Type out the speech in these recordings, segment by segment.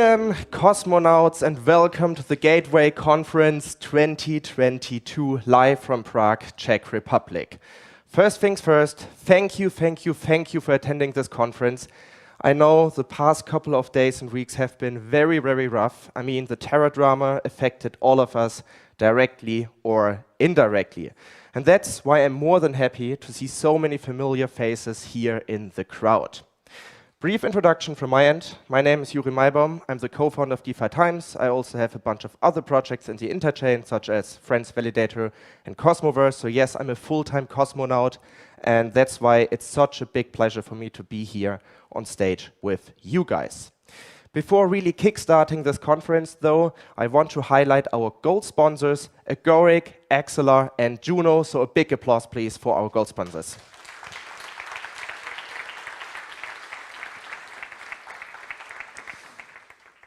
Welcome, cosmonauts, and welcome to the Gateway Conference 2022, live from Prague, Czech Republic. First things first, thank you for attending this conference. I know the past couple of days and weeks have been very, very rough. I mean, the terror drama affected all of us directly or indirectly. And that's why I'm more than happy to see so many familiar faces here in the crowd. Brief introduction from my end. My name is Juri Maibaum. I'm the co-founder of DeFi Times. I also have a bunch of other projects in the interchain, such as Friends Validator and Cosmoverse. So yes, I'm a full-time cosmonaut, and that's why it's such a big pleasure for me to be here on stage with you guys. Before really kickstarting this conference, though, I want to highlight our gold sponsors, Agoric, Axelar, and Juno. So a big applause, please, for our gold sponsors.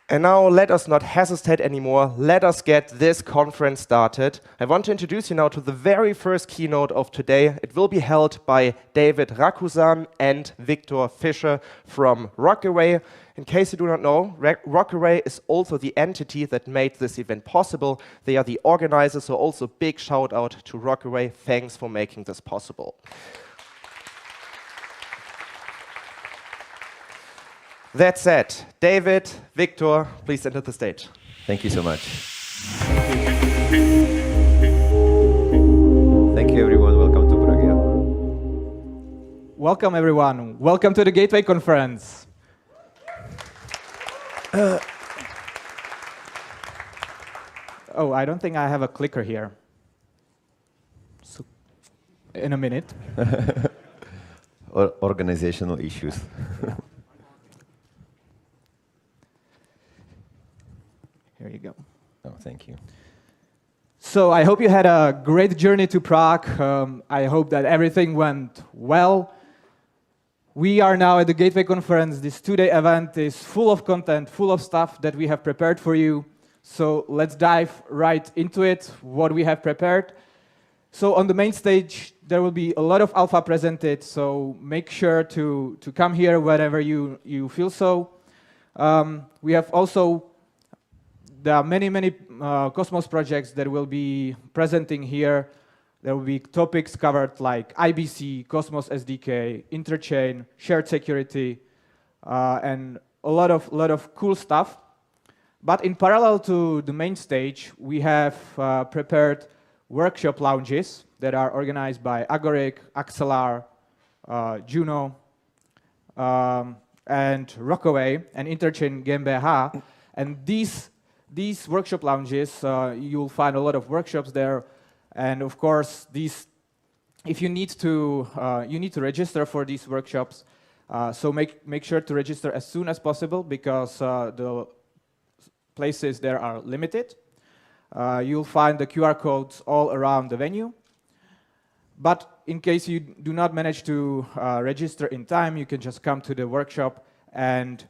And now let us not hesitate anymore. Let us get this conference started. I want to introduce you now to the very first keynote of today. It will be held by David Rakusan and Victor Fischer from Rockaway. In case you do not know, Rockaway is also the entity that made this event possible. They are the organizers, so also big shout out to Rockaway. Thanks for making this possible. That said, David, Victor, please enter the stage. Thank you so much. Thank you, everyone. Welcome to Prague. Welcome, everyone. Welcome to the Gateway Conference. Oh, I don't think I have a clicker here. So, in a minute. Organizational issues. Here you go. Oh, thank you. So I hope you had a great journey to Prague. I hope that everything went well. We are now at the Gateway Conference. This two-day event is full of content, full of stuff that we have prepared for you. So let's dive right into it, what we have prepared. So on the main stage, there will be a lot of alpha presented, so make sure to come here whenever you feel so. We have also There are many Cosmos projects that will be presenting here. There will be topics covered like IBC, Cosmos SDK, interchain, shared security, and a lot of cool stuff. But in parallel to the main stage, we have prepared workshop lounges that are organized by Agoric, Axelar, Juno, and Rockaway, and Interchain GmbH. And these workshop lounges, you'll find a lot of workshops there, and of course, if you need to register for these workshops. So make sure to register as soon as possible because the places there are limited. You'll find the QR codes all around the venue. But in case you do not manage to register in time, you can just come to the workshop and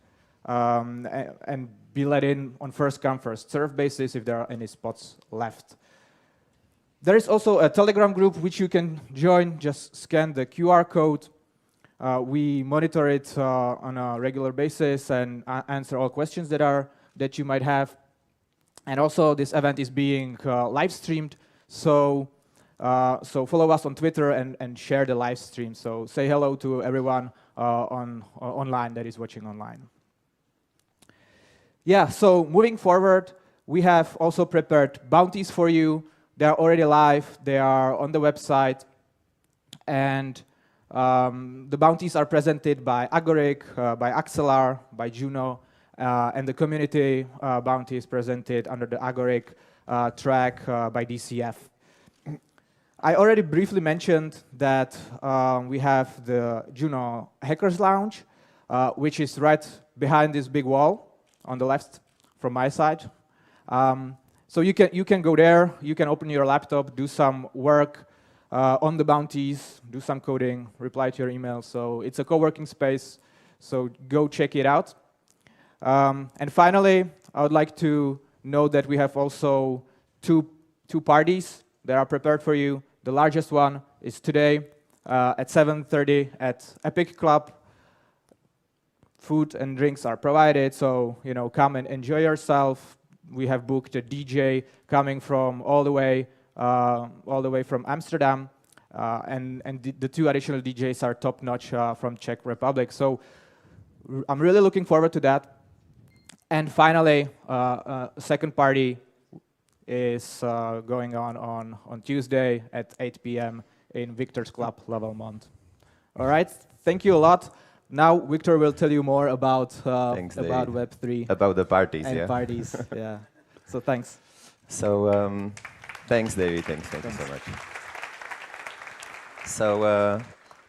be let in on first-come, first-served basis if there are any spots left. There is also a Telegram group which you can join. Just scan the QR code. We monitor it on a regular basis and answer all questions that you might have. And also, this event is being live streamed, so follow us on Twitter and share the live stream. So say hello to everyone online that is watching online. Yeah, so moving forward, we have also prepared bounties for you. They are already live. They are on the website. And the bounties are presented by Agoric, by Axelar, by Juno, and the community bounty is presented under the Agoric track by DCF. I already briefly mentioned that we have the Juno Hackers Lounge, which is right behind this big wall on the left from my side. So you can go there, you can open your laptop, do some work on the bounties, do some coding, reply to your emails. So it's a co-working space, so go check it out. And finally, I would like to note that we have also two parties that are prepared for you. The largest one is today at 7:30 at Epic Club. food and drinks are provided, so come and enjoy yourself. We have booked a DJ coming from all the way from Amsterdam, and the two additional DJs are top notch from Czech Republic. So I'm really looking forward to that. And finally, second party is going on Tuesday at 8 p.m. in Victor's Club, Lavalmont. All right, thank you a lot. Now Victor will tell you more about Web3. About the parties, and yeah. parties, yeah. So thanks. So thanks, David. Thanks so much. So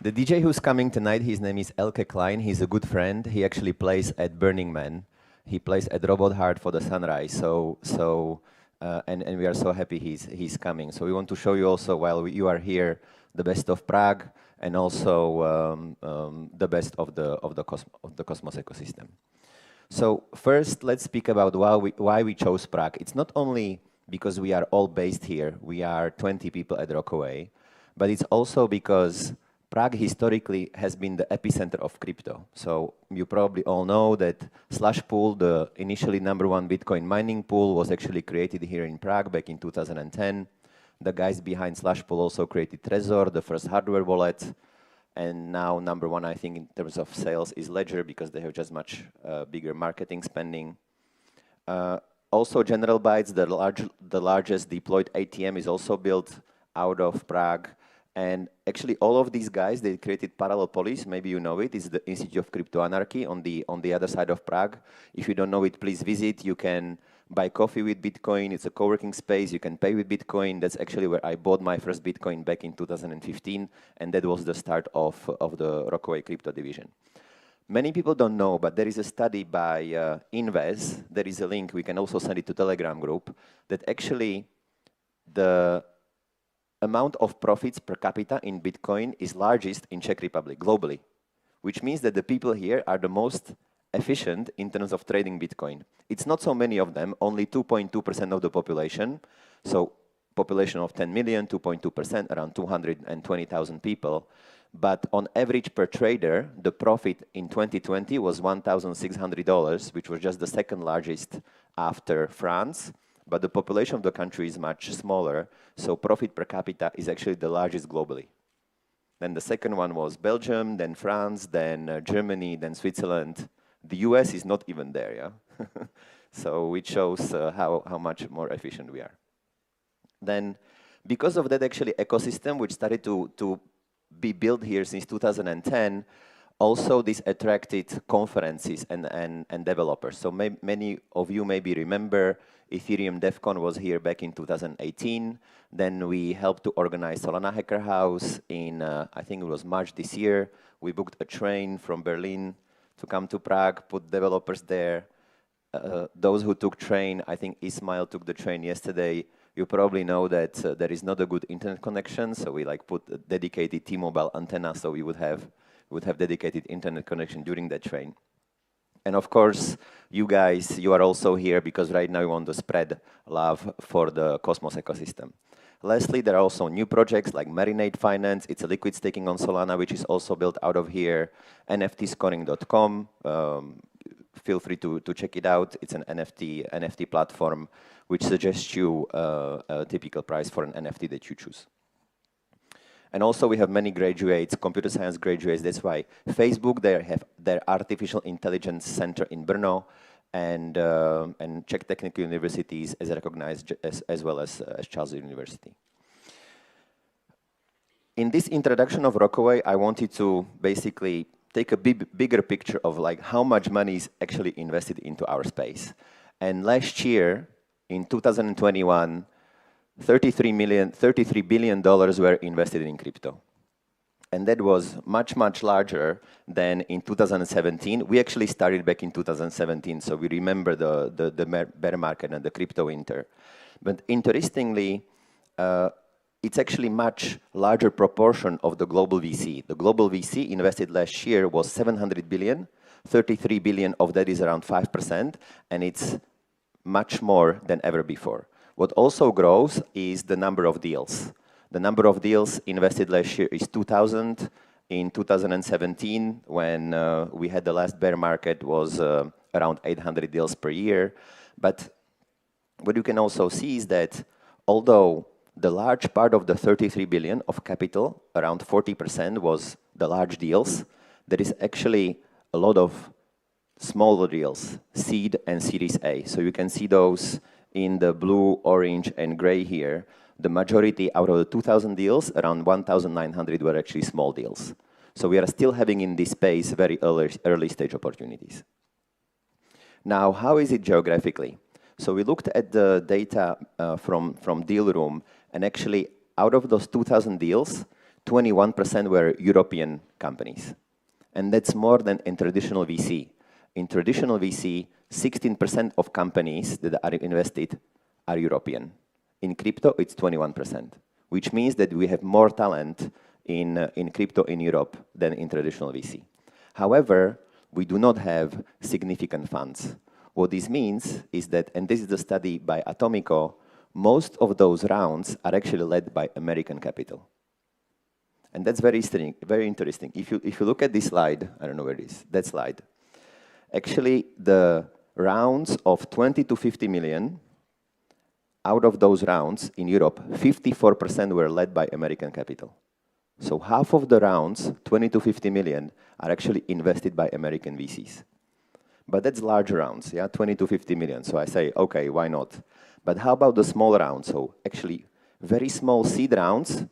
the DJ who's coming tonight, his name is Elke Klein. He's a good friend. He actually plays at Burning Man. He plays at Robot Heart for the Sunrise. And we are so happy he's coming. So we want to show you also, while you are here, the best of Prague, and also the best of the Cosmos ecosystem. So first, let's speak about why we chose Prague. It's not only because we are all based here. We are 20 people at Rockaway, but it's also because Prague historically has been the epicenter of crypto. So you probably all know that Slushpool, the initially #1 Bitcoin mining pool, was actually created here in Prague back in 2010. The guys behind Slushpool also created Trezor, the first hardware wallet. And now #1, I think, in terms of sales is Ledger, because they have just much bigger marketing spending. Also, General Bytes, the largest deployed ATM, is also built out of Prague. And actually, all of these guys, they created Parallel Polis. Maybe you know it. It's the Institute of Crypto Anarchy on the other side of Prague. If you don't know it, please visit. You can buy coffee with Bitcoin. It's a co-working space. You can pay with Bitcoin. That's actually where I bought my first Bitcoin back in 2015, and that was the start of the Rockaway Crypto division. Many people don't know, but there is a study by Invest. There is a link. We can also send it to Telegram group, that actually the amount of profits per capita in Bitcoin is largest in Czech Republic globally, which means that the people here are the most efficient in terms of trading Bitcoin. It's not so many of them, only 2.2% of the population. So population of 10 million, 2.2%, around 220,000 people. But on average per trader, the profit in 2020 was $1,600, which was just the second largest after France. But the population of the country is much smaller, so profit per capita is actually the largest globally. Then the second one was Belgium, then France, then Germany, then Switzerland. The US is not even there, yeah? So it shows how much more efficient we are. Then, because of that actually ecosystem, which started to be built here since 2010, also this attracted conferences and developers. So many of you maybe remember Ethereum DevCon was here back in 2018. Then we helped to organize Solana Hacker House in, I think it was March this year. We booked a train from Berlin to come to Prague, put developers there. Those who took train, I think Ismail took the train yesterday. You probably know that there is not a good internet connection, so we put a dedicated T-Mobile antenna, so we would have dedicated internet connection during that train. And of course, you guys, you are also here because right now we want to spread love for the Cosmos ecosystem. Lastly, there are also new projects like Marinade Finance. It's a liquid staking on Solana, which is also built out of here. NFTscoring.com. Feel free to check it out. It's an NFT platform which suggests you a typical price for an NFT that you choose. And also we have many graduates, computer science graduates. That's why Facebook, they have their artificial intelligence center in Brno, and Czech Technical Universities is recognized as well as Charles University. In this introduction of Rockaway, I wanted to basically take a bigger picture of how much money is actually invested into our space. And last year, in 2021, $33 billion were invested in crypto. And that was much, much larger than in 2017. We actually started back in 2017, so we remember the bear market and the crypto winter. But interestingly, it's actually much larger proportion of the global VC. The global VC invested last year was 700 billion. 33 billion of that is around 5%, and it's much more than ever before. What also grows is the number of deals. The number of deals invested last year is 2,000. in 2017, when we had the last bear market, was around 800 deals per year. But what you can also see is that although the large part of the 33 billion of capital, around 40% was the large deals, there is actually a lot of smaller deals, seed and Series A. So you can see those in the blue, orange, and gray here. The majority out of the 2,000 deals, around 1,900 were actually small deals. So we are still having in this space very early stage opportunities. Now, how is it geographically? So we looked at the data from Deal Room, and actually out of those 2,000 deals, 21% were European companies. And that's more than in traditional VC. In traditional VC, 16% of companies that are invested are European. In crypto, it's 21%, which means that we have more talent in crypto in Europe than in traditional VC. However, we do not have significant funds. What this means is that, and this is a study by Atomico, most of those rounds are actually led by American capital. And that's very interesting. If you look at this slide, I don't know where it is, that slide. Actually, the rounds of 20 to 50 million, out of those rounds in Europe, 54% were led by American capital. So half of the rounds, 20 to 50 million, are actually invested by American VCs. But that's large rounds, yeah, 20 to 50 million. So I say, okay, why not? But how about the small rounds? So actually, very small seed rounds,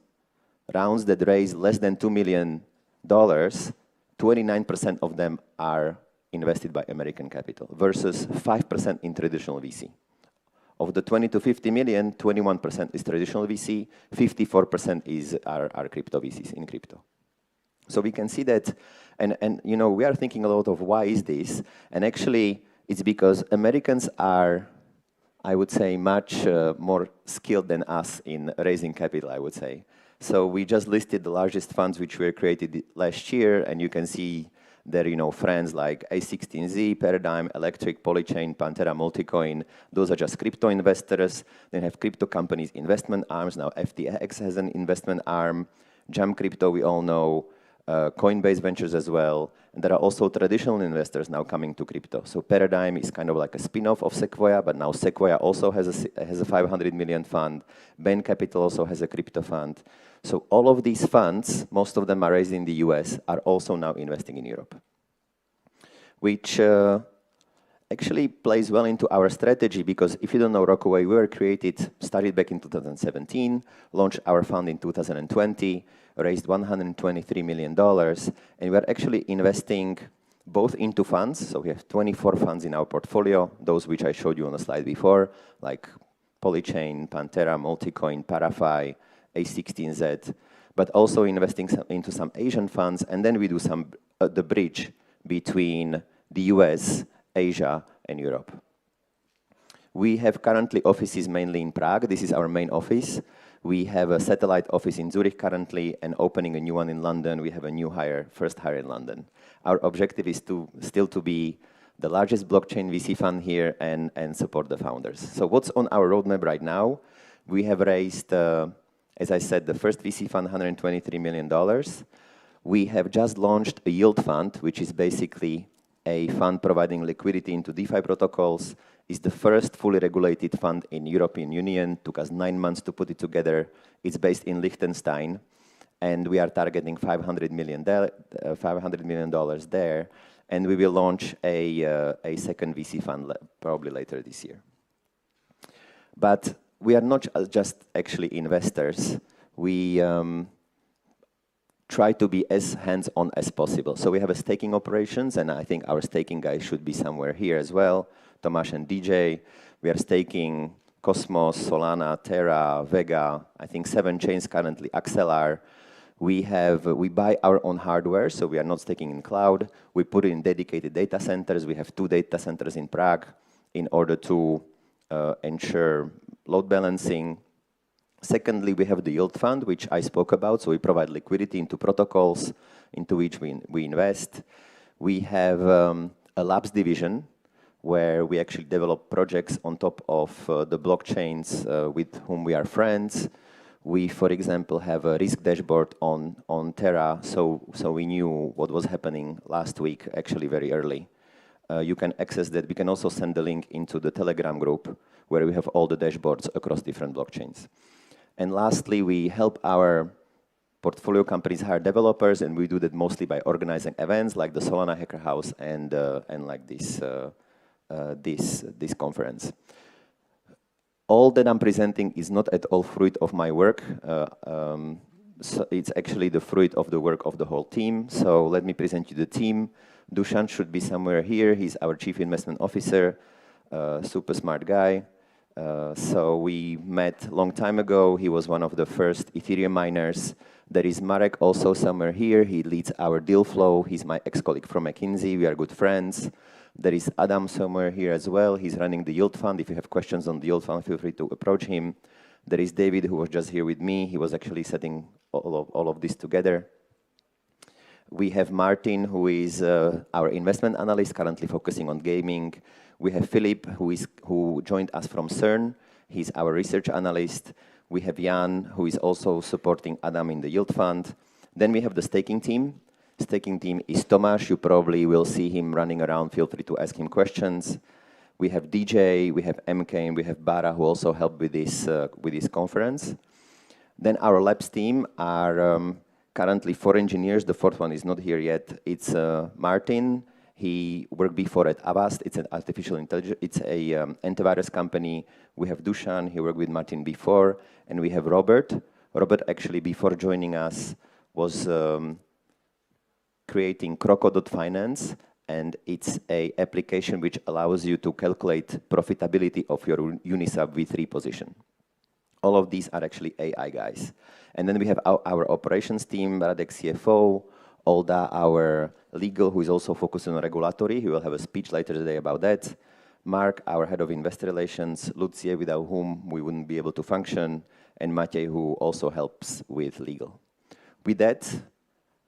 rounds that raise less than $2 million, 29% of them are invested by American capital versus 5% in traditional VC. Of the 20 to 50 million, 21% is traditional VC, 54% are crypto VCs in crypto. So we can see that, and you know, we are thinking a lot of why is this, and actually it's because Americans are, I would say, much more skilled than us in raising capital, I would say. So we just listed the largest funds which were created last year, and you can see there, you know, friends like A16Z, Paradigm, Electric, Polychain, Pantera, Multicoin. Those are just crypto investors. Then have crypto companies' investment arms. Now FTX has an investment arm. Jump Crypto, we all know. Coinbase Ventures as well. And there are also traditional investors now coming to crypto. So Paradigm is kind of like a spin-off of Sequoia, but now Sequoia also has a 500 million fund. Bain Capital also has a crypto fund. So all of these funds, most of them are raised in the US, are also now investing in Europe, which actually plays well into our strategy, because if you don't know Rockaway, we were started back in 2017, launched our fund in 2020, raised $123 million, and we're actually investing both into funds. So we have 24 funds in our portfolio, those which I showed you on the slide before, like Polychain, Pantera, Multicoin, Parafy, A16Z, but also investing into some Asian funds, and then we do the bridge between the US, Asia, and Europe. We have currently offices mainly in Prague. This is our main office. We have a satellite office in Zurich currently and opening a new one in London. We have a new first hire in London. Our objective is still to be the largest blockchain VC fund here and support the founders. So what's on our roadmap right now? We have raised, as I said, the first VC fund, $123 million. We have just launched a yield fund, which is basically a fund providing liquidity into DeFi protocols. It's the first fully regulated fund in European Union. Took us 9 months to put it together. It's based in Liechtenstein, and we are targeting $500 million there. And we will launch a second VC fund probably later this year. But we are not just actually investors. We try to be as hands-on as possible. So we have a staking operations, and I think our staking guys should be somewhere here as well, Tomasz and DJ. We are staking Cosmos, Solana, Terra, Vega, I think 7 chains currently, Axelar. We buy our own hardware, so we are not staking in cloud. We put it in dedicated data centers. We have 2 data centers in Prague in order to ensure load balancing. Secondly, we have the yield fund, which I spoke about. So we provide liquidity into protocols into which we invest. We have a labs division where we actually develop projects on top of the blockchains with whom we are friends. We, for example, have a risk dashboard on Terra, so we knew what was happening last week, actually very early. You can access that. We can also send the link into the Telegram group, where we have all the dashboards across different blockchains. And lastly, we help our portfolio companies hire developers, and we do that mostly by organizing events like the Solana Hacker House and like this conference. All that I'm presenting is not at all fruit of my work. So it's actually the fruit of the work of the whole team. So let me present you the team. Dusan should be somewhere here. He's our Chief Investment Officer, super smart guy. So we met a long time ago. He was one of the first Ethereum miners. There is Marek also somewhere here. He leads our deal flow. He's my ex-colleague from McKinsey. We are good friends. There is Adam somewhere here as well. He's running the yield fund. If you have questions on the yield fund, feel free to approach him. There is David, who was just here with me. He was actually setting all of this together. We have Martin, who is our investment analyst, currently focusing on gaming. We have Philip, who joined us from CERN. He's our research analyst. We have Jan, who is also supporting Adam in the yield fund. Then we have the staking team. Staking team is Tomáš. You probably will see him running around. Feel free to ask him questions. We have DJ, we have MK, and we have Bara, who also helped with this conference. Then our labs team are currently 4 engineers. The 4th one is not here yet. It's Martin. He worked before at Avast. It's an artificial intelligence. It's a antivirus company. We have Dusan. He worked with Martin before. And we have Robert. Robert, actually, before joining us, was creating Croco.finance. And it's an application which allows you to calculate profitability of your Unisub V3 position. All of these are actually AI guys. And then we have our operations team, Radek, CFO, Olda, our legal, who is also focused on regulatory. He will have a speech later today about that. Mark, our head of investor relations. Lucie, without whom we wouldn't be able to function. And Matej, who also helps with legal. With that,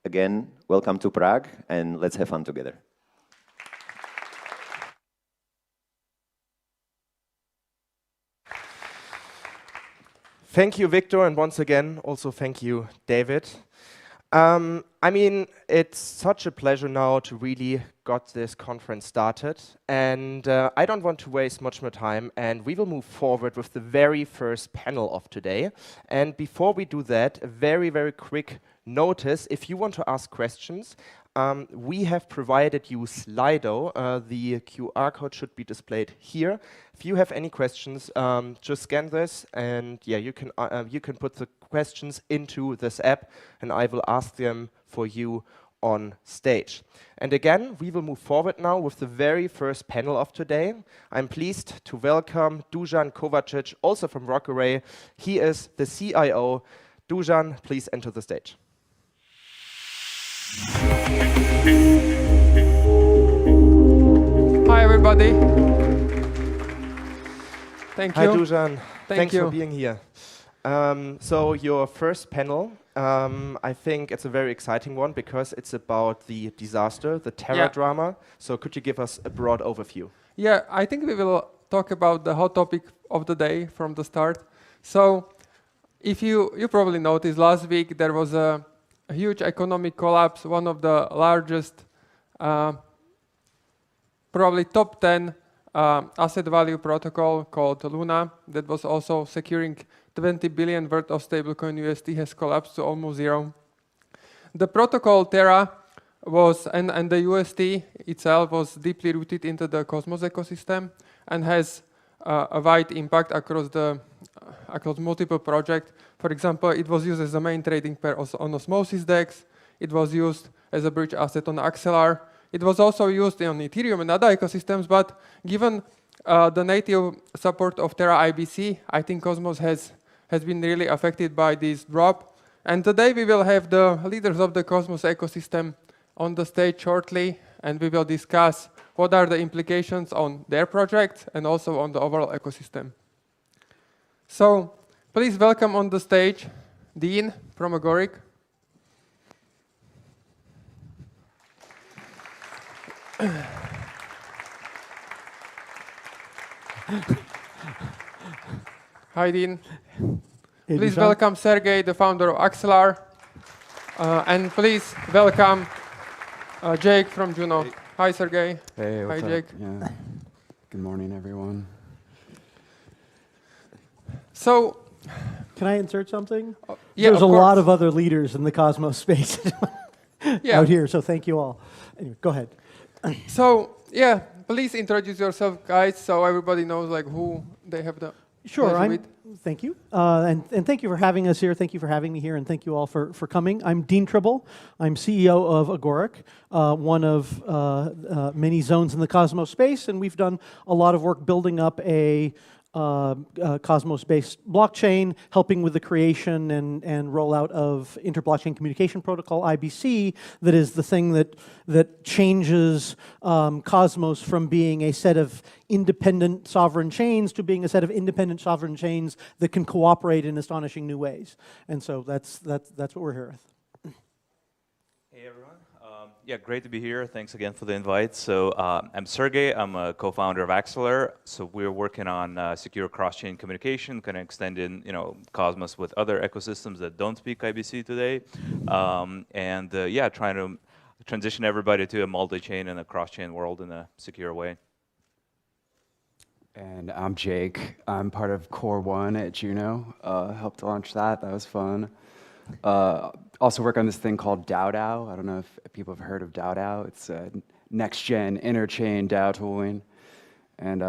again, welcome to Prague, and let's have fun together. Thank you, Victor, and once again, also thank you, David. I mean, it's such a pleasure now to really got this conference started, and I don't want to waste much more time, and we will move forward with the very first panel of today. And before we do that, a very, very quick notice. If you want to ask questions, we have provided you Slido. The QR code should be displayed here. If you have any questions, just scan this, and yeah, you can put the questions into this app, and I will ask them for you on stage. And again, we will move forward now with the very first panel of today. I'm pleased to welcome Dusan Kovacic, also from Rockarray. He is the CIO. Dusan, please enter the stage. Hi, everybody. Thank you. Hi, Dusan. Thanks you for being here. So your first panel, I think it's a very exciting one because it's about the disaster, the Terra drama. So could you give us a broad overview? Yeah, I think we will talk about the hot topic of the day from the start. So if you probably noticed last week there was a huge economic collapse, one of the largest, probably top 10 asset value protocol called Luna that was also securing 20 billion worth of stablecoin USD has collapsed to almost zero. The protocol Terra was, and the USD itself was deeply rooted into the Cosmos ecosystem and has a wide impact across multiple projects. For example, it was used as a main trading pair on Osmosis DEX. It was used as a bridge asset on Axelar. It was also used on Ethereum and other ecosystems, but given the native support of Terra IBC, I think Cosmos has been really affected by this drop. And today we will have the leaders of the Cosmos ecosystem on the stage shortly, and we will discuss what are the implications on their project and also on the overall ecosystem. So please welcome on the stage Dean from Agoric. Hi, Dean. Please welcome Sergey, the founder of Axelar. And please welcome Jake from Juno. Hey. Hi, Sergey. Hey, what's Hi, up? Jake. Yeah. Good morning, everyone. So, can I insert something? Yeah, There's a course. lot of other leaders in the Cosmos space out here, so thank you all. Anyway, go ahead. So, yeah, please introduce yourself, guys, so everybody knows like who they have the Sure. with. Thank you. And thank you for having us here. Thank you for having me here, and thank you all for coming. I'm Dean Tribble. I'm CEO of Agoric, one of many zones in the Cosmos space, and we've done a lot of work building up a Cosmos-based blockchain, helping with the creation and rollout of Inter-Blockchain Communication Protocol, IBC, that is the thing that changes Cosmos from being a set of independent sovereign chains to being a set of independent sovereign chains that can cooperate in astonishing new ways. And so that's what we're here with. Hey everyone. Yeah, great to be here. Thanks again for the invite. So I'm Sergey. I'm a co-founder of Axelar. So we're working on secure cross-chain communication, kind of extending, Cosmos with other ecosystems that don't speak IBC today, yeah, trying to transition everybody to a multi-chain and a cross-chain world in a secure way. And I'm Jake. I'm part of Core 1 at Juno. Helped launch that. That was fun. Also work on this thing called DAO. I don't know if people have heard of DAO. It's next-gen interchain DAO tooling. And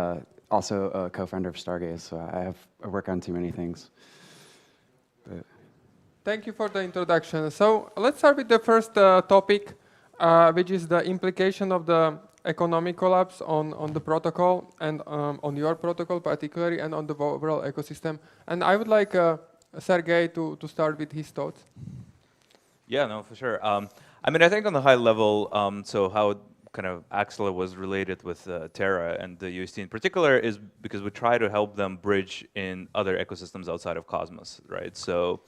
also a co-founder of Stargaze. So I work on too many things. But Thank you for the introduction. So let's start with the first topic, which is the implication of the economic collapse on the protocol and on your protocol particularly and on the overall ecosystem. And I would like Sergey to start with his thoughts. Yeah, no, for sure. I mean, I think on the high level, so how kind of Axelar was related with Terra and the UST in particular is because we try to help them bridge in other ecosystems outside of Cosmos, right? So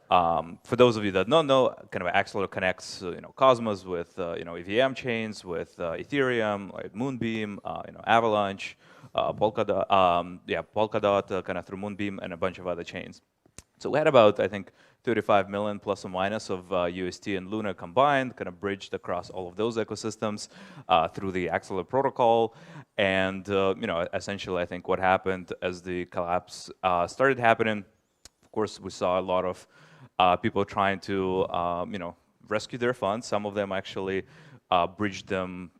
for those of you that don't know, kind of Axelar connects Cosmos with EVM chains, with Ethereum, like Moonbeam, Avalanche, Polkadot, Polkadot kind of through Moonbeam and a bunch of other chains. So we had about, I think, 35 million plus or minus of UST and Luna combined, kind of bridged across all of those ecosystems through the Axelar protocol. And essentially, I think what happened as the collapse started happening, of course, we saw a lot of people trying to rescue their funds. Some of them actually bridged them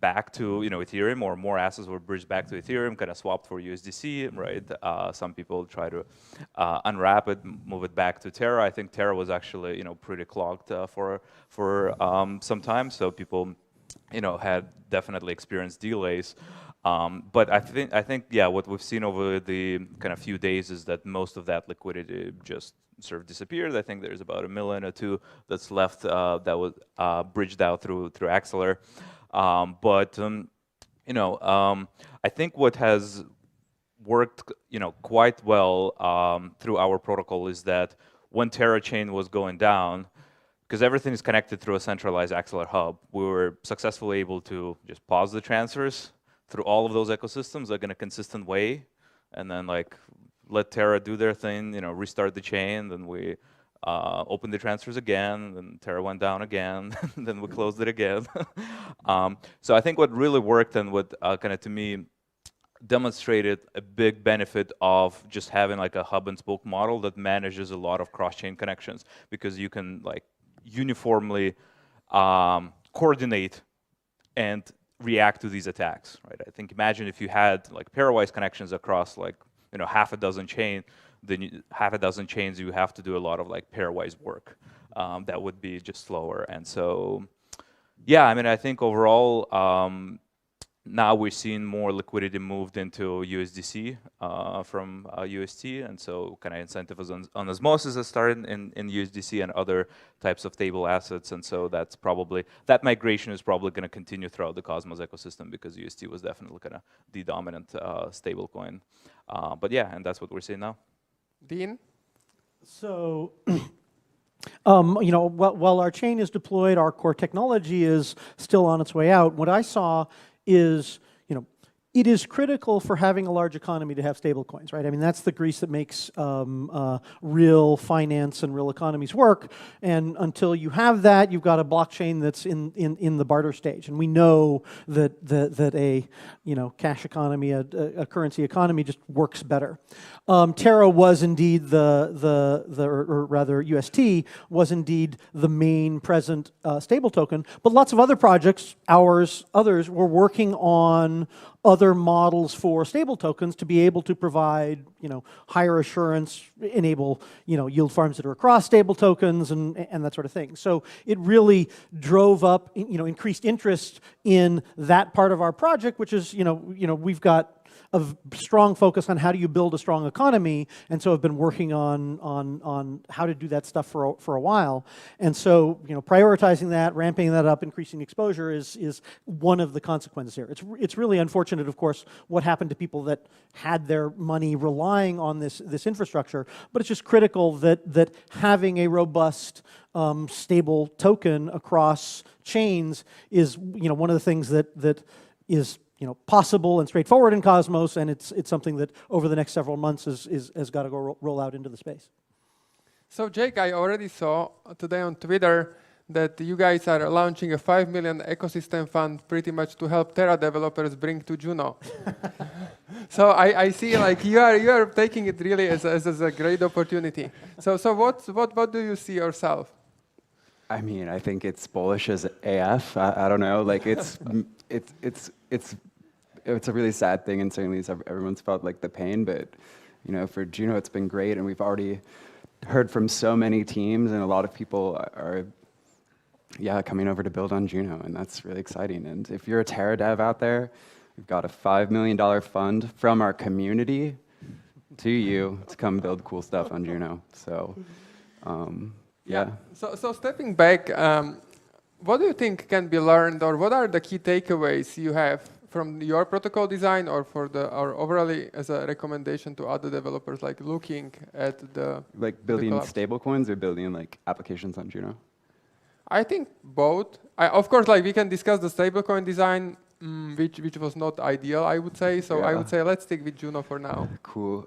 back to Ethereum, or more assets were bridged back to Ethereum, kind of swapped for USDC, right? Some people try to unwrap it, move it back to Terra. I think Terra was actually pretty clogged for some time, so people had definitely experienced delays. But I think yeah, what we've seen over the kind of few days is that most of that liquidity just sort of disappeared. I think there's about 1 million or 2 million that's left that was bridged out through Axelar. I think what has worked, quite well through our protocol is that when Terra chain was going down, because everything is connected through a centralized Axelar hub, we were successfully able to just pause the transfers through all of those ecosystems like in a consistent way, and then like let Terra do their thing, restart the chain, then we opened the transfers again, then Terra went down again, then we closed it again. So I think what really worked and what kind of to me demonstrated a big benefit of just having like a hub and spoke model that manages a lot of cross-chain connections, because you can like uniformly coordinate and react to these attacks, right? I think imagine if you had like pairwise connections across like half a dozen chains, then half a dozen chains, you have to do a lot of like pairwise work. That would be just slower. And so, yeah, I mean, I think overall, now we're seeing more liquidity moved into USDC from UST, and so kind of incentives on osmosis has started in USDC and other types of stable assets, and so that's probably, that migration is probably going to continue throughout the Cosmos ecosystem, because UST was definitely kind of the dominant stable coin. But yeah, and that's what we're seeing now. Dean? So, while our chain is deployed, our core technology is still on its way out. What I saw is, it is critical for having a large economy to have stable coins, right? I mean, that's the grease that makes real finance and real economies work. And until you have that, you've got a blockchain that's in the barter stage. And we know that a cash economy, a currency economy, just works better. Terra was indeed or rather UST was indeed the main present stable token, but lots of other projects, others, were working on other models for stable tokens to be able to provide, higher assurance, enable, yield farms that are across stable tokens and that sort of thing. So it really drove up, increased interest in that part of our project, which is, we've got a strong focus on how do you build a strong economy, and so have been working on how to do that stuff for a while. And so, prioritizing that, ramping that up, increasing exposure is one of the consequences here. It's really unfortunate, of course, what happened to people that had their money relying on this infrastructure, but it's just critical that having a robust stable token across chains is one of the things that is possible and straightforward in Cosmos, and it's something that over the next several months has got to go roll out into the space. So Jake, I already saw today on Twitter that you guys are launching a 5 million ecosystem fund pretty much to help Terra developers bring to Juno. So I see like you are taking it really as a great opportunity. So what do you see yourself? I mean, I think it's bullish as AF. I don't know, like it's a really sad thing, and certainly everyone's felt like the pain, but for Juno it's been great, and we've already heard from so many teams, and a lot of people are coming over to build on Juno, and that's really exciting. And if you're a Terra dev out there, we've got a $5 million fund from our community to you to come build cool stuff on Juno. So yeah. So stepping back, what do you think can be learned, or what are the key takeaways you have from your protocol design, or or overall as a recommendation to other developers, like looking at the building stablecoins or building like applications on Juno? I think both. Of course, like we can discuss the stablecoin design, which was not ideal, I would say. So I would say let's stick with Juno for now. Cool.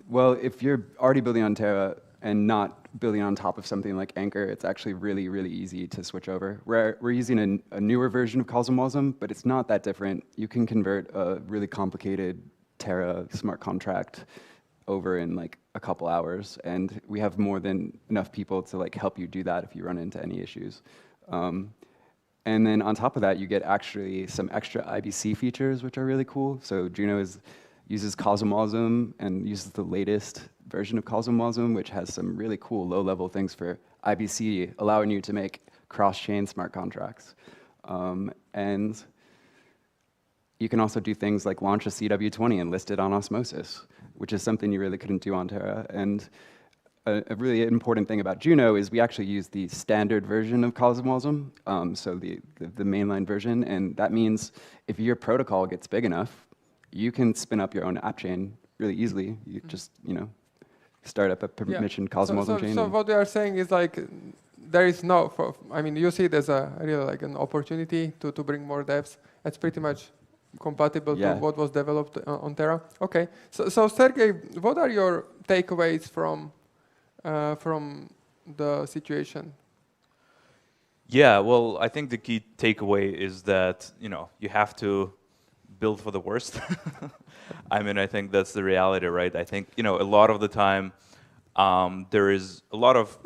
Well, if you're already building on Terra and not building on top of something like Anchor, it's actually really, really easy to switch over. We're using a newer version of Cosmosm, but it's not that different. You can convert a really complicated Terra smart contract over in like a couple hours, and we have more than enough people to like help you do that if you run into any issues. And then on top of that, you get actually some extra IBC features, which are really cool. So Juno uses Cosmosm and uses the latest version of Cosmosm, which has some really cool low-level things for IBC, allowing you to make cross-chain smart contracts. And you can also do things like launch a CW20 and list it on Osmosis, which is something you really couldn't do on Terra. And a really important thing about Juno is we actually use the standard version of Cosmosm, so the mainline version, and that means if your protocol gets big enough, you can spin up your own app chain really easily. You just, start up a permissioned Cosmosm chain. So what we are saying is like, there is no, you see it as a really like an opportunity to bring more devs. It's pretty much compatible to what was developed on Terra. Okay, so Sergey, what are your takeaways from the situation? Yeah, well, I think the key takeaway is that, you have to build for the worst. I think that's the reality, right? I think, a lot of the time, there is a lot of,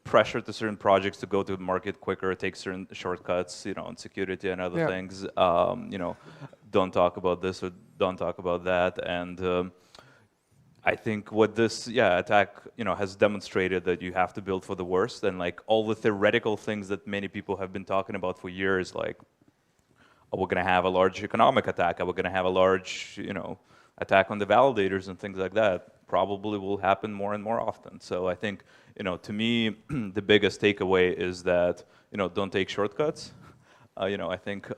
pressure to certain projects to go to market quicker, take certain shortcuts, on security and other things. Don't talk about this or don't talk about that. And I think what this attack has demonstrated, that you have to build for the worst, and like all the theoretical things that many people have been talking about for years, like we're going to have a large economic attack, we're going to have a large attack on the validators and things like that, probably will happen more and more often. So I think to me the biggest takeaway is that don't take shortcuts. I think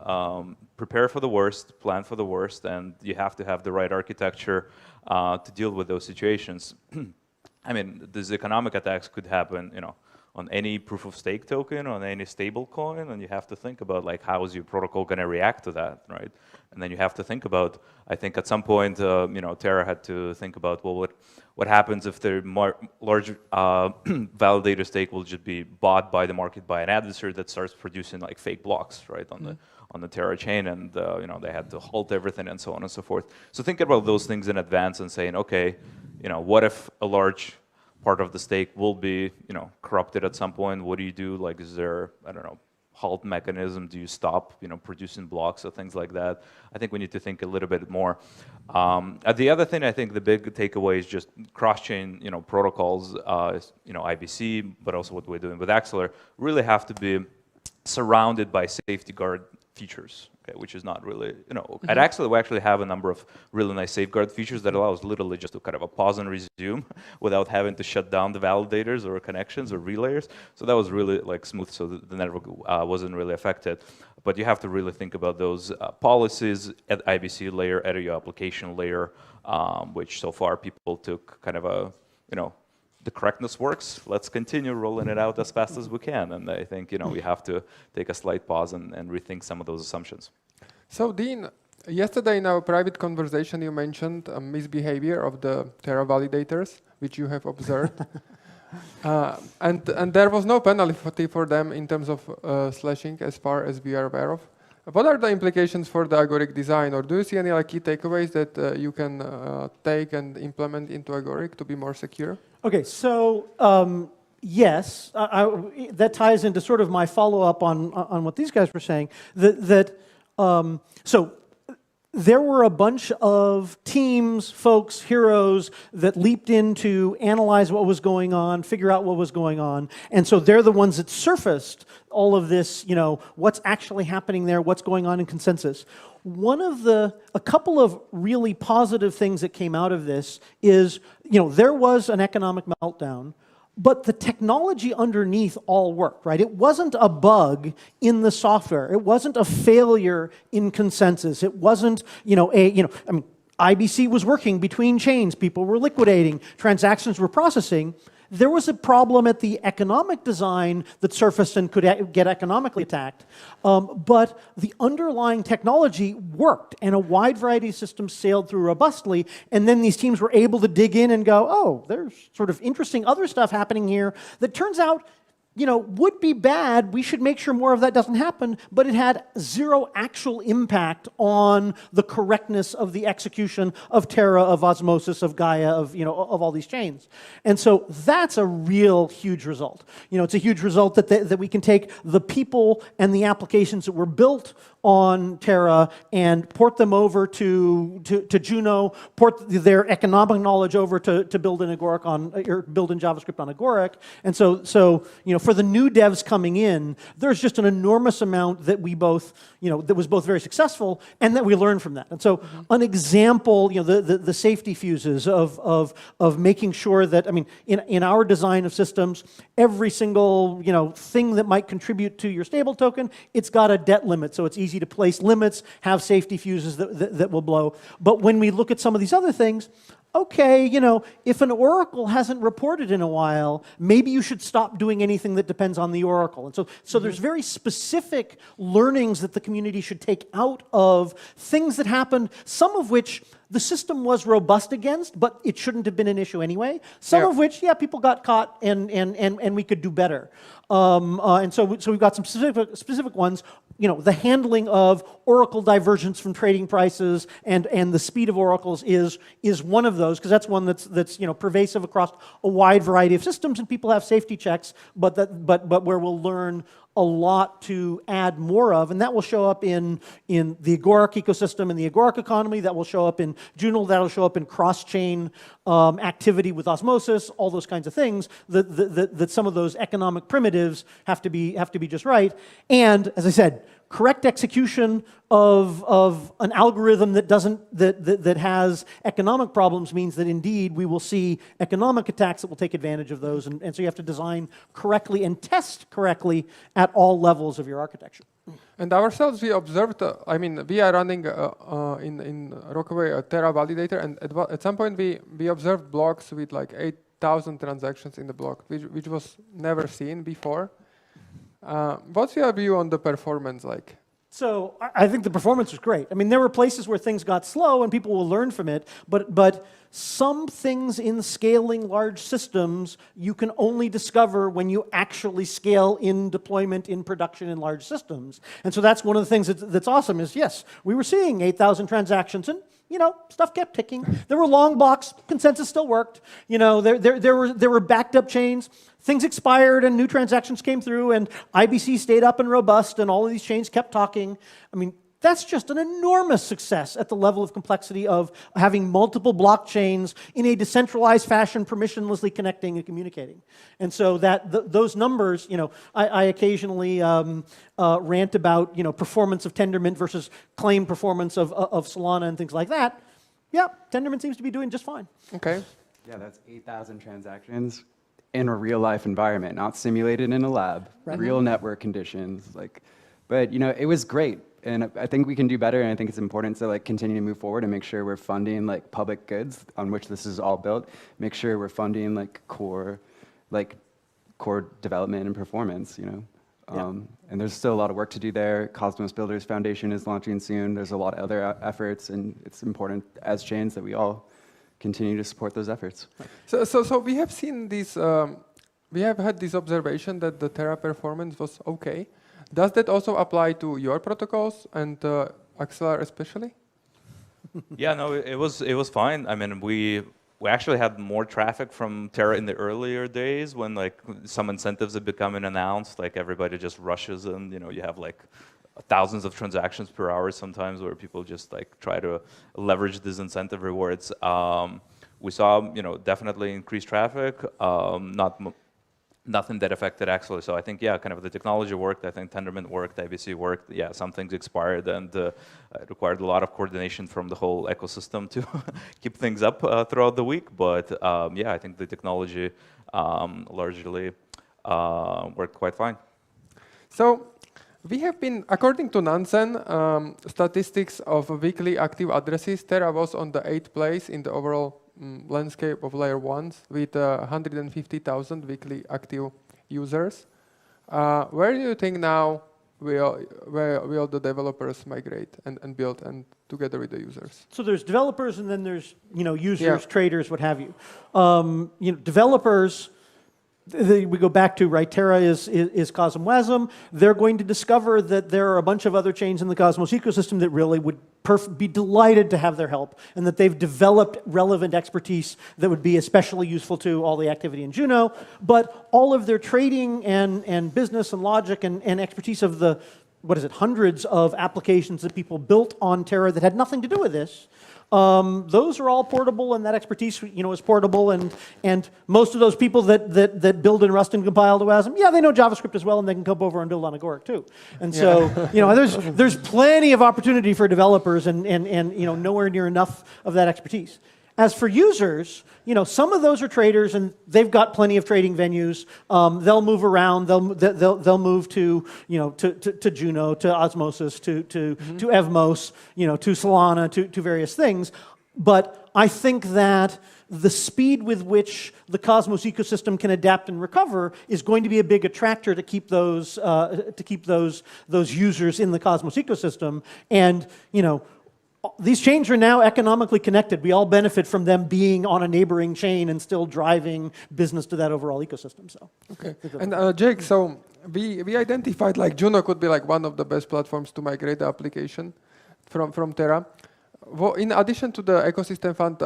prepare for the worst, plan for the worst, and you have to have the right architecture to deal with those situations. These economic attacks could happen, on any proof of stake token, on any stable coin, and you have to think about like how is your protocol going to react to that, right? And then you have to think about, I think at some point, you know, Terra had to think about, well, what happens if the large validator stake will just be bought by the market by an adversary that starts producing like fake blocks, right, on the Terra chain, and you know, they had to halt everything and so on and so forth. So think about those things in advance and saying, okay, you know, what if a large part of the stake will be, you know, corrupted at some point? What do you do? Like, is there, I don't know, halt mechanism? Do you stop, you know, producing blocks or things like that? I think we need to think a little bit more. The other thing, I think the big takeaway is just cross-chain, you know, protocols, you know, IBC, but also what we're doing with Axeler, really have to be surrounded by safety guard features, okay, which is not really, you know, at Axeler we actually have a number of really nice safeguard features that allows literally just to kind of a pause and resume without having to shut down the validators or connections or relayers. So that was really like smooth, so the network wasn't really affected. But you have to really think about those policies at IBC layer, at your application layer, which so far people took kind of a, you know, the correctness works, let's continue rolling it out as fast as we can. And I think, you know, we have to take a slight pause and rethink some of those assumptions. So Dean, yesterday in our private conversation you mentioned misbehavior of the Terra validators, which you have observed. And there was no penalty for them in terms of slashing as far as we are aware of. What are the implications for the Agoric design, or do you see any like key takeaways that you can take and implement into Agoric to be more secure? Okay, so yes, that ties into sort of my follow-up on what these guys were saying. So there were a bunch of teams, folks, heroes that leaped in to analyze what was going on, figure out what was going on, and so they're the ones that surfaced all of this, you know, what's actually happening there, what's going on in consensus. A couple of really positive things that came out of this is, you know, there was an economic meltdown, but the technology underneath all worked, right? It wasn't a bug in the software. It wasn't a failure in consensus. It wasn't, you know, I mean, IBC was working between chains. People were liquidating. Transactions were processing. There was a problem at the economic design that surfaced and could get economically attacked, but the underlying technology worked, and a wide variety of systems sailed through robustly, and then these teams were able to dig in and go, oh, there's sort of interesting other stuff happening here that turns out, you know, would be bad. We should make sure more of that doesn't happen, but it had zero actual impact on the correctness of the execution of Terra, of Osmosis, of Gaia, of, you know, of all these chains. And so that's a real huge result. You know, it's a huge result that we can take the people and the applications that were built on Terra and port them over to Juno, port their economic knowledge over to build in Agoric or build in JavaScript on Agoric. And so you know, for the new devs coming in, there's just an enormous amount that we both, you know, that was both very successful and that we learned from that. And so an example, you know, the safety fuses of making sure that, I mean, in our design of systems, every single, you know, thing that might contribute to your stable token, it's got a debt limit, so it's easy to place limits, have safety fuses that will blow. But when we look at some of these other things, okay, you know, if an oracle hasn't reported in a while, maybe you should stop doing anything that depends on the oracle. And so there's very specific learnings that the community should take out of things that happened, some of which the system was robust against, but it shouldn't have been an issue anyway. Some of which, yeah, people got caught and we could do better. And so we've got some specific ones. You know, the handling of oracle divergence from trading prices and the speed of oracles is one of those, because that's one that's you know, pervasive across a wide variety of systems, and people have safety checks, but where we'll learn a lot to add more of, and that will show up in the Agoric ecosystem and the Agoric economy. That will show up in Juno. That'll show up in cross-chain activity with Osmosis. All those kinds of things. That some of those economic primitives have to be just right. And as I said, correct execution of an algorithm that has economic problems means that indeed we will see economic attacks that will take advantage of those, and so you have to design correctly and test correctly at all levels of your architecture. And ourselves, we observed, I mean, we are running in Rockaway a Terra validator, and at some point we observed blocks with like 8 1,000 transactions in the block, which was never seen before. What's your view on the performance like? So I think the performance was great. I mean, there were places where things got slow and people will learn from it, but some things in scaling large systems you can only discover when you actually scale in deployment, in production in large systems. And so that's one of the things that's awesome is, yes, we were seeing 8,000 transactions and stuff kept ticking. There were long blocks, consensus still worked. There were backed up chains. Things expired and new transactions came through and IBC stayed up and robust and all of these chains kept talking. I mean, that's just an enormous success at the level of complexity of having multiple blockchains in a decentralized fashion, permissionlessly connecting and communicating. And so those numbers, I occasionally rant about, performance of Tendermint versus claim performance of Solana and things like that. Yeah, Tendermint seems to be doing just fine. Okay. Yeah, that's 8,000 transactions in a real-life environment, not simulated in a lab, Right. real network conditions. But it was great, and I think we can do better. And I think it's important to continue to move forward and make sure we're funding public goods on which this is all built. Make sure we're funding core development and performance. And there's still a lot of work to do there. Cosmos Builders Foundation is launching soon. There's a lot of other efforts, and it's important as chains that we all continue to support those efforts. So we have seen this, we have had this observation that the Terra performance was okay. Does that also apply to your protocols and Axelar especially? Yeah, no, it was fine. I mean, we actually had more traffic from Terra in the earlier days when some incentives had become announced. Everybody just rushes in. You have thousands of transactions per hour sometimes where people just try to leverage these incentive rewards. We saw definitely increased traffic, nothing that affected Axelar. So I think kind of the technology worked. I think Tendermint worked, IBC worked. Yeah, some things expired and it required a lot of coordination from the whole ecosystem to keep things up throughout the week. But I think the technology largely worked quite fine. So we have been, according to Nansen, statistics of weekly active addresses, Terra was on the 8th place in the overall landscape of layer 1s with 150,000 weekly active users. Where do you think now will the developers migrate and build and together with the users? So there's developers and then there's users, traders, what have you. Developers, we go back to, right, Terra is CosmWasm. They're going to discover that there are a bunch of other chains in the Cosmos ecosystem that really would be delighted to have their help, and that they've developed relevant expertise that would be especially useful to all the activity in Juno. But all of their trading and business and logic and expertise of the, hundreds of applications that people built on Terra that had nothing to do with this, those are all portable, and that expertise, is portable, and most of those people that build in Rust and compile to WASM, they know JavaScript as well, and they can come over and build on Agoric too. And so, there's plenty of opportunity for developers, and nowhere near enough of that expertise. As for users, some of those are traders, and they've got plenty of trading venues. They'll move around. They'll move to to Juno, to Osmosis, to Evmos, to Solana, to various things. But I think that the speed with which the Cosmos ecosystem can adapt and recover is going to be a big attractor to keep those users in the Cosmos ecosystem. And these chains are now economically connected. We all benefit from them being on a neighboring chain and still driving business to that overall ecosystem. So, okay. And Jake, so we identified Juno could be one of the best platforms to migrate the application from Terra. Well, in addition to the ecosystem fund,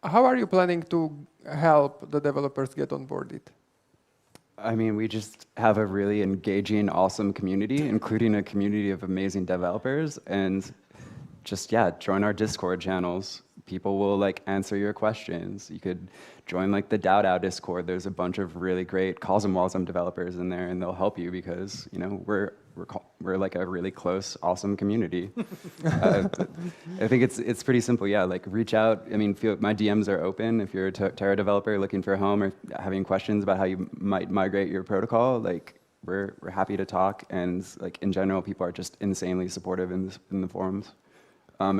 how are you planning to help the developers get onboarded? I mean, we just have a really engaging, awesome community, including a community of amazing developers, and just, join our Discord channels. People will answer your questions. You could join the DAO Discord. There's a bunch of really great CosmWasm developers in there, and they'll help you because we're a really close, awesome community. I think it's pretty simple. Reach out. I mean, my DMs are open. If you're a Terra developer looking for a home or having questions about how you might migrate your protocol, we're happy to talk. And in general, people are just insanely supportive in the forums.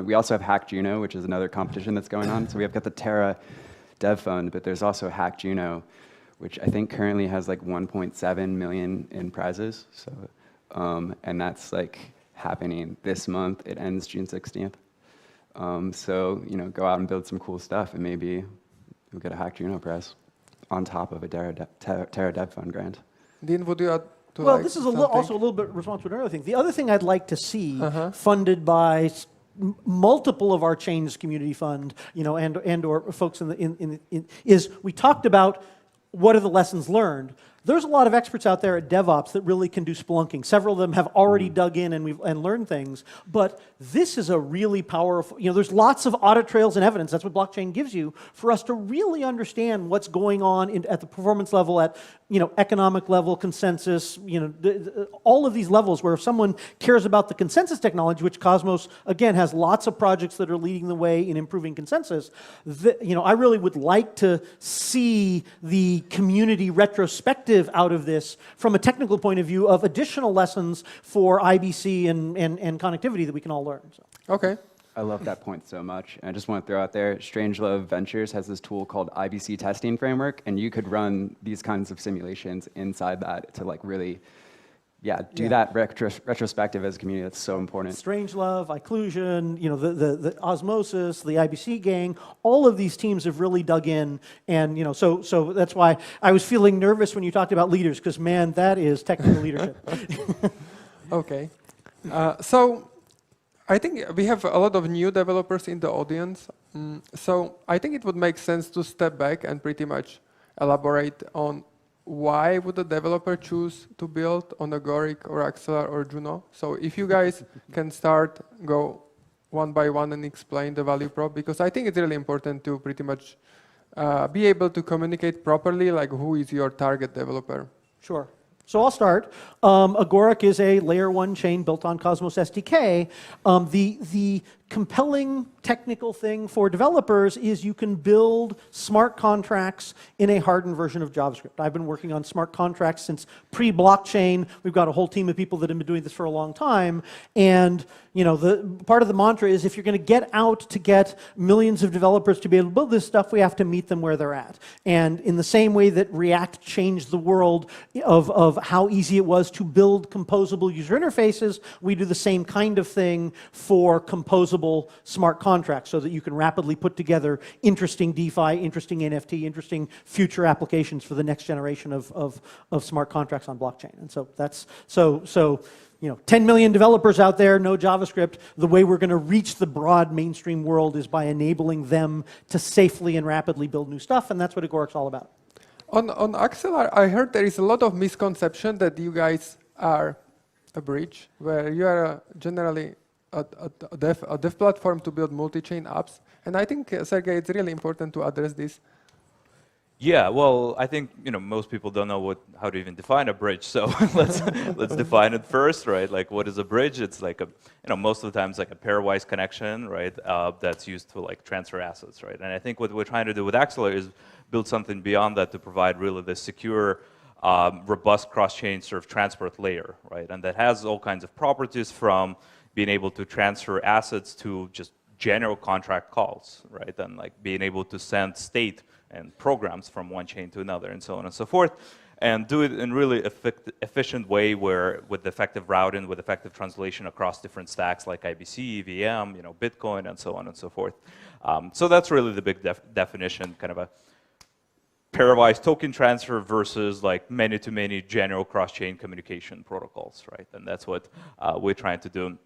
We also have Hack Juno, which is another competition that's going on. So we have got the dev fund, but there's also Hack Juno, which I think currently has like 1.7 million in prizes. So, and that's like happening this month. It ends June 16th. So, you know, go out and build some cool stuff, and maybe you'll get a Hack Juno prize on top of a Terra Dev Fund grant. Dean, would you add to Well, like this is something? also a little bit responsible to another thing. The other thing I'd like to see funded by multiple of our Chains Community Fund, you know, and or folks is we talked about what are the lessons learned. There's a lot of experts out there at DevOps that really can do Splunking. Several of them have already dug in and learned things, but this is a really powerful, you know, there's lots of audit trails and evidence, that's what blockchain gives you, for us to really understand what's going on at the performance level, at, you know, economic level, consensus, you know, all of these levels where if someone cares about the consensus technology, which Cosmos, again, has lots of projects that are leading the way in improving consensus, you know, I really would like to see the community retrospective out of this from a technical point of view of additional lessons for IBC and connectivity that we can all learn. So. Okay. I love that point so much. And I just want to throw out there, Strangelove Ventures has this tool called IBC Testing Framework, and you could run these kinds of simulations inside that to like really, do that retrospective as a community. That's so important. Strangelove, Icclusion, you know, the Osmosis, the IBC gang, all of these teams have really dug in, and you know, so that's why I was feeling nervous when you talked about leaders, because man, that is technical leadership. Okay. So I think we have a lot of new developers in the audience. So I think it would make sense to step back and pretty much elaborate on why would a developer choose to build on Agoric or Axelar or Juno. So if you guys can go one by one and explain the value prop, because I think it's really important to pretty much be able to communicate properly, like who is your target developer. Sure. So I'll start. Agoric is a layer 1 chain built on Cosmos SDK. The compelling technical thing for developers is you can build smart contracts in a hardened version of JavaScript. I've been working on smart contracts since pre-blockchain. We've got a whole team of people that have been doing this for a long time. And you know, the part of the mantra is if you're going to get out to get millions of developers to be able to build this stuff, we have to meet them where they're at. And in the same way that React changed the world of how easy it was to build composable user interfaces, we do the same kind of thing for composable smart contracts so that you can rapidly put together interesting DeFi, interesting NFT, interesting future applications for the next generation of smart contracts on blockchain. And so that's, you know, 10 million developers out there, no JavaScript. The way we're going to reach the broad mainstream world is by enabling them to safely and rapidly build new stuff, and that's what Agoric's all about. On Axelar, I heard there is a lot of misconception that you guys are a bridge, where you are generally a dev platform to build multi-chain apps. And I think, Sergey, it's really important to address this. Yeah, well, I think most people don't know how to even define a bridge. So let's define it first, right? Like, what is a bridge? It's like most of the time it's like a pairwise connection, right? That's used to like transfer assets, right? And I think what we're trying to do with Axelar is build something beyond that to provide really the secure, robust cross-chain sort of transport layer, right? And that has all kinds of properties, from being able to transfer assets to just general contract calls, right? And like being able to send state and programs from one chain to another, and so on and so forth, and do it in really efficient way, where with effective routing, with effective translation across different stacks like IBC, VM, Bitcoin, and so on and so forth. So that's really the big definition, kind of a pairwise token transfer versus like many-to-many general cross-chain communication protocols, right? And that's what we're trying to do.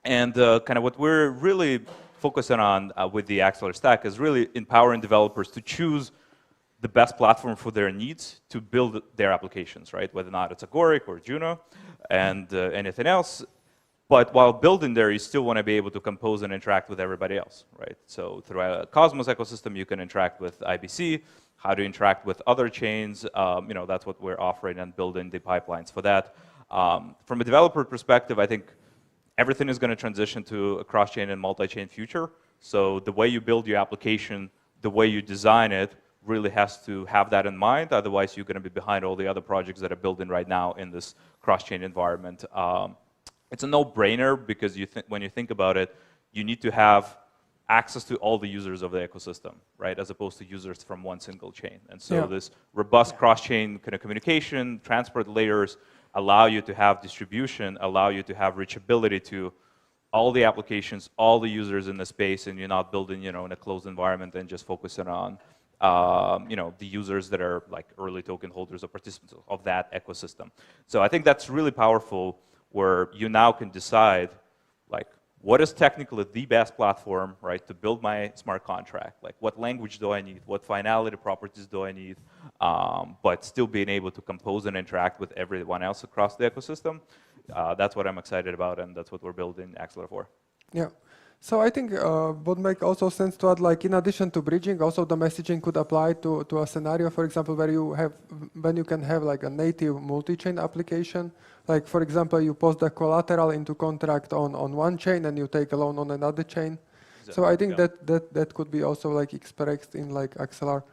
And kind of what we're really focusing on with the Axelar stack is really empowering developers to choose the best platform for their needs to build their applications, right? Whether or not it's Agoric or Juno and anything else. But while building there, you still want to be able to compose and interact with everybody else, right? So through a Cosmos ecosystem, you can interact with IBC, how to interact with other chains. That's what we're offering and building the pipelines for that. From a developer perspective, I think everything is going to transition to a cross-chain and multi-chain future. So the way you build your application, the way you design it, really has to have that in mind. Otherwise, you're going to be behind all the other projects that are building right now in this cross-chain environment. It's a no-brainer, because when you think about it, you need to have access to all the users of the ecosystem, right, as opposed to users from one single chain. And so Yeah. this robust cross-chain kind of communication, transport layers allow you to have distribution, allow you to have reachability to all the applications, all the users in the space, and you're not building, in a closed environment and just focusing on, the users that are like early token holders or participants of that ecosystem. So I think that's really powerful, where you now can decide, like, what is technically the best platform, right, to build my smart contract? Like, what language do I need? What finality properties do I need? But still being able to compose and interact with everyone else across the ecosystem. That's what I'm excited about, and that's what we're building Axelar for. Yeah. So I think would make also sense to add, like, in addition to bridging, also the messaging could apply to a scenario, for example, when you can have like a native multi-chain application. Like, for example, you post the collateral into contract on one chain and you take a loan on another chain. So I think that could be also like expressed in like Axelar.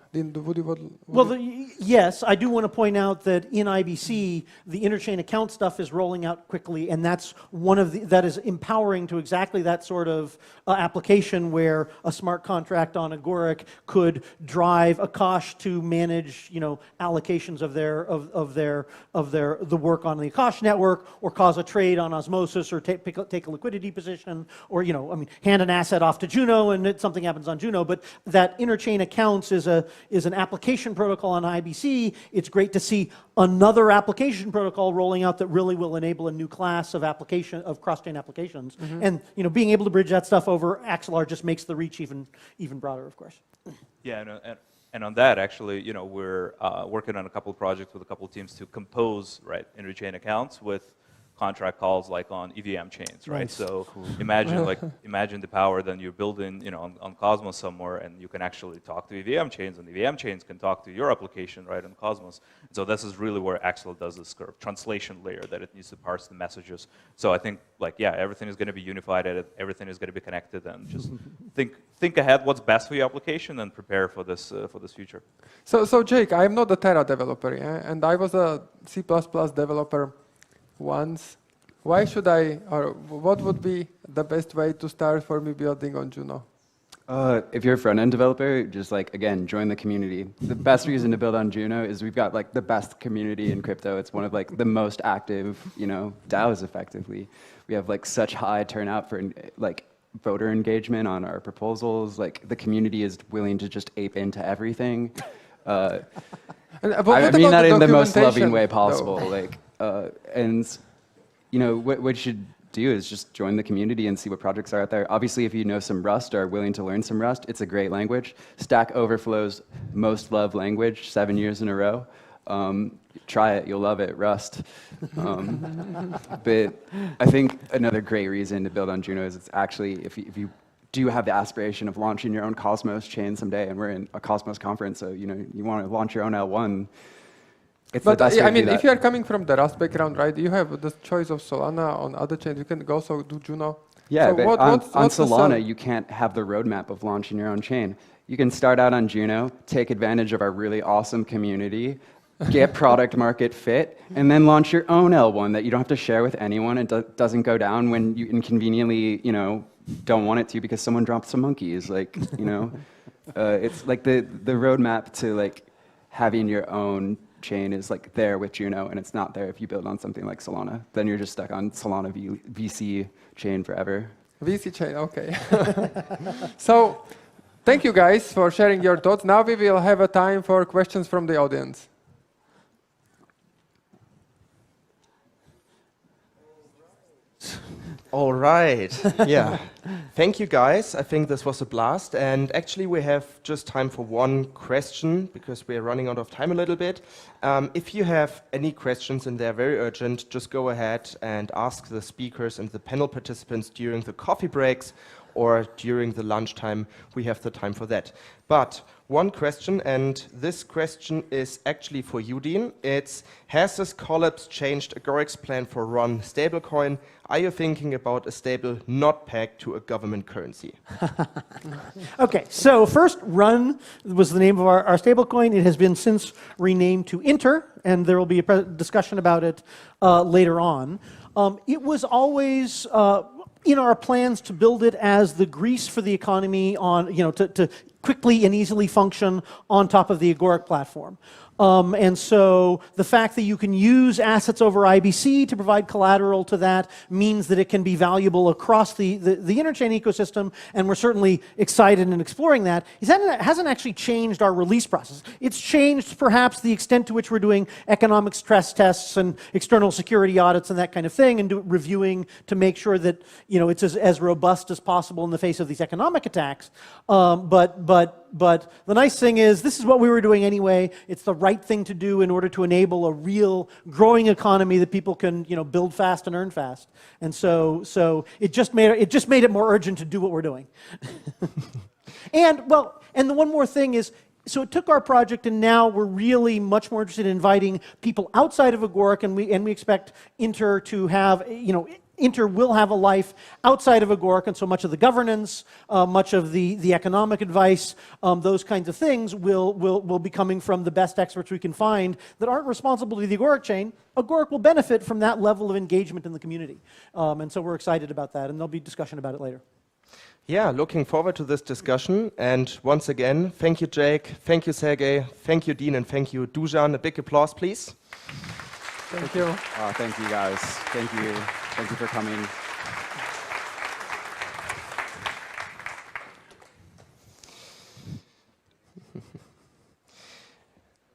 Yes, I do want to point out that in IBC, the interchain account stuff is rolling out quickly, and that's that is empowering to exactly that sort of application where a smart contract on Agoric could drive Akash to manage, allocations of the work on the Akash network, or cause a trade on Osmosis, or take a liquidity position, or hand an asset off to Juno and something happens on Juno. But that interchain accounts is an application protocol on IBC. It's great to see another application protocol rolling out that really will enable a new class of cross-chain applications. Mm-hmm. And being able to bridge that stuff over Axelar just makes the reach even broader, of course. Yeah, and on that, actually, we're working on a couple of projects with a couple of teams to compose, right, interchain accounts with contract calls like on EVM chains, right? Nice. So cool. imagine the power then you're building, on Cosmos somewhere, and you can actually talk to EVM chains, and EVM chains can talk to your application, right, on Cosmos. And so this is really where Axelar does this sort of translation layer, that it needs to parse the messages. So I think, everything is going to be unified, everything is going to be connected, and just think ahead what's best for your application and prepare for this future. So Jake, I'm not a Terra developer, and I was a C++ developer once. Why should or what would be the best way to start for me building on Juno? If you're a front-end developer, just again, join the community. The best reason to build on Juno is we've got the best community in crypto. It's one of the most active, DAOs effectively. We have such high turnout for voter engagement on our proposals. The community is willing to just ape into everything. I mean that in the most loving way possible. What you should do is just join the community and see what projects are out there. Obviously, if you know some Rust or are willing to learn some Rust, it's a great language. Stack Overflow's most loved language, 7 years in a row. Try it, you'll love it, Rust. But I think another great reason to build on Juno is it's actually, if you do have the aspiration of launching your own Cosmos chain someday, and we're in a Cosmos conference, so you want to launch your own L1, but I mean, if you are coming from the Rust background, right, you have the choice of Solana on other chains. You can also do Juno. Yeah, so but on Solana, you can't have the roadmap of launching your own chain. You can start out on Juno, take advantage of our really awesome community, get product market fit, and then launch your own L1 that you don't have to share with anyone. It doesn't go down when you inconveniently, don't want it to because someone dropped some monkeys. It's the roadmap to having your own chain is there with Juno, and it's not there if you build on something like Solana. Then you're just stuck on Solana VC chain forever. VC chain, okay. So, thank you guys for sharing your thoughts. Now we will have a time for questions from the audience. All right. Yeah. Thank you, guys. I think this was a blast. And actually, we have just time for one question because we're running out of time a little bit. If you have any questions and they're very urgent, just go ahead and ask the speakers and the panel participants during the coffee breaks or during the lunchtime. We have the time for that. But one question, and this question is actually for you, Dean. It's, has this collapse changed Agoric's plan for RUN stablecoin? Are you thinking about a stable not pegged to a government currency? Okay, so first, RUN was the name of our stablecoin. It has been since renamed to Inter, and there will be a discussion about it later on. It was always in our plans to build it as the grease for the economy on, to quickly and easily function on top of the Agoric platform. And so the fact that you can use assets over IBC to provide collateral to that means that it can be valuable across the interchain ecosystem, and we're certainly excited in exploring that. It hasn't actually changed our release process. It's changed perhaps the extent to which we're doing economic stress tests and external security audits and that kind of thing, and reviewing to make sure that it's as robust as possible in the face of these economic attacks. But the nice thing is, this is what we were doing anyway. It's the right thing to do in order to enable a real growing economy that people can, build fast and earn fast. And so it just made it more urgent to do what we're doing. And the one more thing is, so it took our project, and now we're really much more interested in inviting people outside of Agoric, and we expect Inter to have, Inter will have a life outside of Agoric, and so much of the governance, much of the economic advice, those kinds of things will be coming from the best experts we can find that aren't responsible to the Agoric chain. Agoric will benefit from that level of engagement in the community. And so we're excited about that, and there'll be discussion about it later. Yeah, looking forward to this discussion. And once again, thank you, Jake. Thank you, Sergey. Thank you, Dean. And thank you, Dusan. A big applause, please. Thank you. Thank you, guys. Thank you. Thank you for coming.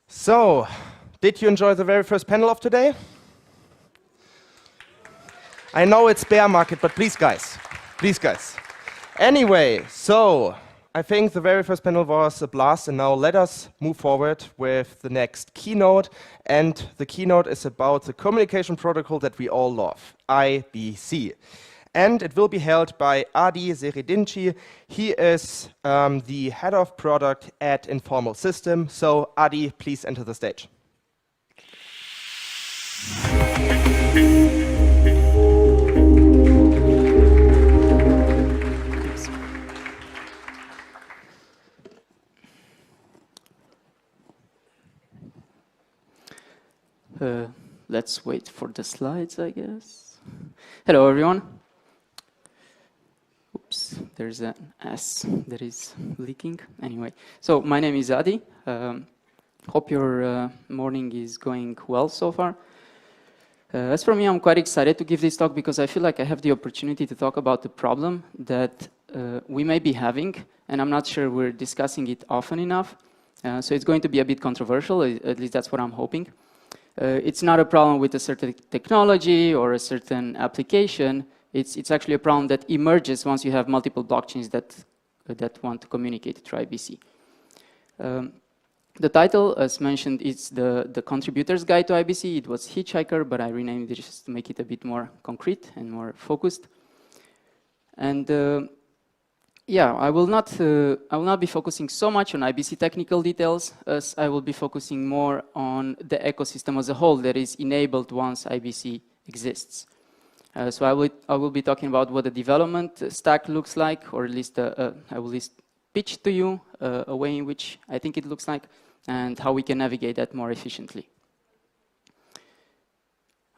So, did you enjoy the very first panel of today? I know it's bear market, but please, guys. Please, guys. Anyway, so I think the very first panel was a blast, and now let us move forward with the next keynote. And the keynote is about the communication protocol that we all love, IBC. And it will be held by Adi Seridinci. He is the head of product at Informal System. So Adi, please enter the stage. Let's wait for the slides, I guess. Hello, everyone. Oops, there's an S that is leaking. Anyway, so my name is Adi. Hope your morning is going well so far. As for me, I'm quite excited to give this talk because I feel like I have the opportunity to talk about the problem that we may be having, and I'm not sure we're discussing it often enough. So it's going to be a bit controversial, at least that's what I'm hoping. It's not a problem with a certain technology or a certain application. It's actually a problem that emerges once you have multiple blockchains that want to communicate through IBC. The title, as mentioned, is the Contributor's Guide to IBC. It was Hitchhiker, but I renamed it just to make it a bit more concrete and more focused. And yeah, I will not be focusing so much on IBC technical details, as I will be focusing more on the ecosystem as a whole that is enabled once IBC exists. So I will be talking about what the development stack looks like, or at least I will at least pitch to you a way in which I think it looks like, and how we can navigate that more efficiently.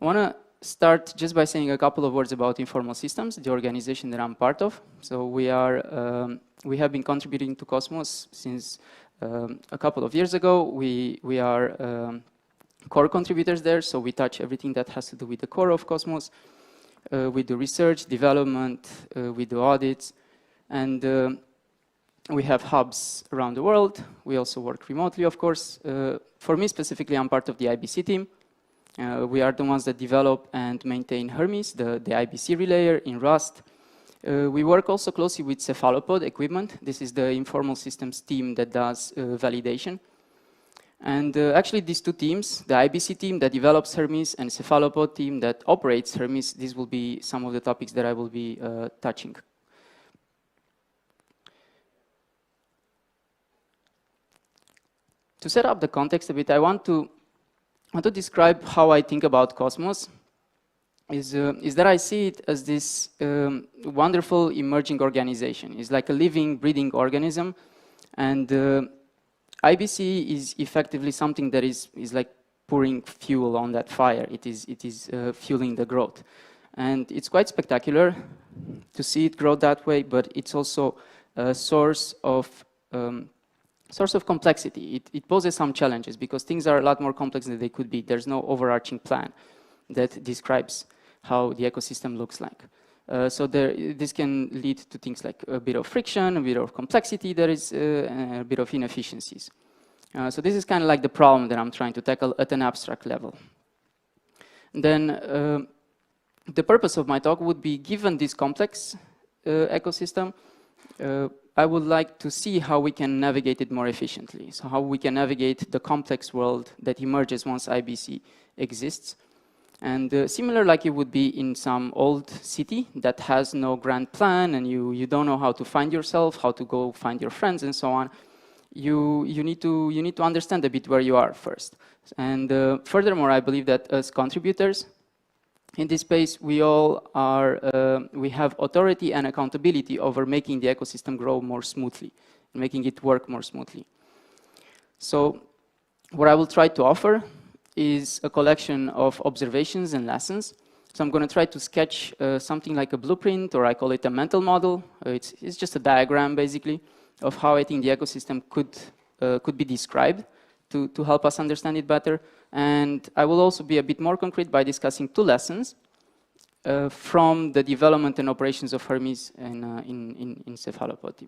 I want to start just by saying a couple of words about Informal Systems, the organization that I'm part of. So we have been contributing to Cosmos since a couple of years ago. We are core contributors there, so we touch everything that has to do with the core of Cosmos. We do research, development, we do audits, and we have hubs around the world. We also work remotely, of course. For me specifically, I'm part of the IBC team. We are the ones that develop and maintain Hermes, the IBC relayer in Rust. We work also closely with Cephalopod equipment. This is the Informal Systems team that does validation. And actually these two teams, the IBC team that develops Hermes and Cephalopod team that operates Hermes, these will be some of the topics that I will be touching. To set up the context a bit, I want to describe how I think about Cosmos. Is that I see it as this wonderful emerging organization. It's like a living, breathing organism, and IBC is effectively something that is like pouring fuel on that fire. It is fueling the growth, and it's quite spectacular. to see it grow that way, but it's also a source of complexity. It poses some challenges because things are a lot more complex than they could be. There's no overarching plan that describes how the ecosystem looks like. So this can lead to things like a bit of friction, a bit of complexity, there is a bit of inefficiencies. So this is kind of like the problem that I'm trying to tackle at an abstract level. Then the purpose of my talk would be, given this complex ecosystem, I would like to see how we can navigate it more efficiently. So how we can navigate the complex world that emerges once IBC exists. And similar like it would be in some old city that has no grand plan and you don't know how to find yourself, how to go find your friends and so on, you need to understand a bit where you are first. And furthermore, I believe that as contributors in this space, we all are, we have authority and accountability over making the ecosystem grow more smoothly, making it work more smoothly. So what I will try to offer is a collection of observations and lessons. So I'm going to try to sketch something like a blueprint, or I call it a mental model. It's just a diagram, basically, of how I think the ecosystem could be described to help us understand it better. And I will also be a bit more concrete by discussing two lessons from the development and operations of Hermes in cephalopody.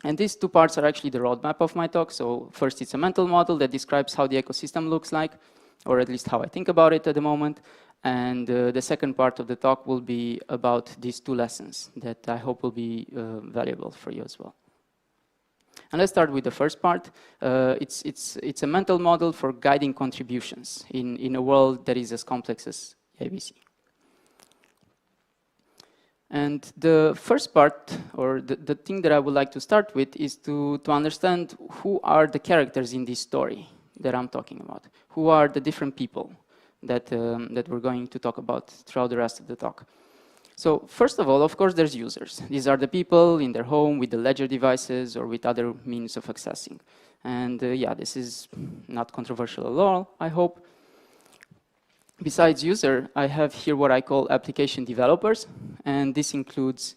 And these two parts are actually the roadmap of my talk. So first, it's a mental model that describes how the ecosystem looks like, or at least how I think about it at the moment. And the second part of the talk will be about these two lessons that I hope will be valuable for you as well. And let's start with the first part. It's a mental model for guiding contributions in a world that is as complex as ABC. And the first part, or the thing that I would like to start with, is to understand who are the characters in this story that I'm talking about. Who are the different people that we're going to talk about throughout the rest of the talk. So first of all, of course, there's users. These are the people in their home with the ledger devices or with other means of accessing. And yeah, this is not controversial at all, I hope. Besides user, I have here what I call application developers. And this includes,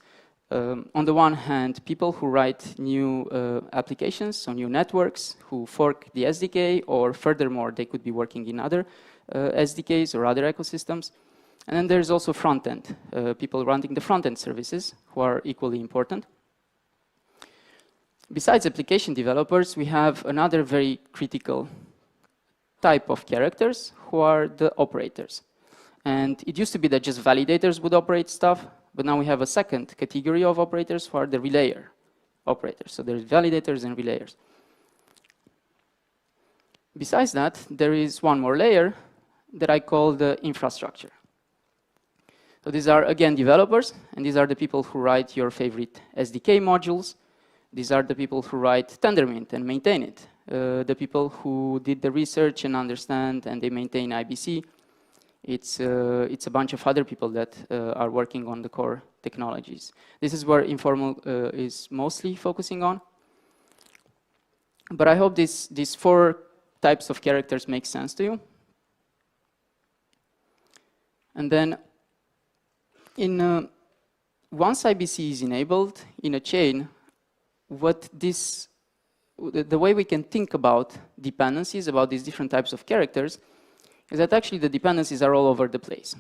on the one hand, people who write new applications, so new networks, who fork the SDK, or furthermore, they could be working in other SDKs or other ecosystems. And then there's also front-end, people running the front-end services, who are equally important. Besides application developers, we have another very critical type of characters, who are the operators. And it used to be that just validators would operate stuff, but now we have a second category of operators, who are the relayer operators. So there's validators and relayers. Besides that, there is one more layer that I call the infrastructure. So these are, again, developers, and these are the people who write your favorite SDK modules. These are the people who write Tendermint and maintain it. The people who did the research and understand and they maintain IBC. It's a bunch of other people that are working on the core technologies. This is where Informal is mostly focusing on. But I hope these four types of characters make sense to you. And then once IBC is enabled in a chain, the way we can think about dependencies, about these different types of characters, is that actually the dependencies are all over the place.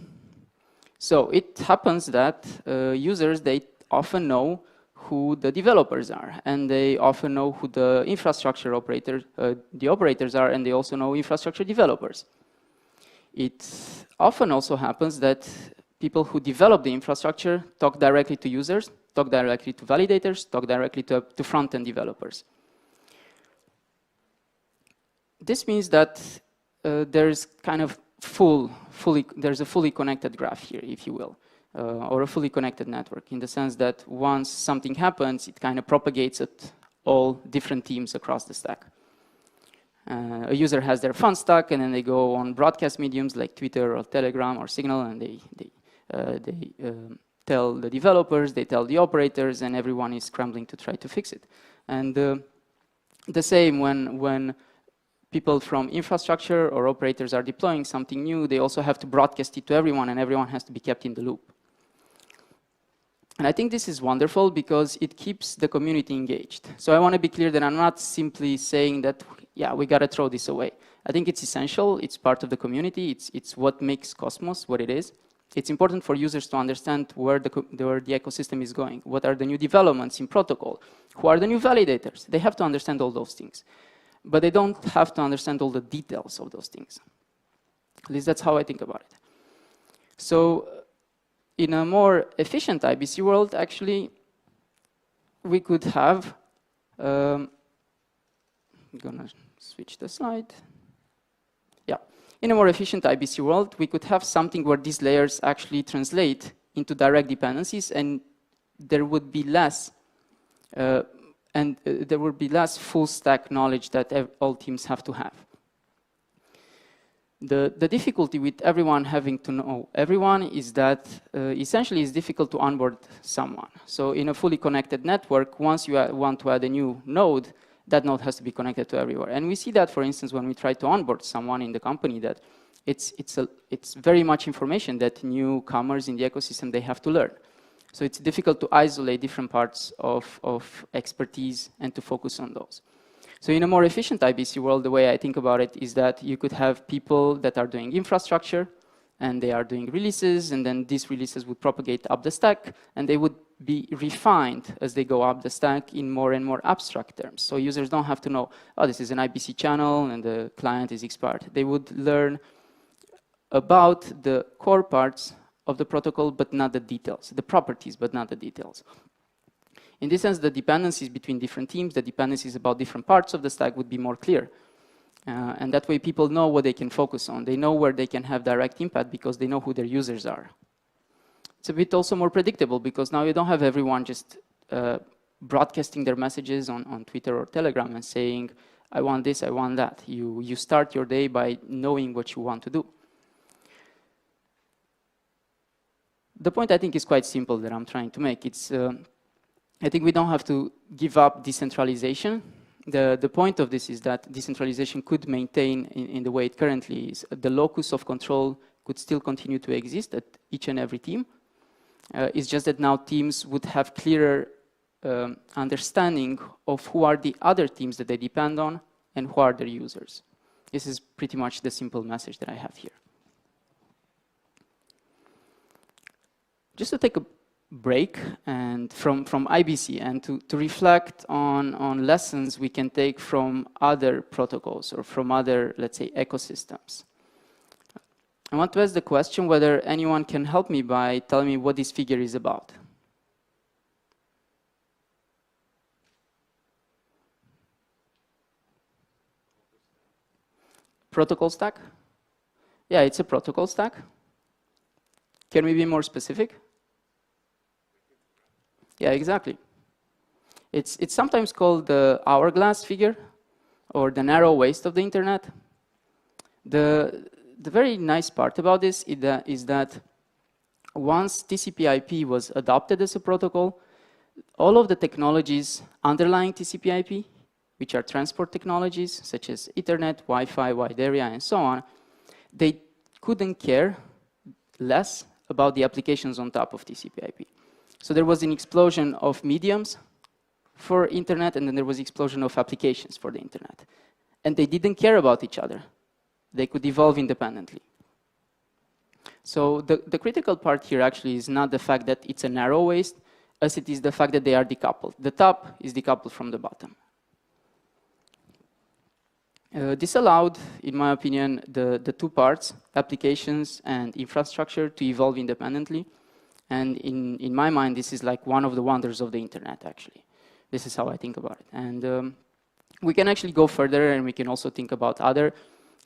So it happens that users, they often know who the developers are, and they often know who the infrastructure operators, the operators are, and they also know infrastructure developers. It often also happens that people who develop the infrastructure talk directly to users, talk directly to validators, talk directly to front-end developers. This means that there's kind of there's a fully connected graph here, if you will, or a fully connected network, in the sense that once something happens, it kind of propagates at all different teams across the stack. A user has their fun stack, and then they go on broadcast mediums like Twitter or Telegram or Signal, and they tell the developers, they tell the operators, and everyone is scrambling to try to fix it. And the same when people from infrastructure or operators are deploying something new, they also have to broadcast it to everyone, and everyone has to be kept in the loop. And I think this is wonderful because it keeps the community engaged. So I want to be clear that I'm not simply saying that, yeah, we got to throw this away. I think it's essential. It's part of the community. It's what makes Cosmos what it is. It's important for users to understand where the ecosystem is going. What are the new developments in protocol? Who are the new validators? They have to understand all those things. But they don't have to understand all the details of those things. At least that's how I think about it. So in a more efficient IBC world, actually, we could have, I'm gonna switch the slide. Yeah, in a more efficient IBC world, we could have something where these layers actually translate into direct dependencies, and there would be less, there would be less full stack knowledge that all teams have to have. The difficulty with everyone having to know everyone is that essentially it's difficult to onboard someone. So in a fully connected network, once you want to add a new node, that node has to be connected to everywhere. And we see that, for instance, when we try to onboard someone in the company, that it's very much information that newcomers in the ecosystem, they have to learn. So it's difficult to isolate different parts of expertise and to focus on those. So in a more efficient IBC world, the way I think about it is that you could have people that are doing infrastructure, and they are doing releases, and then these releases would propagate up the stack, and they would be refined as they go up the stack in more and more abstract terms. So users don't have to know, oh, this is an IBC channel, and the client is expired. They would learn about the core parts of the protocol, but not the details, the properties, but not the details. In this sense, the dependencies between different teams, the dependencies about different parts of the stack would be more clear. And that way people know what they can focus on. They know where they can have direct impact because they know who their users are. It's a bit also more predictable because now you don't have everyone just broadcasting their messages on Twitter or Telegram and saying, I want this, I want that. You start your day by knowing what you want to do. The point I think is quite simple that I'm trying to make. I think we don't have to give up decentralization. The point of this is that decentralization could maintain in the way it currently is. The locus of control could still continue to exist at each and every team. It's just that now teams would have clearer understanding of who are the other teams that they depend on and who are their users. This is pretty much the simple message that I have here. Just to take a break and from IBC and to reflect on lessons we can take from other protocols or from other, let's say, ecosystems. I want to ask the question whether anyone can help me by telling me what this figure is about. Protocol stack? Yeah, it's a protocol stack. Can we be more specific? Yeah, exactly. It's sometimes called the hourglass figure or the narrow waist of the internet. The very nice part about this is that once TCP/IP was adopted as a protocol, all of the technologies underlying TCP/IP, which are transport technologies such as Ethernet, Wi-Fi, wide area, and so on, they couldn't care less about the applications on top of TCP/IP. So there was an explosion of mediums for internet, and then there was an explosion of applications for the internet. And they didn't care about each other. They could evolve independently. So the critical part here actually is not the fact that it's a narrow waist, as it is the fact that they are decoupled. The top is decoupled from the bottom. This allowed, in my opinion, the two parts, applications and infrastructure, to evolve independently. And in my mind, this is like one of the wonders of the internet, actually. This is how I think about it. And we can actually go further, and we can also think about other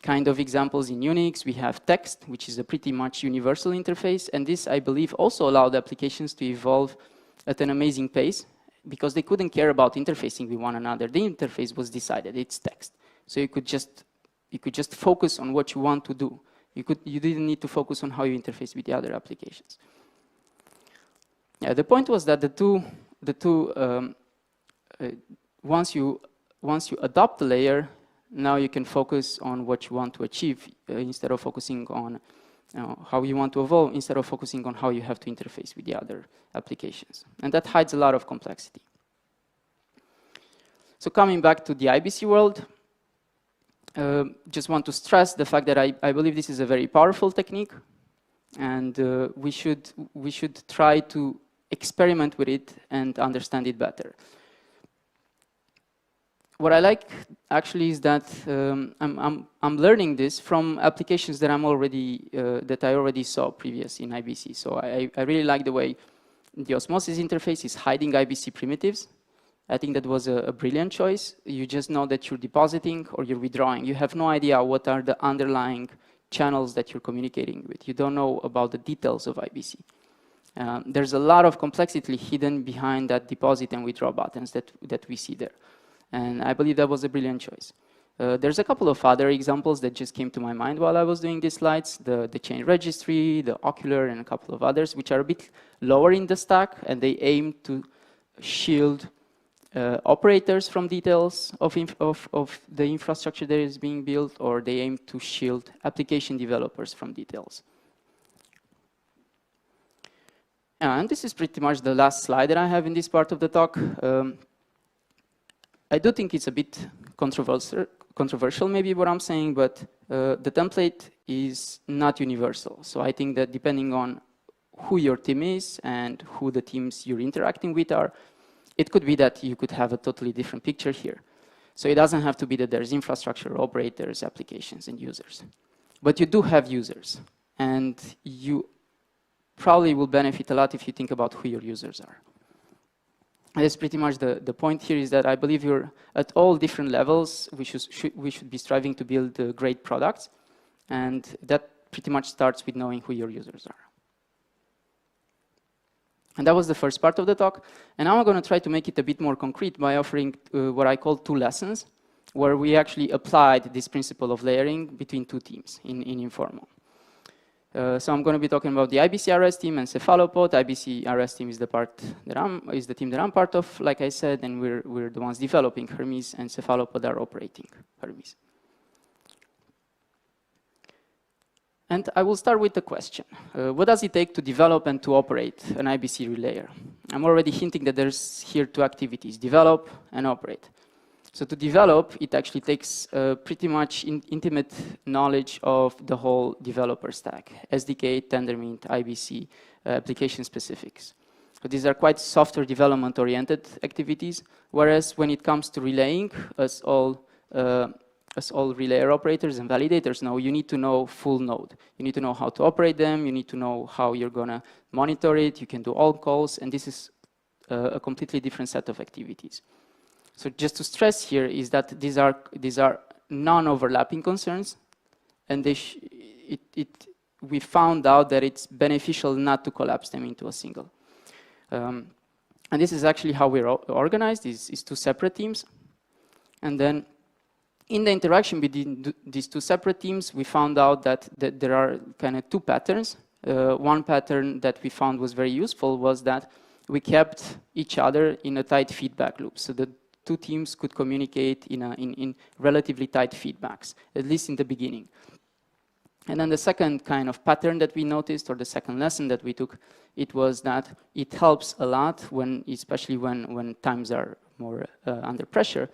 kind of examples. In Unix, we have text, which is a pretty much universal interface. And this, I believe, also allowed applications to evolve at an amazing pace because they couldn't care about interfacing with one another. The interface was decided, it's text. So you could just focus on what you want to do. You didn't need to focus on how you interface with the other applications. Yeah, the point was that once you adopt the layer, now you can focus on what you want to achieve instead of focusing on how you want to evolve instead of focusing on how you have to interface with the other applications. And that hides a lot of complexity. So coming back to the IBC world, just want to stress the fact that I believe this is a very powerful technique, and we should try to experiment with it and understand it better. What I like actually is that I'm learning this from applications that I already saw previous in IBC. So I really like the way the Osmosis interface is hiding IBC primitives. I think that was a brilliant choice. You just know that you're depositing or you're withdrawing. You have no idea what are the underlying channels that you're communicating with. You don't know about the details of IBC. There's a lot of complexity hidden behind that deposit and withdraw buttons that we see there. And I believe that was a brilliant choice. There's a couple of other examples that just came to my mind while I was doing these slides. The chain registry, the ocular, and a couple of others, which are a bit lower in the stack, and they aim to shield operators from details of the infrastructure that is being built, or they aim to shield application developers from details. And this is pretty much the last slide that I have in this part of the talk. I do think it's a bit controversial maybe what I'm saying, but the template is not universal. So I think that depending on who your team is and who the teams you're interacting with are, it could be that you could have a totally different picture here. So it doesn't have to be that there's infrastructure, operators, applications, and users. But you do have users, and you probably will benefit a lot if you think about who your users are. And that's pretty much the point here, is that I believe you're at all different levels. We should be striving to build great products, and that pretty much starts with knowing who your users are. And that was the first part of the talk. And now I'm going to try to make it a bit more concrete by offering what I call 2 lessons, where we actually applied this principle of layering between 2 teams in informal. So I'm going to be talking about the IBC RS team and Cephalopod. IBC RS team is the team that I'm part of, like I said, and we're the ones developing Hermes, and Cephalopod are operating Hermes. And I will start with the question. What does it take to develop and to operate an IBC relayer? I'm already hinting that there's here 2 activities: develop and operate. So to develop, it actually takes pretty much intimate knowledge of the whole developer stack: SDK, Tendermint, IBC, application specifics. So these are quite software development-oriented activities, whereas when it comes to relaying, as all relayer operators and validators know, you need to know full node. You need to know how to operate them. You need to know how you're going to monitor it. You can do all calls, and this is a completely different set of activities. So just to stress here is that these are non-overlapping concerns, and we found out that it's beneficial not to collapse them into a single. And this is actually how we're organized, is 2 separate teams. And then in the interaction between these 2 separate teams, we found out that there are kind of 2 patterns. One pattern that we found was very useful was that we kept each other in a tight feedback loop. So the 2 teams could communicate in relatively tight feedbacks, at least in the beginning. And then the second kind of pattern that we noticed, or the second lesson that we took, it was that it helps a lot, especially when times are more under pressure,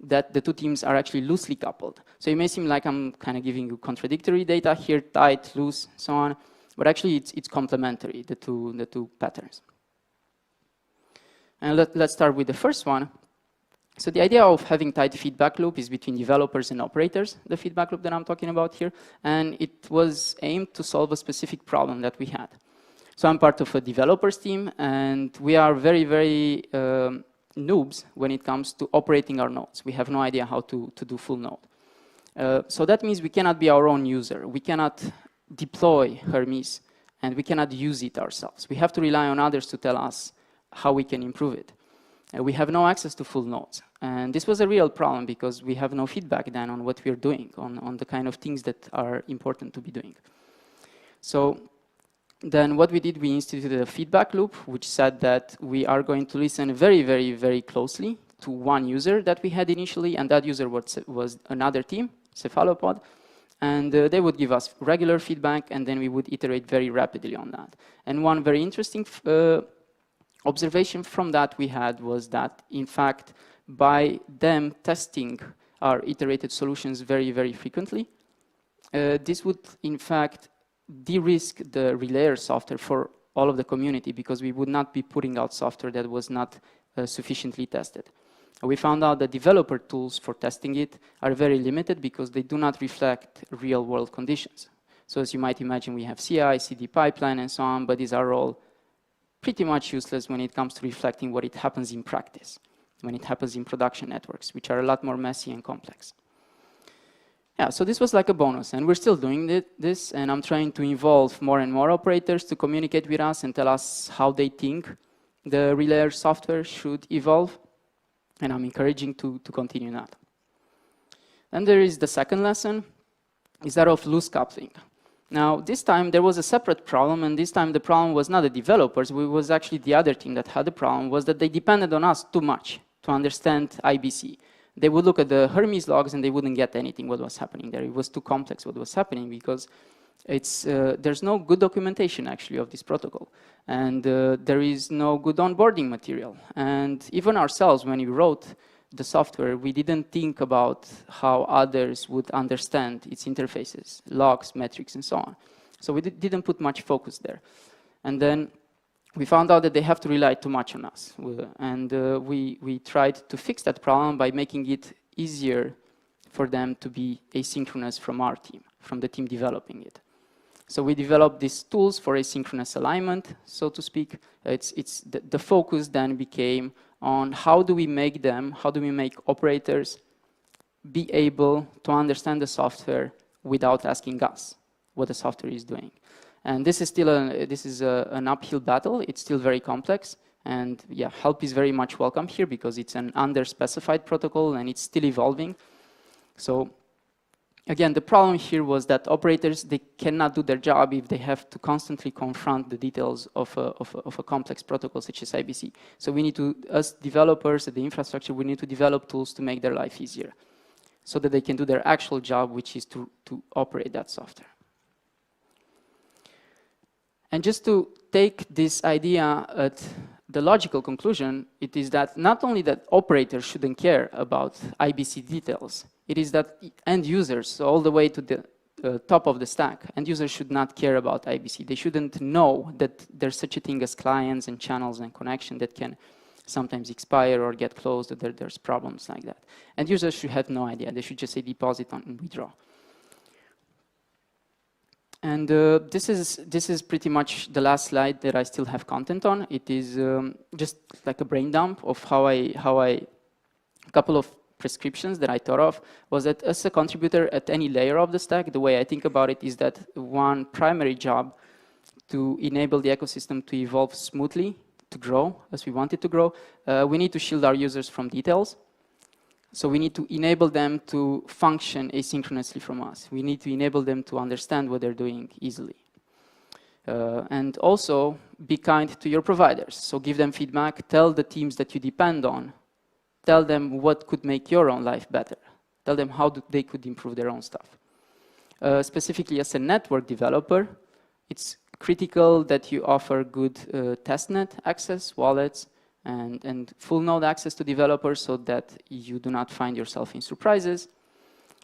that the 2 teams are actually loosely coupled. So it may seem like I'm kind of giving you contradictory data here, tight, loose, so on, but actually it's complementary, the two patterns. And let's start with the first one. So the idea of having tight feedback loop is between developers and operators, the feedback loop that I'm talking about here, and it was aimed to solve a specific problem that we had. So I'm part of a developers team, and we are very, very noobs when it comes to operating our nodes. We have no idea how to do full node. So that means we cannot be our own user. We cannot deploy Hermes, and we cannot use it ourselves. We have to rely on others to tell us how we can improve it. We have no access to full nodes. And this was a real problem because we have no feedback then on what we're doing, on the kind of things that are important to be doing. So then what we did, we instituted a feedback loop, which said that we are going to listen very, very, very closely to one user that we had initially, and that user was another team, Cephalopod. And they would give us regular feedback, and then we would iterate very rapidly on that. And one very interesting observation from that we had was that, in fact, by them testing our iterated solutions very, very frequently, this would, in fact, de-risk the relayer software for all of the community, because we would not be putting out software that was not sufficiently tested. We found out that developer tools for testing it are very limited because they do not reflect real-world conditions. So as you might imagine, we have CI, CD pipeline, and so on, but these are all pretty much useless when it comes to reflecting what it happens in practice, when it happens in production networks, which are a lot more messy and complex. Yeah, so this was like a bonus, and we're still doing this, and I'm trying to involve more and more operators to communicate with us and tell us how they think the relayer software should evolve, and I'm encouraging to continue that. Then there is the second lesson, is that of loose coupling. Now, this time there was a separate problem, and this time the problem was not the developers, it was actually the other team that had the problem, was that they depended on us too much to understand IBC. They would look at the Hermes logs and they wouldn't get anything what was happening there. It was too complex what was happening because there's no good documentation actually of this protocol. And there is no good onboarding material. And even ourselves, when we wrote the software, we didn't think about how others would understand its interfaces, logs, metrics, and so on. So we didn't put much focus there. And then we found out that they have to rely too much on us. And we tried to fix that problem by making it easier for them to be asynchronous from our team, from the team developing it. So we developed these tools for asynchronous alignment, so to speak. The focus then became on how do we make operators be able to understand the software without asking us what the software is doing. And this is still an uphill battle. It's still very complex. And yeah, help is very much welcome here because it's an under-specified protocol and it's still evolving. So again, the problem here was that operators, they cannot do their job if they have to constantly confront the details of a complex protocol such as IBC. So we need to, as developers at the infrastructure, we need to develop tools to make their life easier so that they can do their actual job, which is to operate that software. And just to take this idea at the logical conclusion, it is that not only that operators shouldn't care about IBC details, it is that end users, so all the way to the top of the stack, end users should not care about IBC. They shouldn't know that there's such a thing as clients and channels and connection that can sometimes expire or get closed, that there's problems like that. End users should have no idea. They should just say deposit and withdraw. And this is pretty much the last slide that I still have content on. It is just like a brain dump of how a couple of prescriptions that I thought of was that as a contributor at any layer of the stack, the way I think about it is that one primary job to enable the ecosystem to evolve smoothly, to grow as we want it to grow, we need to shield our users from details. So we need to enable them to function asynchronously from us. We need to enable them to understand what they're doing easily. And also be kind to your providers. So give them feedback, tell the teams that you depend on, tell them what could make your own life better. Tell them how they could improve their own stuff. Specifically as a network developer, it's critical that you offer good testnet access, wallets, and full node access to developers so that you do not find yourself in surprises.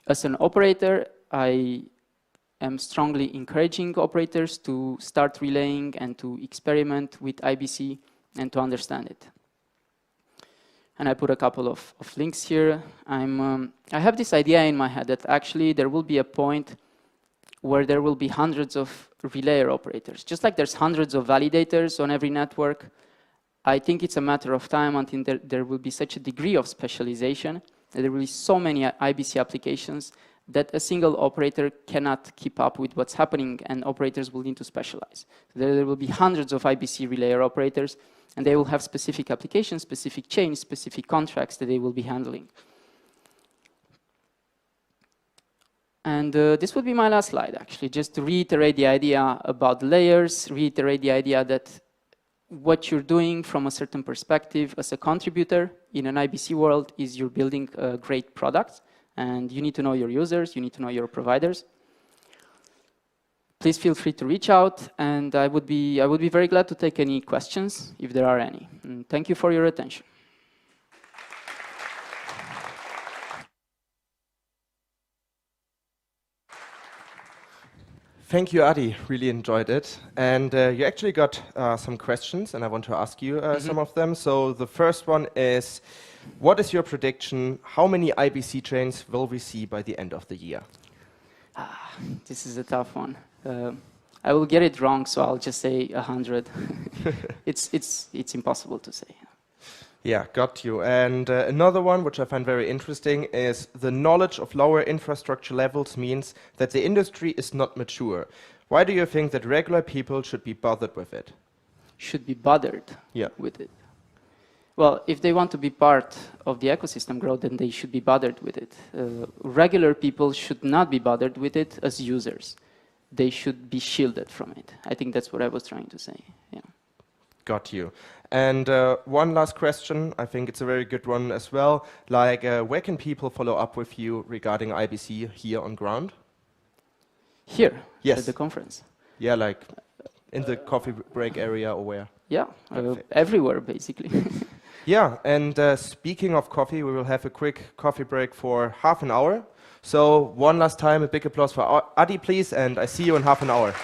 As an operator, I am strongly encouraging operators to start relaying and to experiment with IBC and to understand it. And I put a couple of links here. I have this idea in my head that actually there will be a point where there will be hundreds of relayer operators. Just like there's hundreds of validators on every network, I think it's a matter of time until there will be such a degree of specialization that there will be so many IBC applications that a single operator cannot keep up with what's happening, and operators will need to specialize. There will be hundreds of IBC relayer operators, and they will have specific applications, specific chains, specific contracts that they will be handling. And this would be my last slide, actually, just to reiterate the idea about layers, reiterate the idea that what you're doing from a certain perspective as a contributor in an IBC world is you're building a great product, and you need to know your users, you need to know your providers. please feel free to reach out, and I would be very glad to take any questions if there are any. And thank you for your attention. Thank you, Adi. Really enjoyed it. And you actually got some questions, and I want to ask you some of them. So the first one is, what is your prediction? How many IBC trains will we see by the end of the year? This is a tough one. I will get it wrong, so I'll just say 100. It's impossible to say. Yeah, got you. And another one, which I find very interesting, is the knowledge of lower infrastructure levels means that the industry is not mature. Why do you think that regular people should be bothered with it? Should be bothered with it. Well, if they want to be part of the ecosystem growth, then they should be bothered with it. Regular people should not be bothered with it as users. They should be shielded from it. I think that's what I was trying to say. Yeah. Got you. And one last question, I think it's a very good one as well. Like, where can people follow up with you regarding IBC here on ground? Here, yes, at the conference. Yeah, like in the coffee break area or where? Yeah, everywhere basically. Yeah, and speaking of coffee, we will have a quick coffee break for half an hour. So one last time, a big applause for Adi, please, and I see you in half an hour.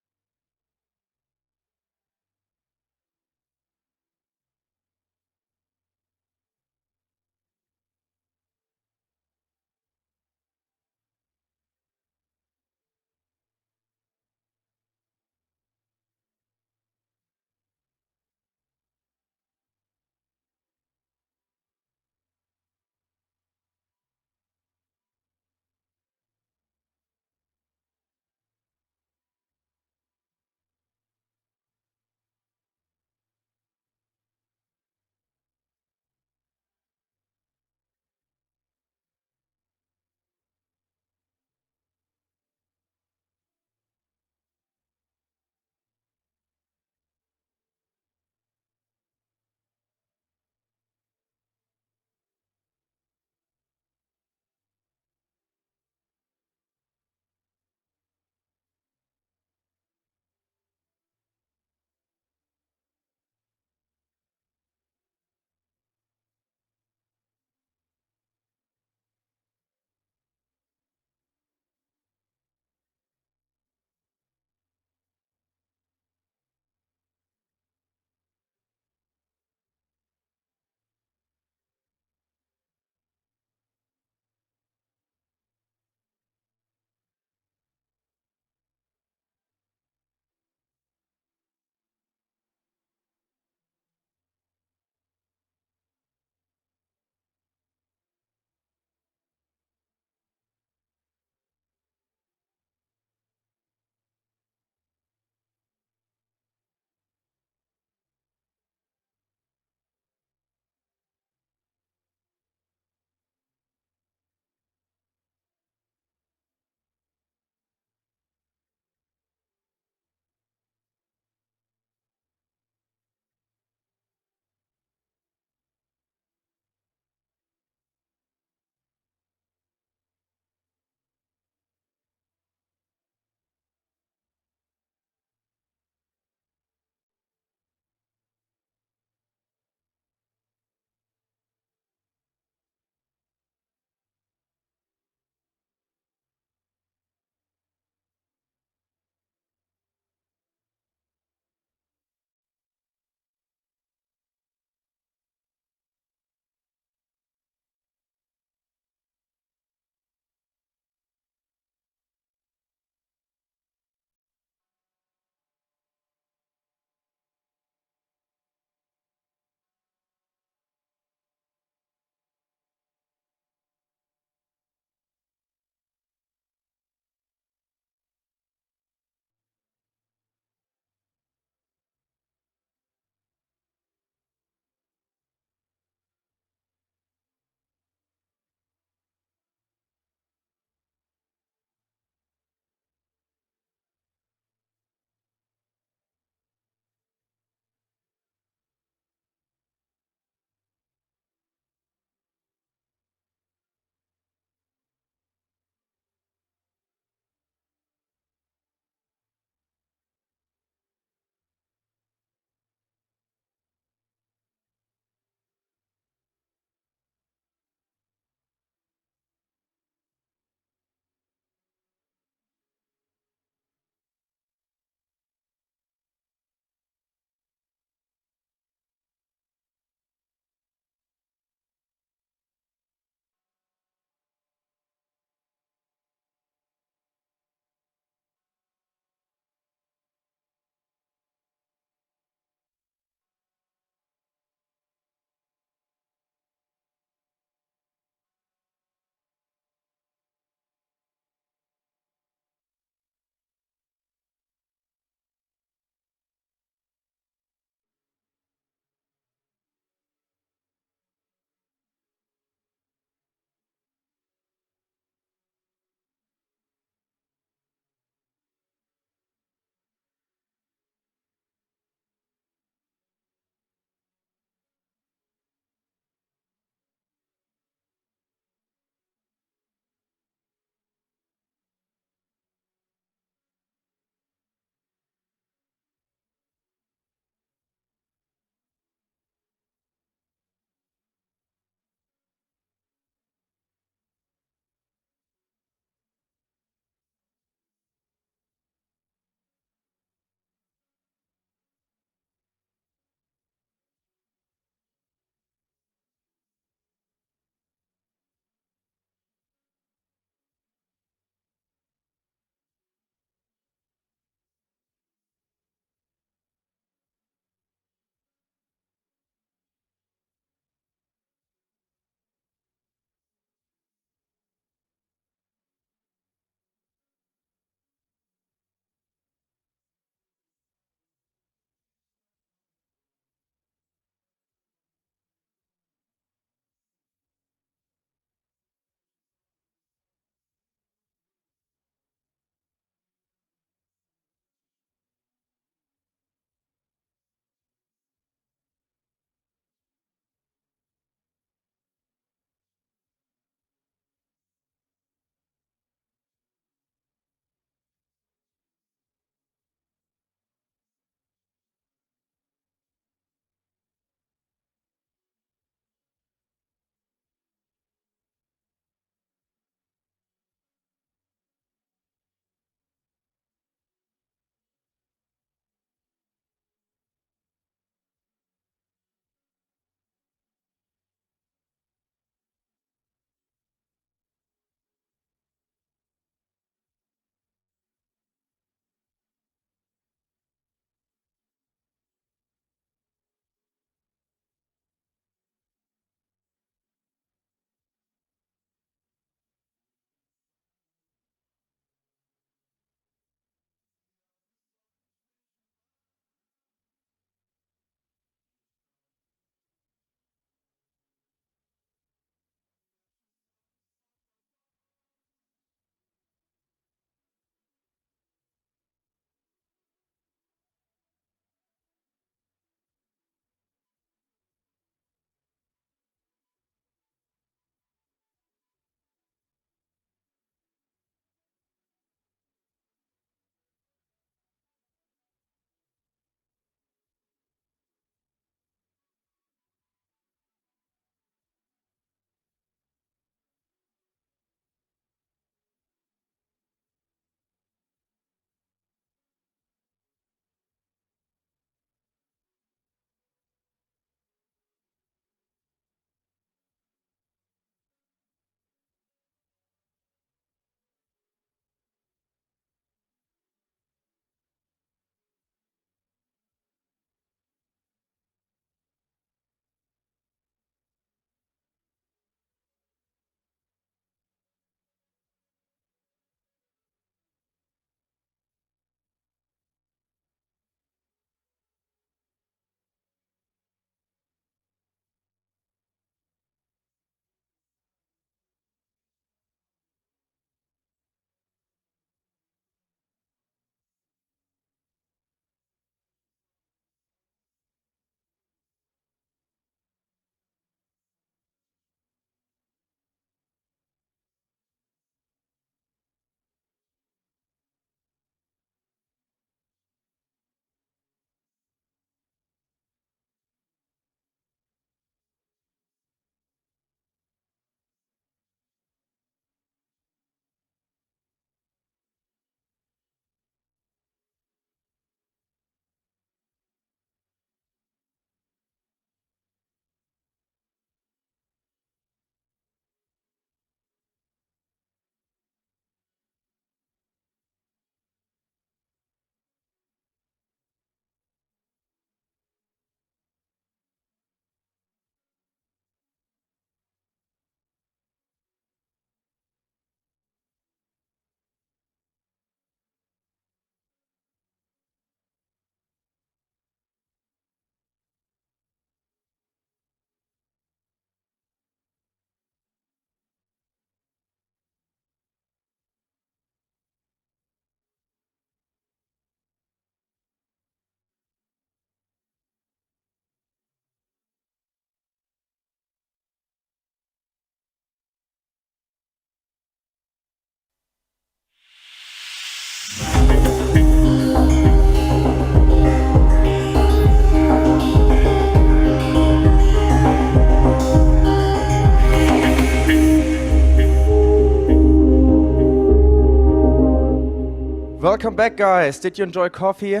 Welcome back, guys. Did you enjoy coffee?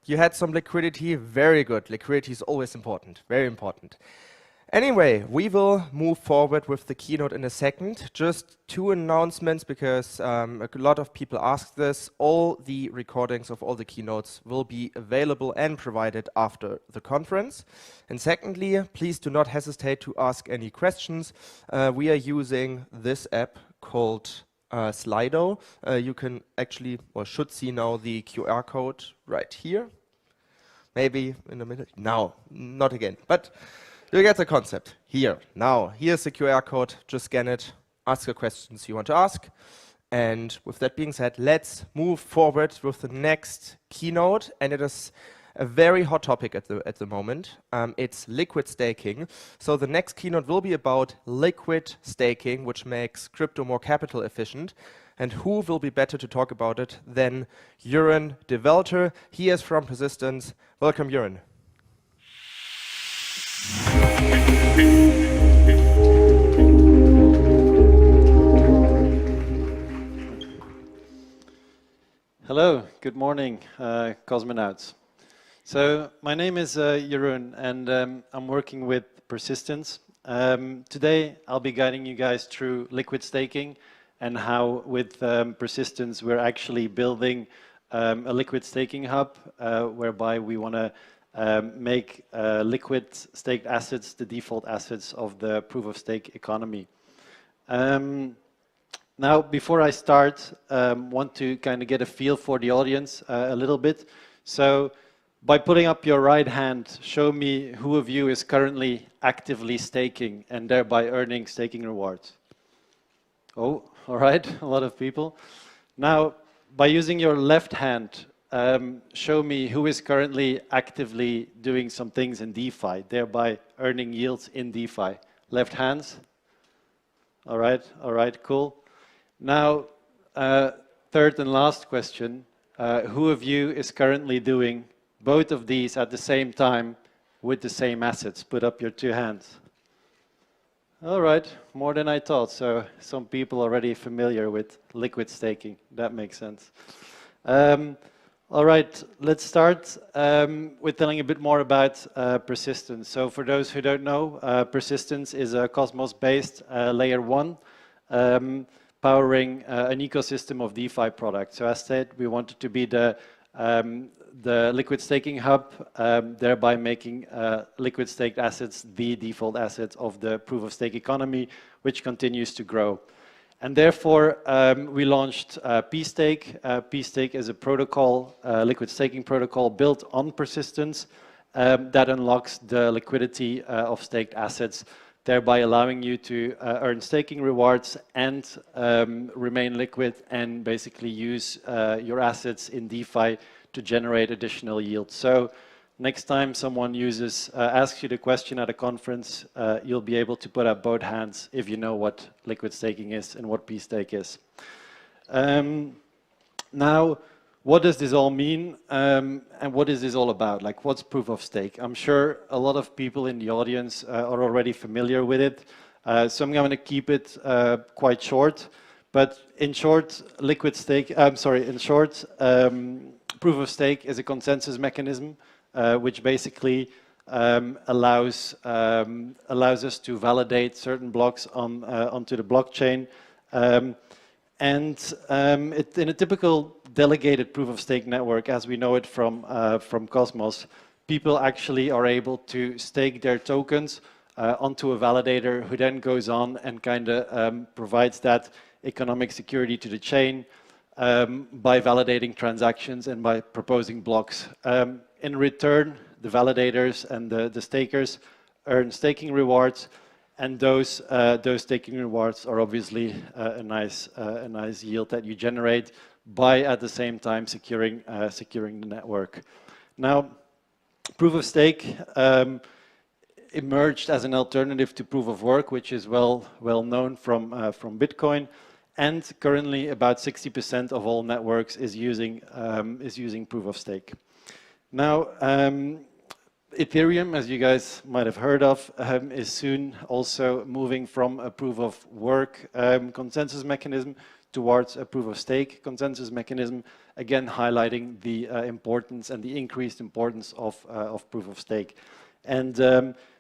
You had some liquidity? Very good. Liquidity is always important, very important. Anyway, we will move forward with the keynote in a second. Just two announcements because a lot of people asked this. All the recordings of all the keynotes will be available and provided after the conference. And secondly, please do not hesitate to ask any questions. We are using this app called Slido. You can actually, or should see now, the QR code right here. Maybe in a minute. No, not again. But you get the concept. Here, now, here's the QR code. Just scan it, ask the questions you want to ask. And with that being said, let's move forward with the next keynote. And it is a very hot topic at the moment. It's liquid staking. So the next keynote will be about liquid staking, which makes crypto more capital efficient. And who will be better to talk about it than Jeroen de Welter. He is from Persistence. Welcome, Jeroen. Hello, good morning, cosmonauts. So my name is Jeroen, and I'm working with Persistence. Today I'll be guiding you guys through liquid staking and how with Persistence we're actually building a liquid staking hub whereby we want to make liquid staked assets the default assets of the proof-of-stake economy. Now, before I start, want to kind of get a feel for the audience a little bit. So, by putting up your right hand, show me who of you is currently actively staking and thereby earning staking rewards. Oh, all right, a lot of people. Now, by using your left hand, show me who is currently actively doing some things in DeFi, thereby earning yields in DeFi. Left hands? All right, cool. Now, third and last question, who of you is currently doing both of these at the same time with the same assets? Put up your two hands. All right, more than I thought. So some people already familiar with liquid staking. That makes sense. All right, let's start with telling a bit more about Persistence. So for those who don't know, Persistence is a Cosmos-based layer 1 powering an ecosystem of DeFi products. So as said, we wanted to be the liquid staking hub, thereby making liquid staked assets the default assets of the proof-of-stake economy, which continues to grow. And therefore, we launched P-Stake. P-Stake is a protocol, liquid staking protocol built on Persistence that unlocks the liquidity of staked assets, thereby allowing you to earn staking rewards and remain liquid and basically use your assets in DeFi to generate additional yield. So next time someone asks you the question at a conference, you'll be able to put up both hands if you know what liquid staking is and what P-Stake is. Now, what does this all mean and what is this all about? Like, what's proof of stake? I'm sure a lot of people in the audience are already familiar with it, so I'm going to keep it quite short. But in short, proof of stake is a consensus mechanism which basically allows us to validate certain blocks onto the blockchain. In a typical delegated proof-of-stake network, as we know it from Cosmos, people actually are able to stake their tokens onto a validator who then goes on and kind of provides that economic security to the chain by validating transactions and by proposing blocks. In return, the validators and the stakers earn staking rewards, and those staking rewards are obviously a nice yield that you generate by at the same time securing the network. Now, proof of stake emerged as an alternative to proof of work, which is well known from Bitcoin, and currently about 60% of all networks is using proof of stake. Now, Ethereum, as you guys might have heard of, is soon also moving from a proof of work consensus mechanism towards a proof-of-stake consensus mechanism, again highlighting the importance and the increased importance of proof-of-stake. And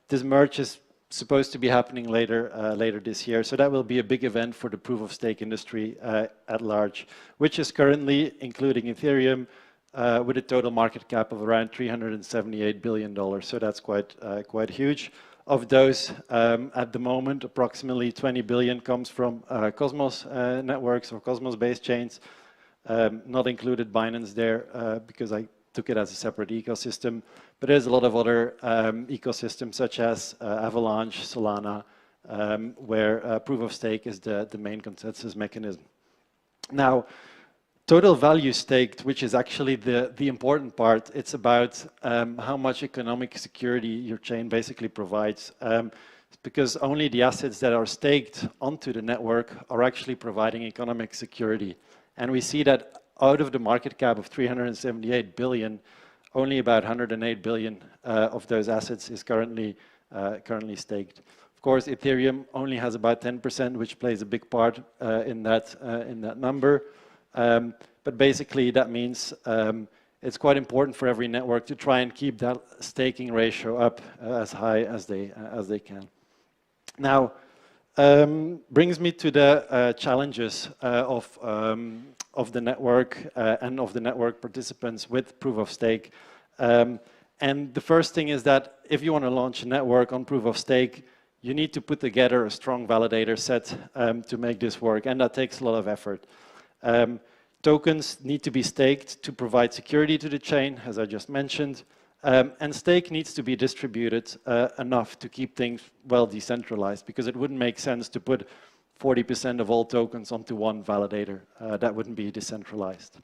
this merge is supposed to be happening later this year, so that will be a big event for the proof-of-stake industry at large, which is currently, including Ethereum, with a total market cap of around $378 billion, so that's quite huge. Of those, at the moment, approximately 20 billion comes from Cosmos networks or Cosmos-based chains, not included Binance there because I took it as a separate ecosystem. But there's a lot of other ecosystems such as Avalanche, Solana, where proof-of-stake is the main consensus mechanism. Now, total value staked, which is actually the important part, it's about how much economic security your chain basically provides. Because only the assets that are staked onto the network are actually providing economic security. And we see that out of the market cap of 378 billion, only about 108 billion of those assets is currently staked. Of course, Ethereum only has about 10%, which plays a big part in that number. But basically, that means it's quite important for every network to try and keep that staking ratio up as high as they can. Now, brings me to the challenges of the network and of the network participants with proof of stake. And the first thing is that if you want to launch a network on proof of stake, you need to put together a strong validator set to make this work, and that takes a lot of effort. Tokens need to be staked to provide security to the chain, as I just mentioned, and stake needs to be distributed enough to keep things well decentralized, because it wouldn't make sense to put 40% of all tokens onto one validator. That wouldn't be decentralized.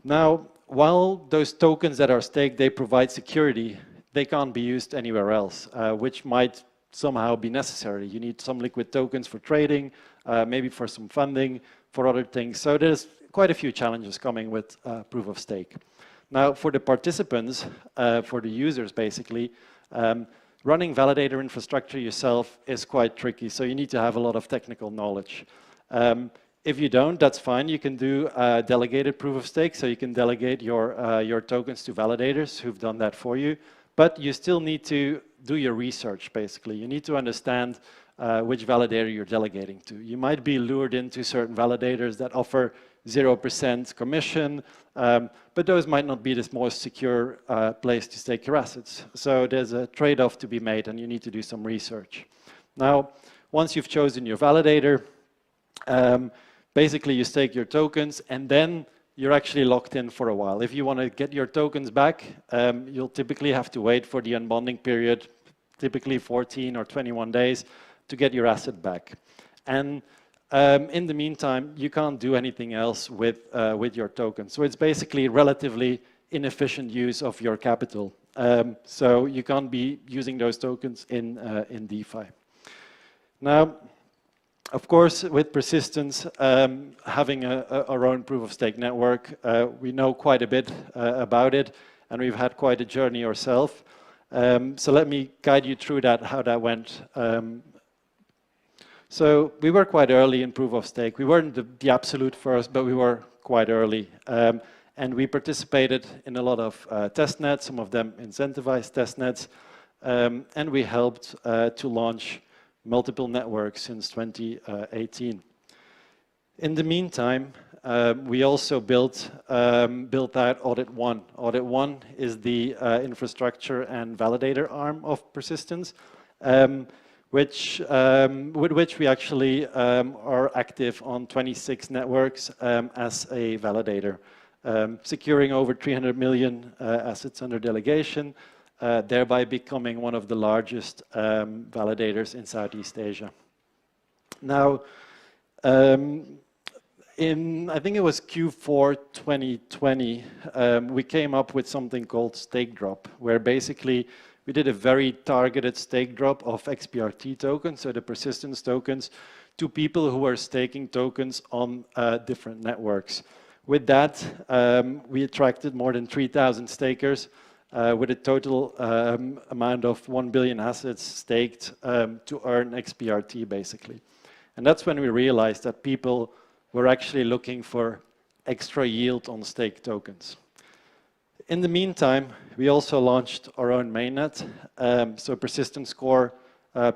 Now, while those tokens that are staked, they provide security, they can't be used anywhere else, which might somehow be necessary. You need some liquid tokens for trading, maybe for some funding, for other things. So there's quite a few challenges coming with proof of stake. Now, for the participants, for the users basically, running validator infrastructure yourself is quite tricky, so you need to have a lot of technical knowledge. If you don't, that's fine. You can do delegated proof of stake, so you can delegate your tokens to validators who've done that for you. But you still need to do your research, basically. You need to understand which validator you're delegating to. You might be lured into certain validators that offer 0% commission, but those might not be the most secure place to stake your assets. So there's a trade-off to be made, and you need to do some research. Now, once you've chosen your validator, basically you stake your tokens, and then you're actually locked in for a while. If you want to get your tokens back, you'll typically have to wait for the unbonding period, typically 14 or 21 days, to get your asset back. And in the meantime, you can't do anything else with your tokens. So it's basically relatively inefficient use of your capital. So you can't be using those tokens in DeFi. Now, of course, with persistence, having our own proof-of-stake network, we know quite a bit about it, and we've had quite a journey ourselves. So let me guide you through that, how that went. So we were quite early in proof-of-stake. We weren't the absolute first, but we were quite early. And we participated in a lot of testnets, some of them incentivized testnets, and we helped to launch multiple networks since 2018. In the meantime, we also built out Audit One. Audit One is the infrastructure and validator arm of persistence, with which we actually are active on 26 networks as a validator, securing over 300 million assets under delegation, thereby becoming one of the largest validators in Southeast Asia. Now, I think it was Q4 2020, we came up with something called Stake Drop, where basically we did a very targeted stake drop of XPRT tokens, so the persistence tokens, to people who are staking tokens on different networks. With that, we attracted more than 3,000 stakers with a total amount of 1 billion assets staked to earn XPRT, basically. And that's when we realized that people we're actually looking for extra yield on stake tokens. In the meantime, we also launched our own mainnet, so persistent score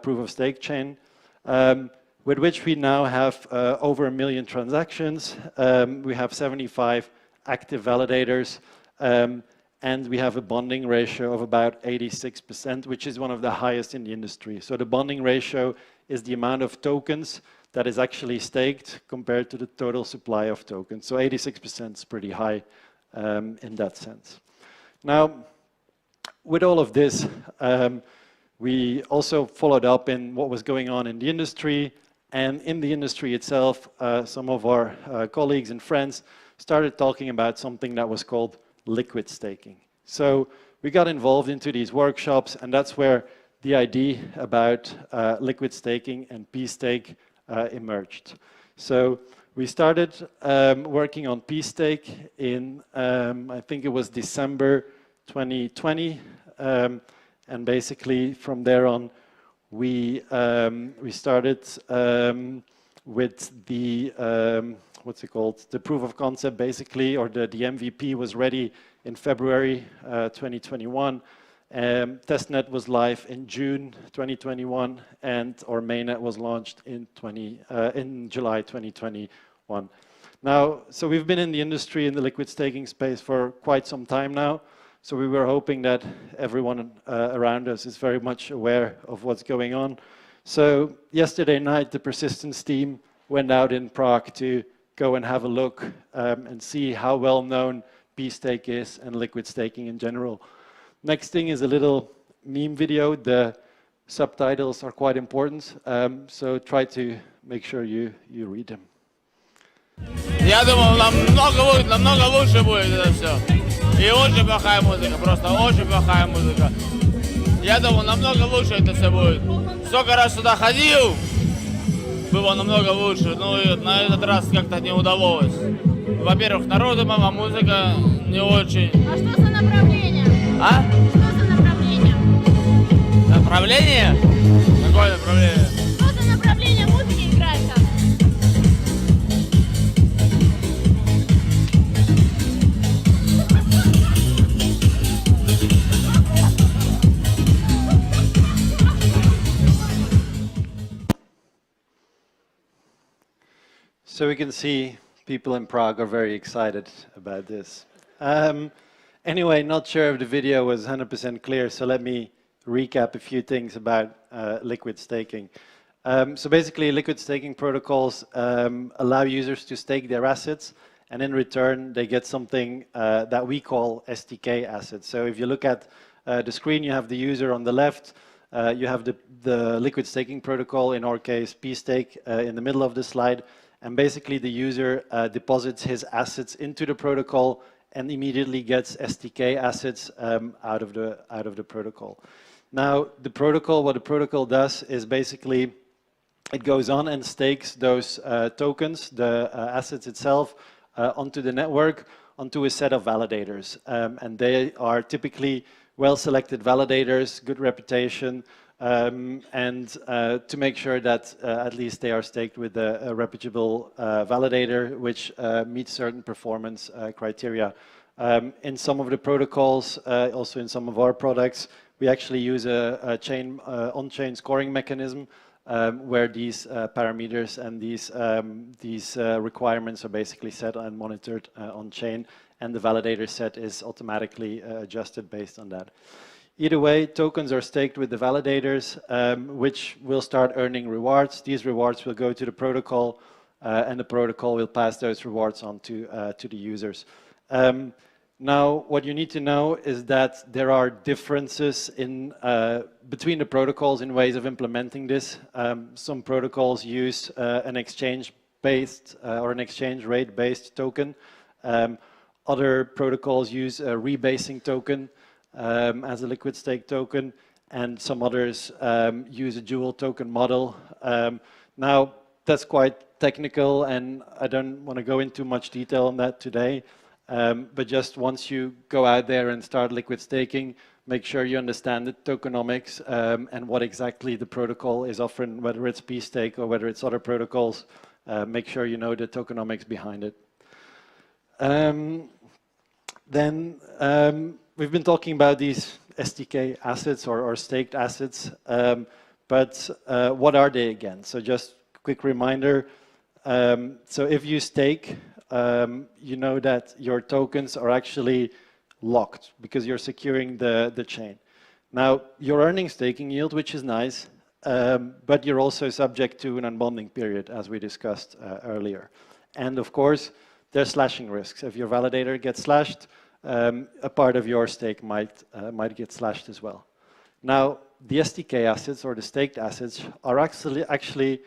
proof of stake chain, with which we now have over 1 million transactions. We have 75 active validators, and we have a bonding ratio of about 86%, which is one of the highest in the industry. So the bonding ratio is the amount of tokens that is actually staked compared to the total supply of tokens. So 86% is pretty high in that sense. Now, with all of this, we also followed up in what was going on in the industry. And in the industry itself, some of our colleagues and friends started talking about something that was called liquid staking. So we got involved into these workshops, and that's where the idea about liquid staking and p-stake emerged. So we started working on p-stake in, I think it was December 2020, and basically from there on, we started with the what's it called? The proof of concept, basically, or the MVP was ready in February 2021. Testnet was live in June 2021, and our mainnet was launched in July 2021. Now, so we've been in the industry in the liquid staking space for quite some time now. So we were hoping that everyone around us is very much aware of what's going on. So yesterday night, the Persistence team went out in Prague to go and have a look and see how well known p-stake is and liquid staking in general. Next thing is a little meme video. The subtitles are quite important, so try to make sure you read them. Я думал, намного лучше будет это все. И очень плохая музыка, просто очень плохая музыка. Я думал, намного лучше это все будет. Сколько раз сюда ходил, было намного лучше. Ну и на этот раз как-то не удалось. Во-первых, народу мама, музыка не очень. А что за направление? А? Что за направление? Направление? Какое направление? Что за направление музыки играет там? So we can see people in Prague are very excited about this. Anyway, not sure if the video was 100% clear, so let me recap a few things about liquid staking. So basically, liquid staking protocols allow users to stake their assets, and in return, they get something that we call STK assets. So if you look at the screen, you have the user on the left, you have the liquid staking protocol, in our case, p-stake, in the middle of the slide. And basically, the user deposits his assets into the protocol and immediately gets STK assets out of the protocol. Now, what the protocol does is basically it goes on and stakes those tokens, the assets itself, onto the network, onto a set of validators. And they are typically well-selected validators, good reputation, and to make sure that at least they are staked with a reputable validator which meets certain performance criteria. In some of the protocols, also in some of our products, we actually use a on-chain scoring mechanism where these parameters and these requirements are basically set and monitored on-chain, and the validator set is automatically adjusted based on that. Either way, tokens are staked with the validators, which will start earning rewards. These rewards will go to the protocol, and the protocol will pass those rewards on to the users. Now, what you need to know is that there are differences in between the protocols in ways of implementing this. Some protocols use an exchange-based or an exchange rate-based token. Other protocols use a rebasing token as a liquid stake token, and some others use a dual token model. Now, that's quite technical, and I don't want to go into much detail on that today. But just once you go out there and start liquid staking, make sure you understand the tokenomics and what exactly the protocol is offering, whether it's p-stake or whether it's other protocols. make sure you know the tokenomics behind it. Then we've been talking about these SDK assets or staked assets, but what are they again? So just quick reminder. So if you stake, you know that your tokens are actually locked because you're securing the chain. Now, you're earning staking yield, which is nice, but you're also subject to an unbonding period, as we discussed earlier. And of course, there's slashing risks. If your validator gets slashed, a part of your stake might get slashed as well. Now, the SDK assets or the staked assets are actually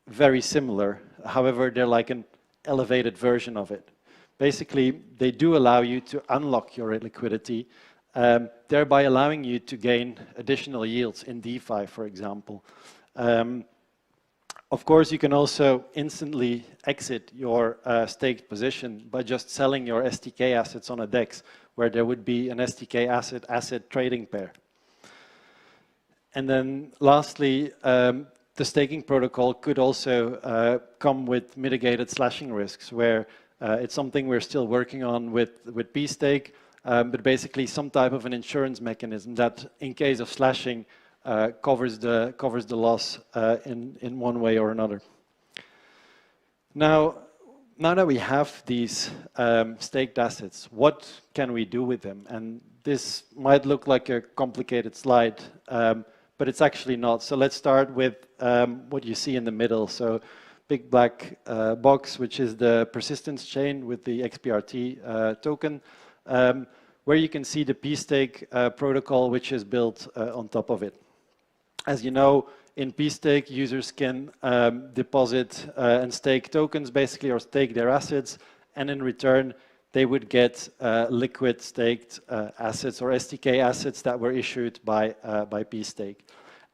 very similar. However, they're like an elevated version of it. Basically, they do allow you to unlock your liquidity, thereby allowing you to gain additional yields in DeFi, for example. Of course, you can also instantly exit your staked position by just selling your SDK assets on a DEX, where there would be an SDK asset trading pair. And then lastly, the staking protocol could also come with mitigated slashing risks, where it's something we're still working on with pStake, but basically some type of an insurance mechanism that, in case of slashing, covers the loss in one way or another. Now that we have these staked assets, what can we do with them? And this might look like a complicated slide, but it's actually not. So let's start with what you see in the middle. So big black box, which is the persistence chain with the XPRT token, where you can see the pStake protocol, which is built on top of it. As you know, in pStake, users can deposit and stake tokens, basically, or stake their assets, and in return, they would get liquid staked assets or SDK assets that were issued by pStake.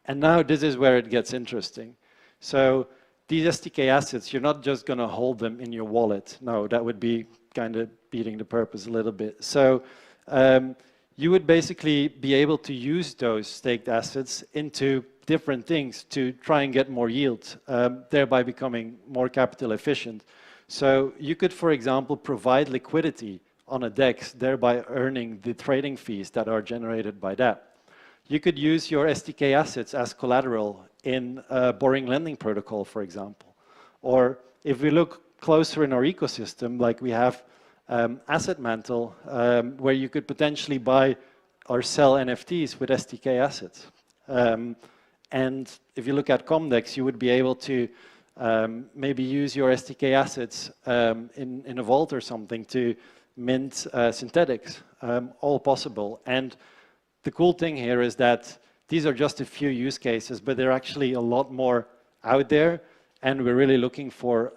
And now this is where it gets interesting. So these SDK assets, you're not just going to hold them in your wallet. No, that would be kind of beating the purpose a little bit. So you would basically be able to use those staked assets into different things to try and get more yield, thereby becoming more capital efficient. So you could, for example, provide liquidity on a DEX, thereby earning the trading fees that are generated by that. You could use your SDK assets as collateral in a borrowing lending protocol, for example. Or if we look closer in our ecosystem, like we have Asset Mantle, where you could potentially buy or sell NFTs with SDK assets. And if you look at Comdex, you would be able to maybe use your SDK assets in a vault or something to mint synthetics, all possible. And the cool thing here is that these are just a few use cases, but there are actually a lot more out there, and we're really looking for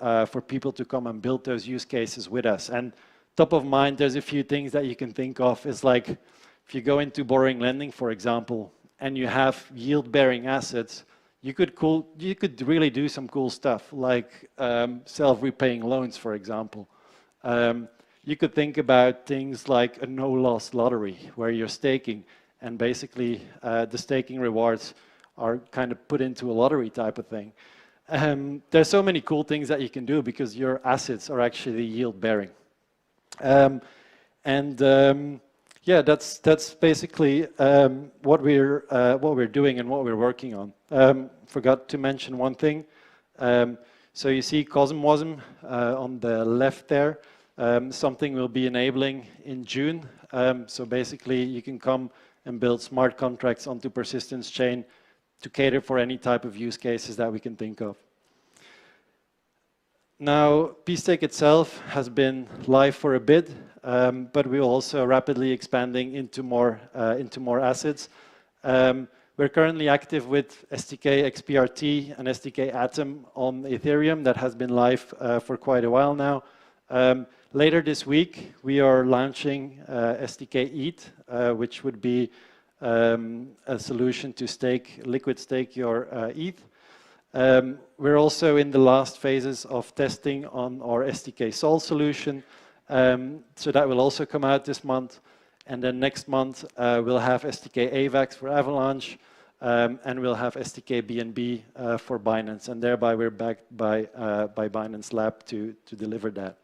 people to come and build those use cases with us. And top of mind, there's a few things that you can think of. It's like if you go into borrowing lending, for example, and you have yield-bearing assets, you could really do some cool stuff, like self-repaying loans, for example. You could think about things like a no-loss lottery, where you're staking, and basically the staking rewards are kind of put into a lottery type of thing. There's so many cool things that you can do because your assets are actually yield-bearing. Yeah, that's basically what we're doing and what we're working on. Forgot to mention one thing. So you see CosmWasm on the left there. Something we'll be enabling in June. So basically, you can come and build smart contracts onto persistence chain to cater for any type of use cases that we can think of. Now, pStake itself has been live for a bit, but we're also rapidly expanding into more assets. We're currently active with SDK XPRT and SDK Atom on Ethereum that has been live for quite a while now. Later this week, we are launching SDK ETH, which would be a solution to liquid stake your ETH. We're also in the last phases of testing on our SDK Sol solution, so that will also come out this month. And then next month, we'll have SDK AVAX for Avalanche, and we'll have SDK BNB for Binance, and thereby we're backed by Binance Lab to deliver that.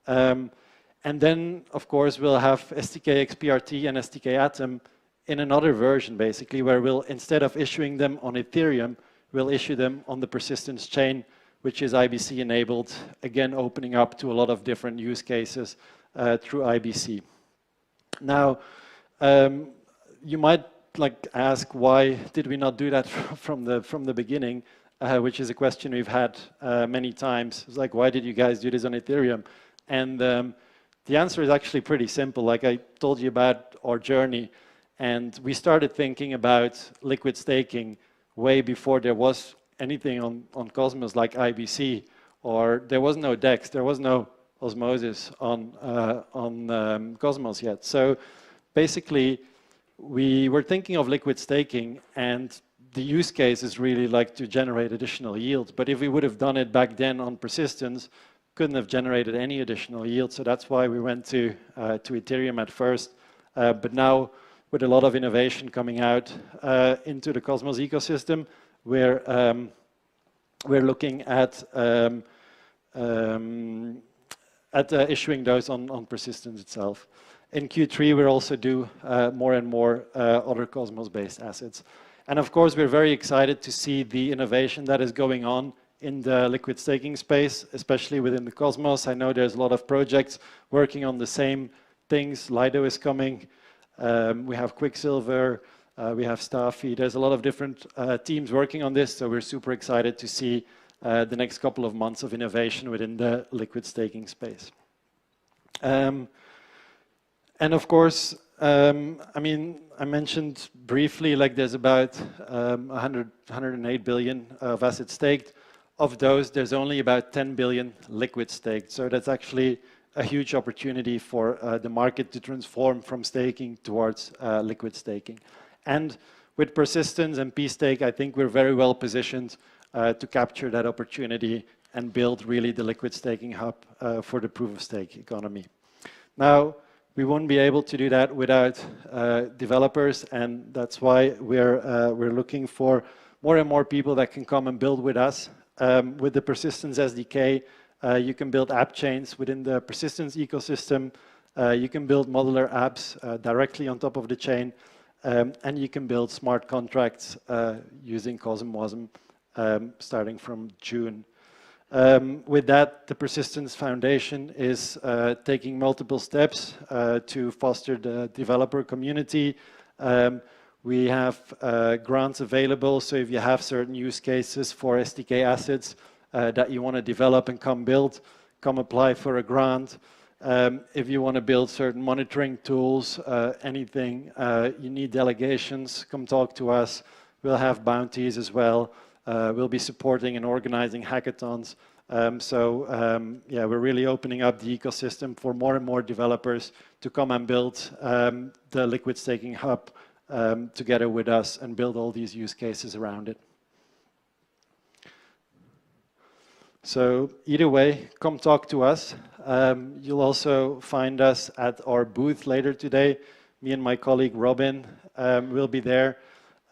And then, of course, we'll have SDK XPRT and SDK Atom in another version, basically, where we'll, instead of issuing them on Ethereum, we'll issue them on the persistence chain, which is IBC enabled, again, opening up to a lot of different use cases through IBC. Now, you might ask, why did we not do that from the beginning? Which is a question we've had many times. It's like, why did you guys do this on Ethereum? And the answer is actually pretty simple. Like I told you about our journey, and we started thinking about liquid staking way before there was anything on Cosmos like IBC, or there was no DEX, there was no Osmosis on Cosmos yet. So basically, we were thinking of liquid staking, and the use case is really like to generate additional yield. But if we would have done it back then on persistence, couldn't have generated any additional yield. So that's why we went to Ethereum at first. But now, with a lot of innovation coming out into the Cosmos ecosystem, we're looking at issuing those on persistence itself. In Q3, we'll also do more and more other Cosmos-based assets. And of course, we're very excited to see the innovation that is going on in the liquid staking space, especially within the Cosmos. I know there's a lot of projects working on the same things. Lido is coming. We have Quicksilver. We have Staffy. There's a lot of different teams working on this, so we're super excited to see the next couple of months of innovation within the liquid staking space. And of course, I mean, I mentioned briefly, like there's about 108 billion of assets staked. Of those, there's only about 10 billion liquid staked. So that's actually a huge opportunity for the market to transform from staking towards liquid staking. And with persistence and P-Stake, I think we're very well positioned to capture that opportunity and build really the liquid staking hub for the proof-of-stake economy. Now, we won't be able to do that without developers, and that's why we're looking for more and more people that can come and build with us. With the Persistence SDK, you can build app chains within the Persistence ecosystem. You can build modular apps directly on top of the chain, and you can build smart contracts using CosmWasm starting from June. With that, the Persistence Foundation is taking multiple steps to foster the developer community. We have grants available, so if you have certain use cases for SDK assets that you want to develop and come build, come apply for a grant. If you want to build certain monitoring tools, anything, you need delegations, come talk to us. We'll have bounties as well. We'll be supporting and organizing hackathons. Yeah, we're really opening up the ecosystem for more and more developers to come and build the liquid staking hub together with us and build all these use cases around it. So either way, come talk to us. You'll also find us at our booth later today. Me and my colleague Robin will be there.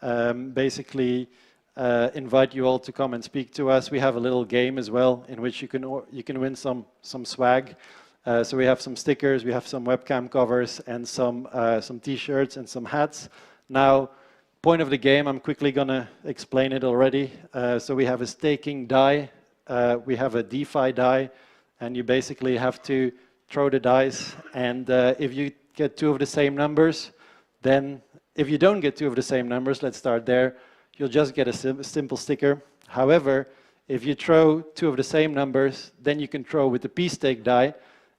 Basically, invite you all to come and speak to us. We have a little game as well in which you can win some swag. So we have some stickers, we have some webcam covers, and some T-shirts and some hats. Now, point of the game, I'm quickly gonna explain it already. So we have a staking die, we have a DeFi die, and you basically have to throw the dice. And if you get two of the same numbers, then if you don't get two of the same numbers, let's start there. You'll just get a simple sticker. However, if you throw two of the same numbers, then you can throw with the P-Stake die.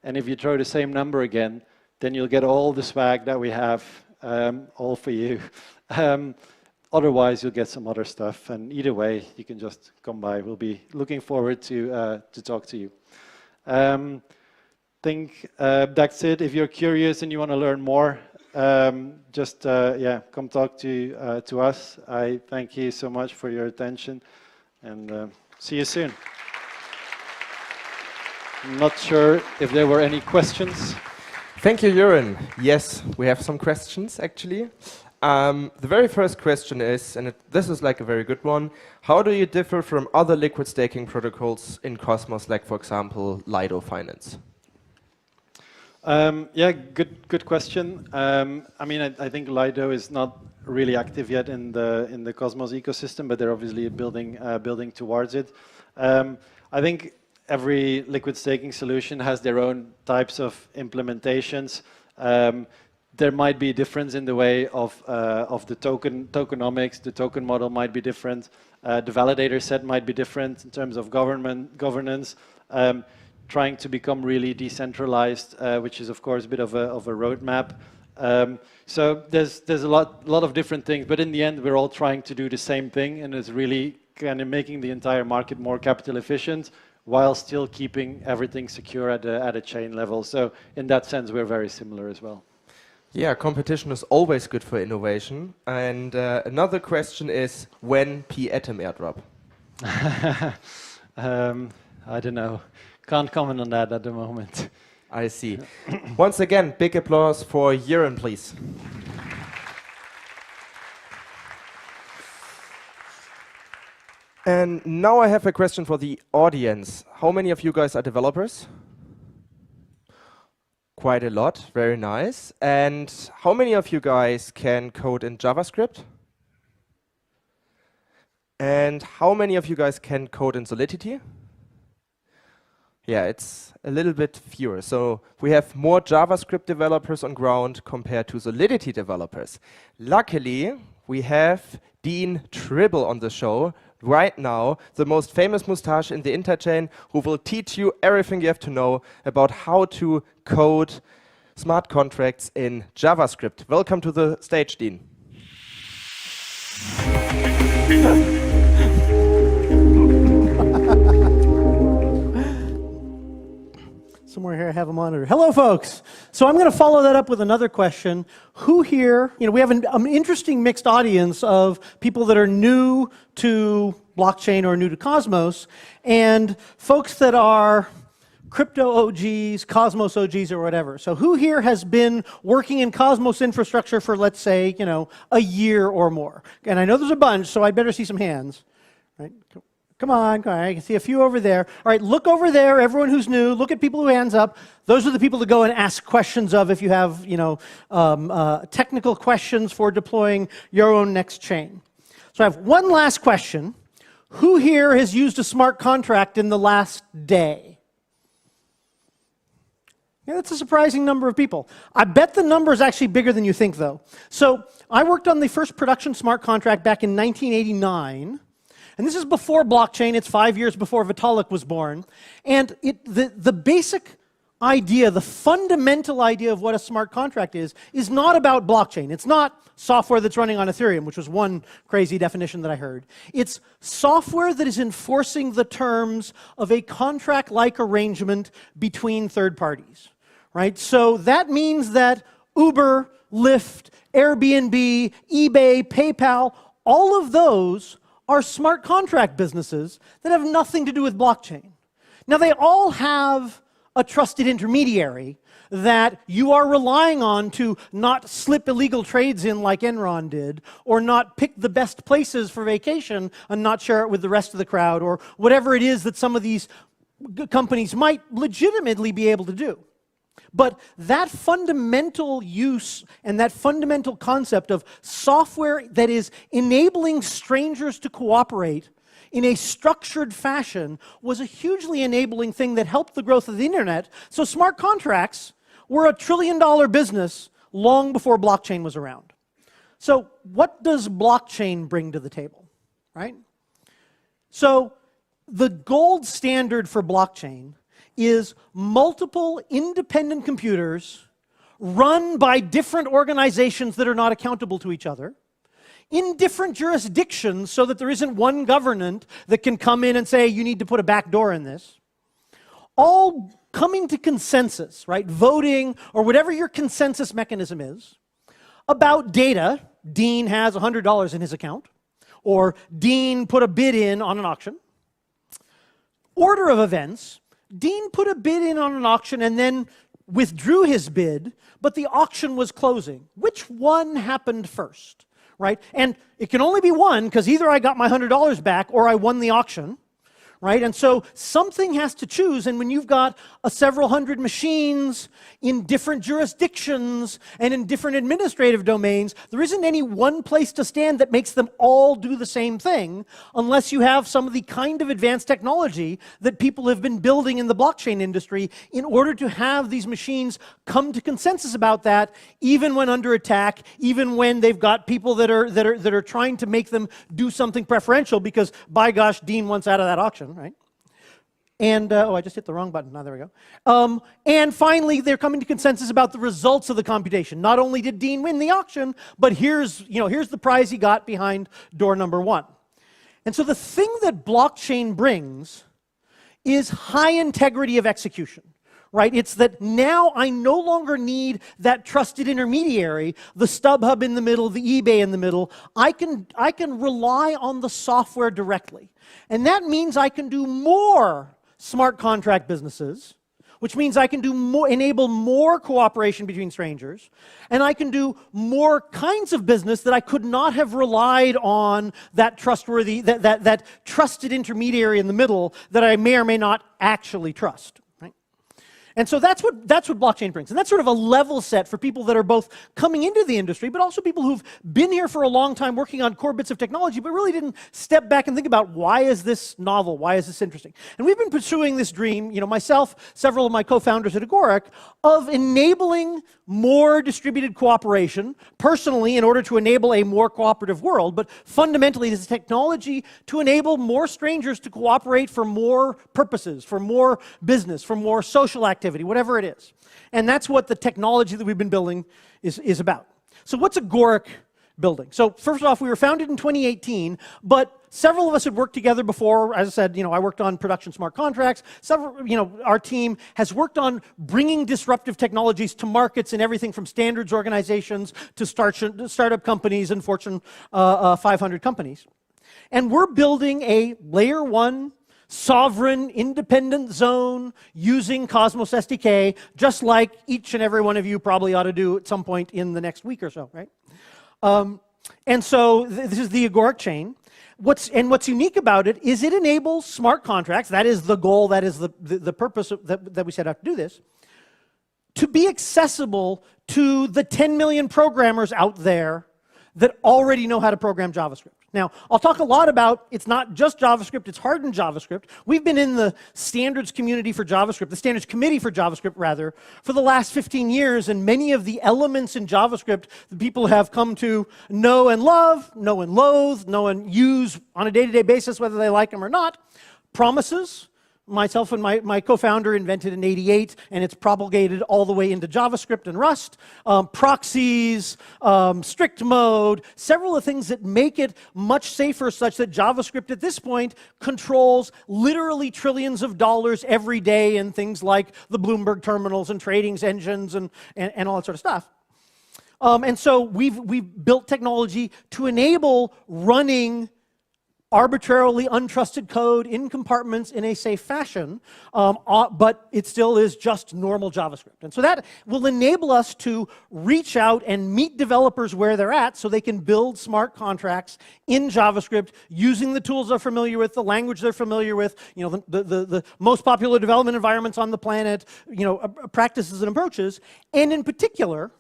And if you throw the same number again, then you'll get all the swag that we have, all for you. Otherwise, you'll get some other stuff. And either way, you can just come by. We'll be looking forward to talk to you. Think that's it. If you're curious and you want to learn more, just yeah, come talk to us. I thank you so much for your attention, and see you soon. I'm not sure if there were any questions. Thank you, Jeroen. Yes, we have some questions, actually. The very first question is, and this is like a very good one, how do you differ from other liquid staking protocols in Cosmos, like for example, Lido Finance? Yeah, good question. I mean, I think Lido is not really active yet in the Cosmos ecosystem, but they're obviously building towards it. I think every liquid staking solution has their own types of implementations. There might be a difference in the way of the tokenomics. The token model might be different. The validator set might be different in terms of governance. Trying to become really decentralized, which is of course a bit of a roadmap. So there's a lot of different things, but in the end we're all trying to do the same thing, and it's really kind of making the entire market more capital efficient while still keeping everything secure at a chain level. So in that sense we're very similar as well. Yeah, competition is always good for innovation. And another question is, when p-atom airdrop? I don't know. Can't comment on that at the moment. I see. Once again, big applause for Jeroen, please. And now I have a question for the audience. How many of you guys are developers? Quite a lot, very nice. And how many of you guys can code in JavaScript? And how many of you guys can code in Solidity? Yeah, it's a little bit fewer. So we have more JavaScript developers on ground compared to Solidity developers. Luckily, we have Dean Tribble on the show right now, the most famous mustache in the interchain, who will teach you everything you have to know about how to code smart contracts in JavaScript. Welcome to the stage, Dean. Somewhere here I have a monitor. Hello, folks. So I'm going to follow that up with another question. Who here, we have an interesting mixed audience of people that are new to blockchain or new to Cosmos, and folks that are crypto OGs, Cosmos OGs, or whatever. So who here has been working in Cosmos infrastructure for, let's say, a year or more? And I know there's a bunch, so I'd better see some hands. Right? Come on, I can see a few over there. All right, look over there, everyone who's new, look at people who hands up. Those are the people to go and ask questions of if you have, technical questions for deploying your own next chain. So I have one last question. Who here has used a smart contract in the last day? Yeah, that's a surprising number of people. I bet the number is actually bigger than you think, though. So I worked on the first production smart contract back in 1989. And this is before blockchain. It's 5 years before Vitalik was born. And the basic idea, the fundamental idea of what a smart contract is not about blockchain. It's not software that's running on Ethereum, which was one crazy definition that I heard. It's software that is enforcing the terms of a contract-like arrangement between third parties, right? So that means that Uber, Lyft, Airbnb, eBay, PayPal, all of those are smart contract businesses that have nothing to do with blockchain. Now, they all have a trusted intermediary that you are relying on to not slip illegal trades in like Enron did, or not pick the best places for vacation and not share it with the rest of the crowd, or whatever it is that some of these companies might legitimately be able to do. But that fundamental use and that fundamental concept of software that is enabling strangers to cooperate in a structured fashion was a hugely enabling thing that helped the growth of the internet. So smart contracts were a $1 trillion business long before blockchain was around. So what does blockchain bring to the table, right? So the gold standard for blockchain is multiple independent computers run by different organizations that are not accountable to each other, in different jurisdictions so that there isn't one government that can come in and say, you need to put a back door in this, all coming to consensus, right? Voting, or whatever your consensus mechanism is, about data. Dean has $100 in his account, or Dean put a bid in on an auction. Order of events. Dean put a bid in on an auction and then withdrew his bid, but the auction was closing. Which one happened first, right? And it can only be one, because either I got my $100 back or I won the auction, right? And so something has to choose, and when you've got several hundred machines in different jurisdictions and in different administrative domains, there isn't any one place to stand that makes them all do the same thing, unless you have some of the kind of advanced technology that people have been building in the blockchain industry in order to have these machines come to consensus about that, even when under attack, even when they've got people that are trying to make them do something preferential because, by gosh, Dean wants out of that auction. Right? And, oh, I just hit the wrong button. Now, there we go. And finally, they're coming to consensus about the results of the computation. Not only did Dean win the auction, but here's the prize he got behind door number 1. And so the thing that blockchain brings is high integrity of execution. Right? It's that now I no longer need that trusted intermediary, the StubHub in the middle, the eBay in the middle. I can rely on the software directly. And that means I can do more smart contract businesses, which means I can enable more cooperation between strangers, and I can do more kinds of business that I could not have relied on that trustworthy, that trusted intermediary in the middle that I may or may not actually trust. And so that's what blockchain brings. And that's sort of a level set for people that are both coming into the industry, but also people who've been here for a long time working on core bits of technology, but really didn't step back and think about, why is this novel? Why is this interesting? And we've been pursuing this dream, myself, several of my co-founders at Agoric, of enabling more distributed cooperation, personally, in order to enable a more cooperative world, but fundamentally, this is technology to enable more strangers to cooperate for more purposes, for more business, for more social activity, whatever it is. And that's what the technology that we've been building is about. So what's Agoric building? So first off, we were founded in 2018, but several of us had worked together before. As I said, I worked on production smart contracts. Our team has worked on bringing disruptive technologies to markets in everything from standards organizations to startup companies and Fortune 500 companies. And we're building a layer 1 sovereign, independent zone using Cosmos SDK, just like each and every one of you probably ought to do at some point in the next week or so, right? And so this is the Agoric chain. What's unique about it is it enables smart contracts, that is the goal, that is the purpose that we set out to do this, to be accessible to the 10 million programmers out there that already know how to program JavaScript. Now, I'll talk a lot about, it's not just JavaScript, it's hardened JavaScript. We've been in the standards community for JavaScript, the standards committee for JavaScript, rather, for the last 15 years, and many of the elements in JavaScript that people have come to know and love, know and loathe, know and use on a day-to-day basis, whether they like them or not. Promises. Myself and my co-founder invented in '88, and it's propagated all the way into JavaScript and Rust. Proxies, strict mode, several of the things that make it much safer, such that JavaScript at this point controls literally trillions of dollars every day in things like the Bloomberg terminals and tradings engines and all that sort of stuff. And so we've built technology to enable running arbitrarily untrusted code in compartments in a safe fashion, but it still is just normal JavaScript. And so that will enable us to reach out and meet developers where they're at so they can build smart contracts in JavaScript using the tools they're familiar with, the language they're familiar with, the most popular development environments on the planet, practices and approaches, and in particular,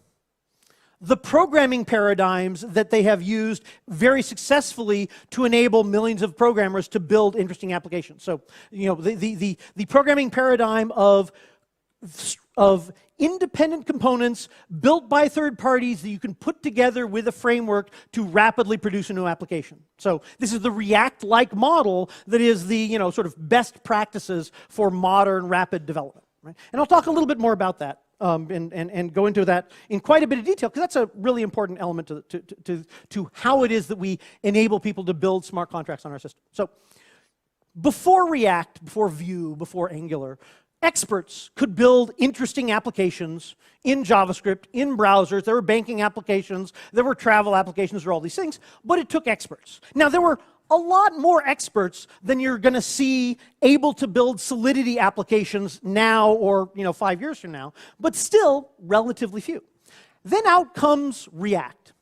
the programming paradigms that they have used very successfully to enable millions of programmers to build interesting applications. So, the programming paradigm of independent components built by third parties that you can put together with a framework to rapidly produce a new application. So this is the React-like model that is the sort of best practices for modern rapid development. Right? And I'll talk a little bit more about that. And go into that in quite a bit of detail, because that's a really important element to how it is that we enable people to build smart contracts on our system. So before React, before Vue, before Angular, experts could build interesting applications in JavaScript, in browsers. There were banking applications, there were travel applications, there were all these things, but it took experts. Now, there were a lot more experts than you're going to see able to build Solidity applications now or 5 years from now, but still relatively few. Then out comes React.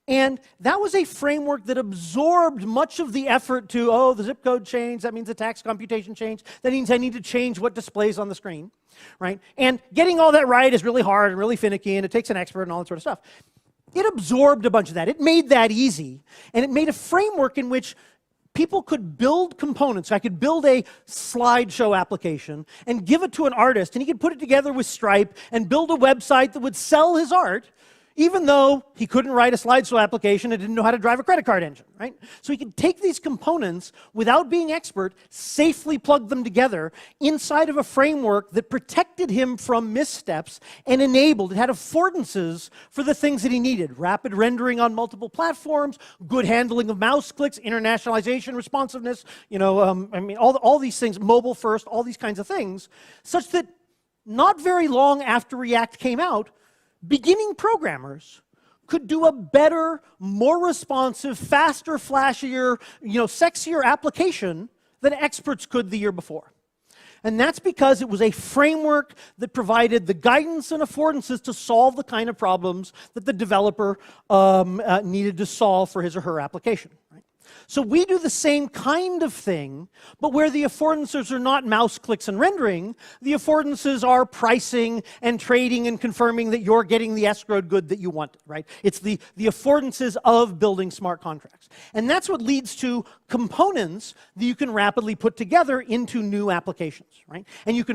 And that was a framework that absorbed much of the effort to, oh, the zip code changed, that means the tax computation changed, that means I need to change what displays on the screen, right? And getting all that right is really hard and really finicky, and it takes an expert and all that sort of stuff. It absorbed a bunch of that. It made that easy, and it made a framework in which people could build components. I could build a slideshow application and give it to an artist, and he could put it together with Stripe and build a website that would sell his art, even though he couldn't write a slideshow application and didn't know how to drive a credit card engine, right? So he could take these components without being expert, safely plug them together inside of a framework that protected him from missteps and enabled, it had affordances for the things that he needed. Rapid rendering on multiple platforms, good handling of mouse clicks, internationalization, responsiveness, all these things, mobile first, all these kinds of things, such that not very long after React came out, beginning programmers could do a better, more responsive, faster, flashier, sexier application than experts could the year before. And that's because it was a framework that provided the guidance and affordances to solve the kind of problems that the developer needed to solve for his or her application. Right? So we do the same kind of thing, but where the affordances are not mouse clicks and rendering, the affordances are pricing and trading and confirming that you're getting the escrowed good that you want, right? It's the affordances of building smart contracts. And that's what leads to components that you can rapidly put together into new applications, right? And you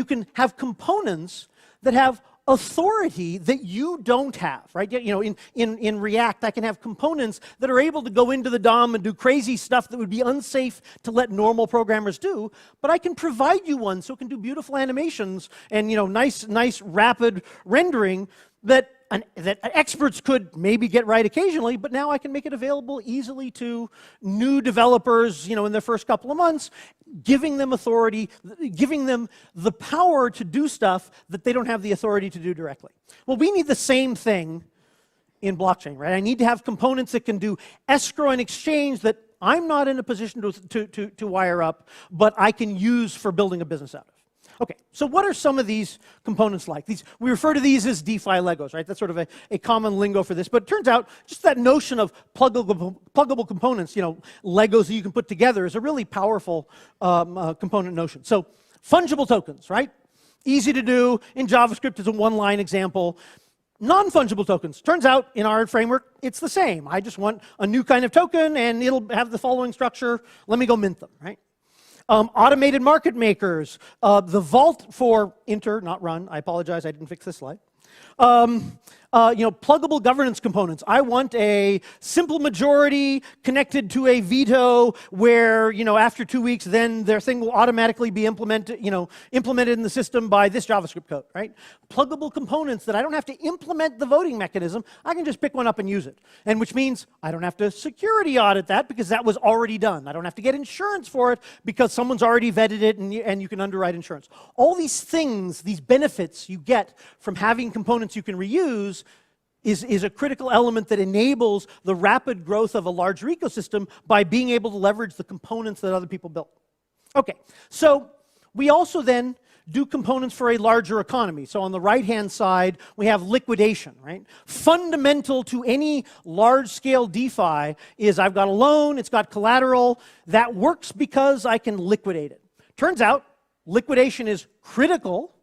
can have components that have authority that you don't have, right? In React, I can have components that are able to go into the DOM and do crazy stuff that would be unsafe to let normal programmers do, but I can provide you one so it can do beautiful animations and nice rapid rendering that experts could maybe get right occasionally, but now I can make it available easily to new developers, in their first couple of months, giving them authority, giving them the power to do stuff that they don't have the authority to do directly. Well, we need the same thing in blockchain, right? I need to have components that can do escrow and exchange that I'm not in a position to wire up, but I can use for building a business out of. Okay, so what are some of these components like? We refer to these as DeFi Legos, right? That's sort of a common lingo for this. But it turns out just that notion of pluggable components, Legos that you can put together, is a really powerful component notion. So fungible tokens, right? Easy to do. In JavaScript, it's a one-line example. Non-fungible tokens. Turns out, in our framework, it's the same. I just want a new kind of token, and it'll have the following structure. Let me go mint them, right? Automated market makers, the vault for enter, not run. I apologize, I didn't fix this slide. Pluggable governance components. I want a simple majority connected to a veto where, after 2 weeks, then their thing will automatically be implemented in the system by this JavaScript code, right? Pluggable components that I don't have to implement the voting mechanism. I can just pick one up and use it. And which means I don't have to security audit that because that was already done. I don't have to get insurance for it because someone's already vetted it and you can underwrite insurance. All these things, these benefits you get from having components you can reuse is a critical element that enables the rapid growth of a larger ecosystem by being able to leverage the components that other people built. Okay, so we also then do components for a larger economy. So on the right-hand side, we have liquidation, right? Fundamental to any large-scale DeFi is I've got a loan, it's got collateral. That works because I can liquidate it. Turns out, liquidation is critical,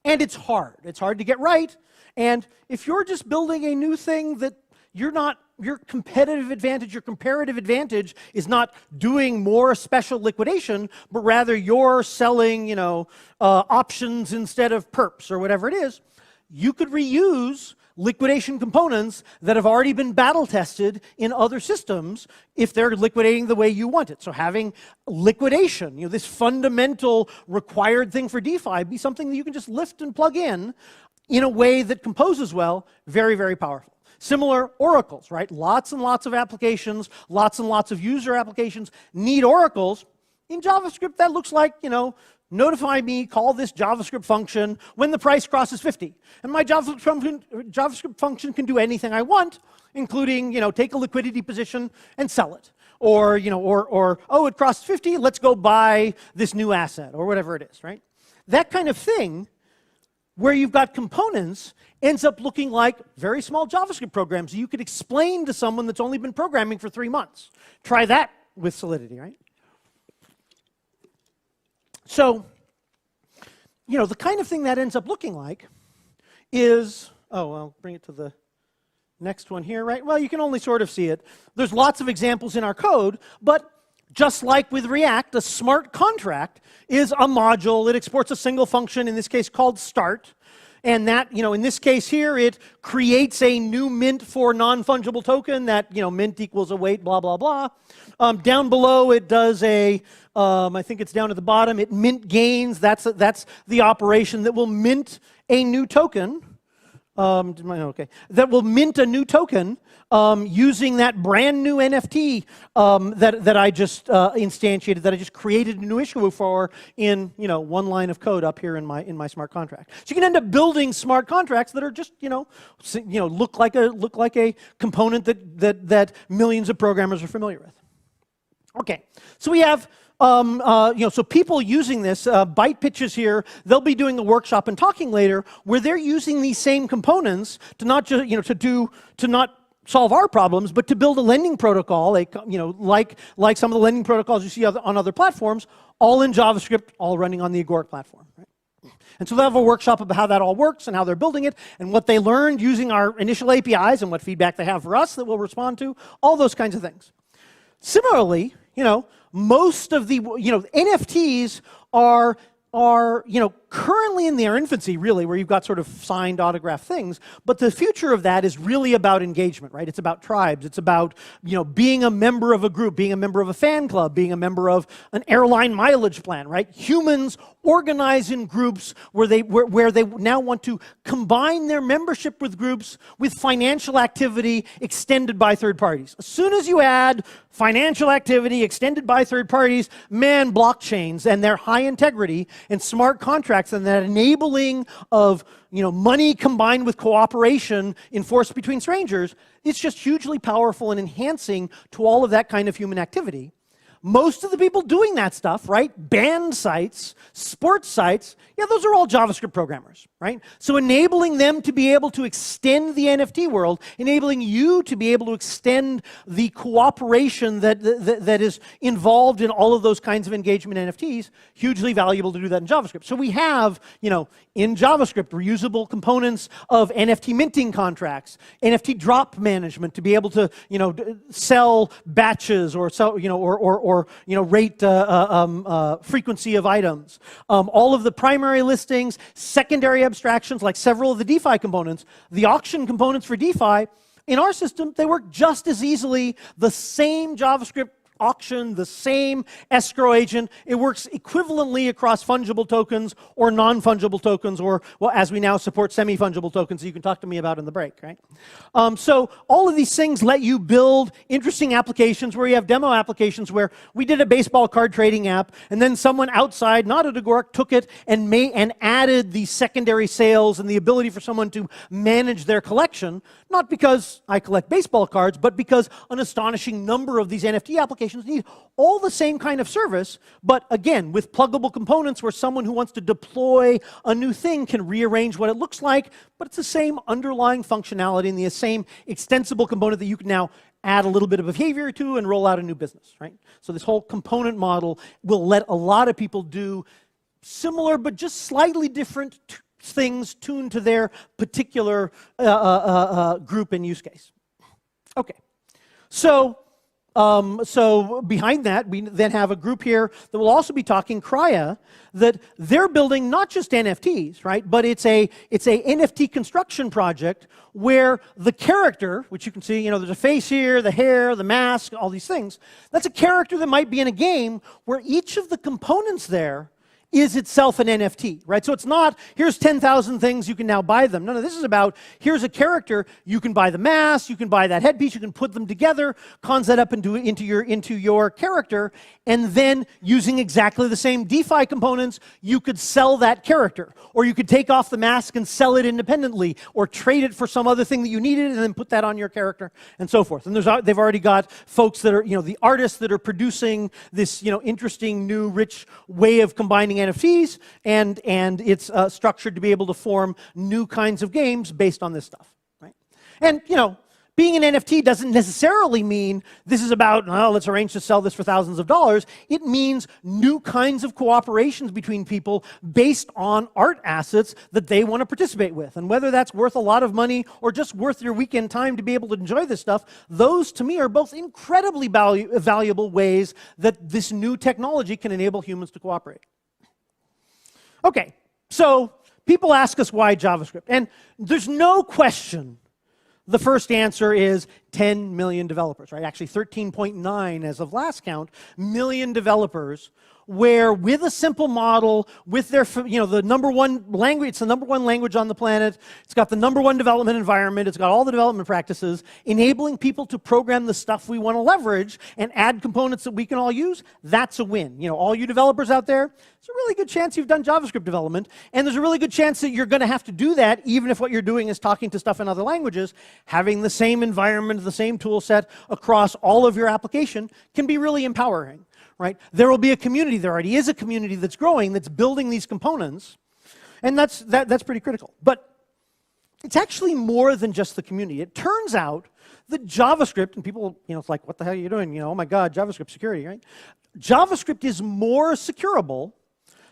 and it's hard. It's hard to get right. And if you're just building a new thing that your competitive advantage, your comparative advantage is not doing more special liquidation, but rather you're selling, options instead of perps or whatever it is, you could reuse liquidation components that have already been battle tested in other systems if they're liquidating the way you want it. So having liquidation, this fundamental required thing for DeFi, be something that you can just lift and plug in a way that composes well, very, very powerful. Similar oracles, right? Lots and lots of applications, lots and lots of user applications need oracles. In JavaScript, that looks like, notify me, call this JavaScript function when the price crosses 50. And my JavaScript function can do anything I want, including, take a liquidity position and sell it. Or, oh, it crossed 50, let's go buy this new asset, or whatever it is, right? That kind of thing, where you've got components, ends up looking like very small JavaScript programs you could explain to someone that's only been programming for 3 months. Try that with Solidity, right? So, the kind of thing that ends up looking like is, I'll bring it to the next one here, right? Well, you can only sort of see it. There's lots of examples in our code, but just like with React, a smart contract is a module. It exports a single function, in this case called start. And that, in this case here, it creates a new mint for non-fungible token that, mint equals a weight, blah, blah, blah. Down below, it does I think it's down at the bottom, it mint gains. That's the operation that will mint a new token. That will mint a new token using that brand new NFT that I just instantiated, that I just created a new issue for in one line of code up here in my smart contract. So you can end up building smart contracts that are just look like a component that millions of programmers are familiar with. Okay, so we have. So people using this, Byte Pitches here, they'll be doing a workshop and talking later where they're using these same components to not just, to not solve our problems, but to build a lending protocol, like some of the lending protocols you see on other platforms, all in JavaScript, all running on the Agoric platform. Right? And so they'll have a workshop about how that all works and how they're building it and what they learned using our initial APIs and what feedback they have for us that we'll respond to, all those kinds of things. Similarly, most of the, NFTs are currently in their infancy, really, where you've got sort of signed autograph things, but the future of that is really about engagement, right? It's about tribes, it's about, being a member of a group, being a member of a fan club, being a member of an airline mileage plan, right? Humans organize in groups where they now want to combine their membership with groups with financial activity extended by third parties. As soon as you add financial activity extended by third parties, man, blockchains and their high integrity and smart contracts and that enabling of money combined with cooperation enforced between strangers, it's just hugely powerful and enhancing to all of that kind of human activity. Most of the people doing that stuff, right? Band sites, sports sites, those are all JavaScript programmers, right? So enabling them to be able to extend the NFT world, enabling you to be able to extend the cooperation that is involved in all of those kinds of engagement NFTs, hugely valuable to do that in JavaScript. So we have, in JavaScript, reusable components of NFT minting contracts, NFT drop management to be able to, sell batches or sell, rate frequency of items. All of the primary listings, secondary abstractions, like several of the DeFi components, the auction components for DeFi, in our system, they work just as easily, the same JavaScript auction, the same escrow agent. It works equivalently across fungible tokens or non-fungible tokens, or, well, as we now support semi-fungible tokens that you can talk to me about in the break, right? So all of these things let you build interesting applications where you have demo applications where we did a baseball card trading app, and then someone outside, not at Agoric, took it and added the secondary sales and the ability for someone to manage their collection, not because I collect baseball cards, but because an astonishing number of these NFT applications need all the same kind of service, but again, with pluggable components where someone who wants to deploy a new thing can rearrange what it looks like, but it's the same underlying functionality and the same extensible component that you can now add a little bit of behavior to and roll out a new business, right? So this whole component model will let a lot of people do similar but just slightly different things tuned to their particular group and use case. Okay, so behind that, we then have a group here that will also be talking, Crya, that they're building not just NFTs, right? But it's a NFT construction project where the character, which you can see, there's a face here, the hair, the mask, all these things. That's a character that might be in a game where each of the components there is itself an NFT, right? So it's not, here's 10,000 things, you can now buy them. No, this is about, here's a character, you can buy the mask, you can buy that headpiece, you can put them together, cons that up into your character, and then using exactly the same DeFi components, you could sell that character. Or you could take off the mask and sell it independently, or trade it for some other thing that you needed and then put that on your character, and so forth. And they've already got folks that are, the artists that are producing this, interesting, new, rich way of combining NFTs, and it's structured to be able to form new kinds of games based on this stuff, right? And, being an NFT doesn't necessarily mean this is about, let's arrange to sell this for thousands of dollars. It means new kinds of cooperations between people based on art assets that they want to participate with. And whether that's worth a lot of money or just worth your weekend time to be able to enjoy this stuff, those to me are both incredibly valuable ways that this new technology can enable humans to cooperate. Okay, so people ask us why JavaScript. And there's no question the first answer is 10 million developers, right? Actually 13.9 as of last count, million developers, where with a simple model, with their, the number one language, it's the number one language on the planet, it's got the number one development environment, it's got all the development practices, enabling people to program the stuff we want to leverage and add components that we can all use, that's a win. All you developers out there, there's a really good chance you've done JavaScript development, and there's a really good chance that you're going to have to do that even if what you're doing is talking to stuff in other languages. Having the same environment, the same tool set across all of your application can be really empowering. Right? There will be a community, there already is a community that's growing, that's building these components, and that's pretty critical. But it's actually more than just the community. It turns out that JavaScript, and people, it's like, what the hell are you doing? Oh my God, JavaScript security, right? JavaScript is more securable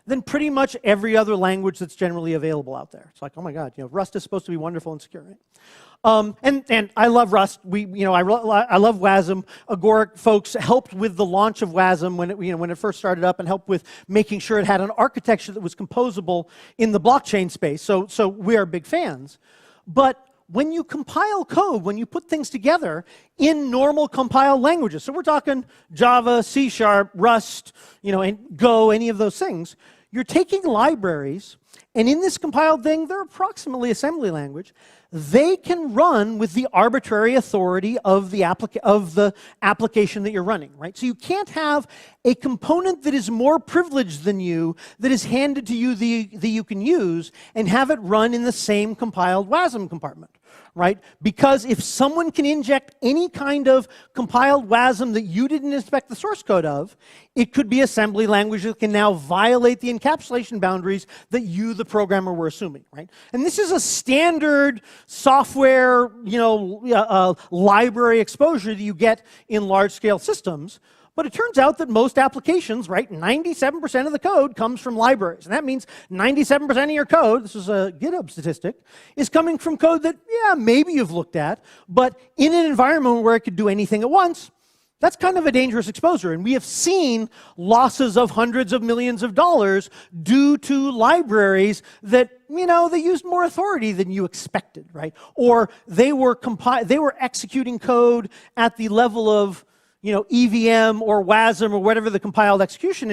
than pretty much every other language that's generally available out there. It's like, oh my God, Rust is supposed to be wonderful and secure, right? And I love Rust. I love WASM. Agoric folks helped with the launch of WASM when it first started up, and helped with making sure it had an architecture that was composable in the blockchain space. So we are big fans. But when you compile code, when you put things together in normal compiled languages, so we're talking Java, C#, Rust, and Go, any of those things, you're taking libraries, and in this compiled thing, they're approximately assembly language. They can run with the arbitrary authority of the application that you're running, right? So you can't have a component that is more privileged than you, that is handed to you that you can use, and have it run in the same compiled WASM compartment, right? Because if someone can inject any kind of compiled WASM that you didn't inspect the source code of, it could be assembly language that can now violate the encapsulation boundaries that you, the programmer, were assuming, right? And this is a standard software, library exposure that you get in large-scale systems. But it turns out that most applications, right, 97% of the code comes from libraries. And that means 97% of your code, this is a GitHub statistic, is coming from code that, maybe you've looked at, but in an environment where it could do anything at once, that's kind of a dangerous exposure. And we have seen losses of hundreds of millions of dollars due to libraries that, they used more authority than you expected, right? Or they were executing code at the level of, EVM or WASM or whatever the compiled execution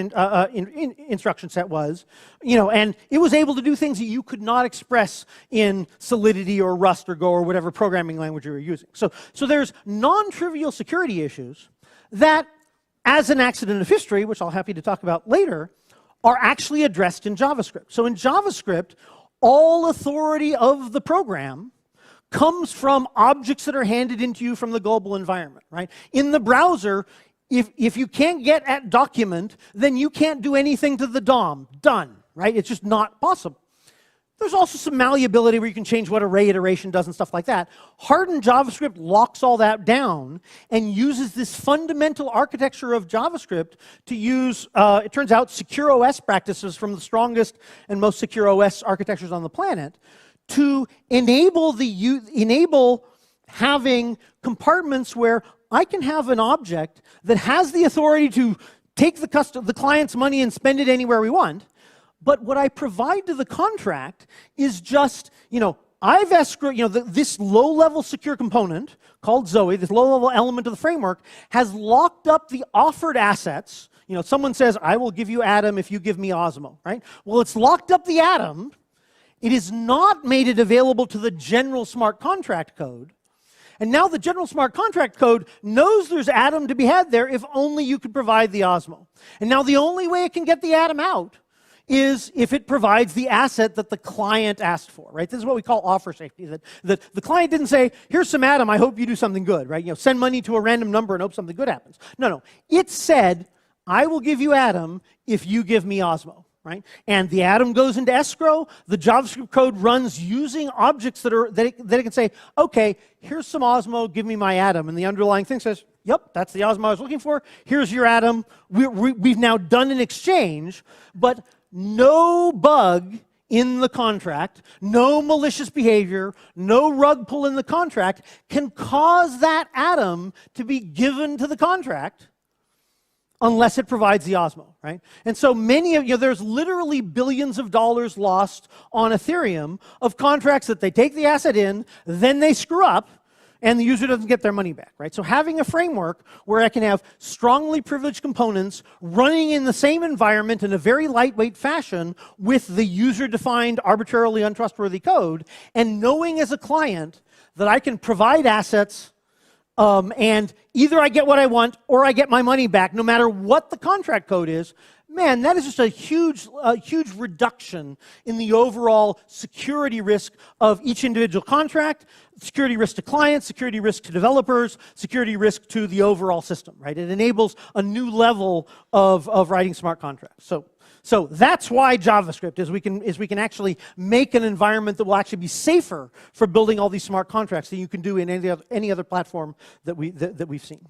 instruction set was, and it was able to do things that you could not express in Solidity or Rust or Go or whatever programming language you were using. So there's non-trivial security issues that, as an accident of history, which I'll happy to talk about later, are actually addressed in JavaScript. So in JavaScript, all authority of the program comes from objects that are handed into you from the global environment, right? In the browser, if you can't get at document, then you can't do anything to the DOM. Done, right? It's just not possible. There's also some malleability where you can change what array iteration does and stuff like that. Hardened JavaScript locks all that down and uses this fundamental architecture of JavaScript to use, it turns out, secure OS practices from the strongest and most secure OS architectures on the planet to enable having compartments where I can have an object that has the authority to take the client's money and spend it anywhere we want. But what I provide to the contract is just, I've escrowed, this low-level secure component called Zoe, this low-level element of the framework, has locked up the offered assets, someone says, I will give you Atom if you give me Osmo, right? Well, it's locked up the Atom. It has not made it available to the general smart contract code. And now the general smart contract code knows there's Atom to be had there if only you could provide the Osmo. And now the only way it can get the Atom out is if it provides the asset that the client asked for, right? This is what we call offer safety, that the client didn't say, here's some Atom, I hope you do something good, right? Send money to a random number and hope something good happens. No. It said, I will give you Atom if you give me Osmo. Right? And the Atom goes into escrow. The JavaScript code runs using objects that it can say, okay, here's some Osmo, give me my Atom. And the underlying thing says, yep, that's the Osmo I was looking for. Here's your Atom. We've now done an exchange, but no bug in the contract, no malicious behavior, no rug pull in the contract can cause that Atom to be given to the contract unless it provides the Osmo, right? And so there's literally billions of dollars lost on Ethereum of contracts that they take the asset in, then they screw up, and the user doesn't get their money back, right? So having a framework where I can have strongly privileged components running in the same environment in a very lightweight fashion with the user-defined, arbitrarily untrustworthy code, and knowing as a client that I can provide assets and either I get what I want or I get my money back, no matter what the contract code is, man, that is just a huge reduction in the overall security risk of each individual contract, security risk to clients, security risk to developers, security risk to the overall system, right? It enables a new level of writing smart contracts. So that's why JavaScript is we can actually make an environment that will actually be safer for building all these smart contracts than you can do in any other platform that we've seen.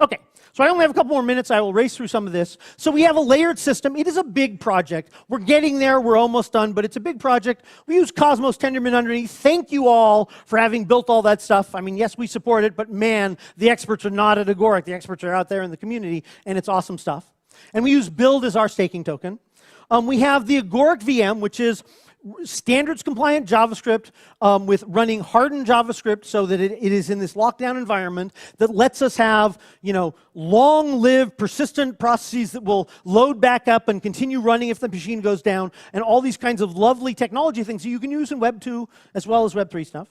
Okay, so I only have a couple more minutes. I will race through some of this. So we have a layered system. It is a big project. We're getting there. We're almost done, but it's a big project. We use Cosmos Tendermint underneath. Thank you all for having built all that stuff. I mean, yes, we support it, but man, the experts are not at Agoric. The experts are out there in the community, and it's awesome stuff. And we use build as our staking token. We have the Agoric VM, which is standards compliant JavaScript with running hardened JavaScript so that it is in this lockdown environment that lets us have, long-lived, persistent processes that will load back up and continue running if the machine goes down, and all these kinds of lovely technology things that you can use in Web 2 as well as Web 3 stuff.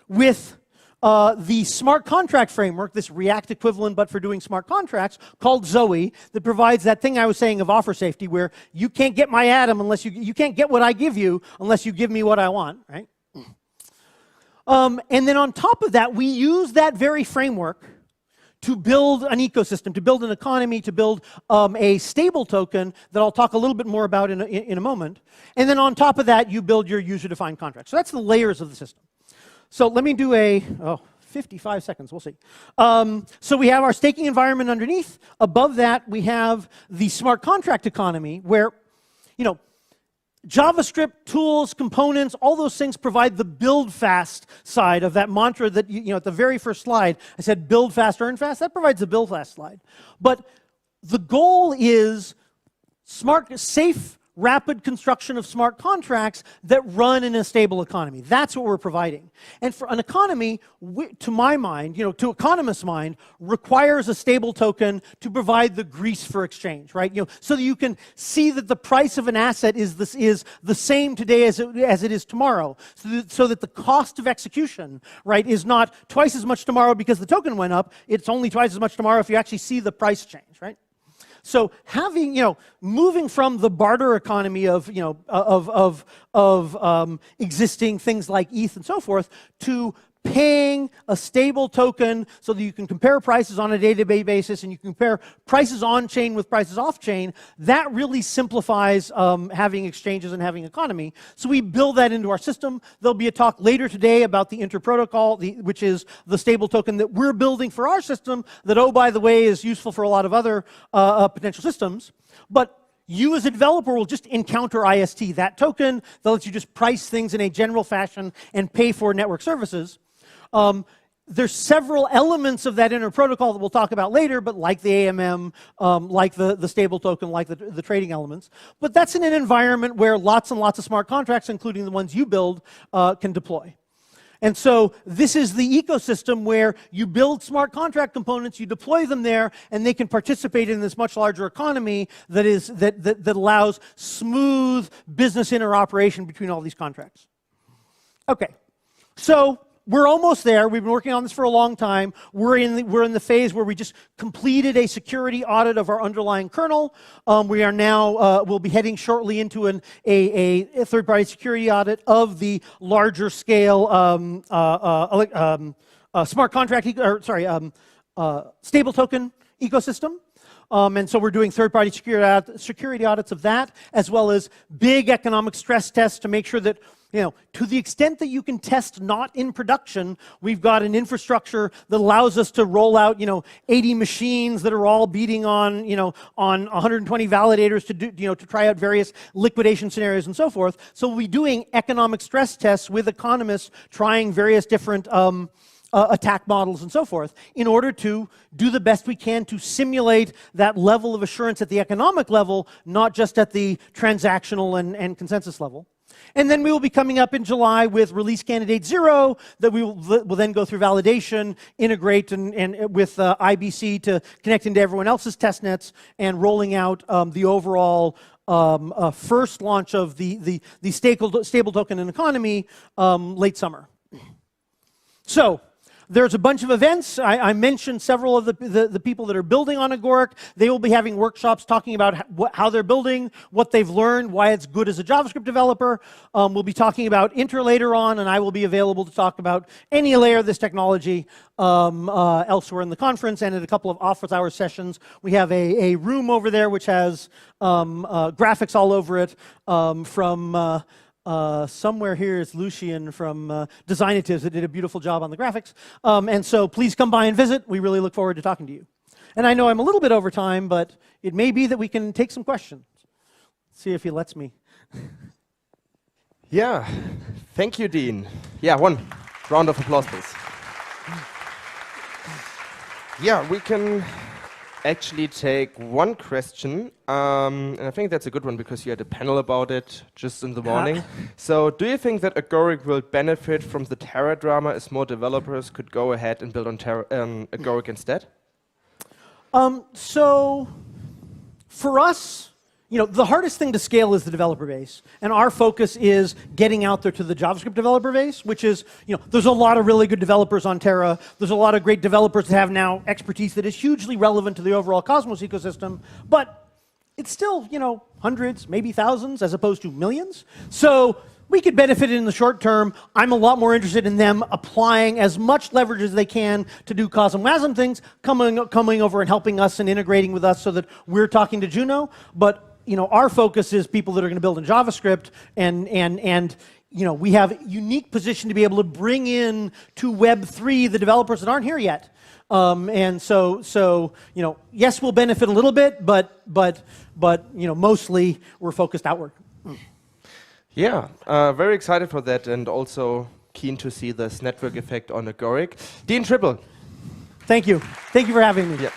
With the smart contract framework, this React equivalent but for doing smart contracts, called Zoe, that provides that thing I was saying of offer safety, where you can't get my Atom unless you can't get what I give you unless you give me what I want, right? And then on top of that, we use that very framework to build an ecosystem, to build an economy, to build a stable token that I'll talk a little bit more about in a moment. And then on top of that, you build your user-defined contract. So that's the layers of the system. So let me do 55 seconds, we'll see. So we have our staking environment underneath. Above that, we have the smart contract economy where, JavaScript, tools, components, all those things provide the build fast side of that mantra that, at the very first slide, I said build fast, earn fast. That provides the build fast slide. But the goal is smart, safe, rapid construction of smart contracts that run in a stable economy. That's what we're providing. And for an economy, to my mind, to economists' mind, requires a stable token to provide the grease for exchange, right? So that you can see that the price of an asset is the same today as it is tomorrow, so that the cost of execution, right, is not twice as much tomorrow because the token went up. It's only twice as much tomorrow if you actually see the price change, right? So having, moving from the barter economy of existing things like ETH and so forth to paying a stable token so that you can compare prices on a day-to-day basis and you can compare prices on-chain with prices off-chain, that really simplifies having exchanges and having economy. So we build that into our system. There'll be a talk later today about the interprotocol, which is the stable token that we're building for our system that, oh, by the way, is useful for a lot of other potential systems. But you as a developer will just encounter IST, that token that lets you just price things in a general fashion and pay for network services. There's several elements of that inner protocol that we'll talk about later, but like the AMM, like the stable token, like the trading elements. But that's in an environment where lots and lots of smart contracts, including the ones you build, can deploy. And so this is the ecosystem where you build smart contract components, you deploy them there, and they can participate in this much larger economy that allows smooth business interoperation between all these contracts. Okay, so we're almost there. We've been working on this for a long time. We're in the phase where we just completed a security audit of our underlying kernel. We are now, we'll be heading shortly into a third-party security audit of the larger scale smart contract, stable token ecosystem. And so we're doing third-party security audits of that, as well as big economic stress tests to make sure that, to the extent that you can test not in production, we've got an infrastructure that allows us to roll out, 80 machines that are all beating on, on 120 validators to do, to try out various liquidation scenarios and so forth. So we'll be doing economic stress tests with economists trying various different attack models and so forth in order to do the best we can to simulate that level of assurance at the economic level, not just at the transactional and consensus level. And then we will be coming up in July with release candidate 0 that we will then go through validation, integrate and with IBC to connect into everyone else's test nets, and rolling out the overall first launch of the stable token and economy late summer. So there's a bunch of events. I mentioned several of the people that are building on Agoric. They will be having workshops talking about how they're building, what they've learned, why it's good as a JavaScript developer. We'll be talking about Inter later on, and I will be available to talk about any layer of this technology elsewhere in the conference and at a couple of office-hour sessions. We have a room over there which has graphics all over it from somewhere here is Lucian from Designatives that did a beautiful job on the graphics. And so please come by and visit. We really look forward to talking to you. And I know I'm a little bit over time, but it may be that we can take some questions. See if he lets me. Yeah, thank you, Dean. Yeah, one round of applause, please. Yeah, we can actually take one question, and I think that's a good one because you had a panel about it just in the morning. So do you think that Agoric will benefit from the Terra drama as more developers could go ahead and build on Agoric instead? So for us, the hardest thing to scale is the developer base. And our focus is getting out there to the JavaScript developer base, which is, there's a lot of really good developers on Terra. There's a lot of great developers that have now expertise that is hugely relevant to the overall Cosmos ecosystem. But it's still, hundreds, maybe thousands, as opposed to millions. So we could benefit in the short term. I'm a lot more interested in them applying as much leverage as they can to do CosmWasm things, coming over and helping us and integrating with us so that we're talking to Juno. But our focus is people that are going to build in JavaScript, and we have a unique position to be able to bring in to Web3 the developers that aren't here yet. And so yes, we'll benefit a little bit, but mostly we're focused outward. Yeah, very excited for that, and also keen to see this network effect on Agoric. Dean Triple. Thank you. Thank you for having me. Yeah.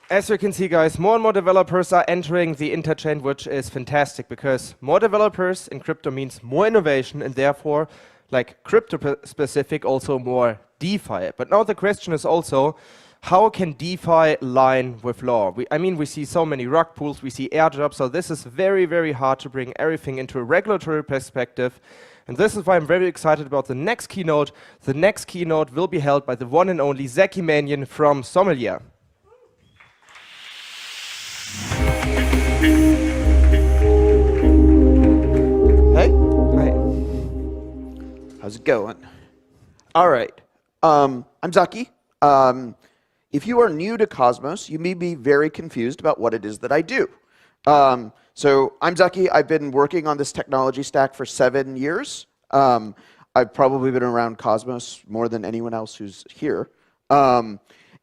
As you can see, guys, more and more developers are entering the interchain, which is fantastic because more developers in crypto means more innovation and therefore, like crypto-specific, also more DeFi. But now the question is also, how can DeFi line with law? We see so many rug pulls, we see airdrops, so this is very, very hard to bring everything into a regulatory perspective. And this is why I'm very excited about the next keynote. The next keynote will be held by the one and only Zeki Mannion from Sommelier. Hey. Hi. How's it going? All right. I'm Zaki. If you are new to Cosmos, you may be very confused about what it is that I do. So I'm Zaki. I've been working on this technology stack for 7 years. I've probably been around Cosmos more than anyone else who's here. So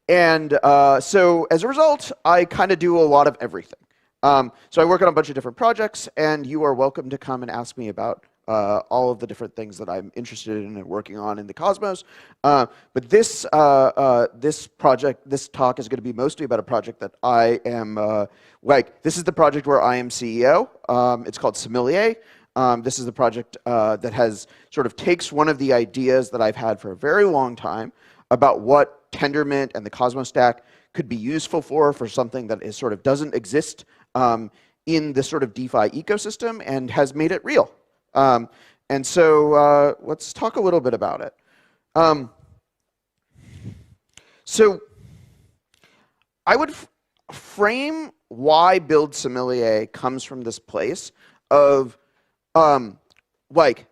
as a result, I kind of do a lot of everything. So I work on a bunch of different projects, and you are welcome to come and ask me about all of the different things that I'm interested in and working on in the Cosmos. But this talk is going to be mostly about a project that I am, this is the project where I am CEO. It's called Sommelier. This is the project that has sort of takes one of the ideas that I've had for a very long time about what Tendermint and the Cosmos stack could be useful for something that is sort of doesn't exist in this sort of DeFi ecosystem, and has made it real. And so let's talk a little bit about it. So I would frame why Build Sommelier comes from this place of like,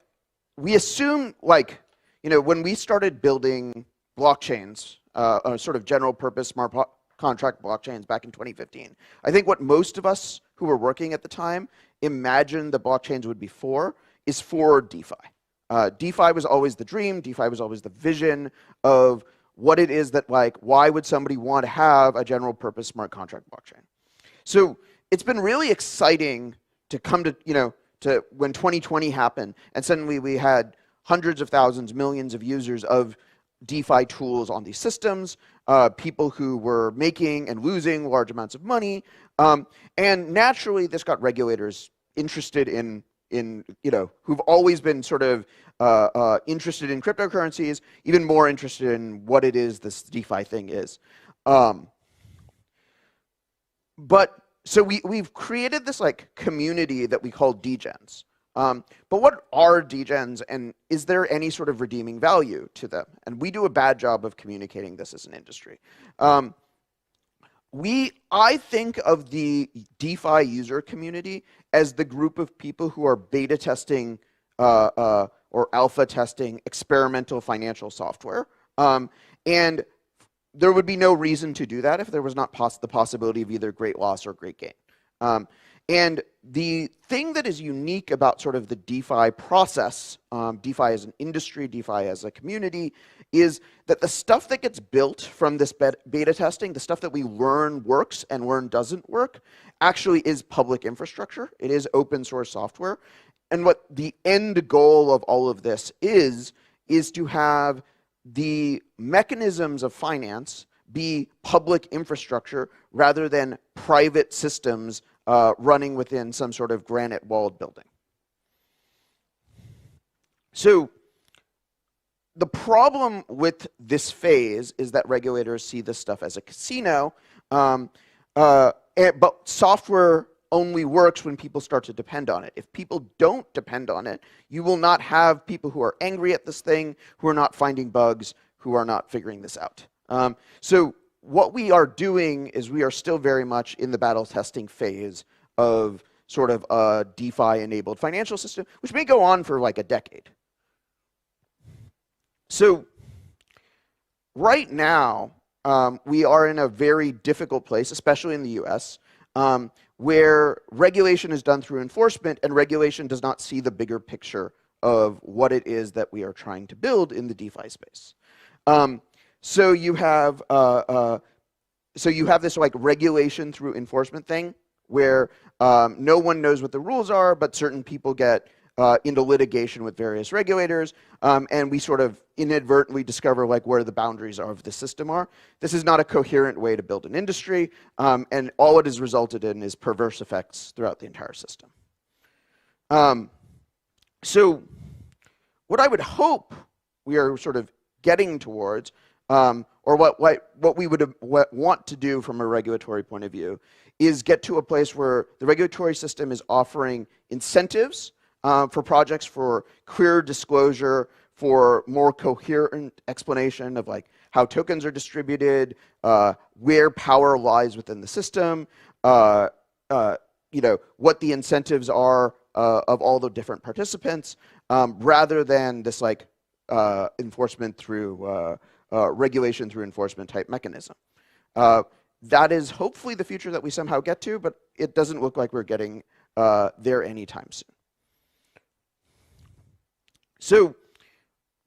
we assume, like, you know, when we started building blockchains, sort of general purpose smart contract blockchains back in 2015, I think what most of us who were working at the time imagined the blockchains would be for is for DeFi. DeFi was always the dream, DeFi was always the vision of what it is that, like, why would somebody want to have a general purpose smart contract blockchain? So it's been really exciting to come to, you know, to when 2020 happened, and suddenly we had hundreds of thousands, millions of users of DeFi tools on these systems, people who were making and losing large amounts of money, and naturally this got regulators interested in you know, who've always been sort of interested in cryptocurrencies, even more interested in what it is this DeFi thing is. But so we've created this like community that we call degens. But what are degens, and is there any sort of redeeming value to them? And we do a bad job of communicating this as an industry. I think of the DeFi user community as the group of people who are beta testing or alpha testing experimental financial software. And there would be no reason to do that if there was not the possibility of either great loss or great gain. And the thing that is unique about sort of the DeFi process, DeFi as an industry, DeFi as a community, is that the stuff that gets built from this beta testing, the stuff that we learn works and learn doesn't work, actually is public infrastructure. It is open source software. And what the end goal of all of this is to have the mechanisms of finance be public infrastructure rather than private systems running within some sort of granite walled building. So the problem with this phase is that regulators see this stuff as a casino, but software only works when people start to depend on it. If people don't depend on it, you will not have people who are angry at this thing, who are not finding bugs, who are not figuring this out. So what we are doing is we are still very much in the battle testing phase of sort of a DeFi-enabled financial system, which may go on for like a decade. So right now, we are in a very difficult place, especially in the US, where regulation is done through enforcement, and regulation does not see the bigger picture of what it is that we are trying to build in the DeFi space. So you have this like regulation through enforcement thing, where no one knows what the rules are, but certain people get into litigation with various regulators, and we sort of inadvertently discover like where the boundaries of the system are. This is not a coherent way to build an industry, and all it has resulted in is perverse effects throughout the entire system. So what I would hope we are sort of getting towards, or what we would want to do from a regulatory point of view, is get to a place where the regulatory system is offering incentives for projects for clear disclosure, for more coherent explanation of like how tokens are distributed, where power lies within the system, you know, what the incentives are of all the different participants, rather than this like enforcement through regulation through enforcement type mechanism. That is hopefully the future that we somehow get to, but it doesn't look like we're getting there anytime soon. So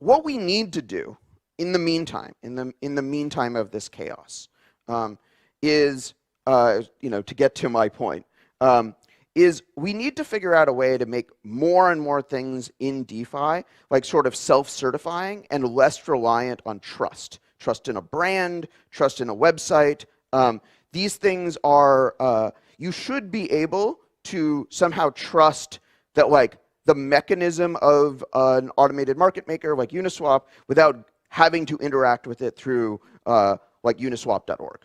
what we need to do in the meantime, in the meantime of this chaos, is, you know, to get to my point, is we need to figure out a way to make more and more things in DeFi like sort of self-certifying and less reliant on trust. Trust in a brand, trust in a website. These things are, you should be able to somehow trust that like the mechanism of an automated market maker like Uniswap without having to interact with it through like uniswap.org.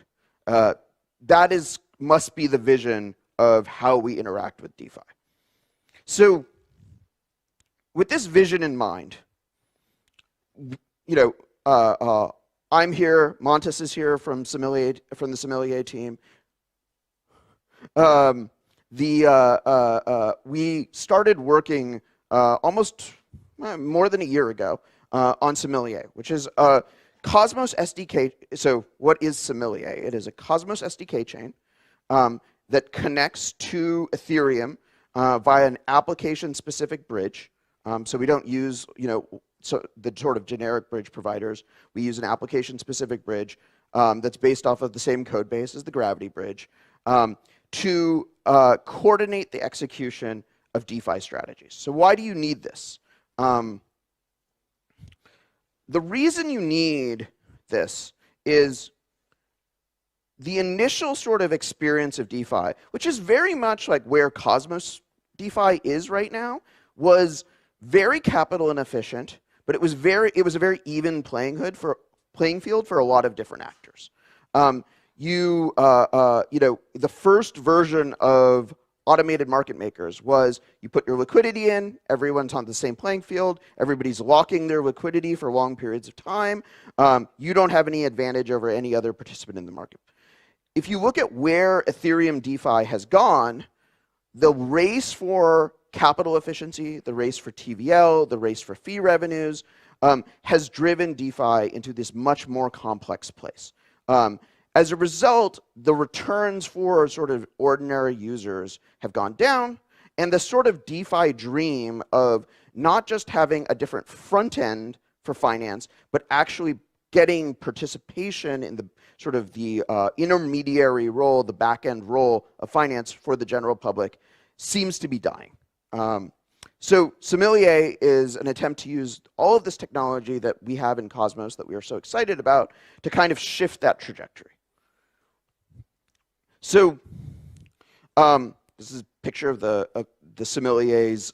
That must be the vision of how we interact with DeFi. So with this vision in mind, I'm here, Montes is here from the Sommelier team. We started working almost more than a year ago on Sommelier, which is a Cosmos SDK. So what is Sommelier? It is a Cosmos SDK chain that connects to Ethereum via an application-specific bridge. So we don't use, so the sort of generic bridge providers. We use an application-specific bridge that's based off of the same code base as the Gravity bridge to coordinate the execution of DeFi strategies. So why do you need this? The reason you need this is the initial sort of experience of DeFi, which is very much like where Cosmos DeFi is right now, was very capital inefficient, but it was a very even playing field for a lot of different actors. The first version of automated market makers was you put your liquidity in, everyone's on the same playing field, everybody's locking their liquidity for long periods of time. You don't have any advantage over any other participant in the market. If you look at where Ethereum DeFi has gone, the race for capital efficiency, the race for TVL, the race for fee revenues has driven DeFi into this much more complex place. As a result, the returns for sort of ordinary users have gone down, and the sort of DeFi dream of not just having a different front end for finance, but actually getting participation in the sort of the intermediary role, the back end role of finance for the general public seems to be dying. So Sommelier is an attempt to use all of this technology that we have in Cosmos that we are so excited about to kind of shift that trajectory. So this is a picture of the Sommelier's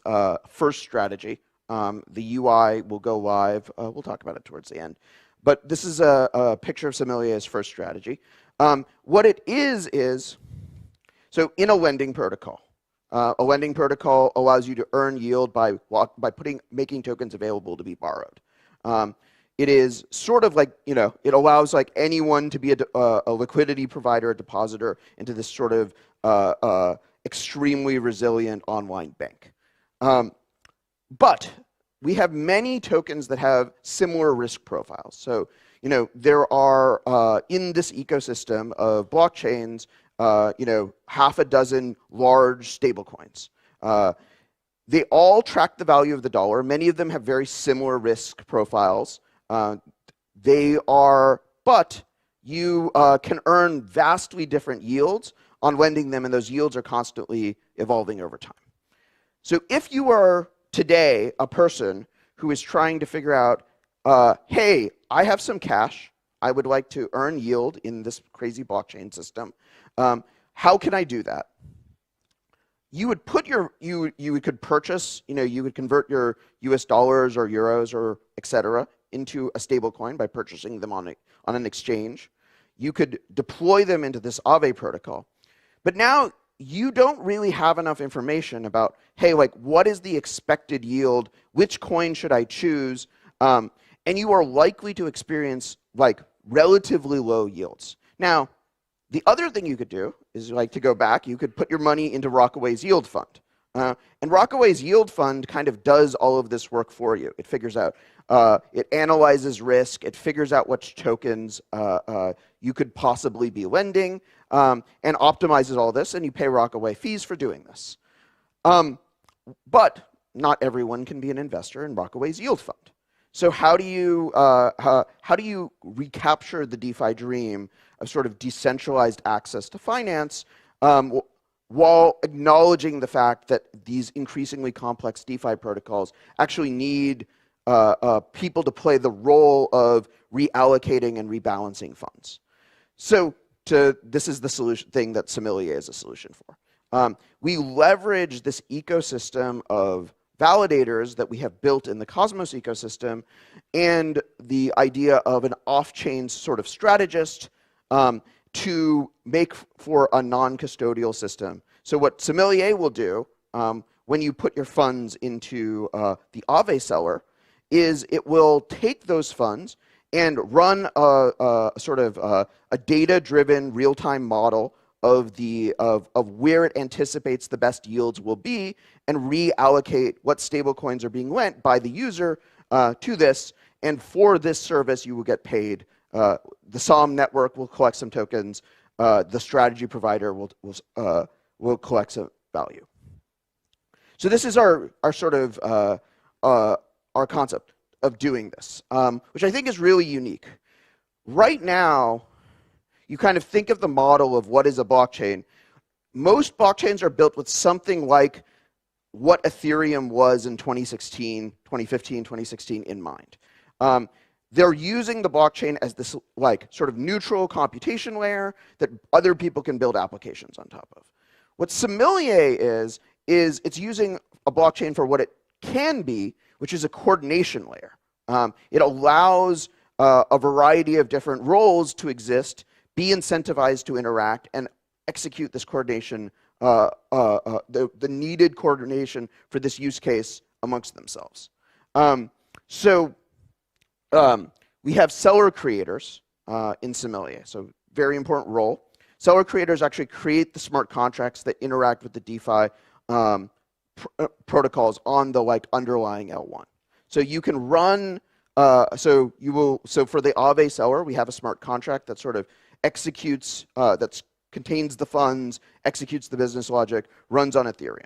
first strategy. The UI will go live. We'll talk about it towards the end. But this is a picture of Sommelier's first strategy. What it is, so in a lending protocol allows you to earn yield by making tokens available to be borrowed. It is sort of like, it allows like anyone to be a liquidity provider, a depositor into this sort of extremely resilient online bank. But we have many tokens that have similar risk profiles. So, there are, in this ecosystem of blockchains, half a dozen large stablecoins. They all track the value of the dollar. Many of them have very similar risk profiles. But you can earn vastly different yields on lending them, and those yields are constantly evolving over time. So if you are today a person who is trying to figure out, hey, I have some cash, I would like to earn yield in this crazy blockchain system, how can I do that? You would put you could purchase, you would convert your US dollars or euros or et cetera into a stable coin by purchasing them on an exchange. You could deploy them into this Aave protocol. But now you don't really have enough information about, hey, like, what is the expected yield? Which coin should I choose? And you are likely to experience like relatively low yields. Now, the other thing you could do is, like, to go back, you could put your money into Rockaway's yield fund. And Rockaway's yield fund kind of does all of this work for you. It figures out, it analyzes risk, it figures out which tokens you could possibly be lending, and optimizes all this, and you pay Rockaway fees for doing this. But not everyone can be an investor in Rockaway's yield fund. So how do you recapture the DeFi dream of sort of decentralized access to finance while acknowledging the fact that these increasingly complex DeFi protocols actually need people to play the role of reallocating and rebalancing funds? So this is the solution thing that Sommelier is a solution for. We leverage this ecosystem of validators that we have built in the Cosmos ecosystem, and the idea of an off-chain sort of strategist to make for a non-custodial system. So what Sommelier will do when you put your funds into the Aave seller is it will take those funds and run a sort of a data-driven real-time model of where it anticipates the best yields will be, and reallocate what stablecoins are being lent by the user to this. And for this service, you will get paid. The SOM network will collect some tokens. The strategy provider will collect some value. So this is our sort of our concept of doing this, which I think is really unique. Right now, you kind of think of the model of what is a blockchain. Most blockchains are built with something like what Ethereum was in 2015, 2016 in mind. They're using the blockchain as this like sort of neutral computation layer that other people can build applications on top of. What Sommelier is it's using a blockchain for what it can be, which is a coordination layer. It allows a variety of different roles to exist, be incentivized to interact, and execute this coordination, the needed coordination for this use case amongst themselves. We have seller creators in Sommelier, so very important role. Seller creators actually create the smart contracts that interact with the DeFi protocols on the like underlying L1. So you can run. So for the Aave seller, we have a smart contract that sort of executes, that contains the funds, executes the business logic, runs on Ethereum.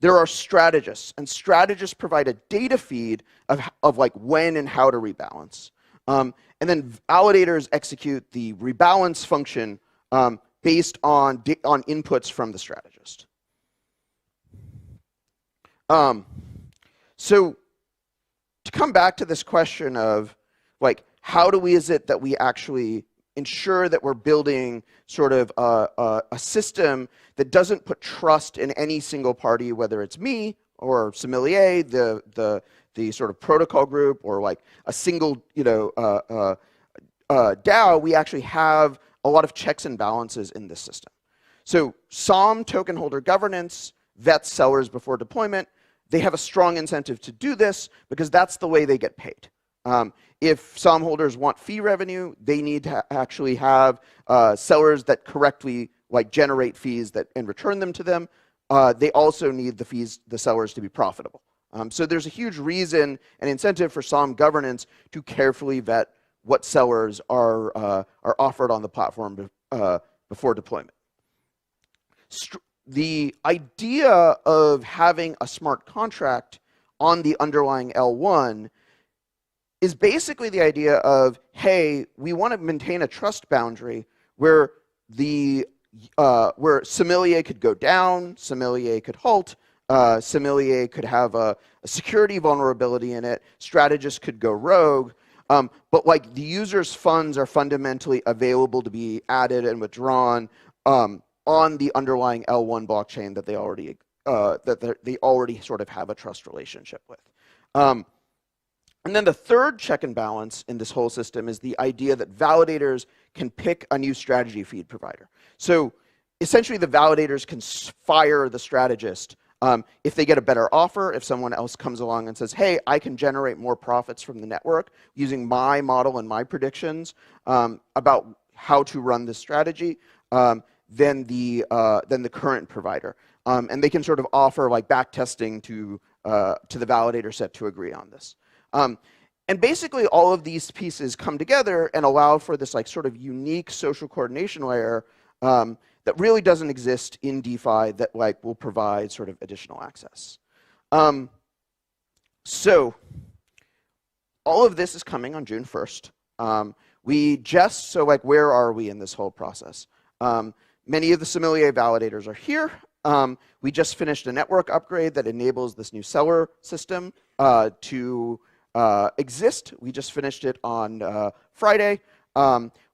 There are strategists, and strategists provide a data feed of like when and how to rebalance. And then validators execute the rebalance function based on inputs from the strategist. So to come back to this question of like, how is it that we actually ensure that we're building sort of a system that doesn't put trust in any single party, whether it's me or Sommelier, the sort of protocol group, or like a single DAO. We actually have a lot of checks and balances in this system. So SOM token holder governance vets sellers before deployment. They have a strong incentive to do this because that's the way they get paid. If SOM holders want fee revenue, they need to actually have sellers that correctly like generate fees and return them to them. They also need the sellers to be profitable. So there's a huge reason and incentive for SOM governance to carefully vet what sellers are offered on the platform before deployment. The idea of having a smart contract on the underlying L1 is basically the idea of, hey, we want to maintain a trust boundary where where Sommelier could go down, Sommelier could halt, Sommelier could have a security vulnerability in it, strategists could go rogue, but like the user's funds are fundamentally available to be added and withdrawn on the underlying L1 blockchain that they already sort of have a trust relationship with. And then the third check and balance in this whole system is the idea that validators can pick a new strategy feed provider. So essentially the validators can fire the strategist if they get a better offer, if someone else comes along and says, hey, I can generate more profits from the network using my model and my predictions about how to run this strategy, than the current provider. And they can sort of offer like back testing to the validator set to agree on this. And basically all of these pieces come together and allow for this like sort of unique social coordination layer that really doesn't exist in DeFi that like will provide sort of additional access. So all of this is coming on June 1st. So like where are we in this whole process? Many of the Sommelier validators are here. We just finished a network upgrade that enables this new seller system to exist. We just finished it on Friday.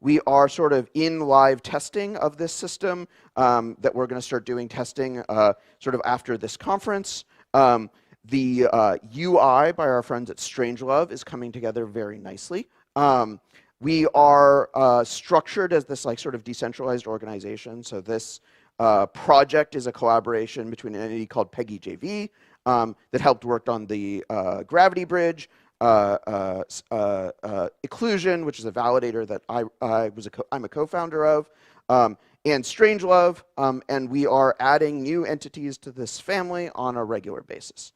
We are sort of in live testing of this system that we're going to start doing testing sort of after this conference. The UI by our friends at Strangelove is coming together very nicely. We are structured as this like sort of decentralized organization. So this project is a collaboration between an entity called Peggy JV that helped work on the gravity bridge, Occlusion, which is a validator that I'm a co-founder of, and Strangelove, and we are adding new entities to this family on a regular basis.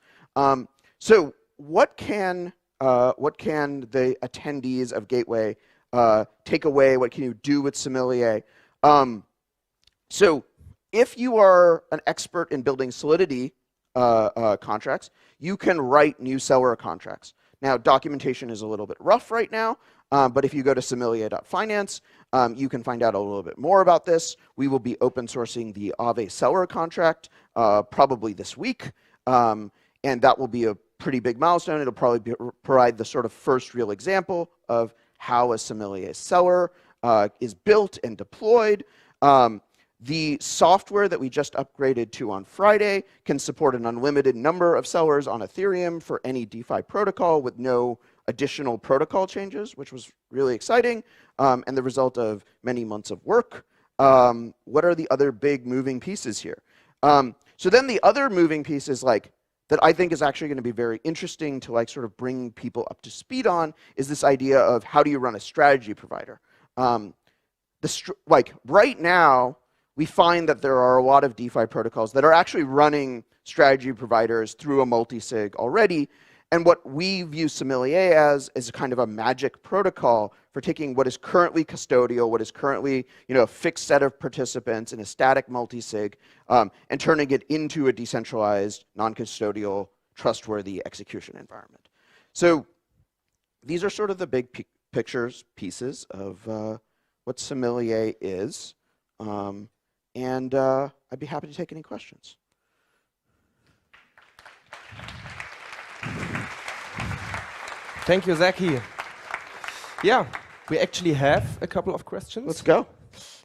So what can the attendees of Gateway take away? What can you do with Sommelier? So if you are an expert in building Solidity contracts, you can write new seller contracts. Now, documentation is a little bit rough right now, but if you go to sommelier.finance, you can find out a little bit more about this. We will be open sourcing the Aave seller contract probably this week, and that will be a pretty big milestone. It'll probably provide the sort of first real example of how a sommelier seller is built and deployed. The software that we just upgraded to on Friday can support an unlimited number of sellers on Ethereum for any DeFi protocol with no additional protocol changes, which was really exciting, and the result of many months of work. What are the other big moving pieces here? So then the other moving piece is like, that I think is actually going to be very interesting to like sort of bring people up to speed on is this idea of how do you run a strategy provider? Like right now, we find that there are a lot of DeFi protocols that are actually running strategy providers through a multi-sig already. And what we view Sommelier as is kind of a magic protocol for taking what is currently custodial, what is currently a fixed set of participants in a static multi-sig, and turning it into a decentralized, non-custodial, trustworthy execution environment. So these are sort of the big pieces of what Sommelier is. And I'd be happy to take any questions. Thank you, Zaki. Yeah, we actually have a couple of questions. Let's go.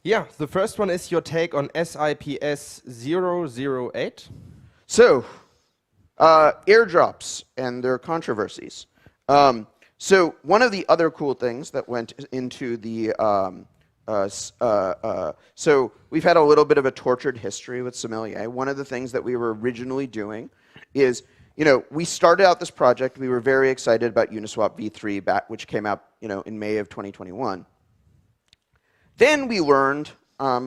Yeah, the first one is your take on SIPS 008. So, airdrops and their controversies. So one of the other cool things that went into the so we've had a little bit of a tortured history with Sommelier. One of the things that we were originally doing is, we started out this project. We were very excited about Uniswap v3, which came out, in May of 2021. Then we learned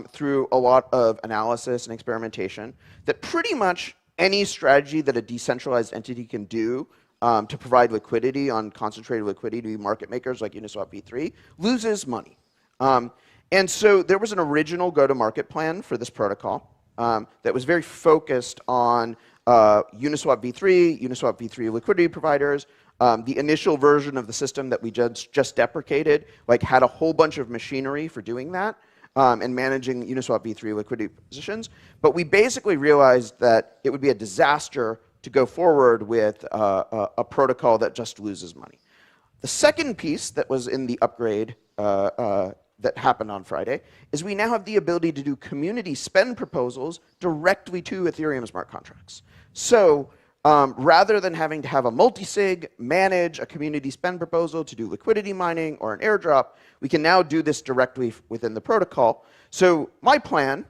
through a lot of analysis and experimentation that pretty much any strategy that a decentralized entity can do to provide liquidity on concentrated liquidity to market makers like Uniswap v3 loses money. And so there was an original go-to-market plan for this protocol that was very focused on Uniswap v3 liquidity providers. The initial version of the system that we just deprecated had a whole bunch of machinery for doing that and managing Uniswap v3 liquidity positions. But we basically realized that it would be a disaster to go forward with a protocol that just loses money. The second piece that was in the upgrade that happened on Friday is we now have the ability to do community spend proposals directly to Ethereum smart contracts. So rather than having to have a multi-sig manage a community spend proposal to do liquidity mining or an airdrop, we can now do this directly within the protocol. So my plan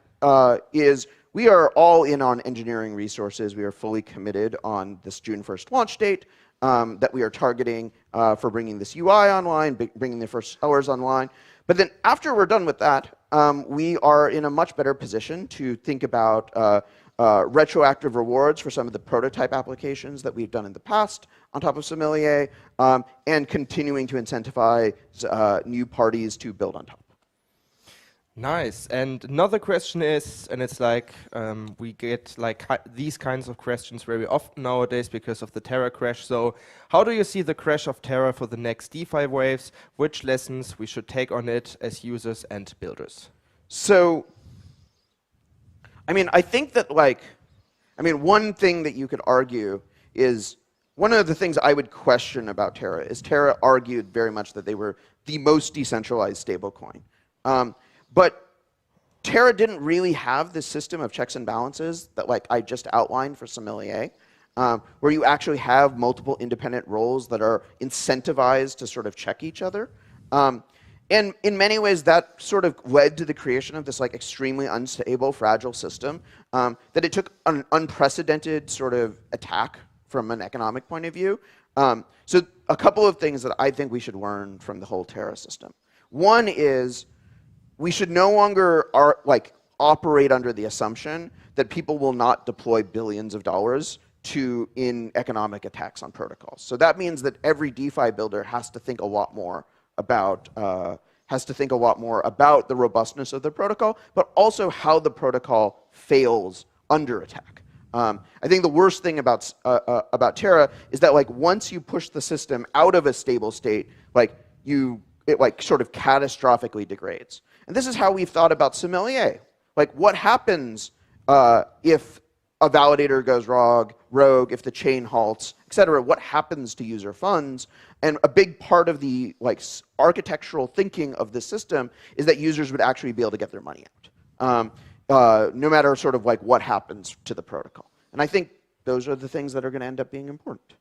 is we are all in on engineering resources. We are fully committed on this June 1st launch date that we are targeting for bringing this UI online, bringing the first sellers online. But then after we're done with that, we are in a much better position to think about retroactive rewards for some of the prototype applications that we've done in the past on top of Sommelier, and continuing to incentivize new parties to build on top. Nice. And another question is, and it's like we get these kinds of questions very often nowadays because of the Terra crash. So how do you see the crash of Terra for the next DeFi waves? Which lessons we should take on it as users and builders? So, I think that one thing that you could argue is one of the things I would question about Terra is Terra argued very much that they were the most decentralized stablecoin. But Terra didn't really have this system of checks and balances that like I just outlined for Sommelier, where you actually have multiple independent roles that are incentivized to sort of check each other. And in many ways, that sort of led to the creation of this like extremely unstable, fragile system that it took an unprecedented sort of attack from an economic point of view. So a couple of things that I think we should learn from the whole Terra system. One is we should no longer operate under the assumption that people will not deploy billions of dollars in economic attacks on protocols. So that means that every DeFi builder has to think a lot more about the robustness of the protocol, but also how the protocol fails under attack. I think the worst thing about Terra is that like once you push the system out of a stable state, it like sort of catastrophically degrades. And this is how we've thought about Sommelier. Like what happens if a validator goes rogue, if the chain halts, et cetera? What happens to user funds? And a big part of the like architectural thinking of the system is that users would actually be able to get their money out, no matter sort of like what happens to the protocol. And I think those are the things that are going to end up being important.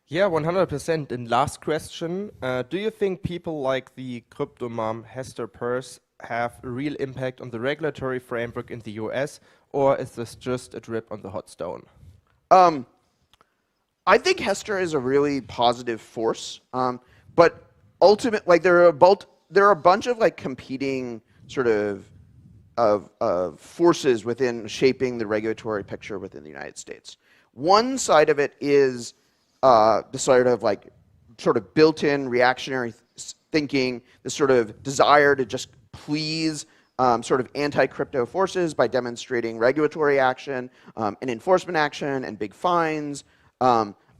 Yeah, 100%. And last question, do you think people like the crypto mom Hester Peirce have a real impact on the regulatory framework in the US, or is this just a drip on the hot stone? I think Hester is a really positive force, but ultimately, like there are a bunch of like competing sort of forces within shaping the regulatory picture within the United States. One side of it is the sort of built-in reactionary thinking, the sort of desire to just please sort of anti-crypto forces by demonstrating regulatory action and enforcement action and big fines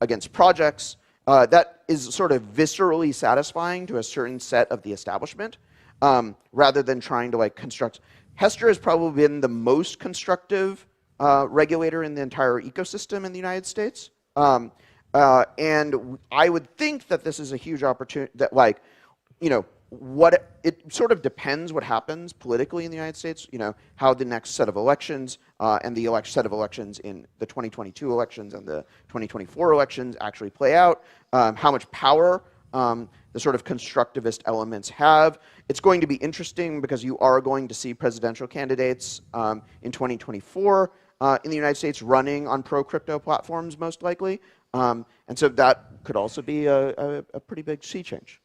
against projects. That is sort of viscerally satisfying to a certain set of the establishment, rather than trying to like construct. Hester has probably been the most constructive regulator in the entire ecosystem in the United States. And I would think that this is a huge opportunity that like, it sort of depends what happens politically in the United States, how the next set of elections and the set of elections in the 2022 elections and the 2024 elections actually play out, how much power the sort of constructivist elements have. It's going to be interesting because you are going to see presidential candidates in 2024 in the United States running on pro-crypto platforms, most likely. And so that could also be a pretty big sea change.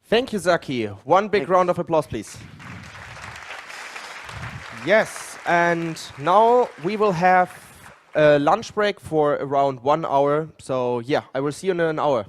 Thank you, Zaki. One big round of applause, please. Yes, and now we will have a lunch break for around 1 hour. So yeah, I will see you in an hour.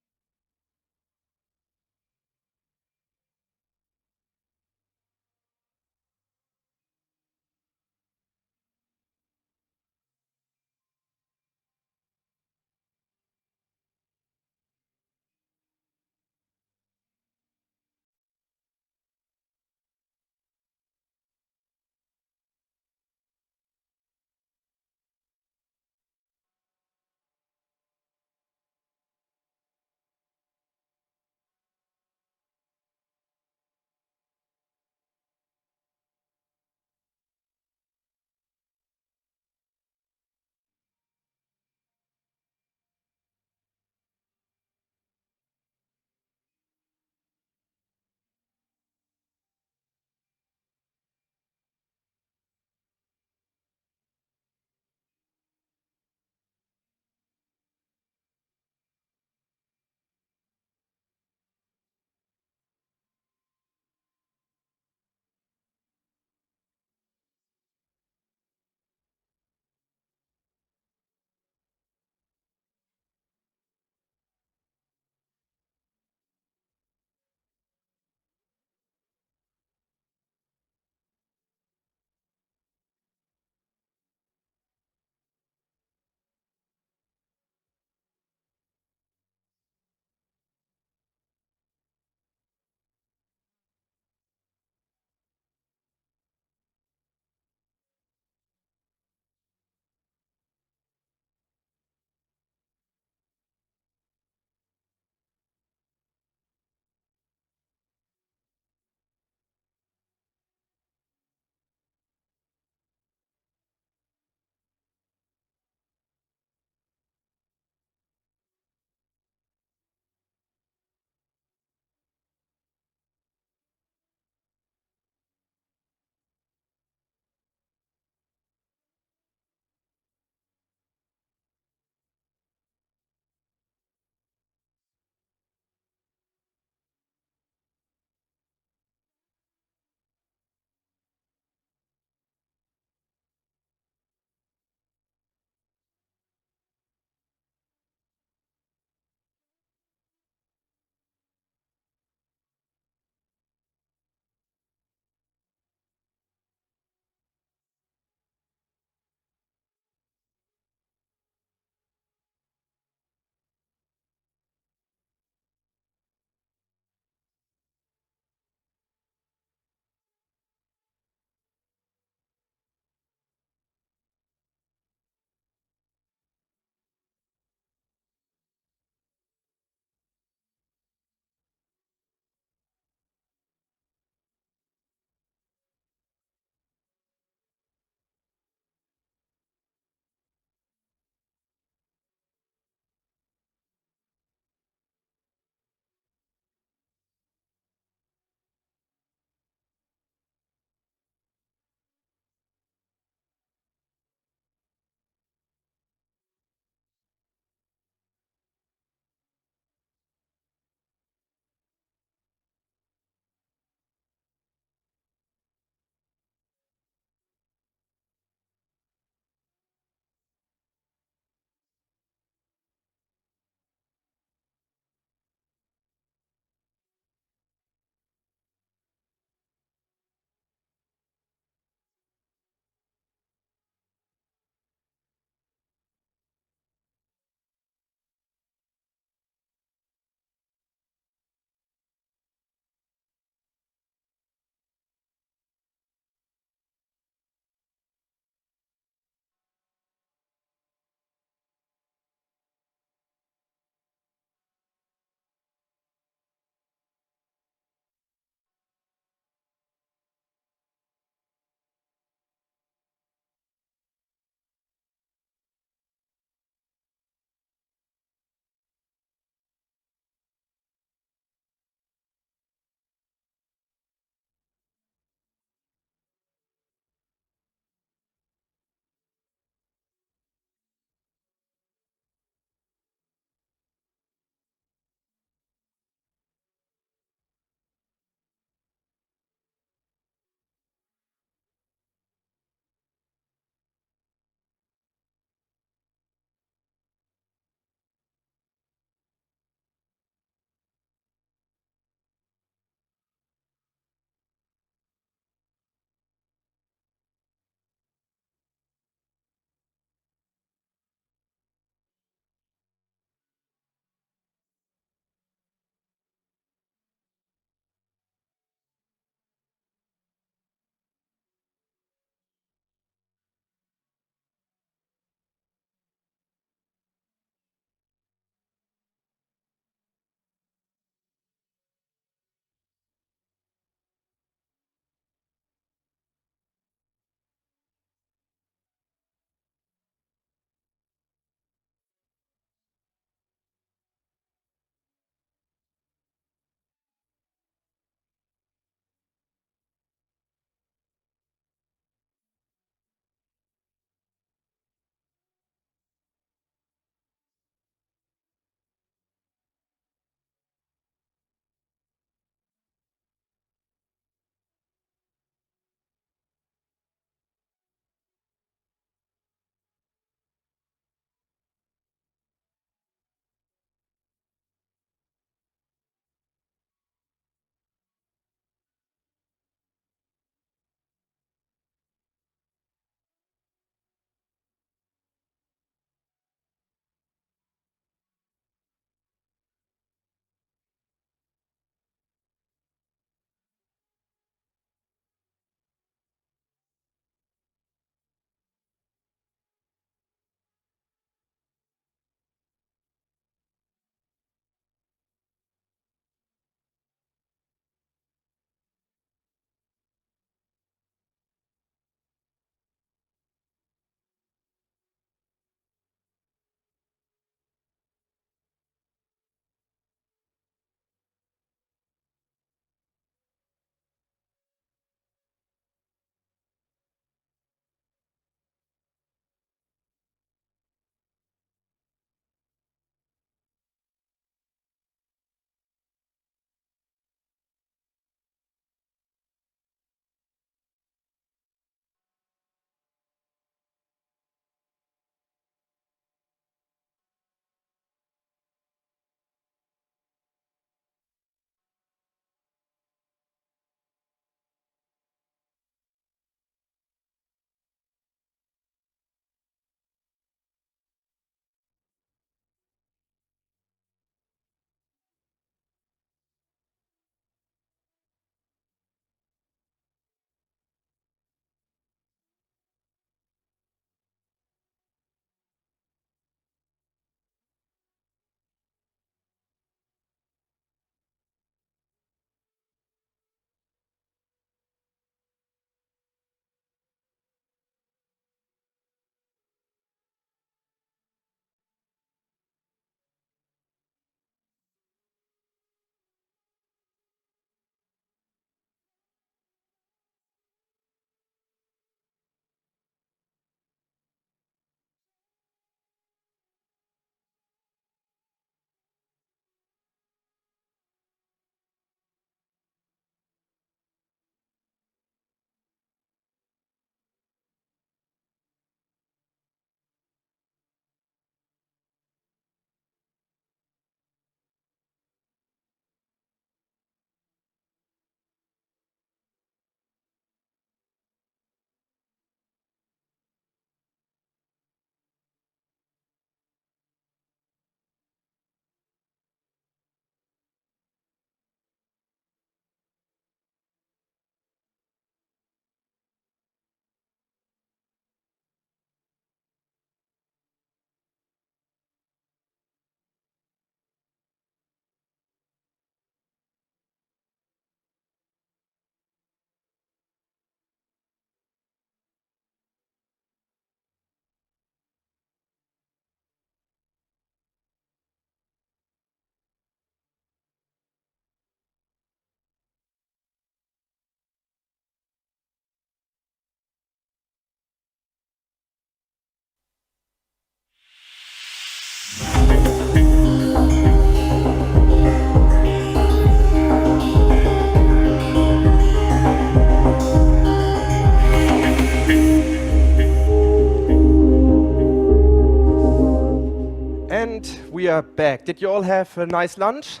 And we are back. Did you all have a nice lunch?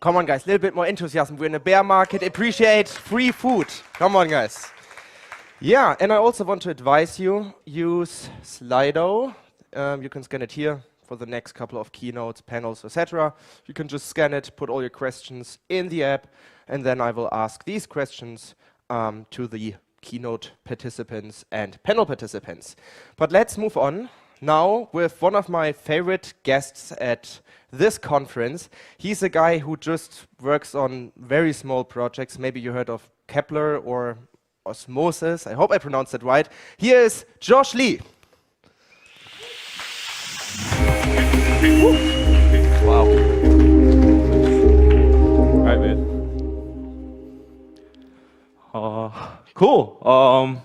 Come on, guys, a little bit more enthusiasm. We're in a bear market. Appreciate free food. Come on, guys. Yeah, and I also want to advise you, use Slido. You can scan it here for the next couple of keynotes, panels, etc. You can just scan it, put all your questions in the app, and then I will ask these questions to the keynote participants and panel participants. But let's move on now with one of my favorite guests at this conference. He's a guy who just works on very small projects. Maybe you heard of Kepler or Osmosis. I hope I pronounced it right. Here is Josh Lee. Wow. All right, man. Cool.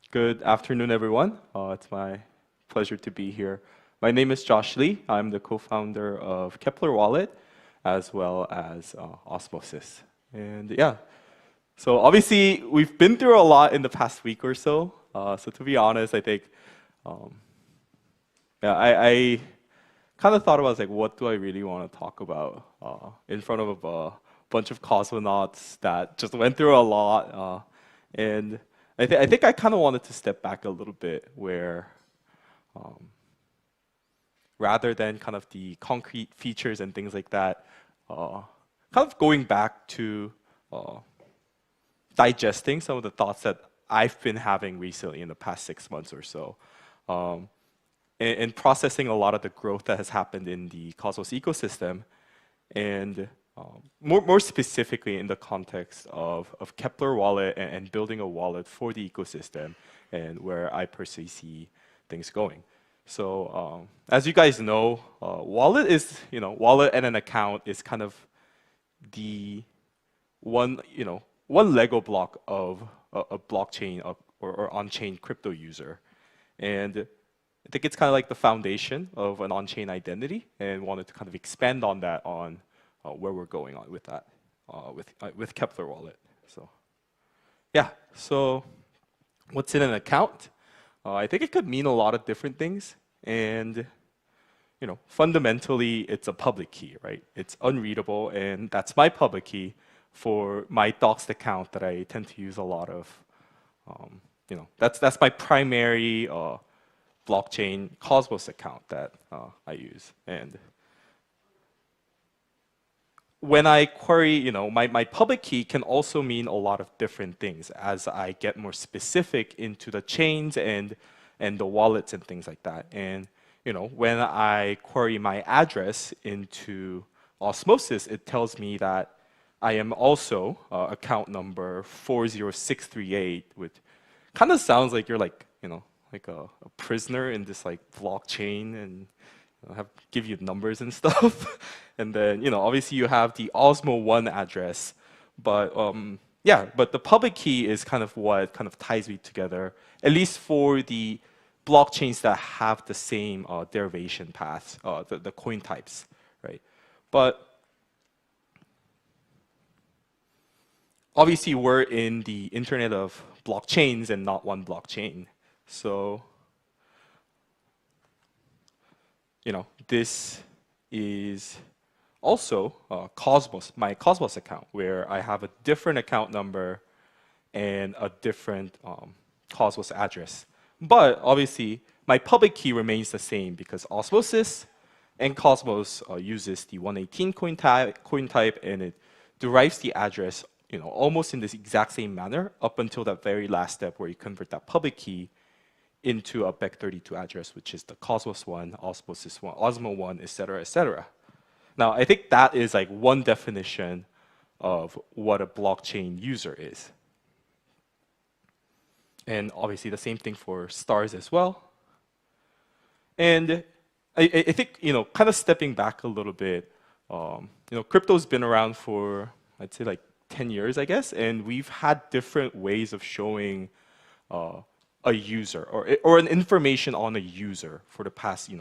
Good afternoon, everyone. It's my pleasure to be here. My name is Josh Lee. I'm the co-founder of Kepler Wallet, as well as Osmosis. And yeah, so obviously we've been through a lot in the past week or so. So to be honest, I think, I kind of thought about like, what do I really want to talk about in front of a bunch of cosmonauts that just went through a lot. And I think I kind of wanted to step back a little bit where rather than kind of the concrete features and things like that, kind of going back to digesting some of the thoughts that I've been having recently in the past 6 months or so, and processing a lot of the growth that has happened in the Cosmos ecosystem, and more specifically in the context of Kepler Wallet and building a wallet for the ecosystem, and where I personally see things going. So as you guys know, wallet is, wallet and an account is kind of the one Lego block of a blockchain or on-chain crypto user. And I think it's kind of like the foundation of an on-chain identity, and wanted to kind of expand on that on where we're going on with that, with Kepler Wallet. So yeah, so what's in an account? I think it could mean a lot of different things, and fundamentally, it's a public key, right? It's unreadable, and that's my public key for my doxed account that I tend to use a lot of. That's my primary blockchain Cosmos account that I use. And when I query, my public key can also mean a lot of different things as I get more specific into the chains and the wallets and things like that. And when I query my address into Osmosis, it tells me that I am also account number 40638, which kind of sounds like you're like a prisoner in this like blockchain, and give you numbers and stuff. And then obviously you have the Osmo1 address, but but the public key is kind of what kind of ties me together, at least for the blockchains that have the same derivation paths, the coin types, right? But obviously we're in the internet of blockchains and not one blockchain. So this is also my Cosmos account, where I have a different account number and a different Cosmos address. But obviously, my public key remains the same because Osmosis and Cosmos uses the 118 coin type, and it derives the address almost in this exact same manner up until that very last step where you convert that public key into a Bec32 address, which is the Cosmos one, Osmosis one, Osmo one, etc., etc. Now, I think that is like one definition of what a blockchain user is. And obviously the same thing for stars as well. And I think, kind of stepping back a little bit, crypto's been around for, I'd say like 10 years, I guess, and we've had different ways of showing a user or an information on a user for the past,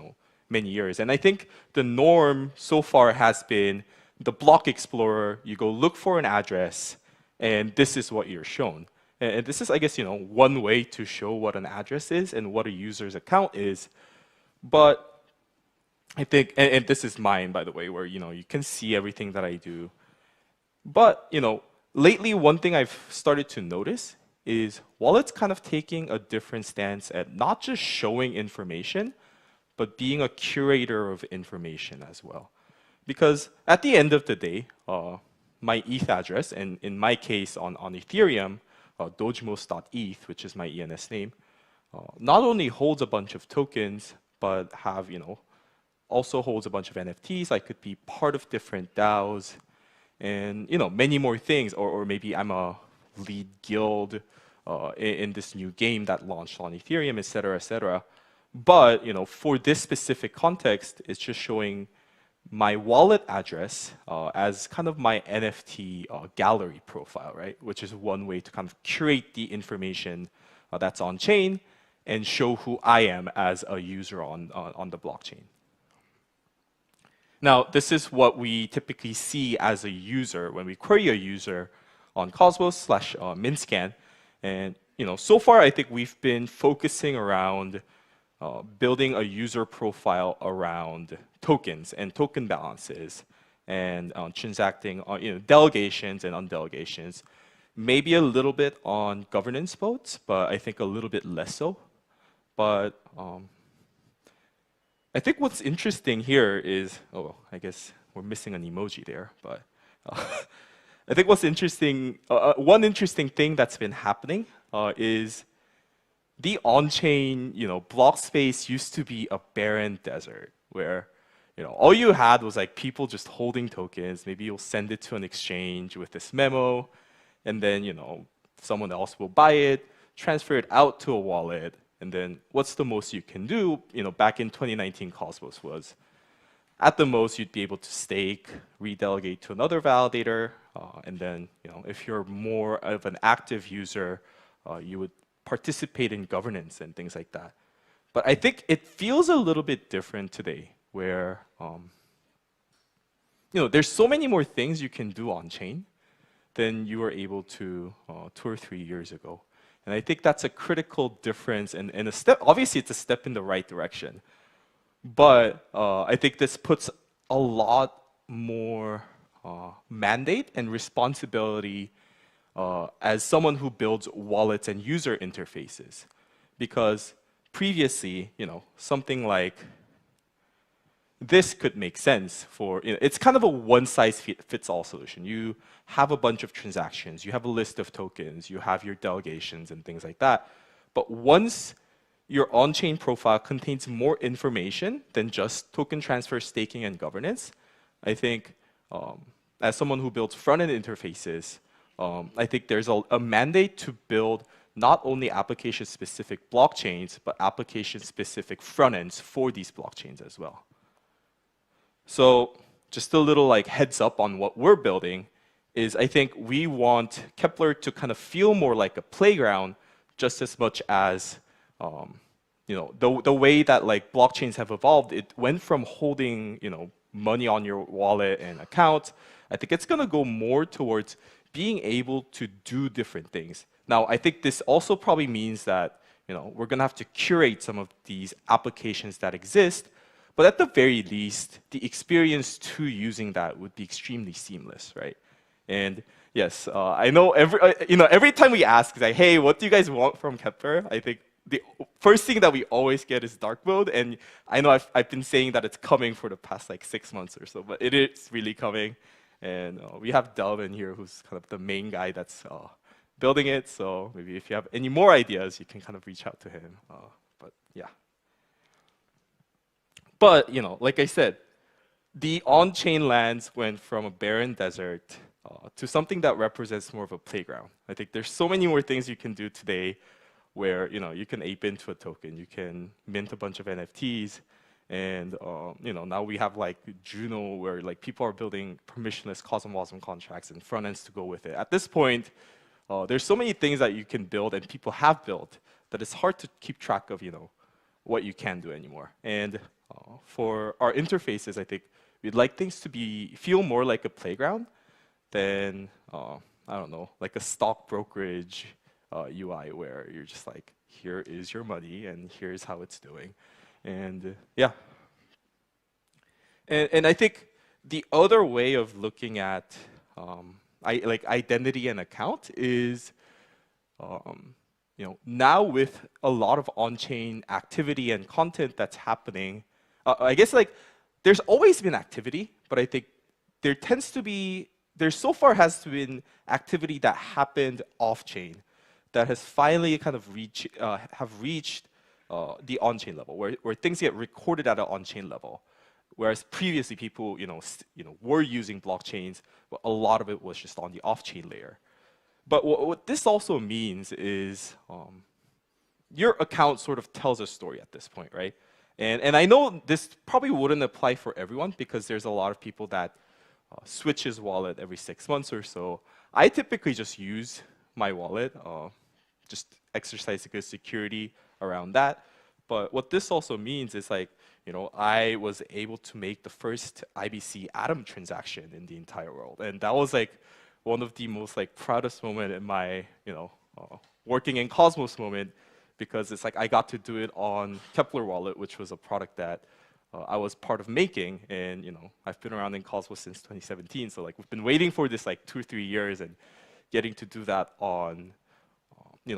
many years. And I think the norm so far has been the block explorer. You go look for an address, and this is what you're shown. And this is, I guess, one way to show what an address is and what a user's account is. But I think, and this is mine, by the way, where you can see everything that I do. But lately, one thing I've started to notice is Wallet's kind of taking a different stance at not just showing information, but being a curator of information as well. Because at the end of the day, my ETH address, and in my case on Ethereum, dojimos.eth, which is my ENS name, not only holds a bunch of tokens, but also holds a bunch of NFTs. I could be part of different DAOs, and many more things. Or maybe I'm a lead guild in this new game that launched on Ethereum, et cetera, et cetera. But for this specific context, it's just showing my wallet address as kind of my NFT gallery profile, right? Which is one way to kind of curate the information that's on chain and show who I am as a user on the blockchain. Now, this is what we typically see as a user when we query a user on Cosmos/Minscan. And so far, I think we've been focusing around building a user profile around tokens and token balances, and transacting on delegations and undelegations. Maybe a little bit on governance modes, but I think a little bit less so. But I think what's interesting here is, I guess we're missing an emoji there, but I think what's interesting, one interesting thing that's been happening is the on-chain, block space used to be a barren desert where, all you had was like people just holding tokens. Maybe you'll send it to an exchange with this memo, and then, someone else will buy it, transfer it out to a wallet, and then what's the most you can do? Back in 2019, Cosmos was, at the most, you'd be able to stake, redelegate to another validator, and then, if you're more of an active user, you would participate in governance and things like that. But I think it feels a little bit different today, where there's so many more things you can do on chain than you were able to 2 or 3 years ago. And I think that's a critical difference, and a step. Obviously, it's a step in the right direction. But I think this puts a lot more mandate and responsibility as someone who builds wallets and user interfaces. Because previously, something like this could make sense for, it's kind of a one-size-fits-all solution. You have a bunch of transactions, you have a list of tokens, you have your delegations and things like that. But once your on-chain profile contains more information than just token transfer, staking, and governance, I think as someone who builds front-end interfaces, I think there's a mandate to build not only application-specific blockchains, but application-specific front-ends for these blockchains as well. So just a little heads up on what we're building is I think we want Kepler to kind of feel more like a playground just as much as the way that blockchains have evolved. It went from holding money on your wallet and account. I think it's going to go more towards being able to do different things. Now, I think this also probably means that we're going to have to curate some of these applications that exist, but at the very least, the experience to using that would be extremely seamless, right? And yes, I know every time we ask, like, hey, what do you guys want from Kepler? I think the first thing that we always get is dark mode, and I know I've been saying that it's coming for the past 6 months or so, but it is really coming. And we have Delvin here, who's kind of the main guy that's building it. So maybe if you have any more ideas, you can kind of reach out to him. But yeah. But like I said, the on-chain lands went from a barren desert to something that represents more of a playground. I think there's so many more things you can do today, where you can ape into a token, you can mint a bunch of NFTs, and now we have Juno, where people are building permissionless CosmWasm contracts and front ends to go with it. At this point, there's so many things that you can build and people have built that it's hard to keep track of what you can do anymore. And for our interfaces, I think we'd like things to feel more like a playground than I don't know, like a stock brokerage UI where you're just here is your money and here's how it's doing. And yeah. And I think the other way of looking at like identity and account is, now with a lot of on-chain activity and content that's happening, I guess like there's always been activity, but I think there so far has been activity that happened off-chain that has finally kind of reached the on-chain level, where things get recorded at an on-chain level. Whereas previously people, were using blockchains, but a lot of it was just on the off-chain layer. But what this also means is your account sort of tells a story at this point, right? And I know this probably wouldn't apply for everyone because there's a lot of people that switch his wallet every 6 months or so. I typically just use my wallet, just exercise a good security around that. But what this also means is like, I was able to make the first IBC Atom transaction in the entire world. And that was like one of the most like proudest moment in my, working in Cosmos moment, because it's like I got to do it on Kepler Wallet, which was a product that I was part of making. And, I've been around in Cosmos since 2017. So like we've been waiting for this like 2 or 3 years, and getting to do that on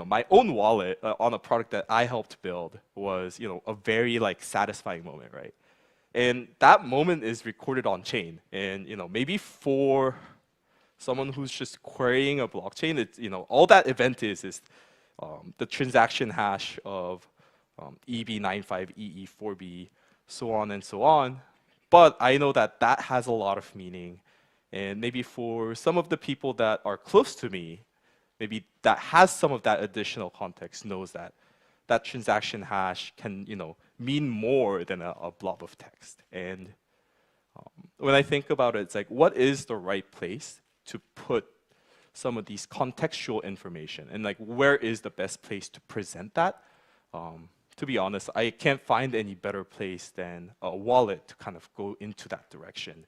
my own wallet on a product that I helped build was, a very like satisfying moment, right? And that moment is recorded on chain. And, maybe for someone who's just querying a blockchain, it's, all that event is the transaction hash of EB95EE4B, so on and so on. But I know that that has a lot of meaning. And maybe for some of the people that are close to me, maybe that has some of that additional context, knows that that transaction hash can, mean more than a blob of text. And when I think about it, it's like, what is the right place to put some of these contextual information? And like, where is the best place to present that? To be honest, I can't find any better place than a wallet to kind of go into that direction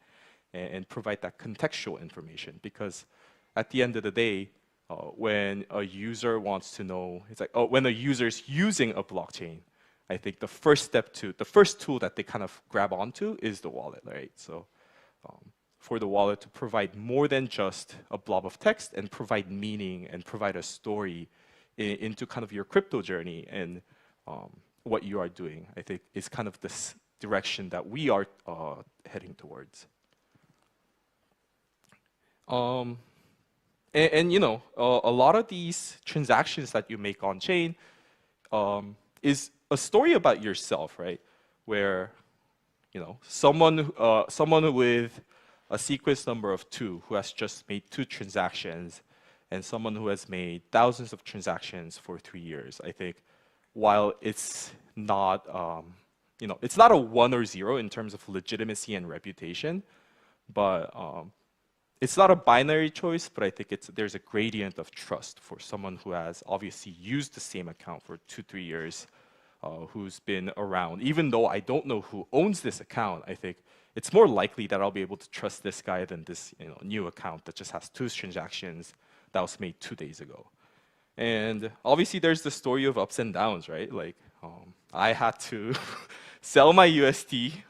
and provide that contextual information. Because at the end of the day, when a user wants to know, it's like, when a user is using a blockchain, I think the first tool that they kind of grab onto is the wallet, right? So for the wallet to provide more than just a blob of text and provide meaning and provide a story into kind of your crypto journey and what you are doing, I think is kind of this direction that we are heading towards. And a lot of these transactions that you make on chain is a story about yourself, right? Where someone with a sequence number of 2 who has just made 2 transactions, and someone who has made thousands of transactions for 3 years. I think while it's not it's not a 1 or 0 in terms of legitimacy and reputation, but it's not a binary choice, but I think there's a gradient of trust for someone who has obviously used the same account for 2-3 years, who's been around. Even though I don't know who owns this account, I think it's more likely that I'll be able to trust this guy than this new account that just has 2 transactions that was made 2 days ago. And obviously there's the story of ups and downs, right? Like I had to sell my UST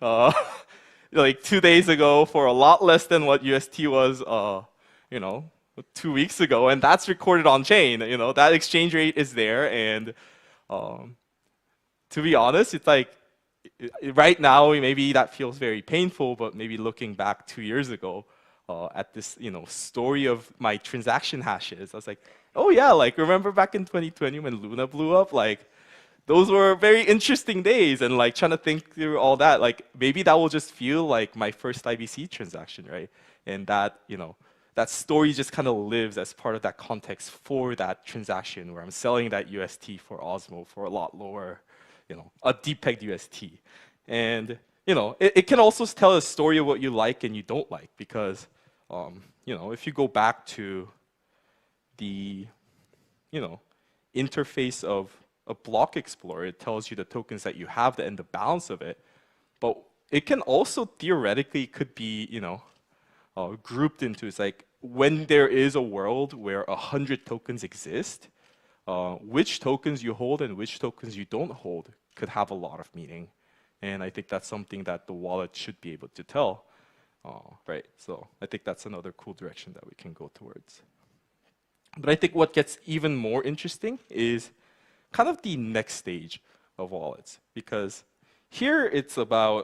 like 2 days ago for a lot less than what UST was, 2 weeks ago, and that's recorded on chain. That exchange rate is there, and to be honest, it's like right now maybe that feels very painful, but maybe looking back 2 years ago at this story of my transaction hashes, I was like, oh yeah, like remember back in 2020 when Luna blew up, like. Those were very interesting days, and like trying to think through all that, like maybe that will just feel like my first IBC transaction, right? And that, that story just kind of lives as part of that context for that transaction where I'm selling that UST for Osmo for a lot lower, a deep pegged UST. And, it can also tell a story of what you like and you don't like, because, if you go back to the, interface of a block explorer, it tells you the tokens that you have and the balance of it. But it can also theoretically could be, grouped into, it's like when there is a world where 100 tokens exist, which tokens you hold and which tokens you don't hold could have a lot of meaning. And I think that's something that the wallet should be able to tell, right? So I think that's another cool direction that we can go towards. But I think what gets even more interesting is kind of the next stage of wallets, because here it's about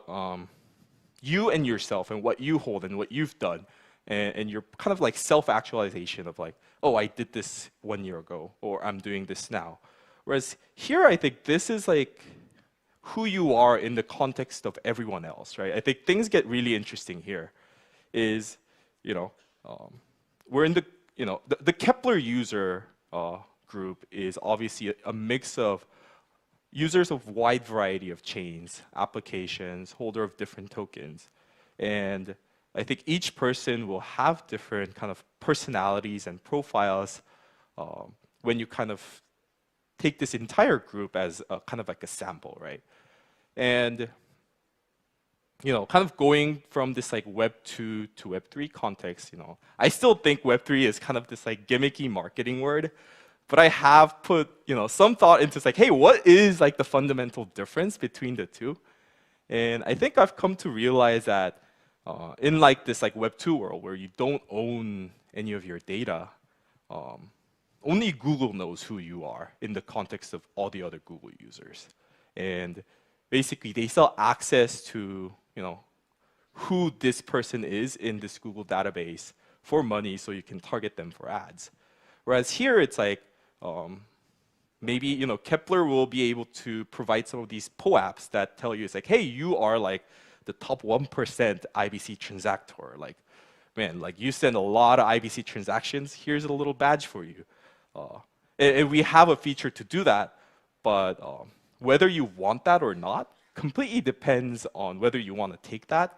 you and yourself and what you hold and what you've done, and your kind of like self-actualization of like, oh, I did this 1 year ago, or I'm doing this now. Whereas here, I think this is like who you are in the context of everyone else, right? I think things get really interesting here. Is, you know, we're in the, you know, the Kepler user group is obviously a mix of users of wide variety of chains, applications, holder of different tokens. And I think each person will have different kind of personalities and profiles when you kind of take this entire group as a, kind of like a sample, right? And you know, kind of going from this like Web 2 to Web 3 context, you know, I still think Web 3 is kind of this like gimmicky marketing word, but I have put, you know, some thought into like, hey, what is like the fundamental difference between the two? And I think I've come to realize that in like this like Web 2 world where you don't own any of your data, only Google knows who you are in the context of all the other Google users. And basically they sell access to, you know, who this person is in this Google database for money so you can target them for ads. Whereas here it's like, maybe, you know, Kepler will be able to provide some of these POAPs that tell you, it's like, hey, you are like the top 1% IBC transactor. Like, man, like you send a lot of IBC transactions, here's a little badge for you. And we have a feature to do that, but whether you want that or not completely depends on whether you want to take that,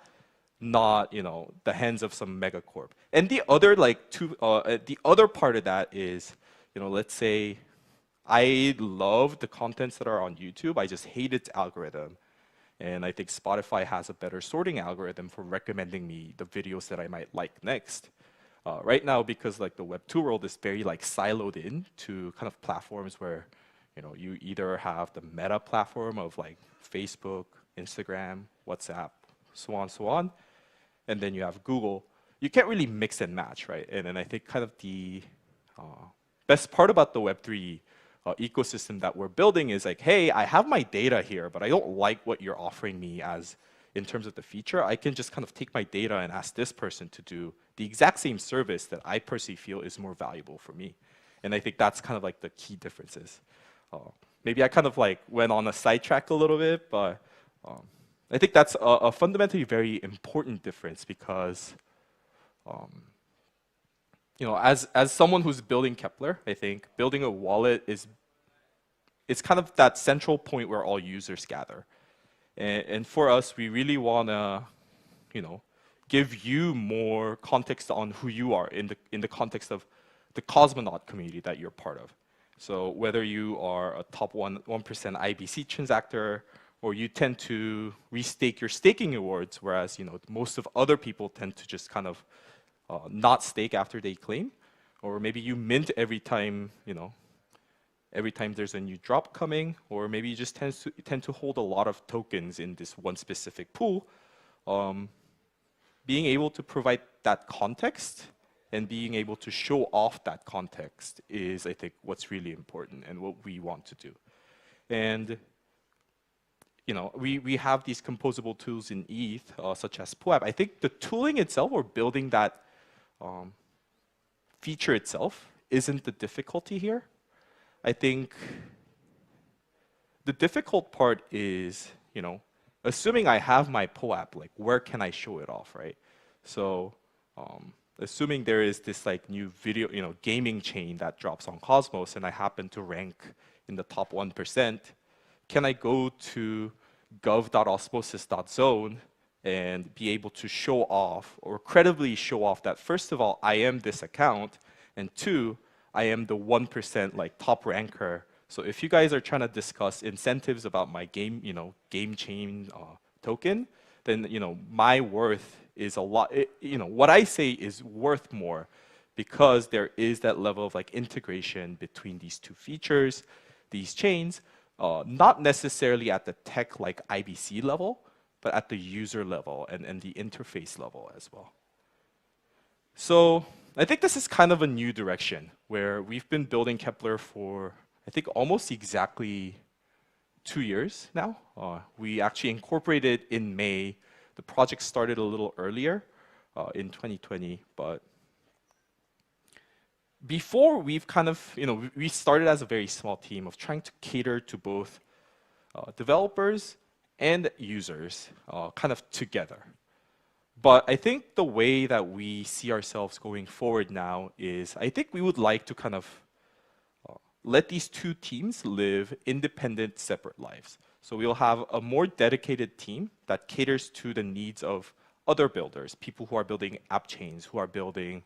not, you know, the hands of some megacorp. And the other like the other part of that is, you know, let's say I love the contents that are on YouTube, I just hate its algorithm. And I think Spotify has a better sorting algorithm for recommending me the videos that I might like next. Right now, because like the Web 2 world is very like siloed in to kind of platforms where, you know, you either have the Meta platform of like Facebook, Instagram, WhatsApp, so on, and then you have Google. You can't really mix and match, right? And I think kind of the best part about the Web3 ecosystem that we're building is like, hey, I have my data here, but I don't like what you're offering me as in terms of the feature. I can just kind of take my data and ask this person to do the exact same service that I personally feel is more valuable for me. And I think that's kind of like the key differences. Maybe I kind of like went on a sidetrack a little bit, but I think that's a fundamentally very important difference because, you know, as someone who's building Kepler, I think building a wallet it's kind of that central point where all users gather. And for us, we really want to, you know, give you more context on who you are in the context of the cosmonaut community that you're part of. So whether you are a top 1% IBC transactor, or you tend to restake your staking awards, whereas, you know, most of other people tend to just kind of not stake after they claim, or maybe you mint every time, you know, every time there's a new drop coming, or maybe you just tend to hold a lot of tokens in this one specific pool. Being able to provide that context and being able to show off that context is, I think, what's really important and what we want to do. And you know, we have these composable tools in ETH, such as POAP. I think the tooling itself, or building that feature itself, isn't the difficulty here. I think the difficult part is, you know, assuming I have my POAP, like where can I show it off, right? So assuming there is this like new video, you know, gaming chain that drops on Cosmos and I happen to rank in the top 1%, can I go to gov.osmosis.zone and be able to show off or credibly show off that, first of all, I am this account, and two, I am the 1% like top ranker. So if you guys are trying to discuss incentives about my game, you know, game chain token, then, you know, my worth is a lot, you know, what I say is worth more because there is that level of like integration between these two features, these chains, not necessarily at the tech like IBC level, but at the user level and the interface level as well. So I think this is kind of a new direction where we've been building Kepler for, I think, almost exactly 2 years now. We actually incorporated in May. The project started a little earlier in 2020, but before we've kind of, we started as a very small team of trying to cater to both developers and users kind of together. But I think the way that we see ourselves going forward now is I think we would like to kind of let these two teams live independent, separate lives. So we'll have a more dedicated team that caters to the needs of other builders, people who are building app chains, who are building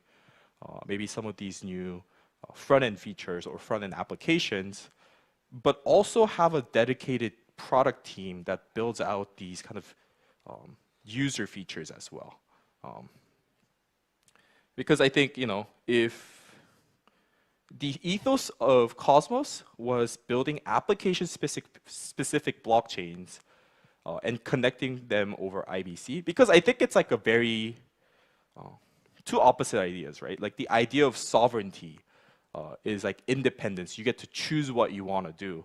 maybe some of these new front-end features or front-end applications, but also have a dedicated product team that builds out these kind of user features as well. Because I think, if the ethos of Cosmos was building application-specific blockchains and connecting them over IBC, because I think it's like a very two opposite ideas, right? Like the idea of sovereignty is like independence. You get to choose what you want to do.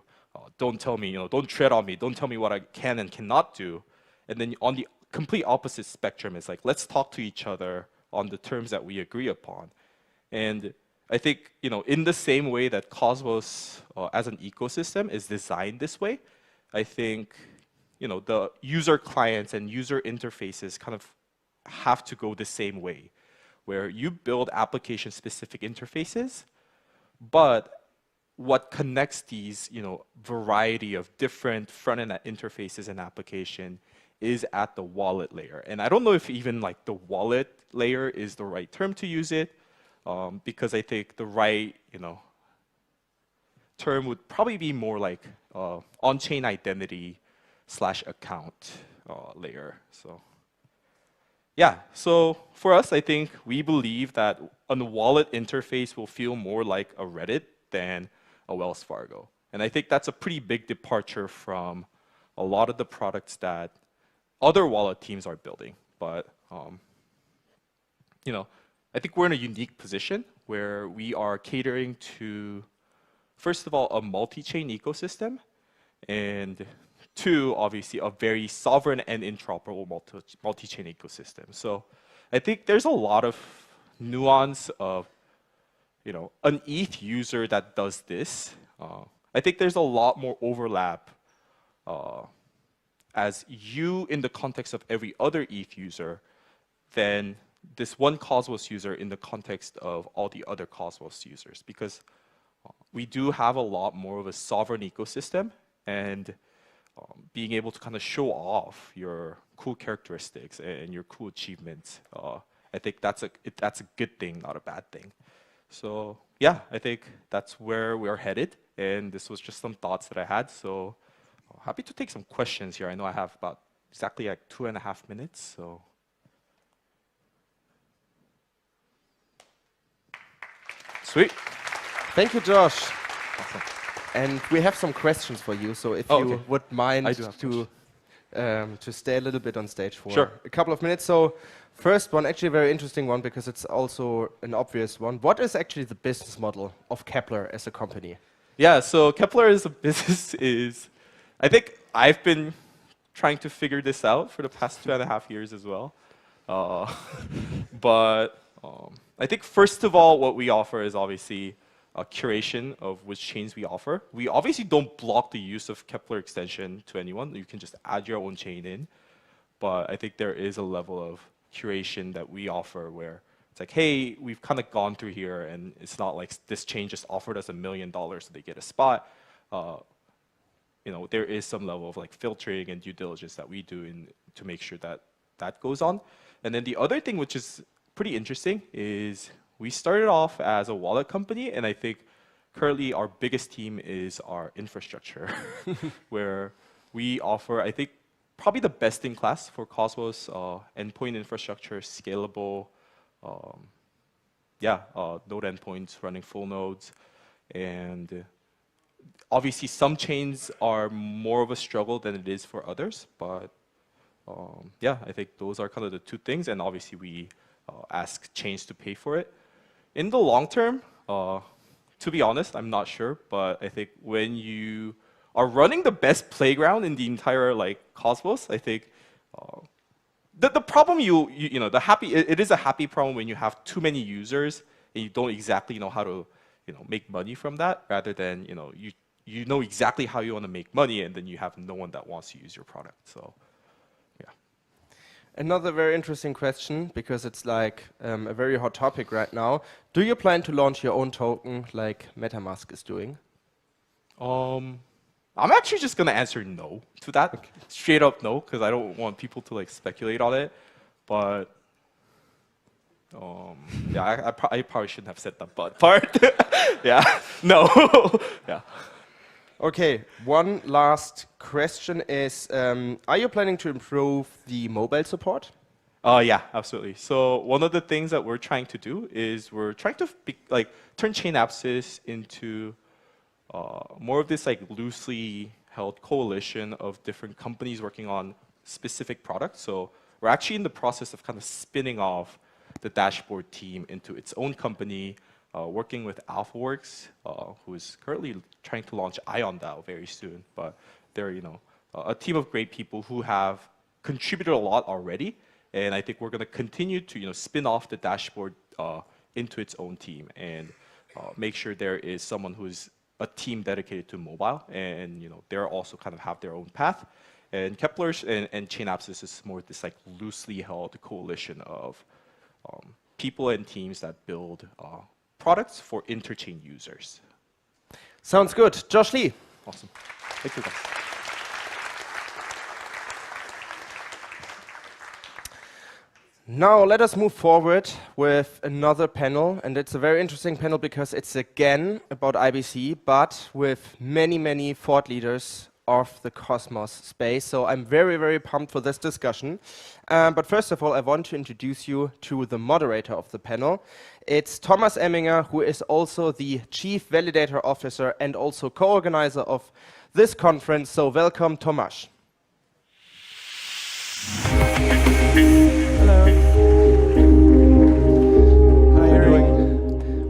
Don't tell me, don't tread on me. Don't tell me what I can and cannot do. And then on the complete opposite spectrum is like, let's talk to each other on the terms that we agree upon. And I think, in the same way that Cosmos as an ecosystem is designed this way, I think, the user clients and user interfaces kind of have to go the same way, where you build application-specific interfaces, but what connects these, variety of different front-end interfaces and application is at the wallet layer. And I don't know if even like the wallet layer is the right term to use it, because I think the right, term would probably be more like on-chain identity / account layer. So yeah, so for us, I think we believe that a wallet interface will feel more like a Reddit than a Wells Fargo. And I think that's a pretty big departure from a lot of the products that other wallet teams are building. But I think we're in a unique position where we are catering to, first of all, a multi-chain ecosystem, and two, obviously, a very sovereign and interoperable multi-chain ecosystem. So I think there's a lot of nuance of, an ETH user that does this. I think there's a lot more overlap as you in the context of every other ETH user than this one Cosmos user in the context of all the other Cosmos users, because we do have a lot more of a sovereign ecosystem, and being able to kind of show off your cool characteristics and your cool achievements, I think that's a good thing, not a bad thing. So yeah, I think that's where we are headed, and this was just some thoughts that I had. So happy to take some questions here. I know I have about exactly like 2.5 minutes, so. Sweet. Thank you, Josh. Awesome. And we have some questions for you, so if you would mind to stay a little bit on stage for a couple of minutes. So first one, actually a very interesting one, because it's also an obvious one. What is actually the business model of Kepler as a company? Yeah, so Kepler as a business is, I think I've been trying to figure this out for the past 2.5 years as well. But I think first of all, what we offer is obviously a curation of which chains we offer. We obviously don't block the use of Kepler extension to anyone. You can just add your own chain in. But I think there is a level of curation that we offer where it's like, hey, we've kind of gone through here, and it's not like this chain just offered us $1 million so they get a spot. There is some level of like filtering and due diligence that we do to make sure that that goes on. And then the other thing, which is pretty interesting, is we started off as a wallet company, and I think currently our biggest team is our infrastructure, where we offer, I think, probably the best in class for Cosmos endpoint infrastructure, scalable, node endpoints running full nodes. And obviously, some chains are more of a struggle than it is for others, but yeah, I think those are kind of the two things, and obviously we ask chains to pay for it. In the long term, to be honest, I'm not sure, but I think when you are running the best playground in the entire cosmos, I think the problem you know it is a happy problem when you have too many users and you don't exactly know how to make money from that, rather than you know exactly how you want to make money and then you have no one that wants to use your product. So yeah. Another very interesting question, because it's like a very hot topic right now. Do you plan to launch your own token like MetaMask is doing? I'm actually just gonna answer no to that. Okay. Straight up no, because I don't want people to speculate on it. But yeah, I probably shouldn't have said the but part. Yeah, no. Yeah. Okay, one last question is, are you planning to improve the mobile support? Yeah, absolutely. So one of the things that we're trying to do is we're trying to turn Chainapsis into more of this loosely held coalition of different companies working on specific products. So we're actually in the process of kind of spinning off the dashboard team into its own company, working with AlphaWorks, who is currently trying to launch IonDAO very soon. But they're a team of great people who have contributed a lot already, and I think we're going to continue to spin off the dashboard into its own team and make sure there is someone who's a team dedicated to mobile, and they're also kind of have their own path. And Kepler's and Chainapsis is more this loosely held coalition of people and teams that build products for interchain users. Sounds good. Josh Lee. Awesome. Thank you, guys. Now let us move forward with another panel, and it's a very interesting panel because it's again about IBC, but with many, many thought leaders of the Cosmos space. So I'm very, very pumped for this discussion. But first of all, I want to introduce you to the moderator of the panel. It's Thomas Emminger, who is also the Chief Validator Officer and also co-organizer of this conference. So welcome, Tomasz.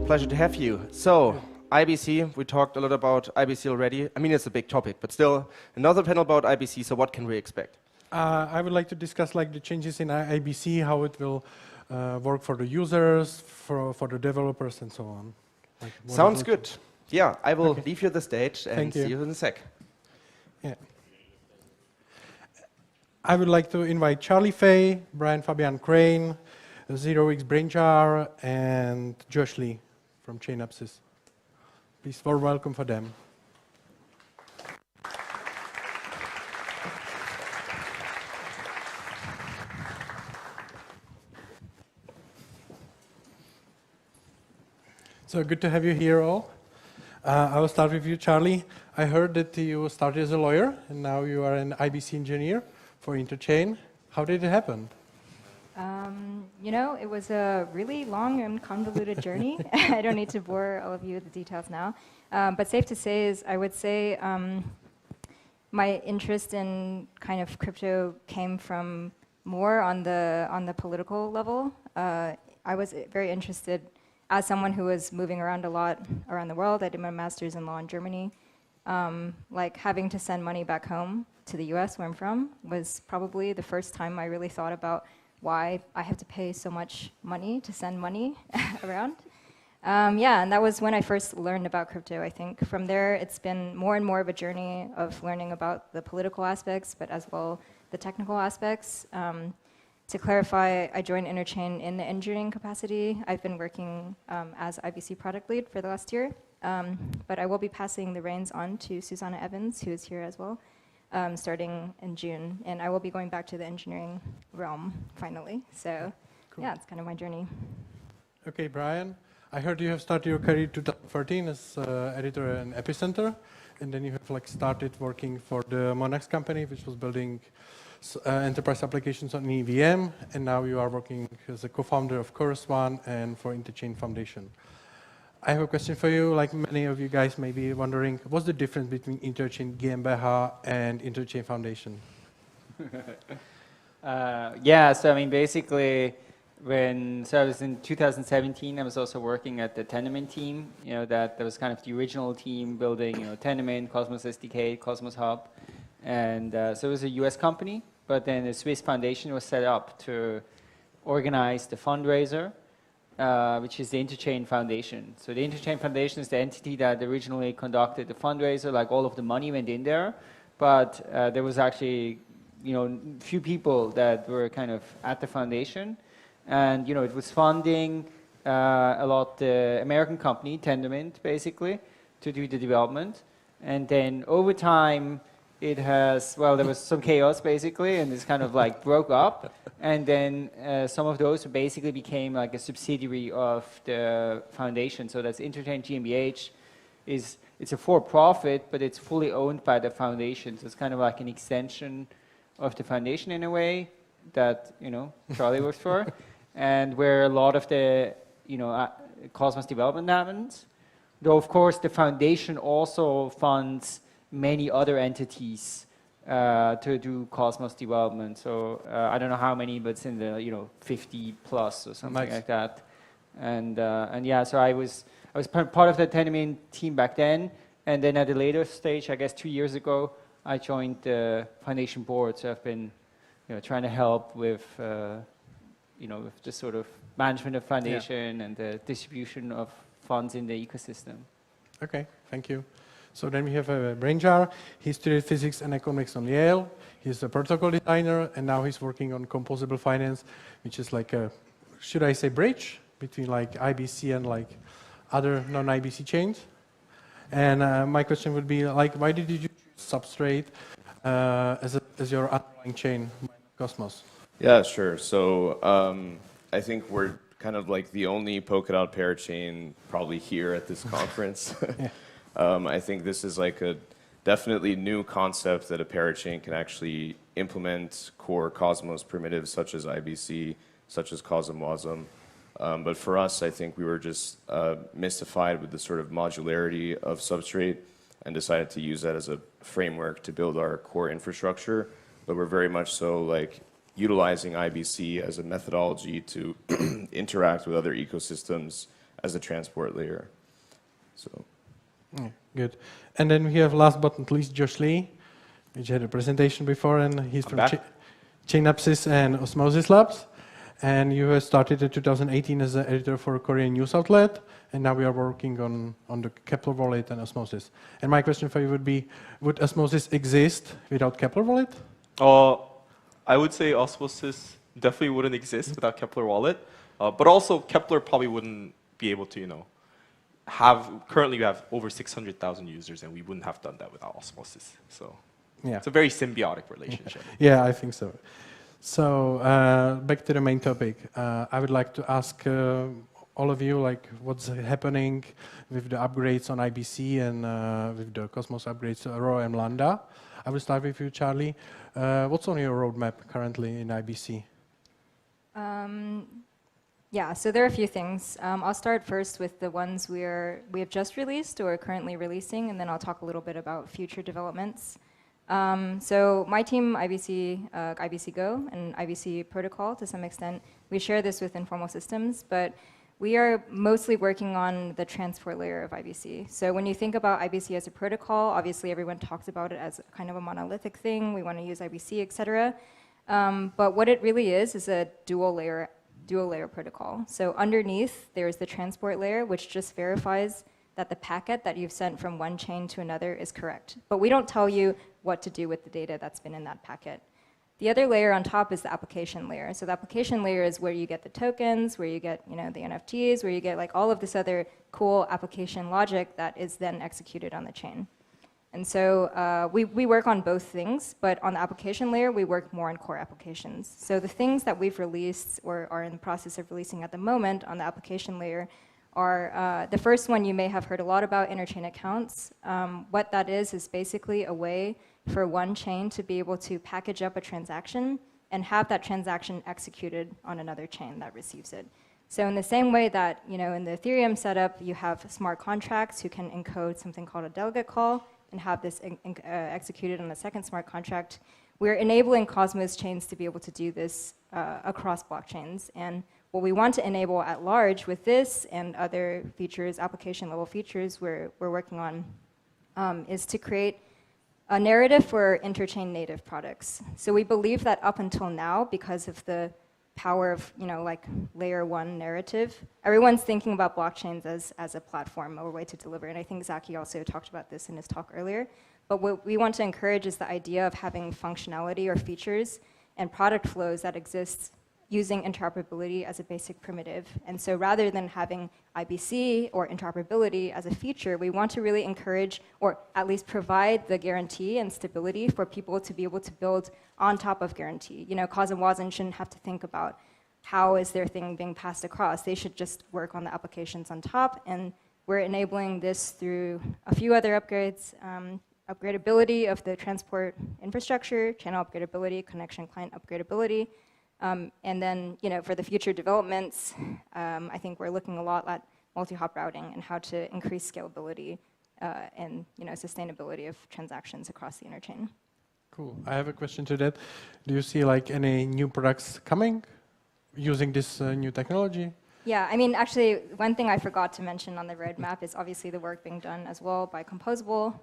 Pleasure to have you. So, IBC, we talked a lot about IBC already. I mean, it's a big topic, but still, another panel about IBC, so what can we expect? I would like to discuss the changes in IBC, how it will work for the users, for the developers, and so on. Sounds good. Yeah, I will leave you the stage and see you in a sec. Yeah. I would like to invite Charlie Fay, Brian Fabian Crane, ZeroX Brainjar, and Josh Lee from Chainapsis. Please, warm welcome for them. So good to have you here all. I will start with you, Charlie. I heard that you started as a lawyer, and now you are an IBC engineer for Interchain. How did it happen? It was a really long and convoluted journey. I don't need to bore all of you with the details now. But safe to say is, I would say my interest in kind of crypto came from more on the political level. I was very interested, as someone who was moving around a lot around the world. I did my master's in law in Germany. Having to send money back home to the US, where I'm from, was probably the first time I really thought about why I have to pay so much money to send money around. And that was when I first learned about crypto, I think. From there, it's been more and more of a journey of learning about the political aspects, but as well the technical aspects. To clarify, I joined Interchain in the engineering capacity. I've been working as IBC product lead for the last year. But I will be passing the reins on to Susanna Evans, who is here as well, starting in June. And I will be going back to the engineering realm, finally. So, cool. Yeah, it's kind of my journey. Okay, Brian, I heard you have started your career in 2013 as editor in Epicenter, and then you have started working for the Monex company, which was building enterprise applications on EVM, and now you are working as a co-founder of Chorus One and for Interchain Foundation. I have a question for you. Like many of you guys may be wondering, what's the difference between Interchain GmbH and Interchain Foundation? Yeah, so I mean, basically, so I was in 2017, I was also working at the Tendermint team. That was kind of the original team building, Tendermint, Cosmos SDK, Cosmos Hub, and so it was a U.S. company. But then the Swiss Foundation was set up to organize the fundraiser, which is the Interchain Foundation. So the Interchain Foundation is the entity that originally conducted the fundraiser. Like all of the money went in there, but there was actually few people that were kind of at the foundation. And it was funding a lot the American company, Tendermint, basically, to do the development. And then over time, it has, well, there was some chaos, basically, and it's kind of like broke up. And then some of those basically became like a subsidiary of the foundation. So that's Interchain GmbH. It's a for-profit, but it's fully owned by the foundation. So it's kind of like an extension of the foundation in a way that, Charlie works for. And where a lot of the, Cosmos development happens. Though, of course, the foundation also funds many other entities to do Cosmos development. So I don't know how many, but it's in the 50 plus or something like that. And yeah, so I was part of the Tendermint team back then, and then at a later stage, I guess 2 years ago, I joined the foundation board. So I've been trying to help with with the sort of management of foundation and the distribution of funds in the ecosystem. Okay, thank you. So then we have Brainjar. He studied physics and economics on Yale. He's a protocol designer, and now he's working on composable finance, which is like a, should I say, bridge between like IBC and like other non-IBC chains. And my question would be like, why did you choose Substrate as your underlying chain, Cosmos? Yeah, sure. So I think we're kind of like the only Polkadot parachain probably here at this conference. I think this is like a definitely new concept that a parachain can actually implement core Cosmos primitives such as IBC, such as CosmWasm. But for us, I think we were just mystified with the sort of modularity of Substrate and decided to use that as a framework to build our core infrastructure. But we're very much so like utilizing IBC as a methodology to interact with other ecosystems as a transport layer. So. Yeah, good. And then we have last but not least Josh Lee, which had a presentation before, and he's from Chainapsis and Osmosis Labs. And you have started in 2018 as an editor for a Korean news outlet, and now we are working on the Kepler wallet and Osmosis. And my question for you would be, would Osmosis exist without Kepler wallet? I would say Osmosis definitely wouldn't exist without Kepler wallet, but also Kepler probably wouldn't be able to, currently we have over 600,000 users, and we wouldn't have done that without Osmosis. So it's a very symbiotic relationship. Yeah, I think so. So back to the main topic. I would like to ask all of you, like, what's happening with the upgrades on IBC and with the Cosmos upgrades to Rho and Lambda. I will start with you, Charlie. What's on your roadmap currently in IBC? Yeah, so there are a few things. I'll start first with the ones we have just released or are currently releasing, and then I'll talk a little bit about future developments. So my team, IBC Go and IBC Protocol to some extent, we share this with Informal Systems, but we are mostly working on the transport layer of IBC. So when you think about IBC as a protocol, obviously everyone talks about it as kind of a monolithic thing. We want to use IBC, etc. But what it really is a dual layer protocol. So underneath, there's the transport layer, which just verifies that the packet that you've sent from one chain to another is correct. But we don't tell you what to do with the data that's been in that packet. The other layer on top is the application layer. So the application layer is where you get the tokens, where you get the NFTs, where you get like all of this other cool application logic that is then executed on the chain. And so we work on both things, but on the application layer, we work more on core applications. So the things that we've released or are in the process of releasing at the moment on the application layer are the first one you may have heard a lot about, interchain accounts. What that is basically a way for one chain to be able to package up a transaction and have that transaction executed on another chain that receives it. So in the same way that, in the Ethereum setup, you have smart contracts who can encode something called a delegate call and have this executed on a second smart contract, we're enabling Cosmos chains to be able to do this across blockchains. And what we want to enable at large with this and other features, application level features we're working on, is to create a narrative for interchain native products. So we believe that up until now, because of the power of, like layer one narrative, everyone's thinking about blockchains as a platform or a way to deliver. And I think Zaki also talked about this in his talk earlier. But what we want to encourage is the idea of having functionality or features and product flows that exist using interoperability as a basic primitive. And so rather than having IBC or interoperability as a feature, we want to really encourage, or at least provide the guarantee and stability for people to be able to build on top of guarantee. Cos and Wazen shouldn't have to think about how is their thing being passed across. They should just work on the applications on top. And we're enabling this through a few other upgrades. Upgradability of the transport infrastructure, channel upgradability, connection client upgradability. And then, for the future developments, I think we're looking a lot at multi-hop routing and how to increase scalability and sustainability of transactions across the interchain. Cool. I have a question to that. Do you see like any new products coming using this new technology? Yeah, actually, one thing I forgot to mention on the roadmap is obviously the work being done as well by Composable,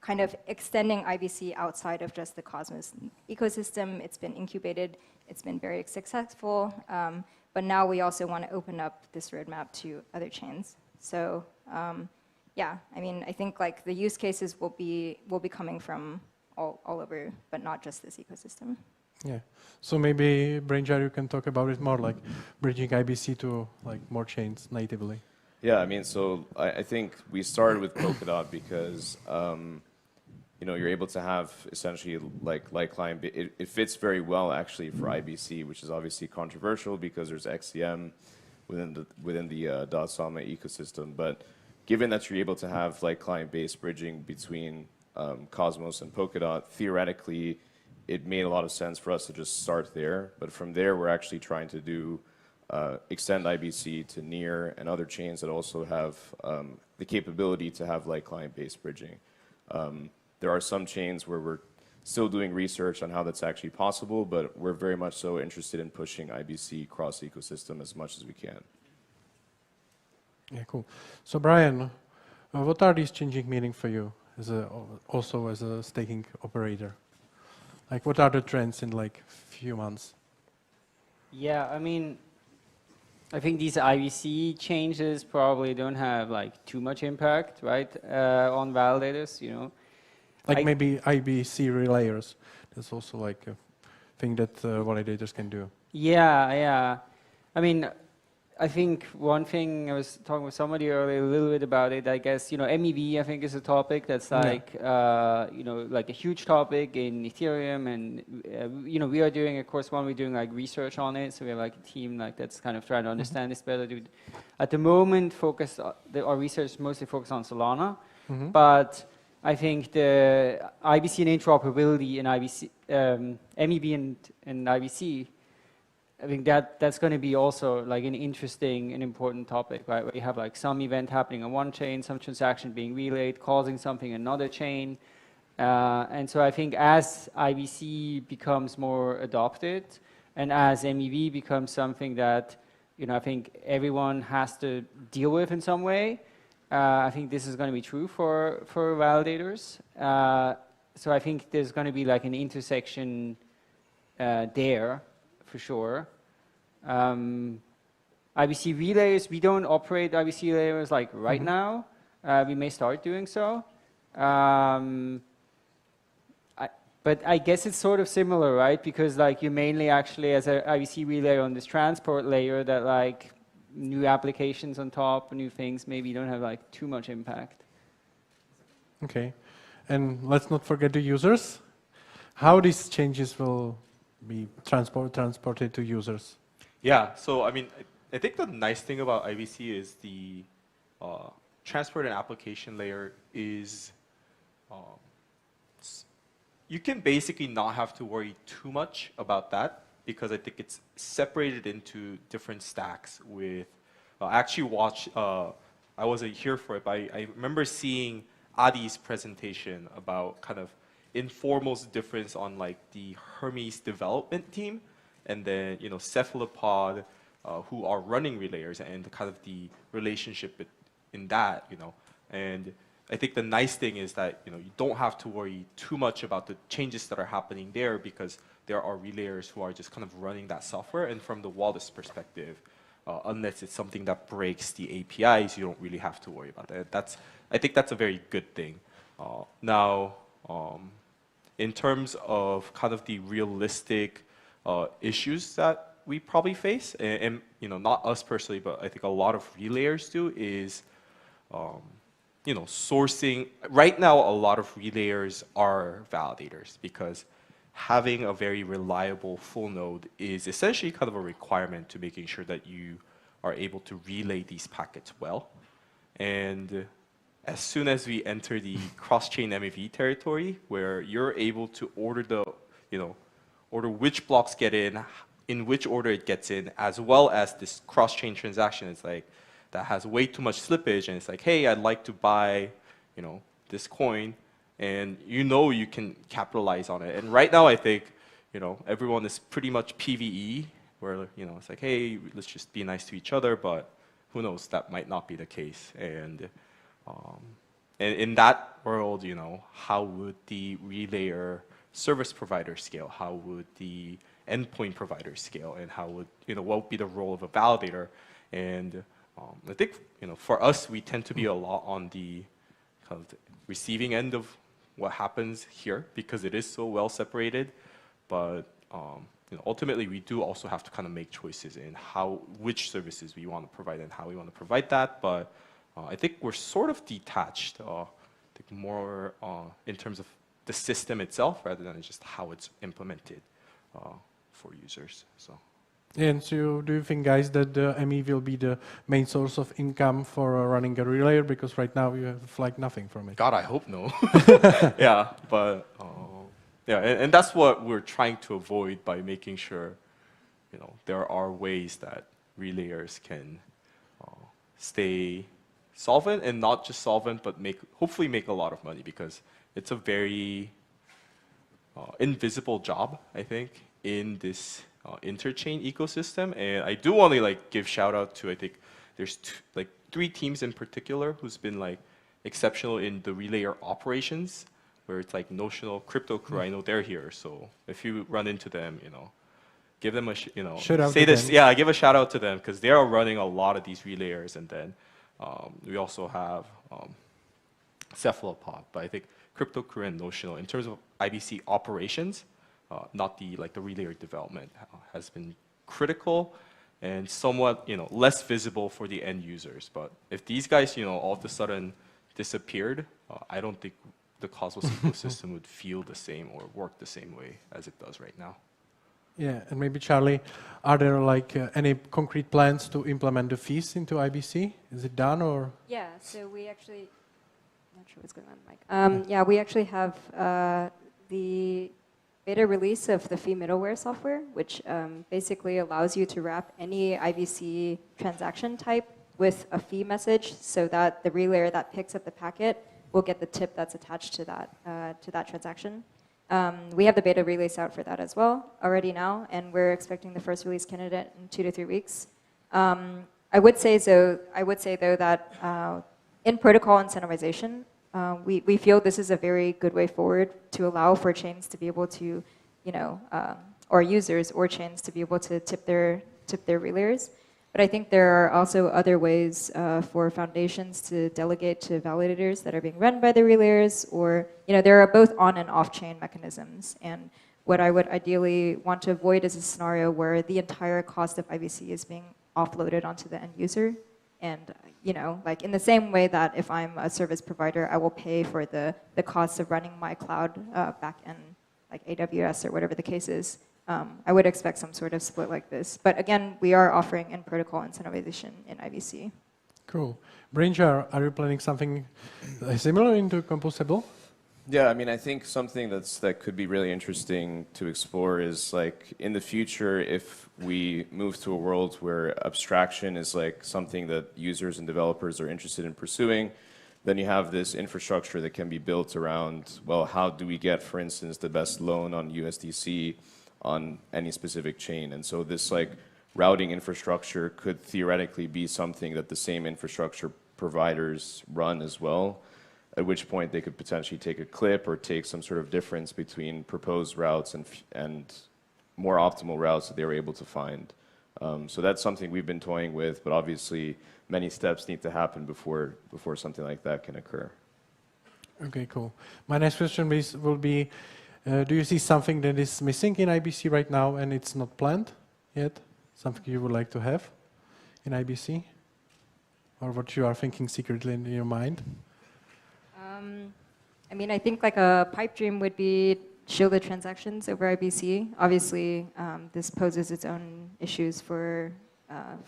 kind of extending IBC outside of just the Cosmos ecosystem. It's been incubated, it's been very successful, but now we also want to open up this roadmap to other chains. So yeah, I think like the use cases will be coming from all over, but not just this ecosystem. Yeah. So maybe Brainjar, you can talk about it more, like bridging IBC to like more chains natively. Yeah, so I think we started with Polkadot because you're able to have essentially like client. It fits very well actually for IBC, which is obviously controversial because there's XCM within the DOT-Sama ecosystem. But given that you're able to have like client-based bridging between Cosmos and Polkadot, theoretically, it made a lot of sense for us to just start there. But from there, we're actually trying to do extend IBC to Near and other chains that also have the capability to have like client-based bridging. There are some chains where we're still doing research on how that's actually possible, but we're very much so interested in pushing IBC cross ecosystem as much as we can. Yeah, cool. So Brian, what are these changing meaning for you also as a staking operator? Like, what are the trends in like few months? Yeah, I think these IBC changes probably don't have like too much impact, right, on validators, Like maybe IBC relayers. That's also like a thing that validators can do. Yeah. I think one thing, I was talking with somebody earlier a little bit about it, I guess, MEV I think is a topic that's like, like a huge topic in Ethereum, and, we are doing, of course, we're doing like research on it, so we have like a team like that's kind of trying to understand this better. At the moment, our research is mostly focused on Solana, but I think the IBC and interoperability in IBC, MEV and IBC, I think that's going to be also like an interesting and important topic, right? Where you have like some event happening on one chain, some transaction being relayed, causing something in another chain. And so I think as IBC becomes more adopted and as MEV becomes something that, I think everyone has to deal with in some way, I think this is going to be true for validators. So I think there's going to be like an intersection there, for sure. IBC relays, we don't operate IBC layers like right now. We may start doing so. But I guess it's sort of similar, right? Because like you mainly actually as an IBC relay on this transport layer that like new applications on top, new things maybe don't have like too much impact. Okay. And let's not forget the users. How these changes will be transported to users? Yeah, so I think the nice thing about IBC is the transport and application layer is you can basically not have to worry too much about that because I think it's separated into different stacks with, I actually watched, I wasn't here for it, but I remember seeing Adi's presentation about kind of Informal's difference on like the Hermes development team, and then Cephalopod, who are running relayers, and kind of the relationship in that, and I think the nice thing is that you don't have to worry too much about the changes that are happening there, because there are relayers who are just kind of running that software, and from the wallet's perspective, unless it's something that breaks the APIs, you don't really have to worry about that. I think that's a very good thing. Now, in terms of kind of the realistic issues that we probably face, and not us personally, but I think a lot of relayers do, is sourcing. Right now, a lot of relayers are validators, because having a very reliable full node is essentially kind of a requirement to making sure that you are able to relay these packets well. And as soon as we enter the cross-chain MEV territory, where you're able to order order which blocks get in which order it gets in, as well as this cross-chain transaction, it's like that has way too much slippage, and it's like, hey, I'd like to buy, this coin, and you can capitalize on it. And right now, I think, everyone is pretty much PVE, where it's like, hey, let's just be nice to each other, but who knows, that might not be the case. And in that world, how would the relayer service provider scale? How would the endpoint provider scale? And how would, what would be the role of a validator? And I think, for us, we tend to be a lot on the kind of the receiving end of what happens here, because it is so well separated. But ultimately, we do also have to kind of make choices in which services we want to provide and how we want to provide that. But I think we're sort of detached, I think more in terms of the system itself, rather than just how it's implemented for users. So. And so do you think, guys, that the ME will be the main source of income for running a relayer? Because right now you have like nothing from it. God, I hope no. Yeah, but and that's what we're trying to avoid by making sure, there are ways that relayers can stay solvent, and not just solvent, but hopefully make a lot of money, because it's a very invisible job, I think, in this interchain ecosystem. And I do want to give shout out to, I think there's 3 teams in particular who's been exceptional in the relayer operations, where it's Notional, Crypto Crew. I know they're here, so if you run into them, give them a give a shout out to them, because they are running a lot of these relayers. And then we also have Cephalopod, but I think Crypto Crew and Notional, in terms of IBC operations, not the the relayer development, has been critical and somewhat less visible for the end users. But if these guys all of a sudden disappeared, I don't think the Cosmos ecosystem would feel the same or work the same way as it does right now. Yeah, and maybe Charlie, are there any concrete plans to implement the fees into IBC? Is it done, or? Yeah, so we actually, not sure what's going on, Mike. Yeah, we actually have the beta release of the fee middleware software, which basically allows you to wrap any IBC transaction type with a fee message, so that the relayer that picks up the packet will get the tip that's attached to that transaction. We have the beta release out for that as well already now, and we're expecting the first release candidate in 2 to 3 weeks. I would say though that in protocol incentivization, we feel this is a very good way forward to allow for chains to be able to, or users or chains to be able to tip their relayers. But I think there are also other ways for foundations to delegate to validators that are being run by the relayers, or there are both on and off-chain mechanisms. And what I would ideally want to avoid is a scenario where the entire cost of IBC is being offloaded onto the end user. And in the same way that if I'm a service provider, I will pay for the cost of running my cloud backend, like AWS or whatever the case is. I would expect some sort of split like this. But again, we are offering in-protocol incentivization in IBC. Cool. Brainjar, are you planning something similar into Composable? Yeah, I mean, I think something that could be really interesting to explore is like in the future, if we move to a world where abstraction is like something that users and developers are interested in pursuing, then you have this infrastructure that can be built around, well, how do we get, for instance, the best loan on USDC on any specific chain? And so this like routing infrastructure could theoretically be something that the same infrastructure providers run as well, at which point they could potentially take a clip or take some sort of difference between proposed routes and more optimal routes that they were able to find. So that's something we've been toying with, but obviously many steps need to happen before something like that can occur. Okay, cool. My next question will be, do you see something that is missing in IBC right now and it's not planned yet? Something you would like to have in IBC? Or what you are thinking secretly in your mind? I mean, I think like a pipe dream would be shielded transactions over IBC. Obviously, this poses its own issues for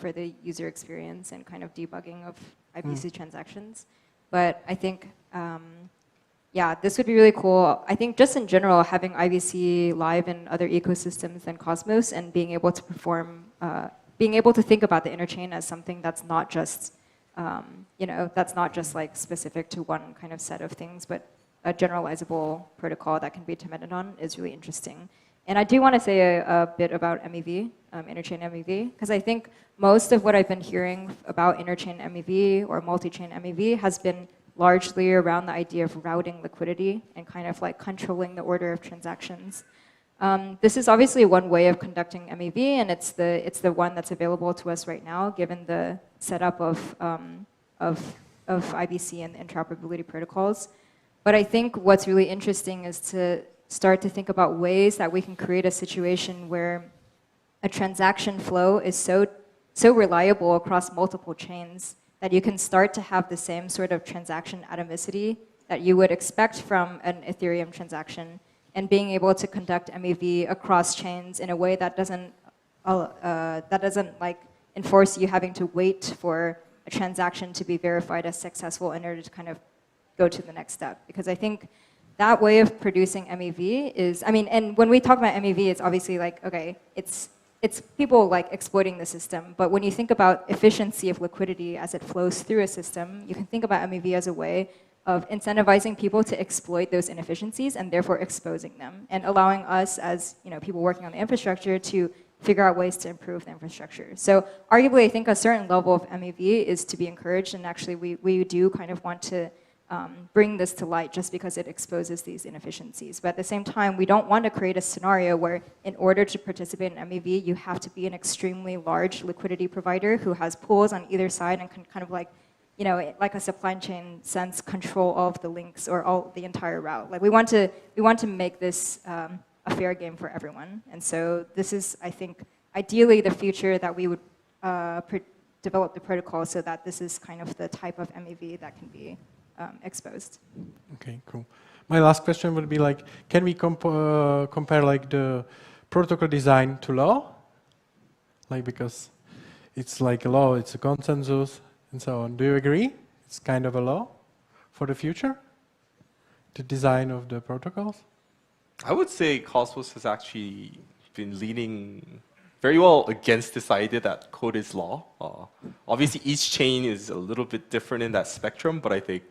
the user experience and kind of debugging of IBC transactions. But I think, yeah, this would be really cool. I think just in general, having IBC live in other ecosystems than Cosmos and being able to perform, being able to think about the interchain as something that's not just, that's not just like specific to one kind of set of things, but a generalizable protocol that can be depended on is really interesting. And I do want to say a bit about MEV, interchain MEV, because I think most of what I've been hearing about interchain MEV or multi-chain MEV has been largely around the idea of routing liquidity and kind of like controlling the order of transactions. This is obviously one way of conducting MEV, and it's the one that's available to us right now, given the setup of IBC and the interoperability protocols. But I think what's really interesting is to start to think about ways that we can create a situation where a transaction flow is so reliable across multiple chains that you can start to have the same sort of transaction atomicity that you would expect from an Ethereum transaction, and being able to conduct MEV across chains in a way that doesn't like enforce you having to wait for a transaction to be verified as successful in order to kind of go to the next step. Because I think that way of producing MEV is, I mean, and when we talk about MEV, it's obviously like, okay, it's people like exploiting the system, but when you think about efficiency of liquidity as it flows through a system, you can think about MEV as a way of incentivizing people to exploit those inefficiencies and therefore exposing them and allowing us as people working on the infrastructure to figure out ways to improve the infrastructure. So arguably, I think a certain level of MEV is to be encouraged, and actually we do kind of want to bring this to light just because it exposes these inefficiencies. But at the same time, we don't want to create a scenario where in order to participate in MEV, you have to be an extremely large liquidity provider who has pools on either side and can kind of like, like a supply chain sense, control all of the links or all the entire route. Like we want to make this a fair game for everyone. And so this is, I think, ideally the future that we would develop the protocol so that this is kind of the type of MEV that can be exposed. Okay, cool. My last question would be like, can we compare like the protocol design to law? Like, because it's like a law, it's a consensus and so on. Do you agree? It's kind of a law for the future? The design of the protocols? I would say Cosmos has actually been leaning very well against this idea that code is law. Obviously, each chain is a little bit different in that spectrum, but I think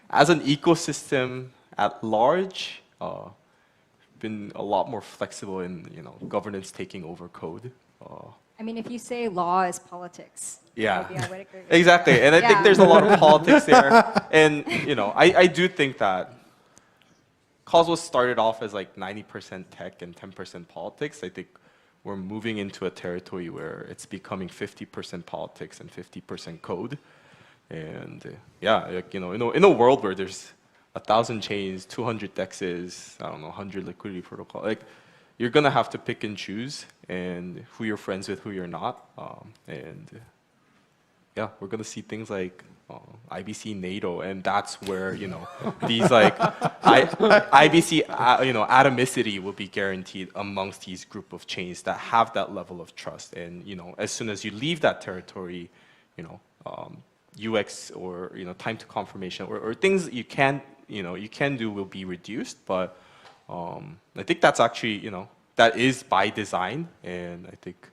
as an ecosystem at large, been a lot more flexible in governance taking over code. I mean, if you say law is politics. Yeah, maybe I would agree. exactly. And I think there's a lot of politics there. And I do think that Cosmos started off as like 90% tech and 10% politics. I think we're moving into a territory where it's becoming 50% politics and 50% code. And yeah, like, in a world where there's 1,000 chains, 200 DEXs, 100 liquidity protocol, like you're gonna have to pick and choose and who you're friends with, who you're not. And yeah, we're gonna see things like IBC NATO, and that's where these like IBC atomicity will be guaranteed amongst these group of chains that have that level of trust. And as soon as you leave that territory, UX or time to confirmation or things you can't you can do will be reduced. But I think that's actually, that is by design, and I think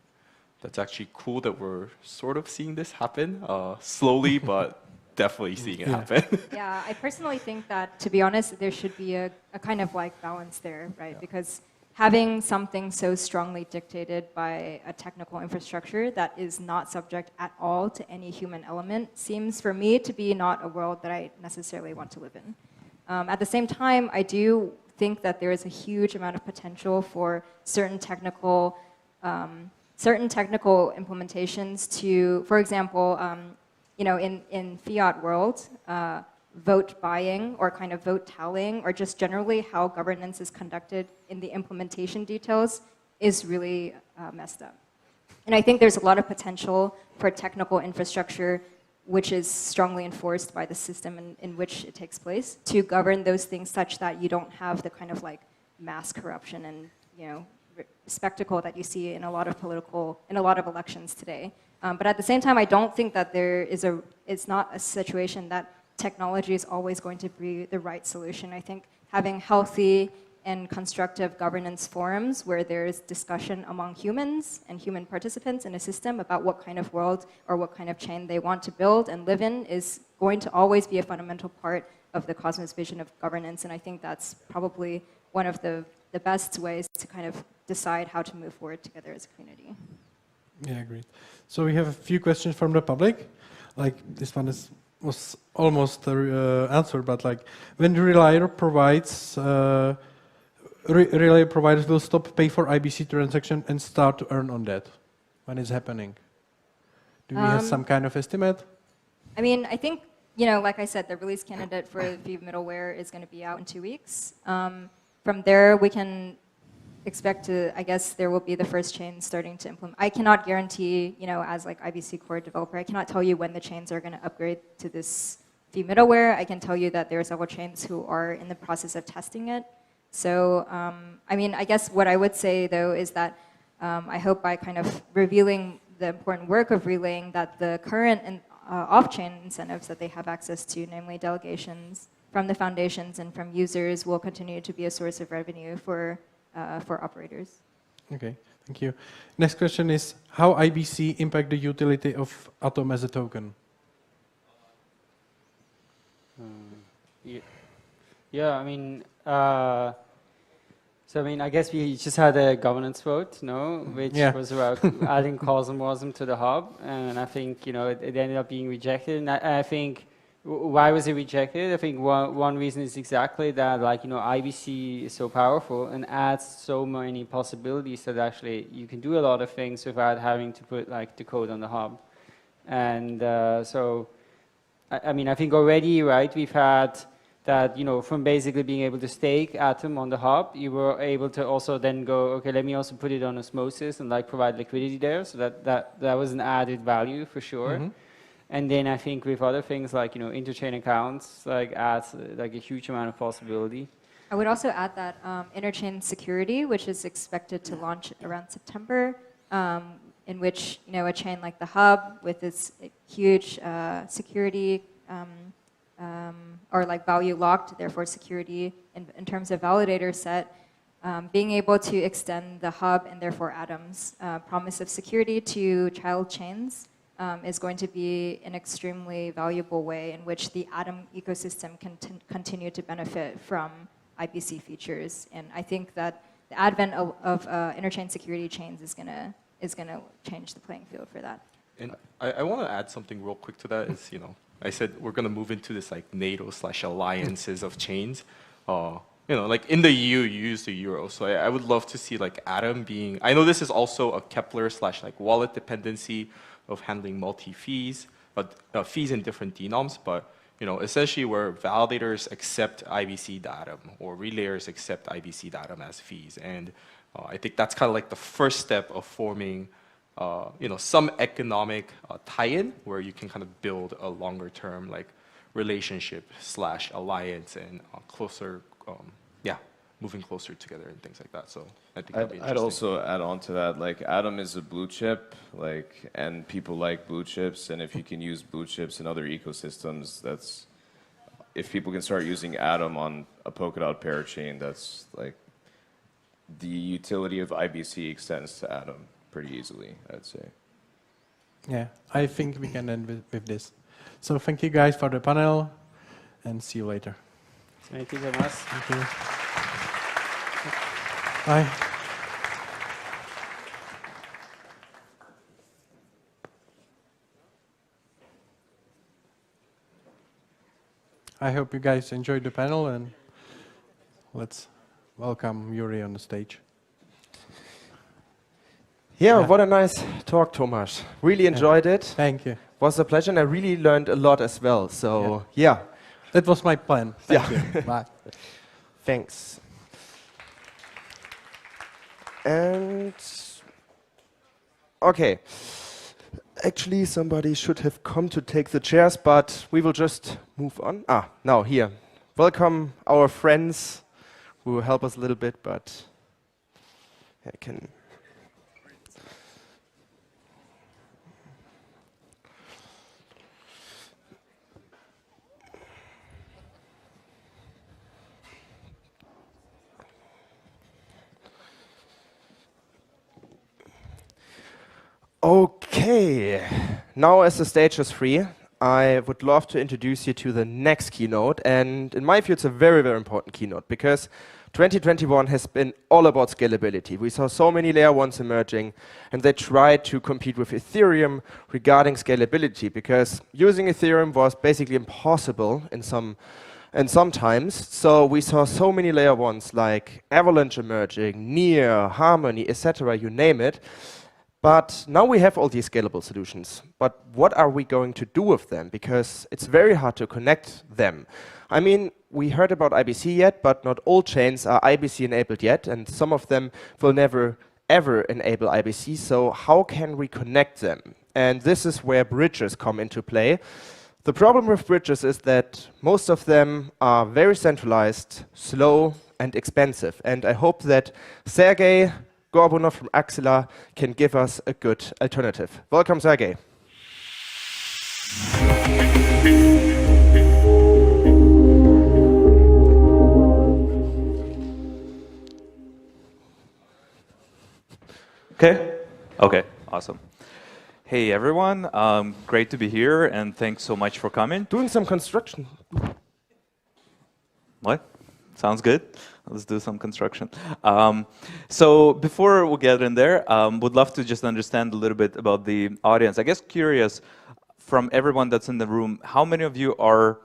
that's actually cool that we're sort of seeing this happen slowly, but definitely seeing it happen. Yeah, I personally think that, to be honest, there should be a kind of like balance there, right? Because having something so strongly dictated by a technical infrastructure that is not subject at all to any human element seems for me to be not a world that I necessarily want to live in. At the same time, I do think that there is a huge amount of potential for certain technical implementations to, for example, in fiat world, vote buying or kind of vote tallying, or just generally how governance is conducted in the implementation details is really messed up. And I think there's a lot of potential for technical infrastructure which is strongly enforced by the system in which it takes place to govern those things such that you don't have the kind of like mass corruption and spectacle that you see in a lot of elections today. But at the same time, I don't think that it's not a situation that technology is always going to be the right solution. I think having healthy and constructive governance forums where there's discussion among humans and human participants in a system about what kind of world or what kind of chain they want to build and live in is going to always be a fundamental part of the Cosmos vision of governance. And I think that's probably one of the best ways to kind of decide how to move forward together as a community. Yeah, great. So we have a few questions from the public. Like this one was almost answered, but like when the relier provides, relier providers will stop pay for IBC transaction and start to earn on that. When it's happening? Do we have some kind of estimate? I mean, I think, like I said, the release candidate for the middleware is going to be out in 2 weeks. From there, we can expect to, I guess there will be the first chain starting to implement. I cannot guarantee, as like IBC core developer, I cannot tell you when the chains are going to upgrade to this fee middleware. I can tell you that there are several chains who are in the process of testing it. So, I mean, I guess what I would say though is that I hope by kind of revealing the important work of relaying that the current and off-chain incentives that they have access to, namely delegations from the foundations and from users, will continue to be a source of revenue for operators. Okay, thank you. Next question is, how IBC impact the utility of Atom as a token? Yeah, I mean, I guess we just had a governance vote, which was about adding Cosmosm to the hub, and I think, it ended up being rejected, and I think, why was it rejected? I think one reason is exactly that, IBC is so powerful and adds so many possibilities that actually you can do a lot of things without having to put, the code on the hub. And so, I think already, right, we've had that, from basically being able to stake Atom on the hub, you were able to also then go, okay, let me also put it on osmosis and provide liquidity there. So that was an added value for sure. Mm-hmm. And then I think with other things like, interchain accounts, adds a huge amount of possibility. I would also add that interchain security, which is expected to launch around September, in which, a chain like the hub with its huge security or value locked, therefore security in terms of validator set, being able to extend the hub and therefore Atom's promise of security to child chains is going to be an extremely valuable way in which the Atom ecosystem can continue to benefit from IBC features. And I think that the advent of interchain security chains is gonna change the playing field for that. And I want to add something real quick to that. Is I said we're going to move into this NATO/alliances of chains. In the EU, you use the euro. So I would love to see Atom being. I know this is also a Kepler/wallet dependency of handling multi-fees, but fees in different denoms. But essentially where validators accept IBC datum or relayers accept IBC datum as fees, and I think that's kind of the first step of forming. Some economic tie-in where you can kind of build a longer-term relationship/alliance and closer, moving closer together and things like that. So I think that'd be interesting. I'd also add on to that, Atom is a blue chip, and people like blue chips, and if you can use blue chips in other ecosystems, that's if people can start using Atom on a Polkadot parachain, that's like the utility of IBC extends to Atom pretty easily, I'd say. Yeah, I think we can end with this. So thank you guys for the panel, and see you later. Thank you very much. Thank you. Bye. I hope you guys enjoyed the panel, and let's welcome Yuri on the stage. Yeah, what a nice talk, Tomasz. Really enjoyed it. Thank you. Was a pleasure, and I really learned a lot as well. So, yeah. That was my plan. Thank you. Bye. Thanks. And okay. Actually, somebody should have come to take the chairs, but we will just move on. Now here. Welcome our friends who will help us a little bit, but I can. Okay, now as the stage is free, I would love to introduce you to the next keynote, and in my view it's a very, very important keynote because 2021 has been all about scalability. We saw so many layer ones emerging, and they tried to compete with Ethereum regarding scalability because using Ethereum was basically impossible in some times. So we saw so many layer ones like Avalanche emerging, Near, Harmony, etc., you name it. But now we have all these scalable solutions. But what are we going to do with them? Because it's very hard to connect them. I mean, we heard about IBC yet, but not all chains are IBC enabled yet, and some of them will never ever enable IBC. So how can we connect them? And this is where bridges come into play. The problem with bridges is that most of them are very centralized, slow, and expensive. And I hope that Sergey Gorbunov from Axela can give us a good alternative. Welcome, Sergey. Okay, awesome. Hey everyone, great to be here, and thanks so much for coming. Doing some construction. What? Sounds good. Let's do some construction. So before we get in there, would love to just understand a little bit about the audience. I guess curious, from everyone that's in the room, how many of you are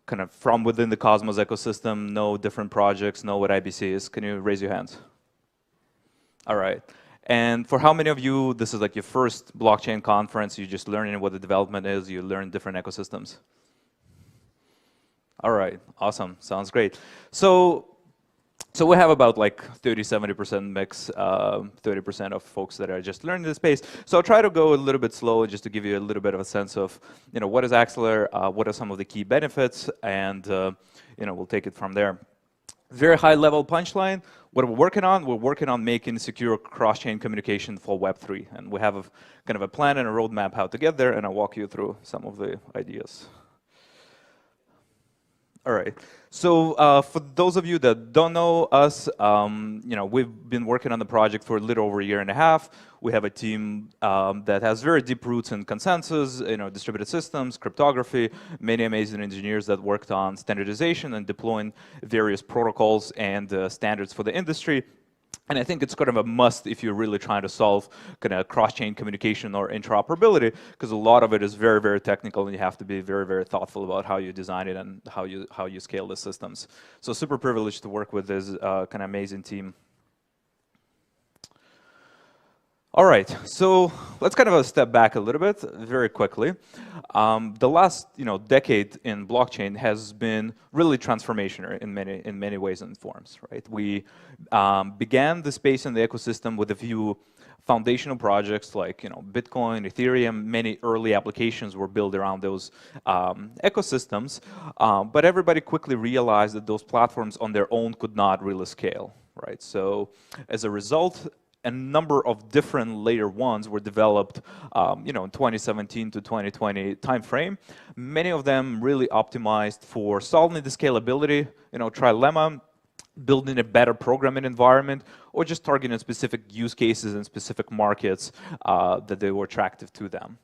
kind of from within the Cosmos ecosystem, know different projects, know what IBC is? Can you raise your hands? All right. And for how many of you, this is like your first blockchain conference, you're just learning what the development is, you learn different ecosystems? All right, awesome, sounds great. So we have about like 30-70% mix, 30% of folks that are just learning the space. So I'll try to go a little bit slow just to give you a little bit of a sense of, what is Axelar, what are some of the key benefits, and we'll take it from there. Very high level punchline. What we're working on making secure cross-chain communication for Web3. And we have kind of a plan and a roadmap how to get there, and I'll walk you through some of the ideas. All right. So for those of you that don't know us, we've been working on the project for a little over a year and a half. We have a team that has very deep roots in consensus, distributed systems, cryptography, many amazing engineers that worked on standardization and deploying various protocols and standards for the industry. And I think it's kind of a must if you're really trying to solve kind of cross-chain communication or interoperability, because a lot of it is very, very technical, and you have to be very, very thoughtful about how you design it and how you scale the systems. So super privileged to work with this kind of amazing team. All right, so let's kind of step back a little bit very quickly. The last decade in blockchain has been really transformational in many ways and forms. Right, we began the space in the ecosystem with a few foundational projects like Bitcoin, Ethereum. Many early applications were built around those ecosystems, but everybody quickly realized that those platforms on their own could not really scale. Right, so as a result, a number of different layer ones were developed, in 2017 to 2020 timeframe. Many of them really optimized for solving the scalability, trilemma, building a better programming environment, or just targeting specific use cases and specific markets that they were attractive to them.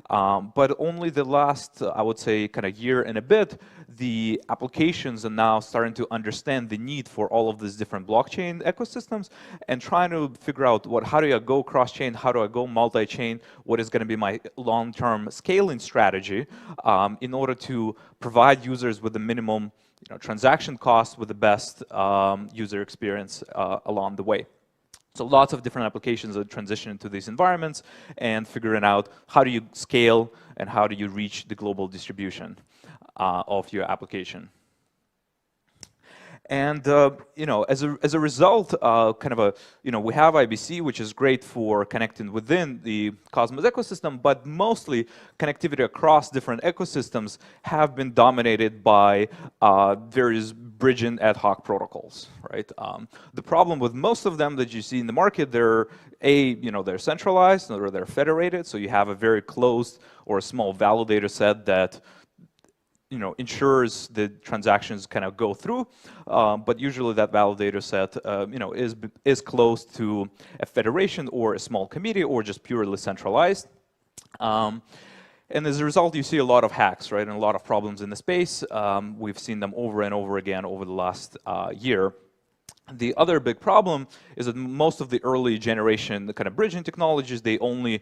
But only the last, I would say, kind of year and a bit, the applications are now starting to understand the need for all of these different blockchain ecosystems and trying to figure out how do I go cross-chain, how do I go multi-chain, what is going to be my long-term scaling strategy in order to provide users with the minimum transaction cost with the best user experience along the way. So lots of different applications are transitioning to these environments and figuring out how do you scale and how do you reach the global distribution of your application. And as a result, we have IBC, which is great for connecting within the Cosmos ecosystem, but mostly connectivity across different ecosystems have been dominated by various bridging ad hoc protocols, right? The problem with most of them that you see in the market, they're centralized or they're federated, so you have a very closed or a small validator set that ensures the transactions kind of go through, but usually that validator set, is close to a federation or a small committee or just purely centralized. And as a result, you see a lot of hacks, right, and a lot of problems in the space. We've seen them over and over again over the last year. The other big problem is that most of the early generation, the kind of bridging technologies, they only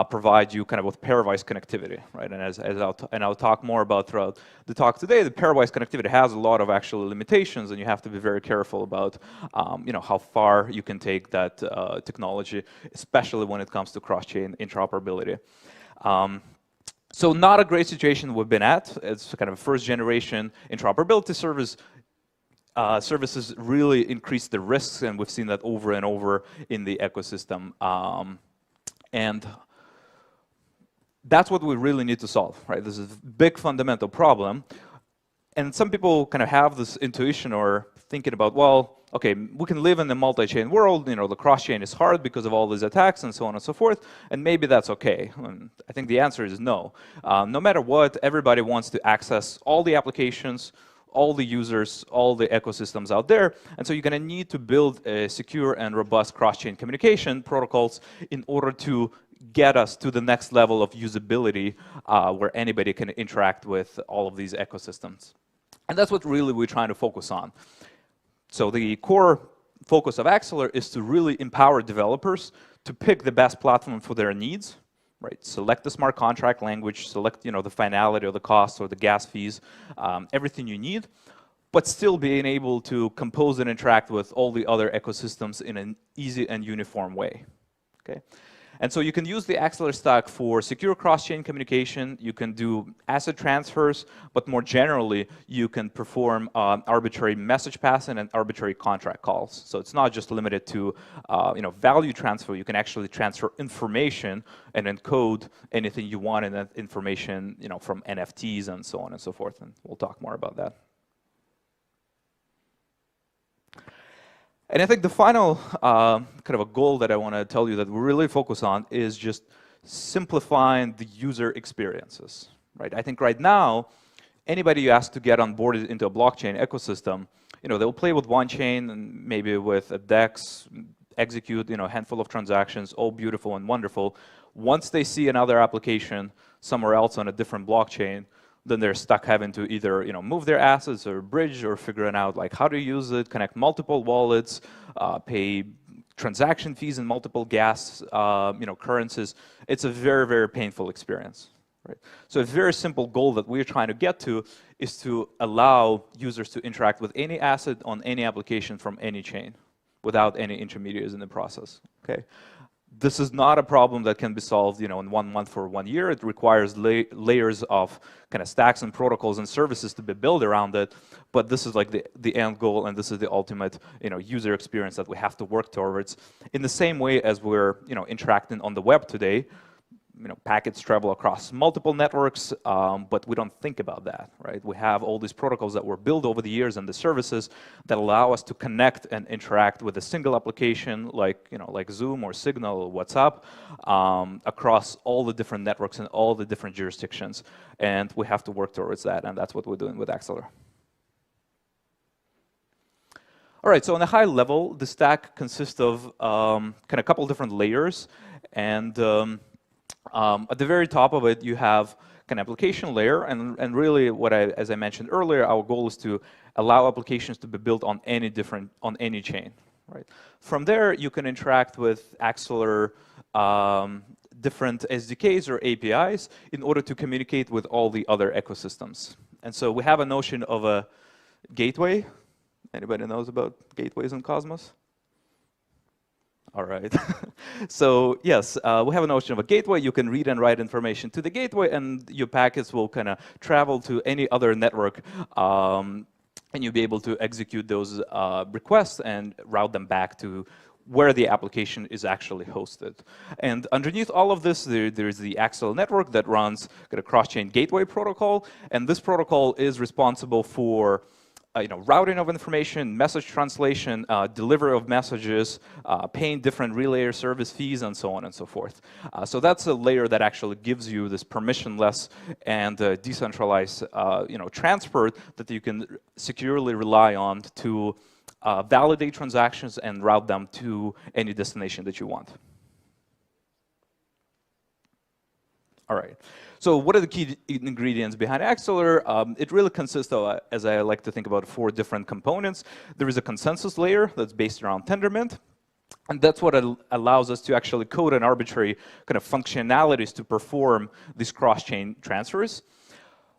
provide you kind of with pairwise connectivity, right? And I'll talk more about throughout the talk today. The pairwise connectivity has a lot of actual limitations, and you have to be very careful about, how far you can take that technology, especially when it comes to cross-chain interoperability. So not a great situation we've been at. It's kind of a first-generation interoperability service. Services really increase the risks, and we've seen that over and over in the ecosystem. And that's what we really need to solve, right? This is a big fundamental problem. And some people kind of have this intuition or thinking about, well, okay, we can live in the multi-chain world, the cross-chain is hard because of all these attacks and so on and so forth, and maybe that's okay. And I think the answer is no. No matter what, everybody wants to access all the applications, all the users, all the ecosystems out there. And so you're going to need to build a secure and robust cross-chain communication protocols in order to get us to the next level of usability where anybody can interact with all of these ecosystems. And that's what really we're trying to focus on. So the core focus of Axeler is to really empower developers to pick the best platform for their needs. Right. Select the smart contract language, select the finality or the cost or the gas fees, everything you need, but still being able to compose and interact with all the other ecosystems in an easy and uniform way. Okay. And so you can use the Axeler stack for secure cross-chain communication. You can do asset transfers, but more generally, you can perform arbitrary message passing and arbitrary contract calls. So it's not just limited to value transfer. You can actually transfer information and encode anything you want in that information, from NFTs and so on and so forth. And we'll talk more about that. And I think the final kind of a goal that I want to tell you that we really focus on is just simplifying the user experiences, right? I think right now, anybody you ask to get onboarded into a blockchain ecosystem, they'll play with one chain and maybe with a DEX, execute, a handful of transactions, all beautiful and wonderful. Once they see another application somewhere else on a different blockchain, then they're stuck having to either move their assets or bridge or figuring out how to use it, connect multiple wallets, pay transaction fees in multiple gas currencies. It's a very, very painful experience. Right? So a very simple goal that we're trying to get to is to allow users to interact with any asset on any application from any chain without any intermediaries in the process. Okay. This is not a problem that can be solved, in 1 month or 1 year. It requires layers of kind of stacks and protocols and services to be built around it. But this is like the end goal, and this is the ultimate, user experience that we have to work towards. In the same way as we're, interacting on the web today, packets travel across multiple networks, but we don't think about that, right? We have all these protocols that were built over the years and the services that allow us to connect and interact with a single application like Zoom or Signal or WhatsApp across all the different networks and all the different jurisdictions. And we have to work towards that, and that's what we're doing with Axeler. All right, so on a high level, the stack consists of kind of a couple different layers, and at the very top of it, you have an application layer, and really, as I mentioned earlier, our goal is to allow applications to be built on any chain, right? From there, you can interact with Axeler different SDKs or APIs in order to communicate with all the other ecosystems. And so we have a notion of a gateway. Anybody knows about gateways in Cosmos? All right. So yes, we have a notion of a gateway. You can read and write information to the gateway, and your packets will kind of travel to any other network, and you'll be able to execute those requests and route them back to where the application is actually hosted. And underneath all of this, there's the Axeler network that runs a cross-chain gateway protocol, and this protocol is responsible for routing of information, message translation, delivery of messages, paying different relay service fees, and so on and so forth. So that's a layer that actually gives you this permissionless and decentralized transport that you can securely rely on to validate transactions and route them to any destination that you want. All right. So what are the key ingredients behind Axeler? It really consists of, as I like to think about, 4 different components. There is a consensus layer that's based around Tendermint. And that's what allows us to actually code an arbitrary kind of functionalities to perform these cross-chain transfers.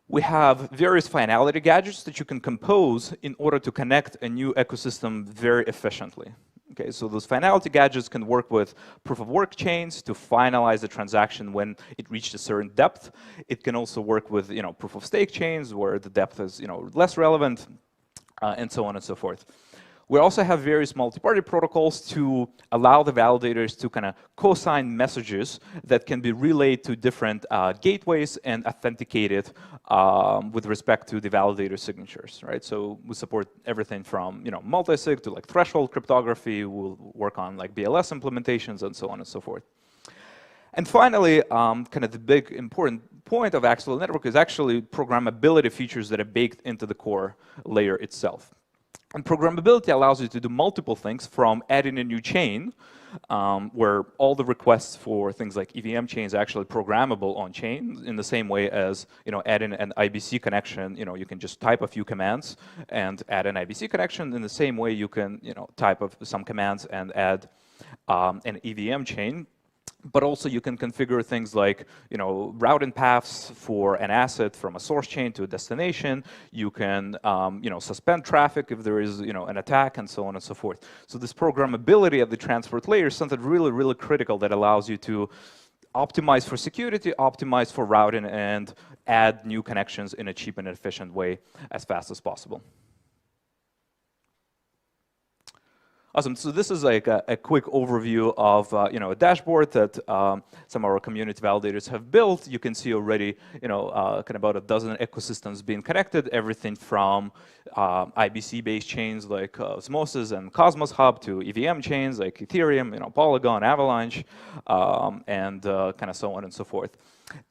We have various finality gadgets that you can compose in order to connect a new ecosystem very efficiently. Okay, so those finality gadgets can work with proof-of-work chains to finalize the transaction when it reached a certain depth. It can also work with proof-of-stake chains where the depth is less relevant, and so on and so forth. We also have various multi-party protocols to allow the validators to kind of co-sign messages that can be relayed to different gateways and authenticated with respect to the validator signatures, right? So we support everything from multi-sig to threshold cryptography. We'll work on BLS implementations and so on and so forth. And finally, kind of the big important point of Axeler Network is actually programmability features that are baked into the core layer itself. And programmability allows you to do multiple things, from adding a new chain, where all the requests for things like EVM chains are actually programmable on chain in the same way as adding an IBC connection. You can just type a few commands and add an IBC connection. In the same way, you can type some commands and add an EVM chain. But also you can configure things like routing paths for an asset from a source chain to a destination. You can suspend traffic if there is an attack, and so on and so forth. So this programmability of the transport layer is something really, really critical that allows you to optimize for security, optimize for routing, and add new connections in a cheap and efficient way as fast as possible. Awesome. So this is like a quick overview of a dashboard that some of our community validators have built. You can see already kind of about a dozen ecosystems being connected. Everything from IBC-based chains like Osmosis and Cosmos Hub to EVM chains like Ethereum, Polygon, Avalanche, and kind of so on and so forth.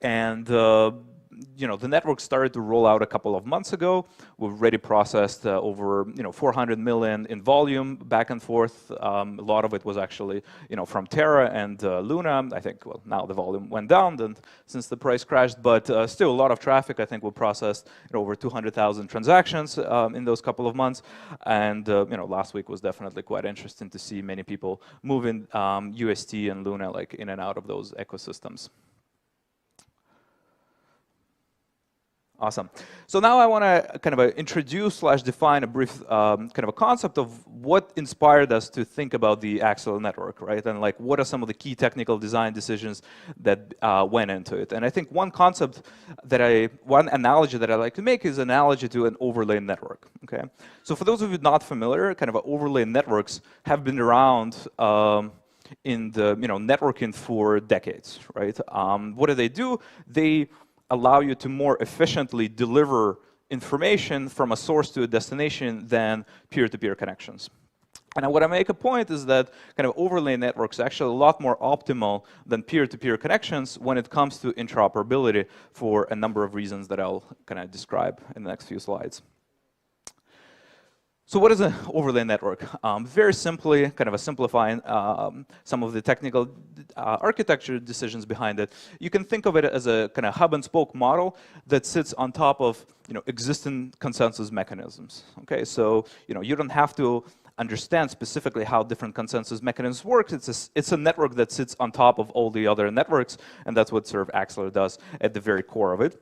And the network started to roll out a couple of months ago. We've already processed over 400 million in volume back and forth. A lot of it was actually from Terra and Luna. I think now the volume went down since the price crashed, but still a lot of traffic. I think we processed over 200,000 transactions in those couple of months. And last week was definitely quite interesting to see many people moving UST and Luna in and out of those ecosystems. Awesome. So now I want to kind of introduce / define a brief kind of a concept of what inspired us to think about the Axeler network, right? And what are some of the key technical design decisions that went into it? And I think one analogy that I like to make is an analogy to an overlay network. Okay. So for those of you not familiar, kind of overlay networks have been around in the networking for decades, right? What do? They allow you to more efficiently deliver information from a source to a destination than peer-to-peer connections. And what I make a point is that kind of overlay networks are actually a lot more optimal than peer-to-peer connections when it comes to interoperability for a number of reasons that I'll kind of describe in the next few slides. So what is an overlay network? Very simply, kind of simplifying some of the technical architecture decisions behind it, you can think of it as a kind of hub and spoke model that sits on top of existing consensus mechanisms. Okay, so you don't have to understand specifically how different consensus mechanisms work. It's a network that sits on top of all the other networks, and that's what sort of Axeler does at the very core of it.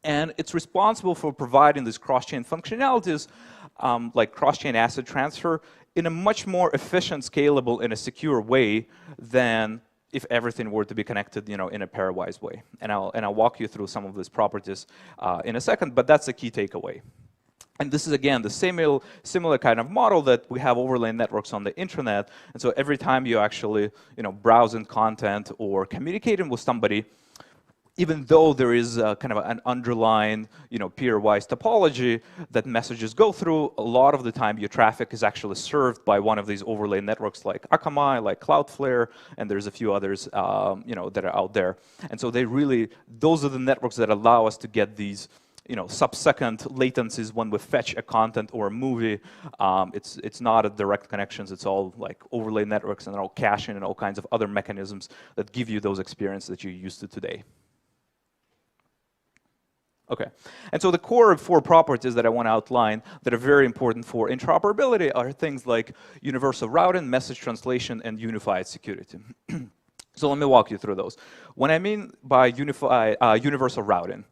And it's responsible for providing these cross-chain functionalities, like cross-chain asset transfer, in a much more efficient, scalable, and a secure way than if everything were to be connected, in a pairwise way. And I'll walk you through some of these properties in a second, but that's a key takeaway. And this is, again, the similar kind of model that we have overlay networks on the internet. And so every time you actually browsing content or communicating with somebody, even though there is kind of an underlying peer-wise topology that messages go through, a lot of the time your traffic is actually served by one of these overlay networks like Akamai, like Cloudflare, and there's a few others that are out there. And so those are the networks that allow us to get these sub-second latencies when we fetch a content or a movie. It's not a direct connections. It's all like overlay networks and all caching and all kinds of other mechanisms that give you those experiences that you're used to today. Okay, and so the core 4 properties that I want to outline that are very important for interoperability are things like universal routing, message translation, and unified security. So let me walk you through those. What I mean by universal routing,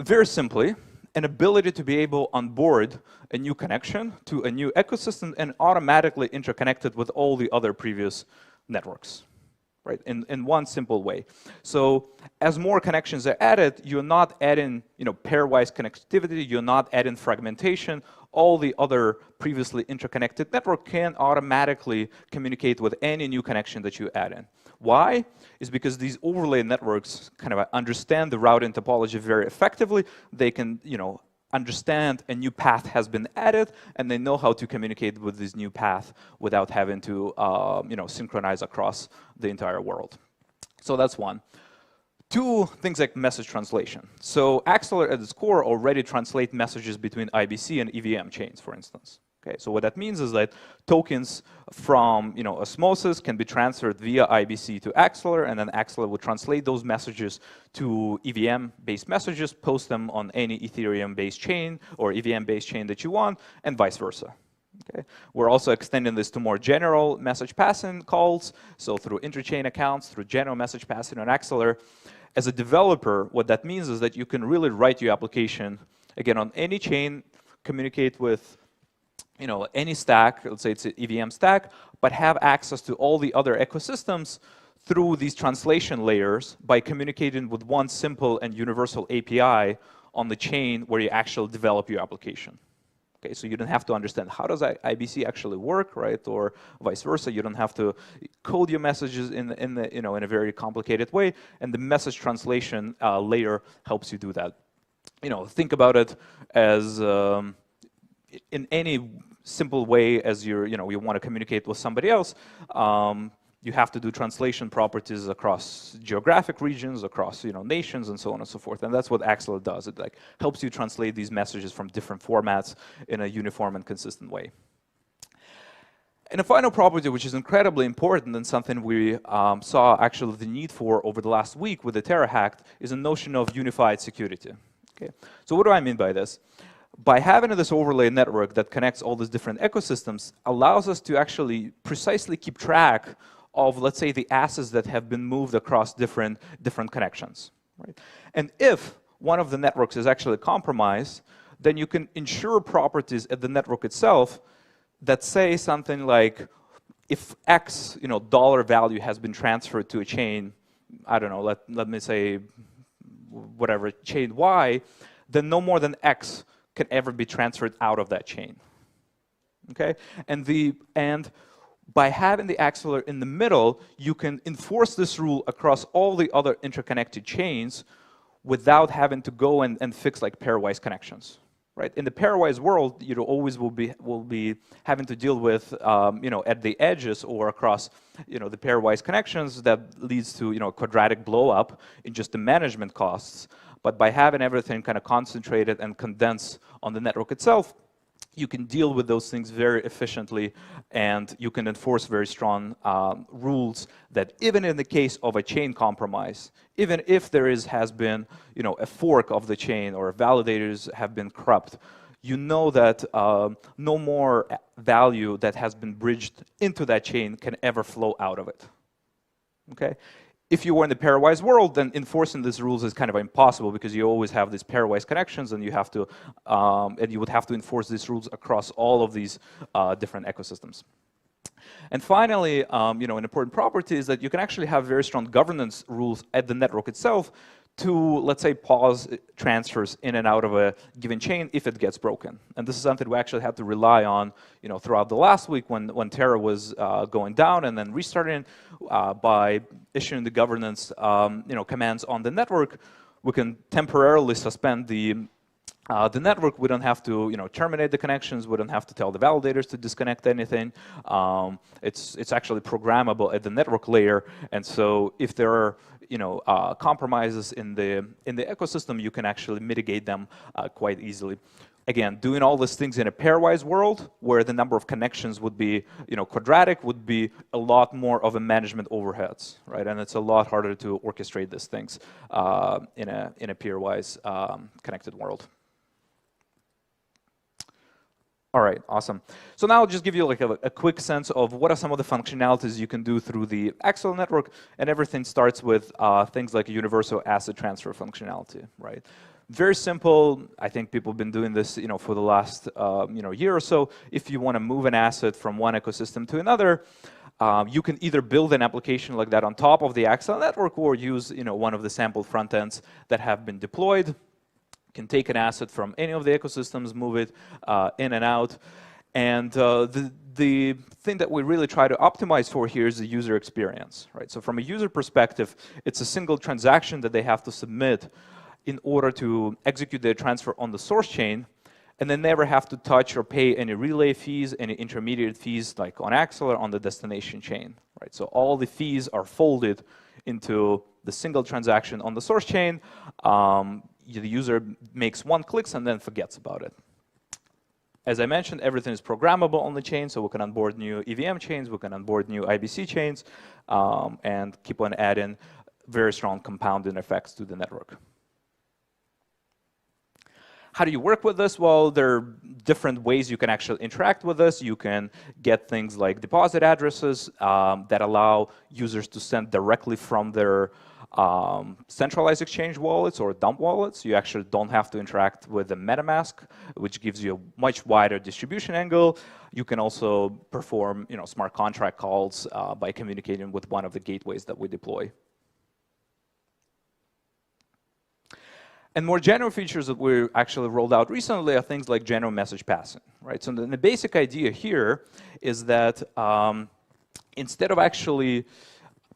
very simply, an ability to be able to onboard a new connection to a new ecosystem and automatically interconnect it with all the other previous networks, right? In one simple way. So as more connections are added, you're not adding pairwise connectivity, you're not adding fragmentation. All the other previously interconnected network can automatically communicate with any new connection that you add in. Why? Is because these overlay networks kind of understand the routing topology very effectively. They can, understand a new path has been added, and they know how to communicate with this new path without having to, synchronize across the entire world. So that's one. 2, things like message translation. So Axeler at its core already translate messages between IBC and EVM chains, for instance. Okay, so what that means is that tokens from Osmosis can be transferred via IBC to Axeler, and then Axeler would translate those messages to EVM-based messages, post them on any Ethereum-based chain or EVM-based chain that you want, and vice versa. Okay. We're also extending this to more general message passing calls, so through interchain accounts, through general message passing on Axeler. As a developer, what that means is that you can really write your application, again, on any chain, communicate with any stack, let's say it's an EVM stack, but have access to all the other ecosystems through these translation layers by communicating with one simple and universal API on the chain where you actually develop your application. Okay, so you don't have to understand how does IBC actually work, right, or vice versa. You don't have to code your messages in a very complicated way, and the message translation layer helps you do that. Think about it as in any simple way as you want to communicate with somebody else. You have to do translation properties across geographic regions, across nations, and so on and so forth. And that's what Axeler does. It helps you translate these messages from different formats in a uniform and consistent way. And a final property, which is incredibly important and something we saw actually the need for over the last week with the Terra hack, is a notion of unified security. Okay, so what do I mean by this? By having this overlay network that connects all these different ecosystems allows us to actually precisely keep track of, let's say, the assets that have been moved across different connections. Right? And if one of the networks is actually compromised, then you can ensure properties at the network itself that say something like, if X dollar value has been transferred to a chain, I don't know, let me say whatever, chain Y, then no more than X can ever be transferred out of that chain. Okay, and By having the accelerator in the middle, you can enforce this rule across all the other interconnected chains without having to go and fix like pairwise connections. Right? In the pairwise world, you always will be having to deal with at the edges or across the pairwise connections that leads to quadratic blow up in just the management costs. But by having everything kind of concentrated and condensed on the network itself, you can deal with those things very efficiently, and you can enforce very strong rules that even in the case of a chain compromise, even if there has been a fork of the chain or validators have been corrupt, you know that no more value that has been bridged into that chain can ever flow out of it. Okay? If you were in the pairwise world, then enforcing these rules is kind of impossible because you always have these pairwise connections, and you have to, and you would have to enforce these rules across all of these different ecosystems. And finally, an important property is that you can actually have very strong governance rules at the network itself to, let's say, pause transfers in and out of a given chain if it gets broken. And this is something we actually had to rely on, throughout the last week when Terra was going down and then restarting by issuing the governance, commands on the network. We can temporarily suspend the network. We don't have to, terminate the connections. We don't have to tell the validators to disconnect anything. It's actually programmable at the network layer. And so if there are compromises in the ecosystem, you can actually mitigate them quite easily. Again, doing all these things in a pairwise world where the number of connections would be quadratic would be a lot more of a management overheads, right? And it's a lot harder to orchestrate these things in a pairwise connected world. All right, awesome. So now I'll just give you like a quick sense of what are some of the functionalities you can do through the Axel network, and everything starts with things like universal asset transfer functionality, right? Very simple. I think people have been doing this, for the last year or so. If you want to move an asset from one ecosystem to another, you can either build an application like that on top of the Axel network, or use one of the sample front ends that have been deployed. Can take an asset from any of the ecosystems, move it in and out. And the thing that we really try to optimize for here is the user experience, right? So from a user perspective, it's a single transaction that they have to submit in order to execute their transfer on the source chain, and they never have to touch or pay any relay fees, any intermediate fees like on Axel or on the destination chain, right? So all the fees are folded into the single transaction on the source chain. The user makes one click and then forgets about it. As I mentioned, everything is programmable on the chain, so we can onboard new EVM chains, we can onboard new IBC chains, and keep on adding very strong compounding effects to the network. How do you work with this? Well, there are different ways you can actually interact with this. You can get things like deposit addresses that allow users to send directly from their centralized exchange wallets or dump wallets. You actually don't have to interact with the MetaMask, which gives you a much wider distribution angle. You can also perform smart contract calls by communicating with one of the gateways that we deploy. And more general features that we actually rolled out recently are things like general message passing, right? So the basic idea here is that instead of actually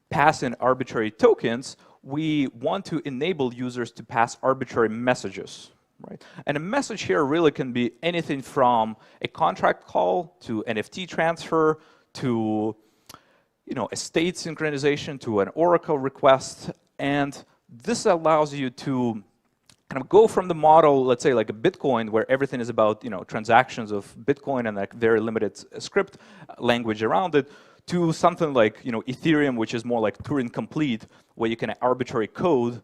passing arbitrary tokens, we want to enable users to pass arbitrary messages, right? And a message here really can be anything from a contract call to NFT transfer to a state synchronization to an Oracle request. And this allows you to kind of go from the model, let's say like a Bitcoin, where everything is about transactions of Bitcoin and like very limited script language around it, to something like Ethereum, which is more like Turing complete, where you can arbitrary code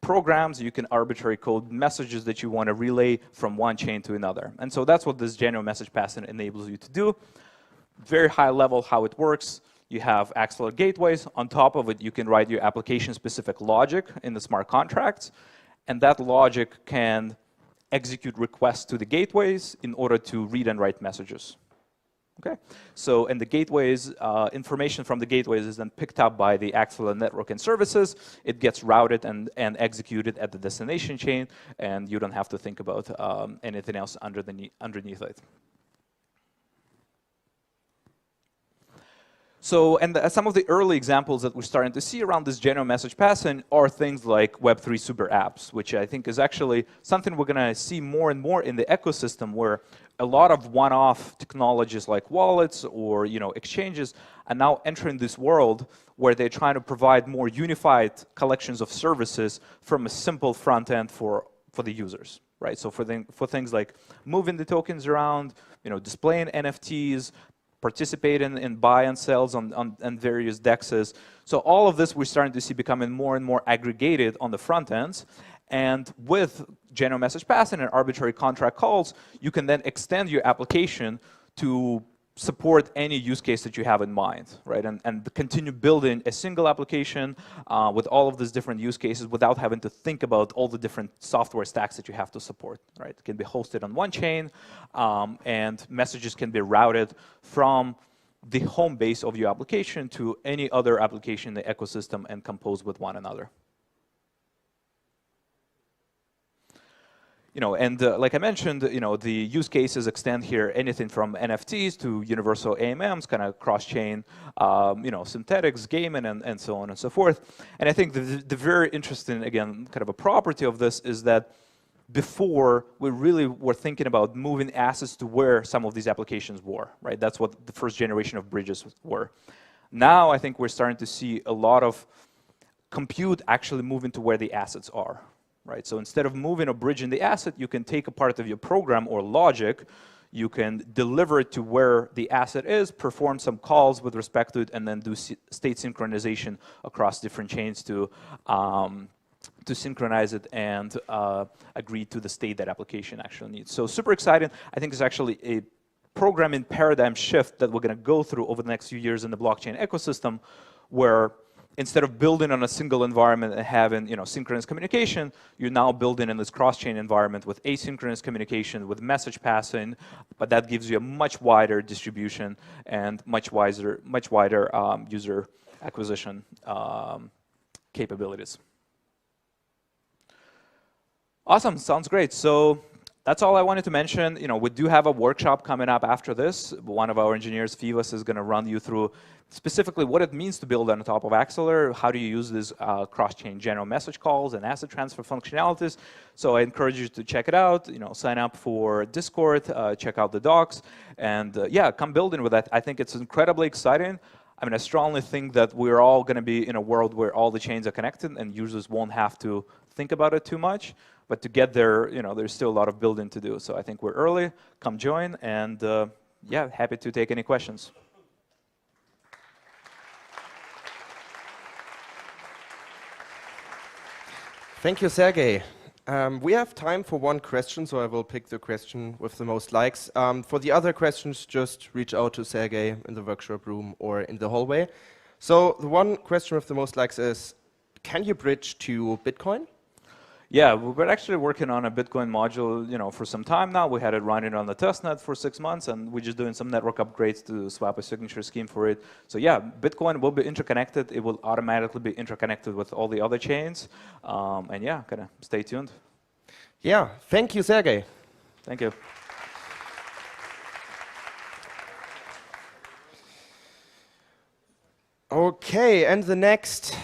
programs, you can arbitrary code messages that you want to relay from one chain to another. And so that's what this general message passing enables you to do. Very high level how it works. You have Axel gateways. On top of it, you can write your application-specific logic in the smart contracts. And that logic can execute requests to the gateways in order to read and write messages. Okay, so in the gateways, information from the gateways is then picked up by the Axel network and services. It gets routed and executed at the destination chain, and you don't have to think about anything else underneath it. So, and some of the early examples that we're starting to see around this general message passing are things like Web3 super apps, which I think is actually something we're going to see more and more in the ecosystem, where a lot of one-off technologies like wallets or exchanges are now entering this world where they're trying to provide more unified collections of services from a simple front end for the users, right? So for things like moving the tokens around, displaying NFTs, participating in buy and sells on various dexes. So all of this we're starting to see becoming more and more aggregated on the front ends. And with general message passing and arbitrary contract calls, you can then extend your application to support any use case that you have in mind, right? And continue building a single application with all of these different use cases without having to think about all the different software stacks that you have to support, right? It can be hosted on one chain, and messages can be routed from the home base of your application to any other application in the ecosystem and compose with one another. And like I mentioned, the use cases extend here anything from NFTs to universal AMMs, kind of cross-chain, synthetics, gaming, and so on and so forth. And I think the very interesting, again, kind of a property of this is that before we really were thinking about moving assets to where some of these applications were, right? That's what the first generation of bridges were. Now I think we're starting to see a lot of compute actually moving to where the assets are. Right? So instead of moving or bridging the asset, you can take a part of your program or logic, you can deliver it to where the asset is, perform some calls with respect to it, and then do state synchronization across different chains to synchronize it and agree to the state that application actually needs. So super exciting. I think it's actually a programming paradigm shift that we're going to go through over the next few years in the blockchain ecosystem, where instead of building on a single environment and having synchronous communication, you're now building in this cross-chain environment with asynchronous communication, with message passing, but that gives you a much wider distribution and much wider user acquisition capabilities. Awesome, sounds great. So that's all I wanted to mention. We do have a workshop coming up after this. One of our engineers, Fivas, is going to run you through specifically what it means to build on top of Axeler, how do you use these cross-chain general message calls and asset transfer functionalities. So I encourage you to check it out, sign up for Discord, check out the docs, and yeah, come building with that. I think it's incredibly exciting. I mean, I strongly think that we're all going to be in a world where all the chains are connected and users won't have to think about it too much. But to get there, there's still a lot of building to do. So I think we're early. Come join, and yeah, happy to take any questions. Thank you, Sergey. We have time for one question, so I will pick the question with the most likes. For the other questions, just reach out to Sergey in the workshop room or in the hallway. So the one question with the most likes is, can you bridge to Bitcoin? Yeah, we're actually working on a Bitcoin module, for some time now. We had it running on the testnet for 6 months, and we're just doing some network upgrades to swap a signature scheme for it. So yeah, Bitcoin will be interconnected. It will automatically be interconnected with all the other chains. And yeah, kind of stay tuned. Yeah, thank you, Sergey. Thank you. Okay, and the next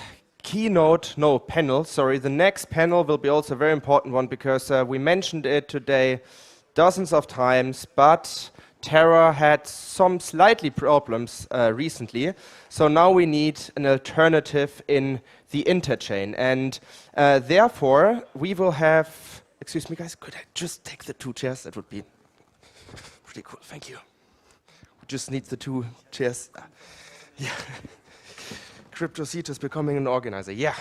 the next panel will be also a very important one, because we mentioned it today dozens of times, but Terra had some slightly problems recently. So now we need an alternative in the interchain. And therefore, we will have, excuse me guys, could I just take the 2 chairs? That would be pretty cool, thank you. We just need the 2 chairs. Yeah. CryptoSeed is becoming an organizer, yeah.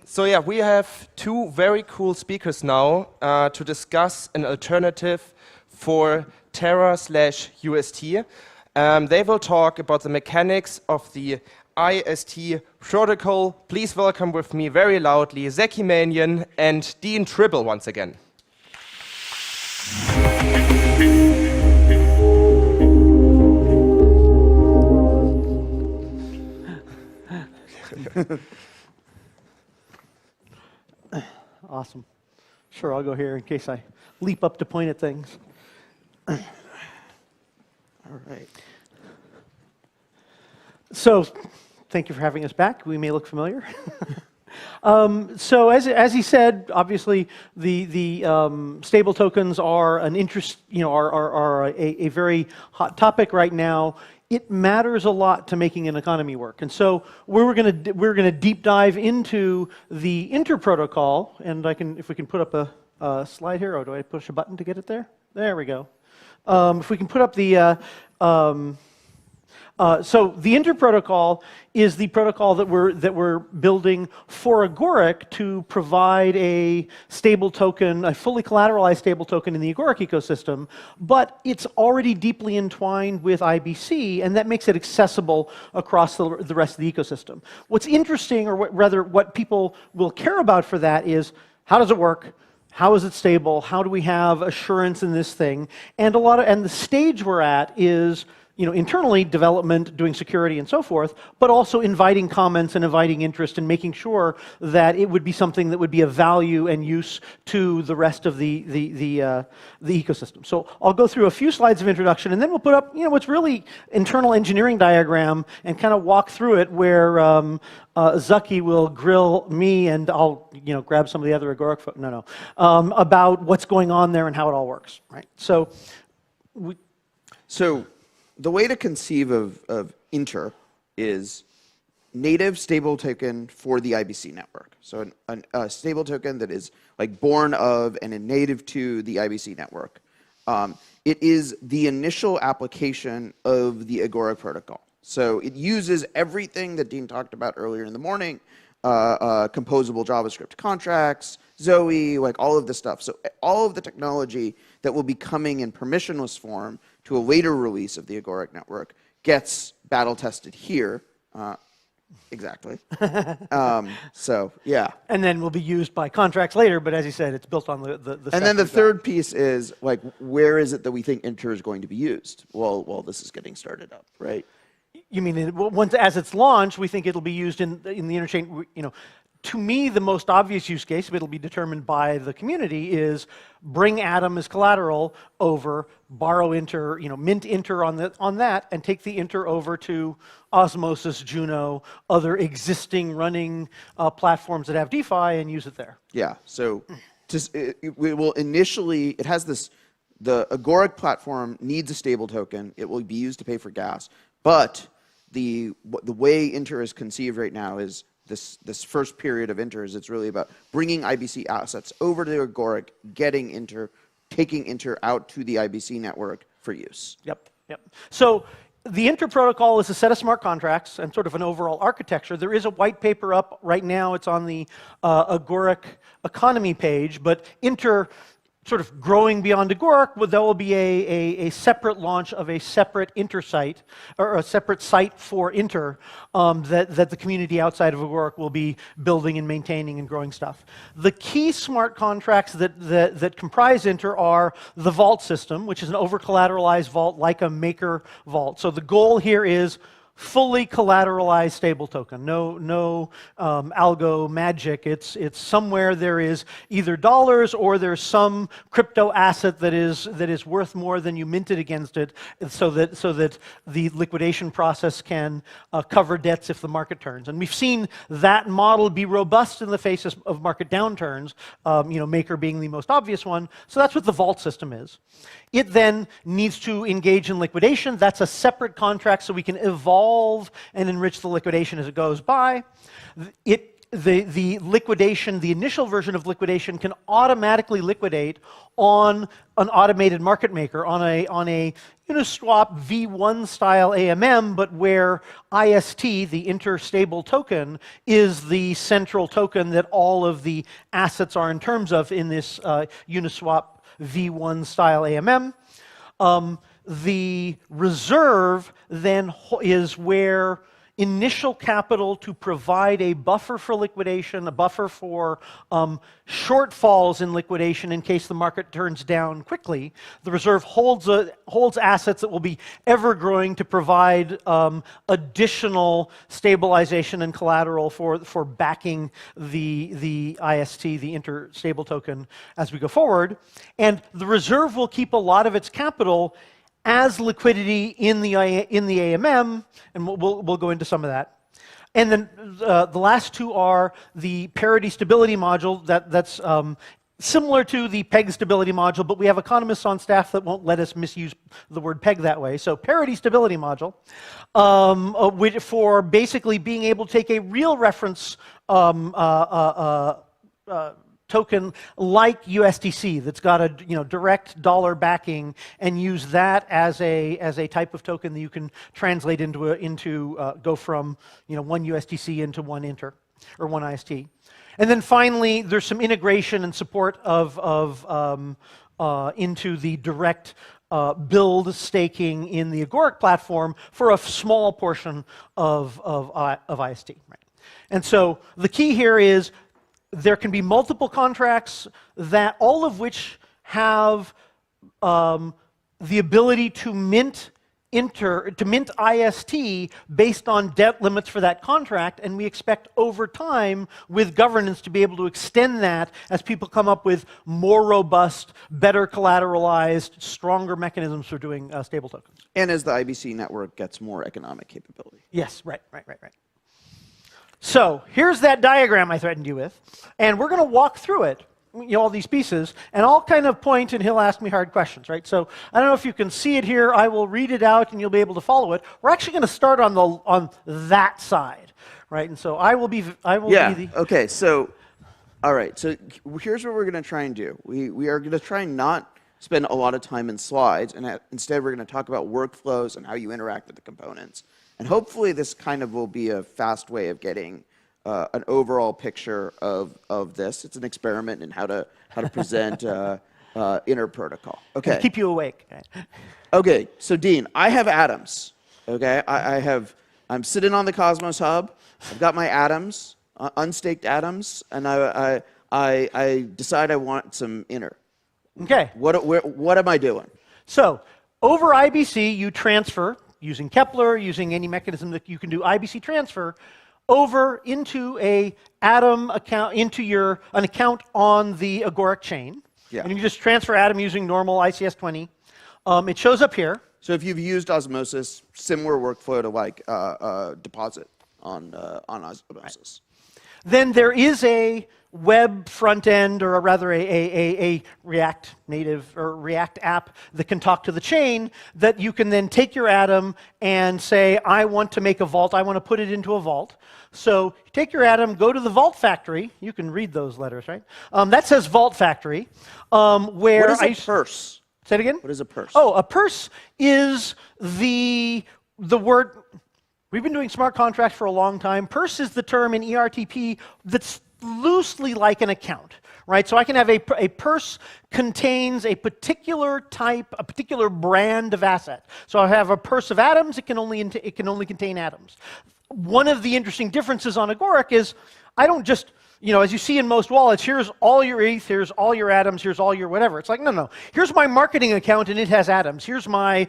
So yeah, we have 2 very cool speakers now to discuss an alternative for Terra/UST. They will talk about the mechanics of the IST protocol. Please welcome with me very loudly Zeki Manian and Dean Tribble once again. Awesome. Sure, I'll go here in case I leap up to point at things. All right. So, thank you for having us back. We may look familiar. So as he said, obviously the stable tokens are an interest, are a very hot topic right now. It matters a lot to making an economy work, and so we're gonna deep dive into the Inter protocol. And if we can put up a slide here, or do I push a button to get it there? There we go. If we can put up the so the Inter protocol is the protocol that we're building for Agoric to provide a stable token, a fully collateralized stable token in the Agoric ecosystem, but it's already deeply entwined with IBC, and that makes it accessible across the rest of the ecosystem. What's interesting, or rather what people will care about for that, is how does it work? How is it stable? How do we have assurance in this thing? And the stage we're at is, internally development, doing security and so forth, but also inviting comments and inviting interest and making sure that it would be something that would be of value and use to the rest of the ecosystem. So I'll go through a few slides of introduction, and then we'll put up, what's really internal engineering diagram and kind of walk through it, where Zucky will grill me, and I'll grab some of the other Agoric about what's going on there and how it all works. Right. So the way to conceive of Inter is native stable token for the IBC network. So a stable token that is like born of and a native to the IBC network. It is the initial application of the Agoric protocol. So it uses everything that Dean talked about earlier in the morning, composable JavaScript contracts, Zoe, like all of this stuff. So all of the technology that will be coming in permissionless form to a later release of the Agoric network gets battle tested here. Exactly. So yeah. And then will be used by contracts later, but as you said, it's built on the and then the third piece is, like, where is it that we think Inter is going to be used? Well, this is getting started up, right? You mean once as it's launched, we think it'll be used in the interchain. To me, the most obvious use case, but it'll be determined by the community, is bring Atom as collateral over, borrow Inter, mint Inter on that, and take the Inter over to Osmosis, Juno, other existing running platforms that have DeFi, and use it there. Yeah. So it will initially, it has this. The Agoric platform needs a stable token. It will be used to pay for gas, but the way Inter is conceived right now is this first period of Inter is it's really about bringing IBC assets over to Agoric, getting Inter, taking Inter out to the IBC network for use. Yep. So the Inter protocol is a set of smart contracts and sort of an overall architecture. There is a white paper up right now. It's on the Agoric economy page, but Inter, sort of growing beyond Agoric, there will be a separate launch of a separate Inter site, or a separate site for Inter, that the community outside of Agoric will be building and maintaining and growing stuff. The key smart contracts that comprise Inter are the vault system, which is an over-collateralized vault like a Maker vault. So the goal here is fully collateralized stable token. No algo magic. It's somewhere there is either dollars or there's some crypto asset that is worth more than you minted against it, so that the liquidation process can cover debts if the market turns. And we've seen that model be robust in the face of market downturns. Maker being the most obvious one. So that's what the vault system is. It then needs to engage in liquidation. That's a separate contract, so we can evolve and enrich the liquidation as it goes by. The liquidation, the initial version of liquidation, can automatically liquidate on an automated market maker, on a Uniswap V1 style AMM, but where IST, the interstable token, is the central token that all of the assets are in terms of in this Uniswap V1 style AMM. The reserve then is where initial capital to provide a buffer for liquidation, a buffer for shortfalls in liquidation in case the market turns down quickly. The reserve holds assets that will be ever growing to provide additional stabilization and collateral for backing the IST, the interstable token, as we go forward. And the reserve will keep a lot of its capital as liquidity in the AMM, and we'll go into some of that. And then the last two are the parity stability module that's similar to the PEG stability module, but we have economists on staff that won't let us misuse the word PEG that way. So parity stability module, for basically being able to take a real reference token like USDC that's got a direct dollar backing, and use that as a type of token that you can translate into go from one USDC into one Inter or one IST. And then finally, there's some integration and support into the direct build staking in the Agoric platform for a small portion of IST. Right? And so the key here is there can be multiple contracts that all of which have the ability to mint IST based on debt limits for that contract, and we expect over time with governance to be able to extend that as people come up with more robust, better collateralized, stronger mechanisms for doing stable tokens. And as the IBC network gets more economic capability. Yes, right. So here's that diagram I threatened you with, and we're going to walk through it, all these pieces, and I'll kind of point and he'll ask me hard questions, right? So I don't know if you can see it here. I will read it out and you'll be able to follow it. We're actually going to start on that side, right? And so I will be the... Okay, so, all right, so here's what we're going to try and do. We are going to try and not spend a lot of time in slides, and instead we're going to talk about workflows and how you interact with the components. And hopefully this kind of will be a fast way of getting an overall picture of this. It's an experiment in how to present inner protocol. Okay. And keep you awake. Okay, so Dean, I have atoms. Okay, I'm sitting on the Cosmos Hub. I've got my atoms, unstaked atoms, and I decide I want some inner. Okay. What am I doing? So over IBC, you transfer using Kepler, using any mechanism that you can do IBC transfer over into a atom account, into an account on the Agoric chain. Yeah. And you just transfer atom using normal ICS-20. It shows up here. So if you've used Osmosis, similar workflow to like deposit on Osmosis. Then there is a web front end, or rather a React native or React app that can talk to the chain, that you can then take your atom and say, I want to make a vault, I want to put it into a vault. So you take your atom, go to the Vault Factory. You can read those letters, right? That says Vault Factory. Where what is a purse? Say it again? What is a purse? Oh, a purse is the word. We've been doing smart contracts for a long time. Purse is the term in ERTP that's loosely like an account, right? So I can have a purse contains a particular type, a particular brand of asset. So I have a purse of atoms. It can only contain atoms. One of the interesting differences on Agoric is I don't just, as you see in most wallets, here's all your ETH, here's all your atoms, here's all your whatever. It's like, no. Here's my marketing account and it has atoms. Here's my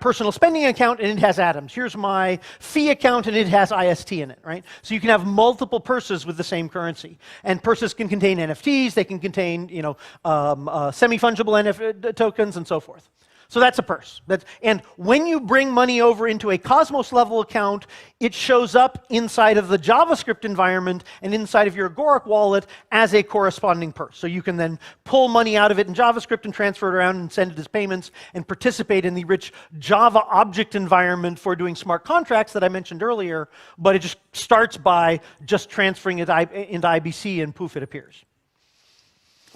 personal spending account and it has atoms. Here's my fee account and it has IST in it, right? So you can have multiple purses with the same currency. And purses can contain NFTs, they can contain, semi-fungible tokens and so forth. So that's a purse. And when you bring money over into a Cosmos level account, it shows up inside of the JavaScript environment and inside of your Agoric wallet as a corresponding purse. So you can then pull money out of it in JavaScript and transfer it around and send it as payments and participate in the rich Java object environment for doing smart contracts that I mentioned earlier, but it just starts by just transferring it into IBC and poof, it appears.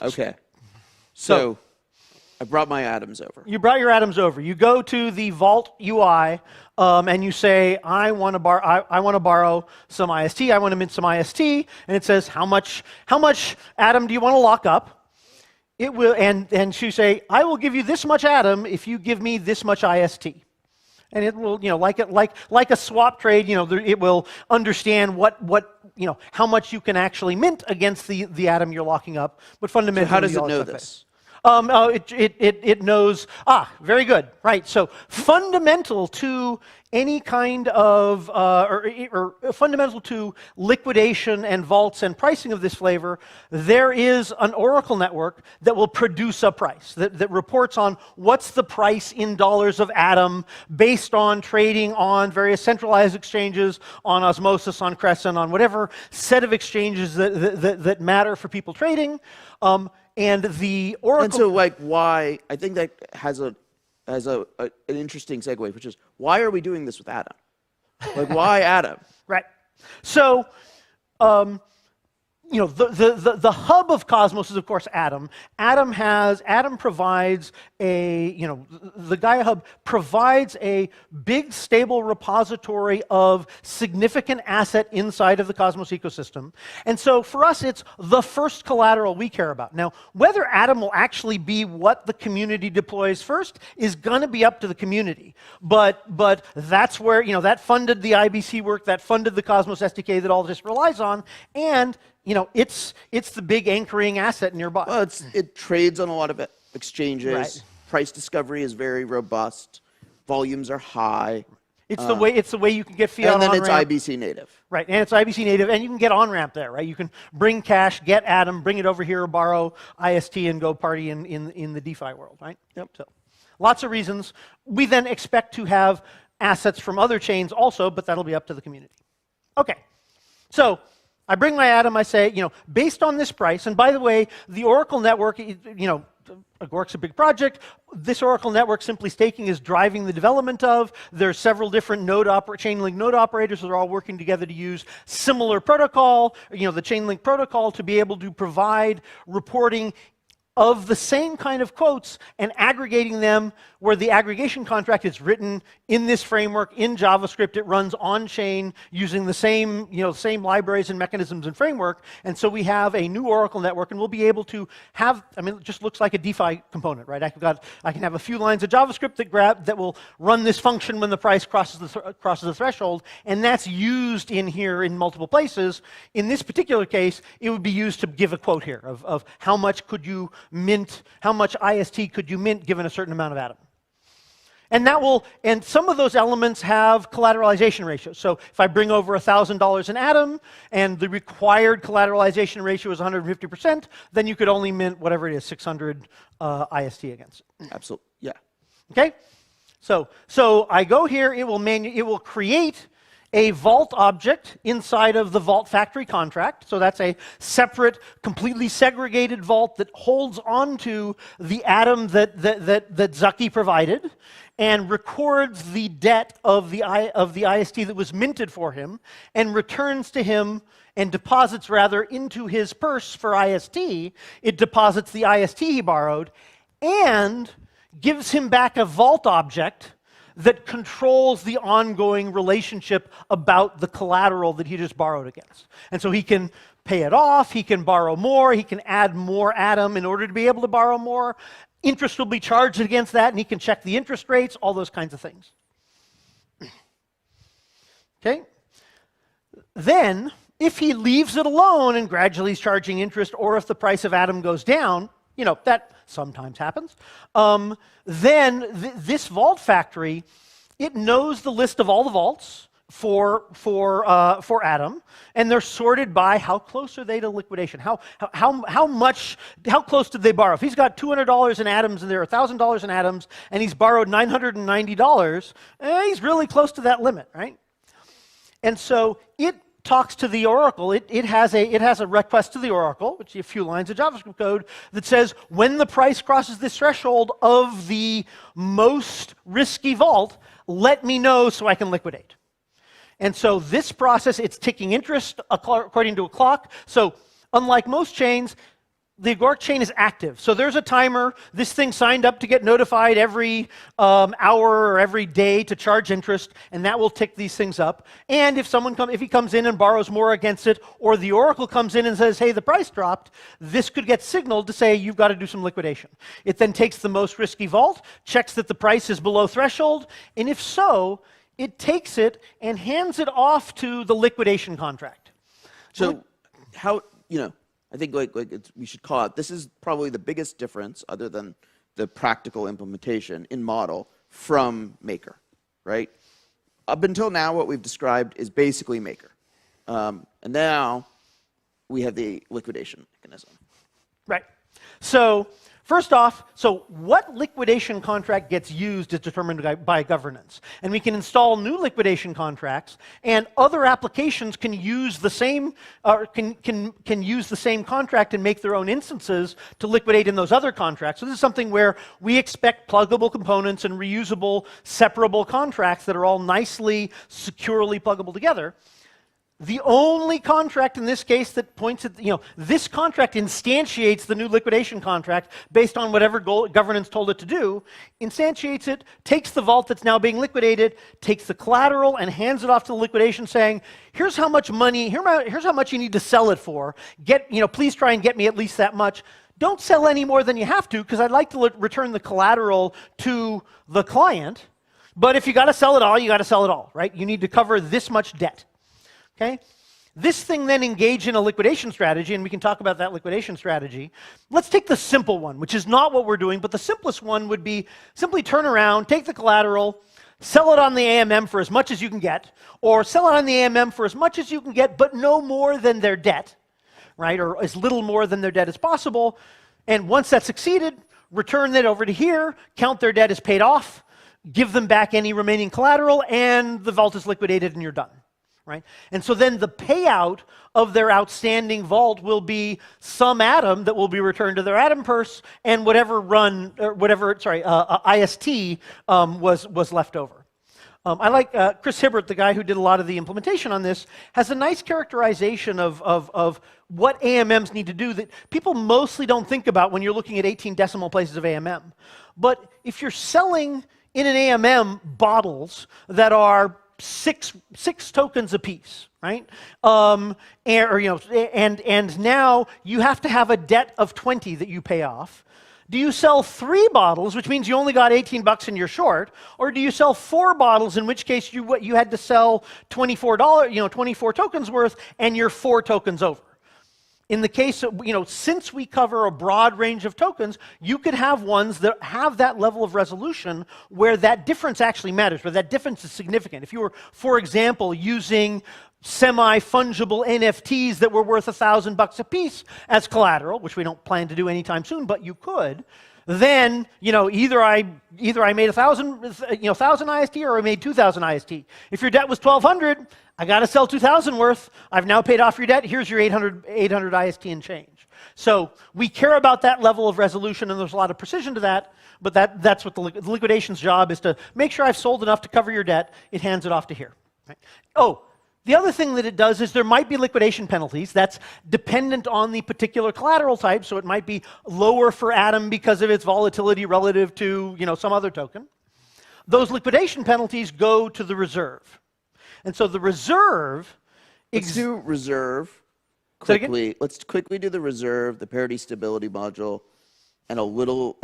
Okay. So I brought my atoms over. You brought your atoms over. You go to the Vault UI and you say, I want to borrow some IST. I want to mint some IST, and it says, how much atom do you want to lock up? It will, and you say, I will give you this much atom if you give me this much IST. And it will, like a swap trade, it will understand how much you can actually mint against the atom you're locking up. But fundamentally, so how does it know this? It knows, very good, right. So fundamental to any kind of, or fundamental to liquidation and vaults and pricing of this flavor, there is an Oracle network that will produce a price, that reports on what's the price in dollars of Atom based on trading on various centralized exchanges, on Osmosis, on Crescent, on whatever set of exchanges that matter for people trading. And the Oracle... And so, like, why, I think that has an interesting segue, which is, why are we doing this with Atom? Like, why Atom? Right. So, you know, the hub of Cosmos is, of course, Atom. Atom provides a, you know, the Gaia hub provides a big, stable repository of significant asset inside of the Cosmos ecosystem. And so for us, it's the first collateral we care about. Now, whether Atom will actually be what the community deploys first is going to be up to the community. But that's where, you know, that funded the IBC work, that funded the Cosmos SDK that all this relies on, and you know, it's the big anchoring asset nearby. Well, it trades on a lot of exchanges. Right. Price discovery is very robust. Volumes are high. It's the way you can get fiat and then on-ramp. it's IBC native. Right, and it's IBC native, and you can get on-ramp there, right? You can bring cash, get Atom, bring it over here, borrow IST, and go party in the DeFi world, right? Yep. So, lots of reasons. We then expect to have assets from other chains also, but that'll be up to the community. Okay, so I bring my Atom, I say, you know, based on this price, and by the way, the Oracle network, you know, Agoric's a big project. This Oracle network simply staking is driving the development of. There's several different Chainlink node operators that are all working together to use similar protocol, you know, the Chainlink protocol, to be able to provide reporting of the same kind of quotes and aggregating them where the aggregation contract is written in this framework in JavaScript. It runs on-chain using the same, you know, same libraries and mechanisms and framework. And so we have a new Oracle network, and we'll be able to have, I mean, it just looks like a DeFi component, right? I can have a few lines of JavaScript that will run this function when the price crosses the threshold, and that's used in here in multiple places. In this particular case, it would be used to give a quote here of how much could you mint, how much IST could you mint given a certain amount of Atom. And some of those elements have collateralization ratios. So if I bring over $1,000 in Atom and the required collateralization ratio is 150%, then you could only mint whatever it is, 600 IST against it. Absolutely, yeah. Okay? So I go here, it will create a vault object inside of the vault factory contract. So that's a separate, completely segregated vault that holds onto the Atom that Zaki provided and records the debt of the IST that was minted for him and returns to him and deposits rather into his purse for IST. It deposits the IST he borrowed and gives him back a vault object that controls the ongoing relationship about the collateral that he just borrowed against. And so he can pay it off, he can borrow more, he can add more Atom in order to be able to borrow more. Interest will be charged against that, and he can check the interest rates, all those kinds of things. Okay? Then, if he leaves it alone and gradually is charging interest, or if the price of Atom goes down, you know, that sometimes happens, then this vault factory, it knows the list of all the vaults for Atom, and they're sorted by how close are they to liquidation, how close did they borrow. If he's got $200 in Atoms and there are $1,000 in Atoms, and he's borrowed $990, he's really close to that limit, right? And so it talks to the Oracle. It has a request to the Oracle, which is a few lines of JavaScript code that says when the price crosses this threshold of the most risky vault, let me know so I can liquidate. And so this process, it's ticking interest according to a clock. So unlike most chains, the Agoric chain is active. So there's a timer. This thing signed up to get notified every hour or every day to charge interest, and that will tick these things up. And if he comes in and borrows more against it, or the Oracle comes in and says, hey, the price dropped, this could get signaled to say you've got to do some liquidation. It then takes the most risky vault, checks that the price is below threshold, and if so, it takes it and hands it off to the liquidation contract. So how, you know, I think we should call out, this is probably the biggest difference, other than the practical implementation in model, from Maker, right? up until now, what we've described is basically Maker. And now we have the liquidation mechanism. Right. So first off, so what liquidation contract gets used is determined by governance. And we can install new liquidation contracts, and other applications can use the same can use the same contract and make their own instances to liquidate in those other contracts. So this is something where we expect pluggable components and reusable, separable contracts that are all nicely, securely pluggable together. The only contract in this case that points at, this contract instantiates the new liquidation contract based on whatever governance told it to do, instantiates it, takes the vault that's now being liquidated, takes the collateral and hands it off to the liquidation saying, here's how much money, here's how much you need to sell it for. Please try and get me at least that much. Don't sell any more than you have to, because I'd like to return the collateral to the client. But if you got to sell it all, you got to sell it all, right? You need to cover this much debt. Okay? This thing then engage in a liquidation strategy, and we can talk about that liquidation strategy. Let's take the simple one, which is not what we're doing, but the simplest one would be simply turn around, take the collateral, sell it on the AMM for as much as you can get, or sell it on the AMM for as much as you can get, but no more than their debt, right? Or as little more than their debt as possible. And once that's succeeded, return it over to here, count their debt as paid off, give them back any remaining collateral, and the vault is liquidated and you're done. Right? And so then the payout of their outstanding vault will be some atom that will be returned to their atom purse, and whatever IST was left over. I like Chris Hibbert, the guy who did a lot of the implementation on this, has a nice characterization of what AMMs need to do that people mostly don't think about when you're looking at 18 decimal places of AMM. But if you're selling in an AMM bottles that are six tokens apiece, right? And now you have to have a debt of 20 that you pay off. Do you sell 3 bottles, which means you only got 18 bucks and you're short, or do you sell 4 bottles, in which case you had to sell $24, 24 tokens worth, and you're 4 tokens over? In the case of, since we cover a broad range of tokens, you could have ones that have that level of resolution where that difference actually matters, where that difference is significant. If you were, for example, using semi-fungible NFTs that were worth $1,000 a piece as collateral, which we don't plan to do anytime soon, but you could, then either I made 1,000 IST or I made 2,000 IST. If your debt was 1,200, I got to sell 2,000 worth. I've now paid off your debt. Here's your 800 IST and change. So we care about that level of resolution, and there's a lot of precision to that. But that's what the liquidation's job is, to make sure I've sold enough to cover your debt. It hands it off to here. Right? Oh. The other thing that it does is there might be liquidation penalties. That's dependent on the particular collateral type, so it might be lower for Atom because of its volatility relative to some other token. Those liquidation penalties go to the reserve. And so the reserve... Let's do reserve quickly. Let's quickly do the reserve, the parity stability module, and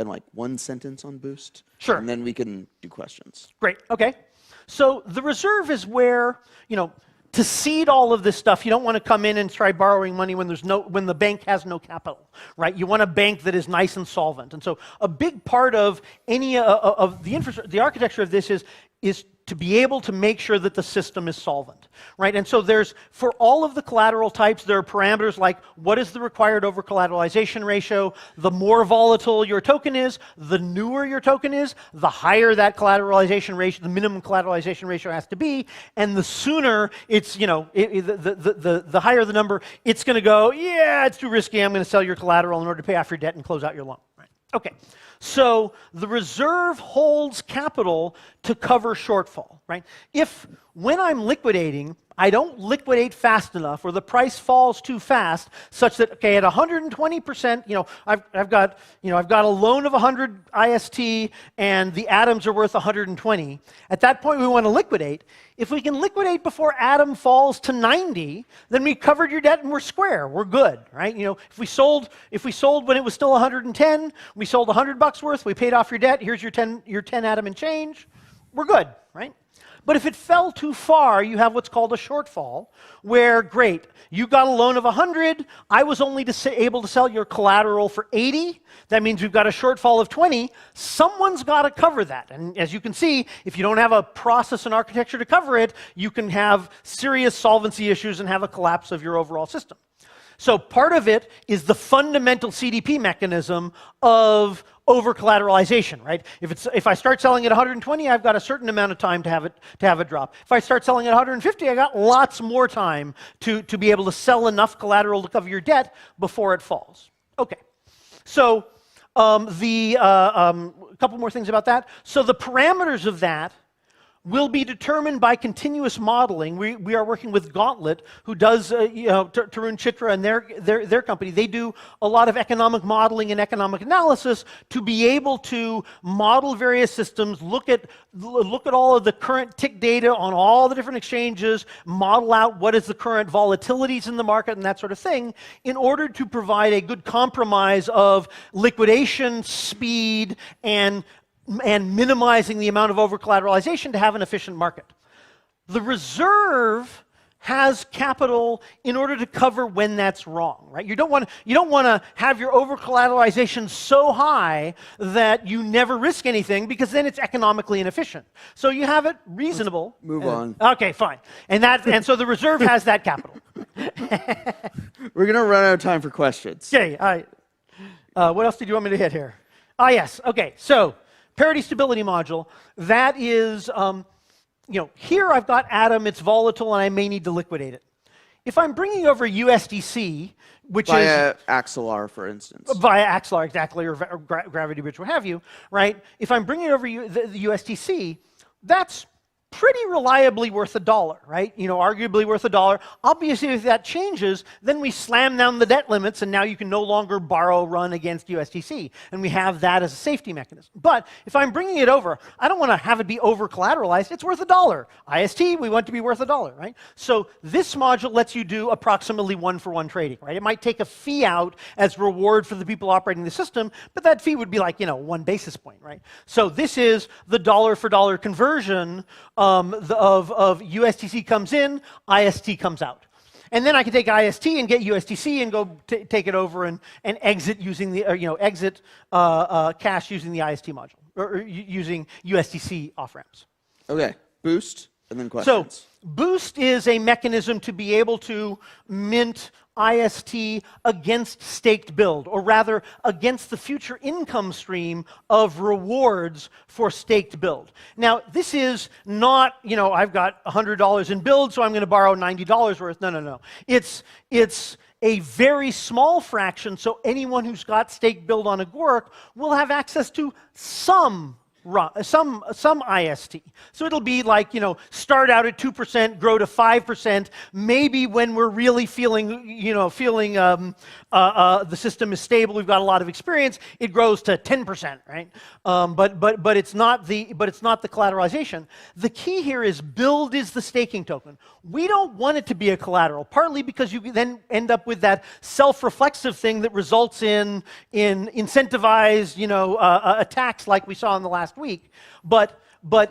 like 1 sentence on boost. Sure. And then we can do questions. Great, okay. So the reserve is where, to seed all of this stuff, you don't want to come in and try borrowing money when the bank has no capital, right? You want a bank that is nice and solvent. And so a big part of any of the architecture of this is to be able to make sure that the system is solvent, right? And so for all of the collateral types, there are parameters like what is the required over-collateralization ratio. The more volatile your token is, the newer your token is, the higher that collateralization ratio, the minimum collateralization ratio has to be, and the sooner it's, the higher the number, it's going to go, yeah, it's too risky, I'm going to sell your collateral in order to pay off your debt and close out your loan, right? Okay. So the reserve holds capital to cover shortfall, right? If when I'm liquidating, I don't liquidate fast enough, or the price falls too fast, such that at 120%, I've got a loan of 100 IST, and the atoms are worth 120. At that point, we want to liquidate. If we can liquidate before atom falls to 90, then we covered your debt and we're square. We're good, right? If we sold when it was still 110, we sold $100 worth. We paid off your debt. Here's your 10 atom and change. we're good, right? But if it fell too far, you have what's called a shortfall, where, great, you got a loan of 100, I was only able to sell your collateral for 80, that means we've got a shortfall of 20, someone's got to cover that. And as you can see, if you don't have a process and architecture to cover it, you can have serious solvency issues and have a collapse of your overall system. So part of it is the fundamental CDP mechanism of over-collateralization, right? If I start selling at 120, I've got a certain amount of time to have it drop. If I start selling at 150, I got lots more time to be able to sell enough collateral to cover your debt before it falls. Okay, so a couple more things about that. So the parameters of that will be determined by continuous modeling. We are working with Gauntlet, who does, Tarun Chitra and their company. They do a lot of economic modeling and economic analysis to be able to model various systems, look at all of the current tick data on all the different exchanges, model out what is the current volatilities in the market and that sort of thing, in order to provide a good compromise of liquidation, speed, and minimizing the amount of over-collateralization to have an efficient market. The reserve has capital in order to cover when that's wrong, right? You don't want to have your over-collateralization so high that you never risk anything, because then it's economically inefficient. So you have it reasonable. Let's move on. Okay, fine. And so the reserve has that capital. We're going to run out of time for questions. Okay. What else did you want me to hit here? Yes. Okay. So parity stability module, that is, here I've got Atom, it's volatile, and I may need to liquidate it. If I'm bringing over USDC, which is... Via Axelar, for instance. Via Axelar, exactly, or Gravity Bridge, what have you, right? If I'm bringing over the USDC, that's pretty reliably worth $1, right? Arguably worth $1. Obviously, if that changes, then we slam down the debt limits, and now you can no longer run against USDC, and we have that as a safety mechanism. But if I'm bringing it over, I don't want to have it be over-collateralized. It's worth $1. IST, we want it to be worth $1, right? So this module lets you do approximately one-for-one trading, right? It might take a fee out as reward for the people operating the system, but that fee would be like, 1 basis point, right? So this is the dollar-for-dollar conversion of USDC comes in, IST comes out. And then I can take IST and get USDC and go take it over and exit using the, exit cash using the IST module, or using USDC off-ramps. Okay, boost, and then questions. So boost is a mechanism to be able to mint IST against staked build, or rather against the future income stream of rewards for staked build. Now, this is not, I've got $100 in build, so I'm going to borrow $90 worth. No. It's a very small fraction, so anyone who's got staked build on Agoric will have access to some IST. So it'll be like, start out at 2%, grow to 5%. Maybe when we're really feeling the system is stable, we've got a lot of experience, it grows to 10%, right? But it's not the collateralization. The key here is build is the staking token. We don't want it to be a collateral, partly because you then end up with that self-reflexive thing that results in incentivized, attacks like we saw in the last week. But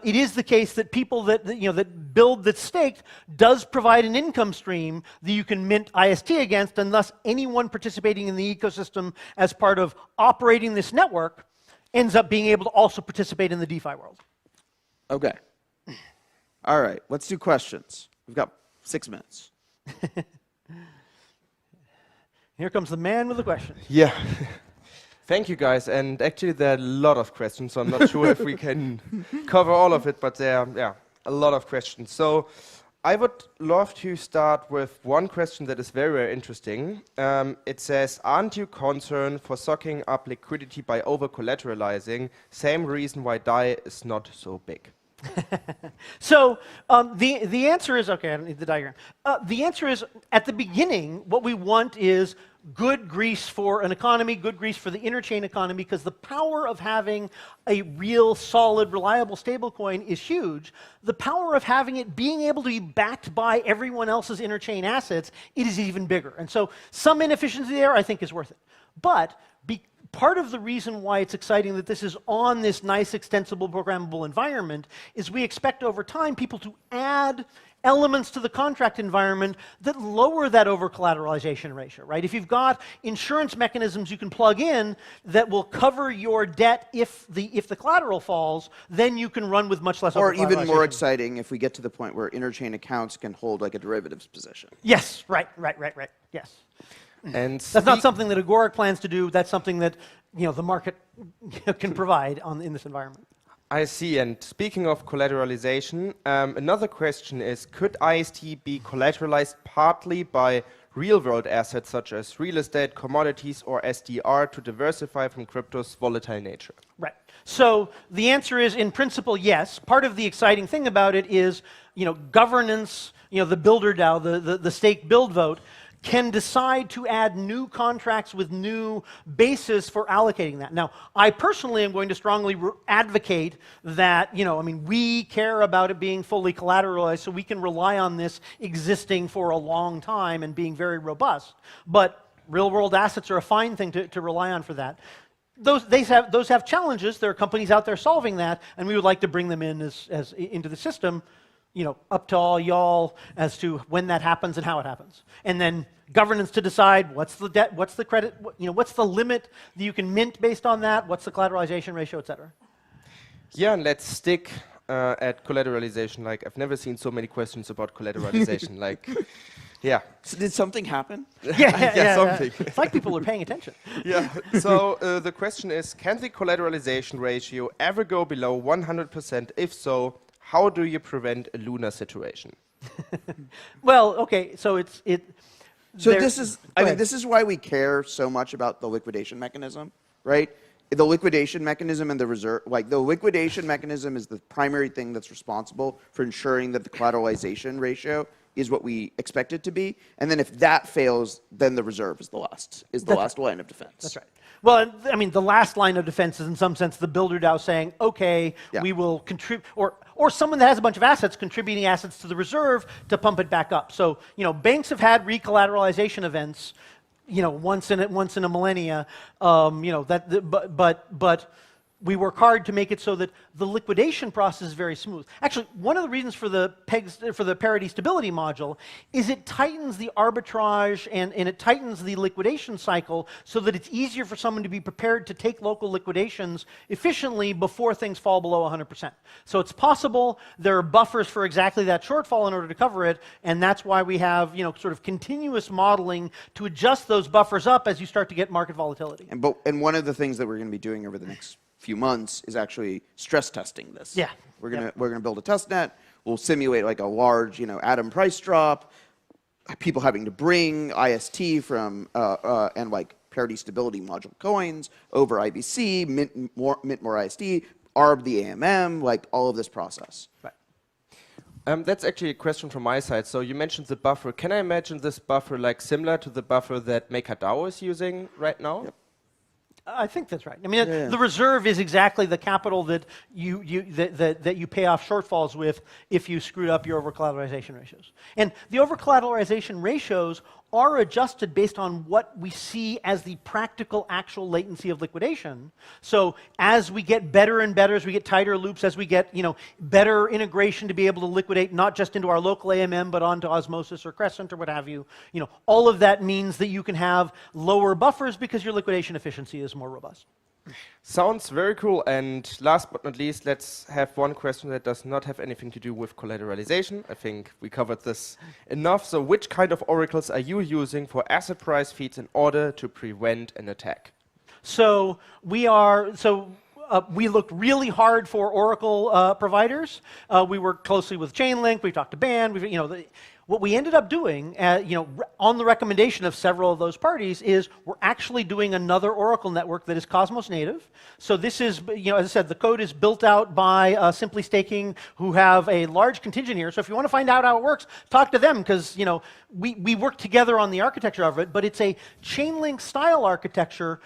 it is the case that people that build that's staked does provide an income stream that you can mint IST against, and thus anyone participating in the ecosystem as part of operating this network ends up being able to also participate in the DeFi world. Okay. All right, let's do questions. We've got 6 minutes. Here comes the man with the question. Yeah. Thank you, guys. And actually, there are a lot of questions, so I'm not sure if we can cover all of it, but there are a lot of questions. So I would love to start with one question that is very, very interesting. It says, aren't you concerned for sucking up liquidity by over-collateralizing? Same reason why DAI is not so big. So the answer is, okay, I don't need the diagram. The answer is, at the beginning, what we want is good grease for an economy, good grease for the interchain economy, because the power of having a real, solid, reliable stablecoin is huge. The power of having it being able to be backed by everyone else's interchain assets, it is even bigger. And so some inefficiency there, I think, is worth it. But part of the reason why it's exciting that this is on this nice, extensible, programmable environment is we expect over time people to add elements to the contract environment that lower that over-collateralization ratio, right? If you've got insurance mechanisms you can plug in that will cover your debt if the collateral falls, then you can run with much less Or over-collateralization. even more exciting if we get to the point where interchain accounts can hold like a derivatives position. Yes, right, yes. And that's not something that Agoric plans to do. That's something that the market can provide in this environment. I see. And speaking of collateralization, another question is, could IST be collateralized partly by real-world assets such as real estate, commodities, or SDR to diversify from crypto's volatile nature? Right. So the answer is, in principle, yes. Part of the exciting thing about it is, governance, the builder DAO, the stake build vote, can decide to add new contracts with new basis for allocating that. Now, I personally am going to strongly advocate that, we care about it being fully collateralized so we can rely on this existing for a long time and being very robust. But real-world assets are a fine thing to rely on for that. Those have challenges. There are companies out there solving that, and we would like to bring them in as into the system, up to all y'all as to when that happens and how it happens. And then governance to decide what's the debt, what's the credit, what's the limit that you can mint based on that, what's the collateralization ratio, et cetera. Yeah, and let's stick at collateralization. Like, I've never seen so many questions about collateralization. Yeah. So did something happen? Yeah, something. It's like people are paying attention. Yeah. So the question is, can the collateralization ratio ever go below 100%? If so, how do you prevent a Luna situation? Well, okay, so this is why we care so much about the liquidation mechanism, right? The liquidation mechanism and the reserve, the liquidation mechanism is the primary thing that's responsible for ensuring that the collateralization ratio is what we expect it to be. And then if that fails, then the reserve is the last line of defense. That's right. Well, the last line of defense is in some sense the builder DAO saying, okay, we will contribute, or someone that has a bunch of assets contributing assets to the reserve to pump it back up. So, banks have had recollateralization events, once in a millennia, but we work hard to make it so that the liquidation process is very smooth. Actually, one of the reasons for the parity stability module is it tightens the arbitrage and it tightens the liquidation cycle so that it's easier for someone to be prepared to take local liquidations efficiently before things fall below 100%. So it's possible. There are buffers for exactly that shortfall in order to cover it, and that's why we have sort of continuous modeling to adjust those buffers up as you start to get market volatility. And one of the things that we're going to be doing over the next few months is actually stress testing this. Yeah. We're gonna build a test net. We'll simulate like a large, atom price drop, people having to bring IST from and like parity stability module coins over IBC, mint more IST, ARB the AMM, like all of this process. Right. That's actually a question from my side. So you mentioned the buffer. Can I imagine this buffer similar to the buffer that MakerDAO is using right now? Yep. I think that's right. The reserve is exactly the capital that you pay off shortfalls with if you screwed up your over-collateralization ratios. And the over-collateralization ratios are adjusted based on what we see as the practical actual latency of liquidation. So as we get better and better, as we get tighter loops, as we get better integration to be able to liquidate not just into our local AMM but onto Osmosis or Crescent or what have you, all of that means that you can have lower buffers because your liquidation efficiency is more robust. Sounds very cool. And last but not least, let's have one question that does not have anything to do with collateralization. I think we covered this enough. So which kind of oracles are you using for asset price feeds in order to prevent an attack? So we looked really hard for oracle providers. We worked closely with Chainlink. We talked to Band. What we ended up doing, on the recommendation of several of those parties, is we're actually doing another Oracle network that is Cosmos native. So this is, as I said, the code is built out by Simply Staking, who have a large contingent here. So if you want to find out how it works, talk to them, because we work together on the architecture of it. But it's a Chainlink style architecture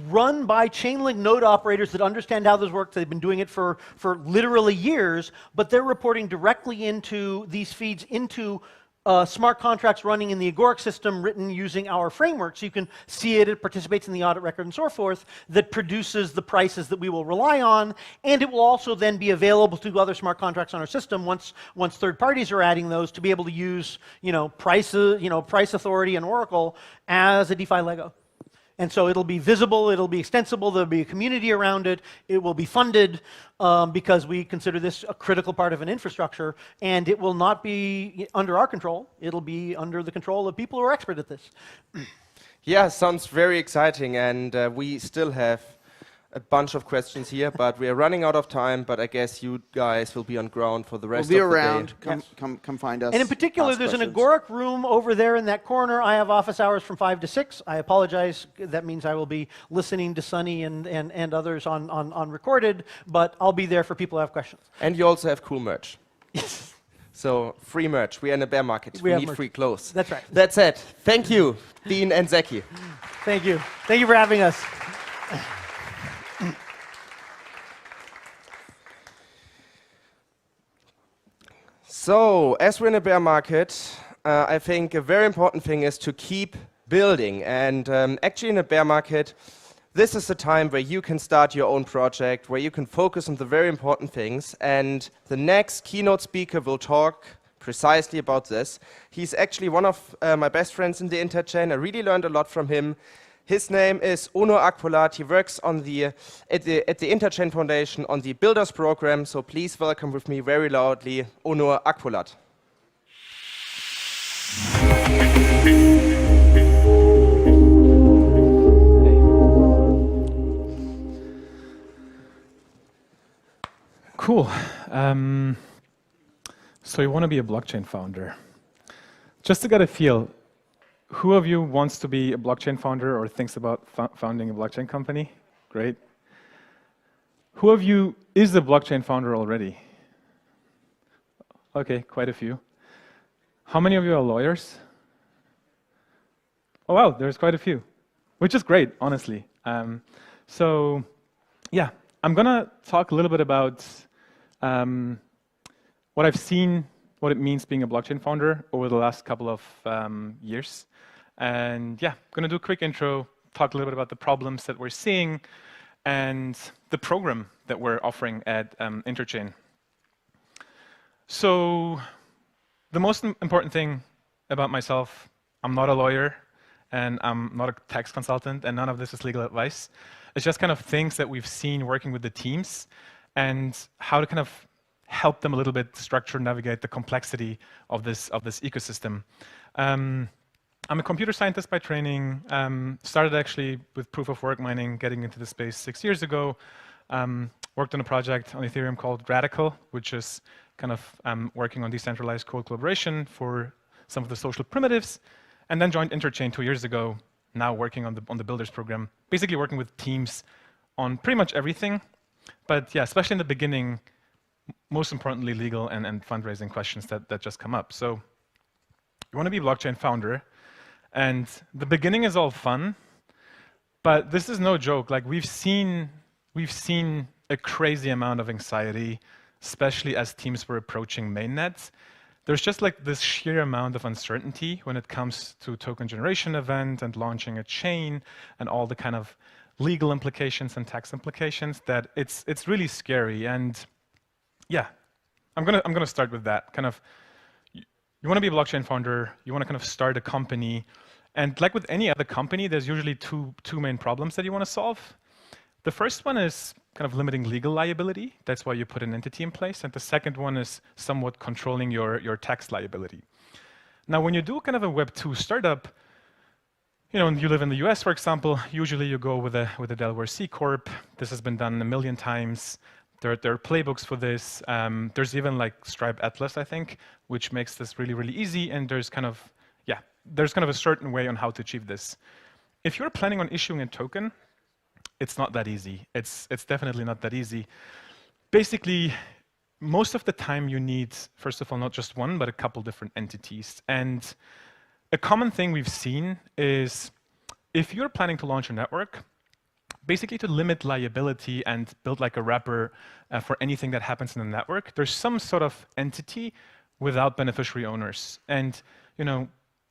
run by Chainlink node operators that understand how this works. They've been doing it for literally years, but they're reporting directly into these feeds into smart contracts running in the Agoric system written using our framework. So you can see it, it participates in the audit record and so forth, that produces the prices that we will rely on, and it will also then be available to other smart contracts on our system once third parties are adding those to be able to use price authority and Oracle as a DeFi Lego. And so it'll be visible, it'll be extensible, there'll be a community around it, it will be funded because we consider this a critical part of an infrastructure, and it will not be under our control, it'll be under the control of people who are expert at this. Yeah, sounds very exciting, and we still have a bunch of questions here, but we are running out of time, but I guess you guys will be on ground for the rest of the day. We'll be around. Come find us. And in particular, there's an Agoric room over there in that corner. I have office hours from 5 to 6. I apologize. That means I will be listening to Sunny and others on recorded, but I'll be there for people who have questions. And you also have cool merch. Yes. So, free merch. We are in a bear market. We need free clothes. That's right. That's it. Thank you, Dean and Zeki. Thank you. Thank you for having us. So, as we're in a bear market, I think a very important thing is to keep building. And actually in a bear market, this is the time where you can start your own project, where you can focus on the very important things. And the next keynote speaker will talk precisely about this. He's actually one of my best friends in the interchain. I really learned a lot from him. His name is Onur Akpolat. He works on at the Interchain Foundation on the Builders Program. So please welcome with me very loudly, Onur Akpolat. Cool. So you want to be a blockchain founder. Just to get a feel, who of you wants to be a blockchain founder or thinks about founding a blockchain company? Great. Who of you is a blockchain founder already? Okay, quite a few. How many of you are lawyers? Oh wow, there's quite a few, which is great, honestly. So yeah, I'm gonna talk a little bit about what I've seen, what it means being a blockchain founder over the last couple of years. And yeah, I'm going to do a quick intro, talk a little bit about the problems that we're seeing and the program that we're offering at Interchain. So the most important thing about myself, I'm not a lawyer and I'm not a tax consultant, and none of this is legal advice. It's just kind of things that we've seen working with the teams and how to kind of help them a little bit structure, navigate the complexity of this ecosystem. I'm a computer scientist by training, started actually with proof of work mining, getting into the space 6 years ago, worked on a project on Ethereum called Radical, which is kind of working on decentralized code collaboration for some of the social primitives, and then joined Interchain 2 years ago, now working on the Builders program, basically working with teams on pretty much everything, but yeah, especially in the beginning, most importantly, legal and fundraising questions that just come up. So you want to be a blockchain founder, and the beginning is all fun, but this is no joke. Like we've seen a crazy amount of anxiety, especially as teams were approaching mainnet. There's just like this sheer amount of uncertainty when it comes to token generation event and launching a chain and all the kind of legal implications and tax implications that it's really scary. And yeah, I'm gonna start with that. Kind of, you want to be a blockchain founder, you want to kind of start a company, and like with any other company, there's usually two main problems that you want to solve. The first one is kind of limiting legal liability. That's why you put an entity in place. And the second one is somewhat controlling your tax liability. Now, when you do kind of a Web2 startup, you know, you live in the US, for example, usually you go with a Delaware C Corp. This has been done a million times. There are playbooks for this. There's even like Stripe Atlas, I think, which makes this really, really easy. And there's kind of a certain way on how to achieve this. If you're planning on issuing a token, it's not that easy. It's definitely not that easy. Basically, most of the time you need, first of all, not just one, but a couple different entities. And a common thing we've seen is if you're planning to launch a network, basically to limit liability and build like a wrapper for anything that happens in the network, there's some sort of entity without beneficiary owners. And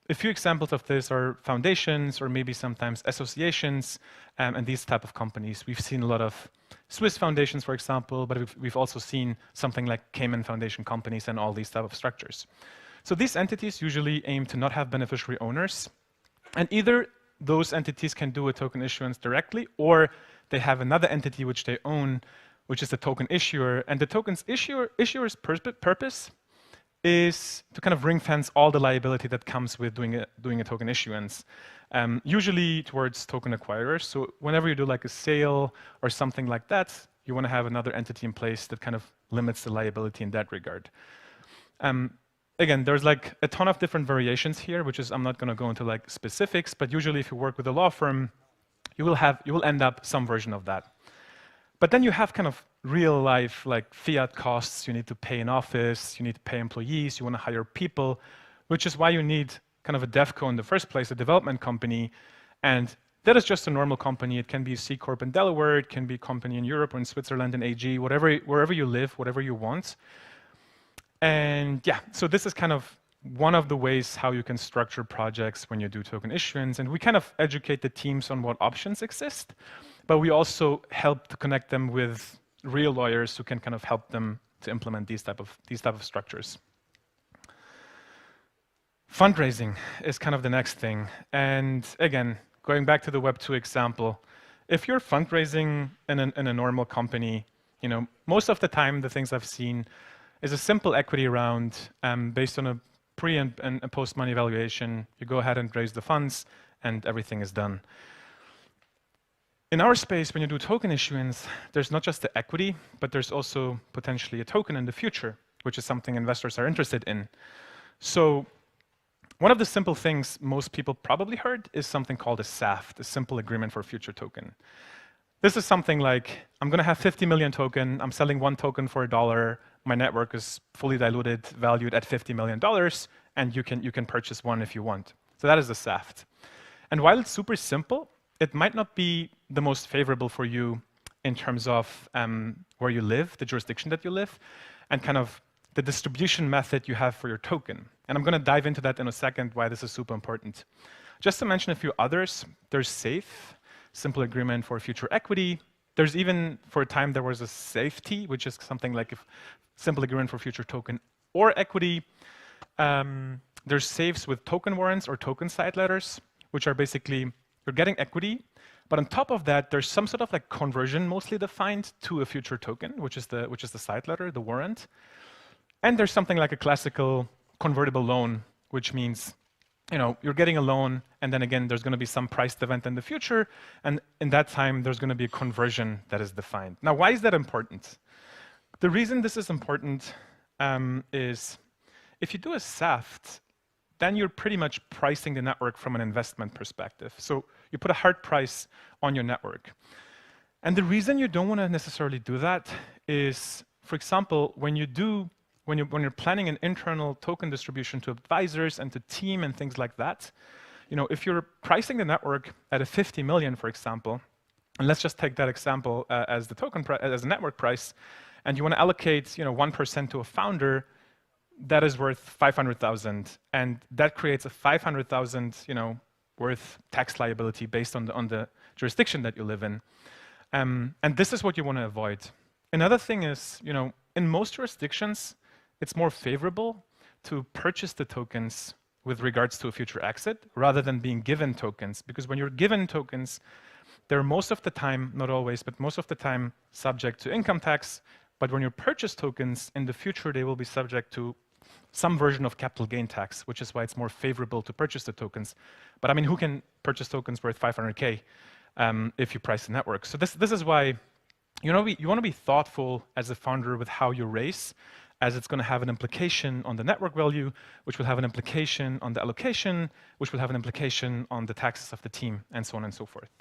a few examples of this are foundations or maybe sometimes associations and these type of companies. We've seen a lot of Swiss foundations, for example, but we've also seen something like Cayman Foundation companies and all these type of structures. So these entities usually aim to not have beneficiary owners, and either those entities can do a token issuance directly, or they have another entity which they own, which is the token issuer. And the token's issuer's purpose is to kind of ring fence all the liability that comes with doing a token issuance, usually towards token acquirers. So whenever you do like a sale or something like that, you want to have another entity in place that kind of limits the liability in that regard. Again, there's like a ton of different variations here, which is I'm not going to go into like specifics, but usually if you work with a law firm, you will end up some version of that. But then you have kind of real life like fiat costs. You need to pay an office, you need to pay employees, you want to hire people, which is why you need kind of a DevCo in the first place, a development company. And that is just a normal company. It can be a C Corp in Delaware, it can be a company in Europe or in Switzerland, in AG, wherever you live, whatever you want. And yeah, so this is kind of one of the ways how you can structure projects when you do token issuance. And we kind of educate the teams on what options exist, but we also help to connect them with real lawyers who can kind of help them to implement these type of structures. Fundraising is kind of the next thing. And again, going back to the Web2 example, if you're fundraising in a normal company, most of the time the things I've seen is a simple equity round based on a pre and a post-money valuation. You go ahead and raise the funds, and everything is done. In our space, when you do token issuance, there's not just the equity, but there's also potentially a token in the future, which is something investors are interested in. So one of the simple things most people probably heard is something called a SAFT, a simple agreement for future token. This is something like, I'm going to have 50 million token, I'm selling one token for $1, my network is fully diluted, valued at $50 million, and you can purchase one if you want. So that is the SAFT. And while it's super simple, it might not be the most favorable for you in terms of where you live, the jurisdiction that you live, and kind of the distribution method you have for your token. And I'm going to dive into that in a second, why this is super important. Just to mention a few others, there's SAFE, simple agreement for future equity. There's even, for a time, there was a safety, which is something like a simple agreement for future token or equity. There's safes with token warrants or token side letters, which are basically, you're getting equity, but on top of that, there's some sort of like conversion mostly defined to a future token, which is the side letter, the warrant. And there's something like a classical convertible loan, which means you're getting a loan, and then again, there's going to be some priced event in the future, and in that time, there's going to be a conversion that is defined. Now, why is that important? The reason this is important is if you do a SAFT, then you're pretty much pricing the network from an investment perspective. So you put a hard price on your network. And the reason you don't want to necessarily do that is, for example, when you're planning an internal token distribution to advisors and to team and things like that, if you're pricing the network at a 50 million, for example, and let's just take that example as the token as a network price, and you want to allocate 1% to a founder, that is worth 500,000, and that creates a 500,000 worth tax liability based on the jurisdiction that you live in, and this is what you want to avoid. Another thing is, in most jurisdictions, it's more favorable to purchase the tokens with regards to a future exit rather than being given tokens, because when you're given tokens, they're most of the time, not always, but most of the time subject to income tax. But when you purchase tokens in the future, they will be subject to some version of capital gain tax, which is why it's more favorable to purchase the tokens. But I mean, who can purchase tokens worth 500K if you price the network? So this is why you want to be thoughtful as a founder with how you raise, as it's going to have an implication on the network value, which will have an implication on the allocation, which will have an implication on the taxes of the team, and so on and so forth.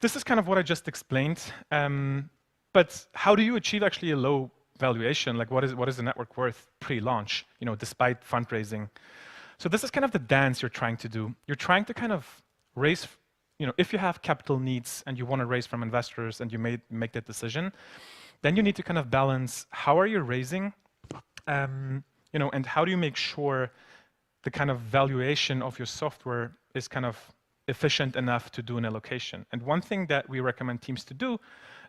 This is kind of what I just explained. But how do you achieve actually a low valuation? Like what is the network worth pre-launch, despite fundraising? So this is kind of the dance you're trying to do. You're trying to kind of raise, if you have capital needs and you want to raise from investors and you make that decision, then you need to kind of balance how are you raising, and how do you make sure the kind of valuation of your software is kind of efficient enough to do an allocation. And one thing that we recommend teams to do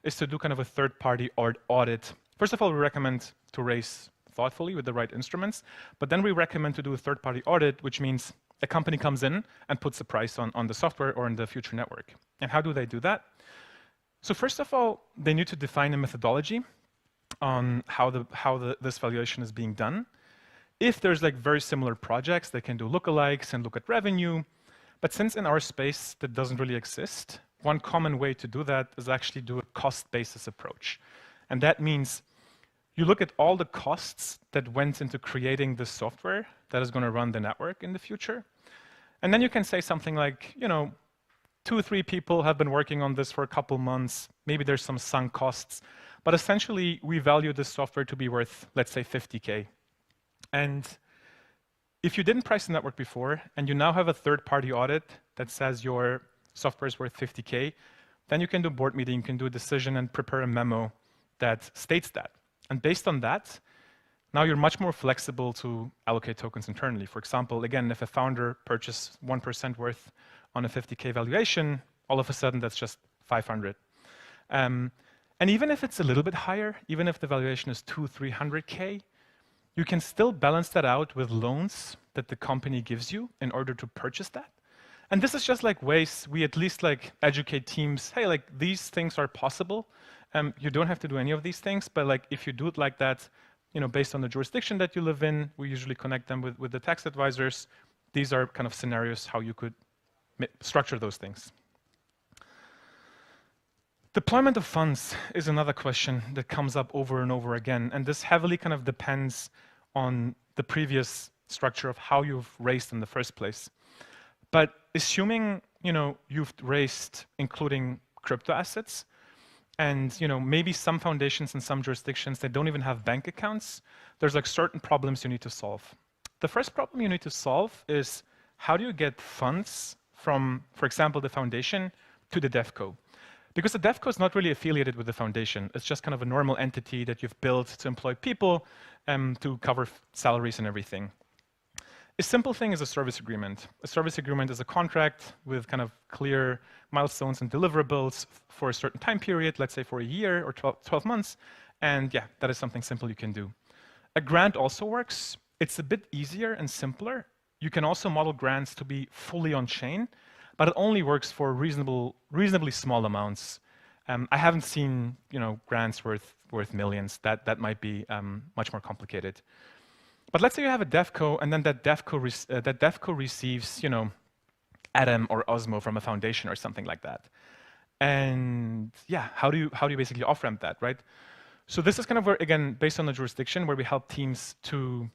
is to do kind of a third-party audit. First of all, we recommend to raise thoughtfully with the right instruments, but then we recommend to do a third-party audit, which means a company comes in and puts a price on the software or on the future network. And how do they do that? So first of all, they need to define a methodology on how this valuation is being done. If there's like very similar projects, they can do lookalikes and look at revenue. But since in our space that doesn't really exist, one common way to do that is actually do a cost basis approach. And that means you look at all the costs that went into creating the software that is going to run the network in the future. And then you can say something like, 2 or 3 people have been working on this for a couple months. Maybe there's some sunk costs. But essentially, we value this software to be worth, let's say, 50K. And if you didn't price the network before, and you now have a third-party audit that says your software is worth 50K, then you can do a board meeting, you can do a decision and prepare a memo that states that. And based on that, now you're much more flexible to allocate tokens internally. For example, again, if a founder purchased 1% worth on a 50K valuation, all of a sudden that's just 500. And even if it's a little bit higher, even if the valuation is 200-300K, you can still balance that out with loans that the company gives you in order to purchase that. And this is just like ways we at least like educate teams, hey, like these things are possible. You don't have to do any of these things, but like if you do it like that, based on the jurisdiction that you live in, we usually connect them with the tax advisors. These are kind of scenarios how you could structure those things. Deployment of funds is another question that comes up over and over again, and this heavily kind of depends on the previous structure of how you've raised in the first place. But assuming you've raised including crypto assets, and maybe some foundations in some jurisdictions that don't even have bank accounts, there's like certain problems you need to solve. The first problem you need to solve is how do you get funds from, for example, the foundation to the DevCo? Because the DevCo is not really affiliated with the foundation. It's just kind of a normal entity that you've built to employ people, to cover salaries and everything. A simple thing is a service agreement. A service agreement is a contract with kind of clear milestones and deliverables for a certain time period, let's say for a year or 12 months. And yeah, that is something simple you can do. A grant also works. It's a bit easier and simpler. You can also model grants to be fully on-chain, but it only works for reasonably small amounts. I haven't seen grants worth millions. That might be much more complicated. But let's say you have a DevCo, and then that DevCo receives Atom or Osmo from a foundation or something like that. And yeah, how do you basically off-ramp that, right? So this is kind of where, again, based on the jurisdiction, where we help teams to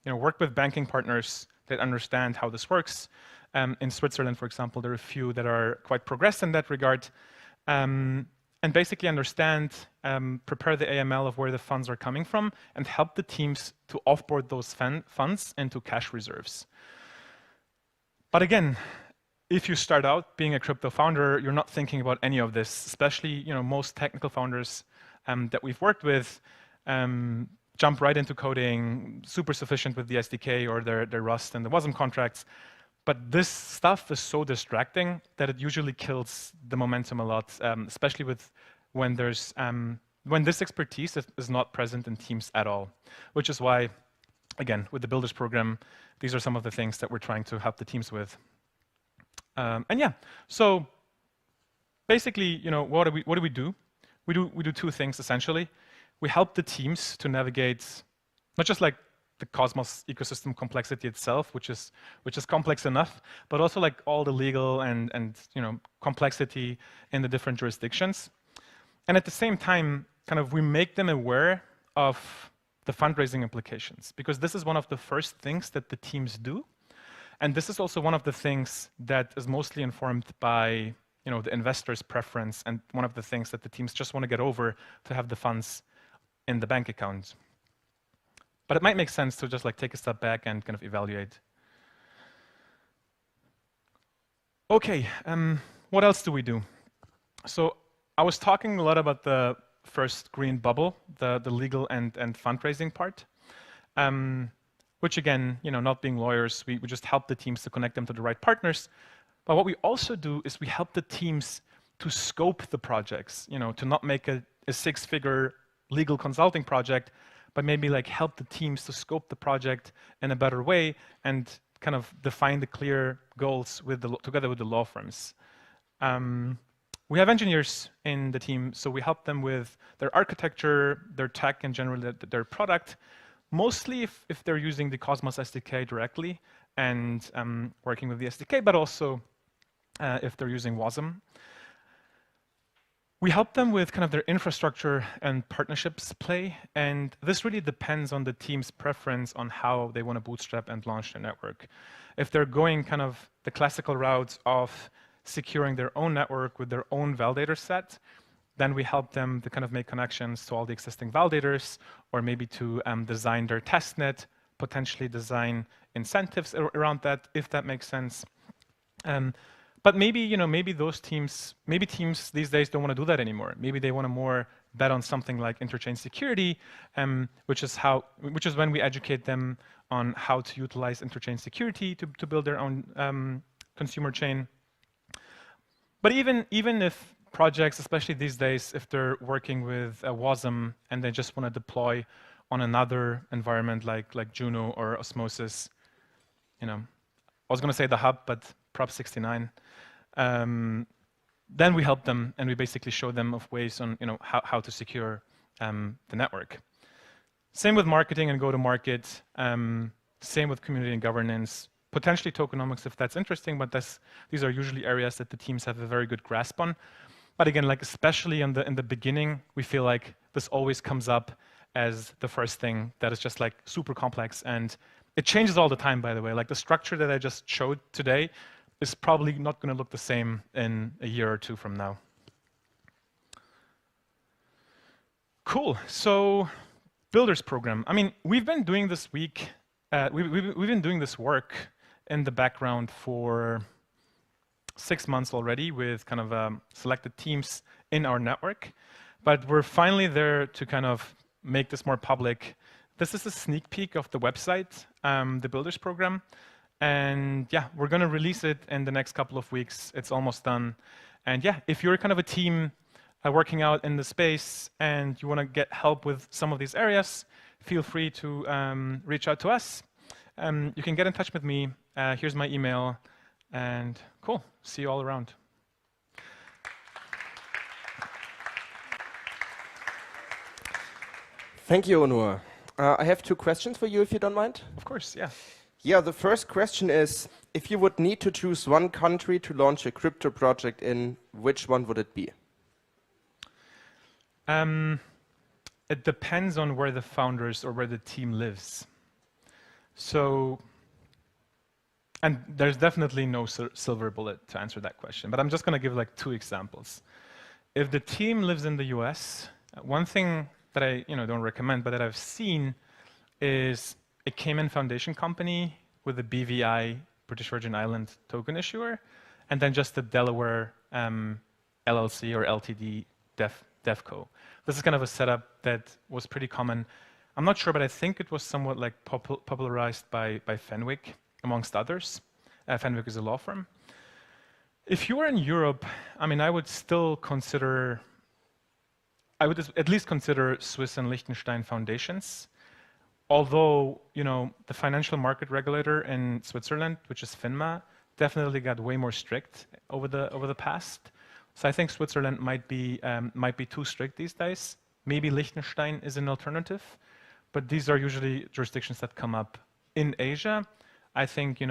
work with banking partners that understand how this works. In Switzerland, for example, there are a few that are quite progressed in that regard. And basically understand, prepare the AML of where the funds are coming from, and help the teams to offboard those funds into cash reserves. But again, if you start out being a crypto founder, you're not thinking about any of this, especially most technical founders that we've worked with jump right into coding, super sufficient with the SDK or their Rust and the WASM contracts. But this stuff is so distracting that it usually kills the momentum a lot, especially when this expertise is not present in teams at all. Which is why, again, with the Builders program, these are some of the things that we're trying to help the teams with. And yeah, so basically, what do we do? We do 2 things essentially. We help the teams to navigate not just like the Cosmos ecosystem complexity itself, which is complex enough, but also like all the legal and complexity in the different jurisdictions. And at the same time, kind of we make them aware of the fundraising implications, because this is one of the first things that the teams do. And this is also one of the things that is mostly informed by the investor's preference, and one of the things that the teams just want to get over to have the funds in the bank account. But it might make sense to just like take a step back and kind of evaluate. Okay, what else do we do? So I was talking a lot about the first green bubble, the legal and fundraising part, which again, not being lawyers, we just help the teams to connect them to the right partners. But what we also do is we help the teams to scope the projects, to not make a six-figure legal consulting project, but maybe like help the teams to scope the project in a better way and kind of define the clear goals together with the law firms. We have engineers in the team, so we help them with their architecture, their tech, and generally their product, mostly if they're using the Cosmos SDK directly and working with the SDK, but also if they're using WASM. We help them with kind of their infrastructure and partnerships play, and this really depends on the team's preference on how they want to bootstrap and launch their network. If they're going kind of the classical routes of securing their own network with their own validator set, then we help them to kind of make connections to all the existing validators, or maybe to design their testnet, potentially design incentives around that, if that makes sense. But maybe, maybe teams these days don't want to do that anymore. Maybe they want to more bet on something like interchain security, which is when we educate them on how to utilize interchain security to build their own consumer chain. But even if projects, especially these days, if they're working with a WASM and they just want to deploy on another environment like Juno or Osmosis, I was going to say the hub, but Prop 69. Then we help them and we basically show them of ways on how to secure the network. Same with marketing and go-to-market. Same with community and governance. Potentially tokenomics if that's interesting, but these are usually areas that the teams have a very good grasp on. But again, especially in the beginning, we feel like this always comes up as the first thing that is just super complex, and it changes all the time, by the way. The structure that I just showed today is probably not going to look the same in a year or two from now. Cool. So, Builders Program. I mean, we've been doing this we've been doing this work in the background for 6 months already with kind of selected teams in our network, but we're finally there to kind of make this more public. This is a sneak peek of the website, the Builders Program. And yeah, we're going to release it in the next couple of weeks. It's almost done. And yeah, if you're kind of a team working out in the space and you want to get help with some of these areas, feel free to reach out to us. You can get in touch with me. Here's my email. And cool. See you all around. Thank you, Onur. I have 2 questions for you, if you don't mind. Of course, yeah. Yeah, the first question is, if you would need to choose one country to launch a crypto project in, which one would it be? It depends on where the founders or where the team lives. So, and there's definitely no silver bullet to answer that question, but I'm just going to give 2 examples. If the team lives in the US, one thing that I don't recommend, but that I've seen is a Cayman Foundation company with a BVI, British Virgin Island token issuer, and then just the Delaware LLC or LTD DevCo. This is kind of a setup that was pretty common. I'm not sure, but I think it was somewhat popularized by Fenwick, amongst others. Fenwick is a law firm. If you were in Europe, I mean, I would at least consider Swiss and Liechtenstein foundations. Although, the financial market regulator in Switzerland, which is FINMA, definitely got way more strict over the past. So I think Switzerland might be too strict these days. Maybe Liechtenstein is an alternative, but these are usually jurisdictions that come up in Asia. I think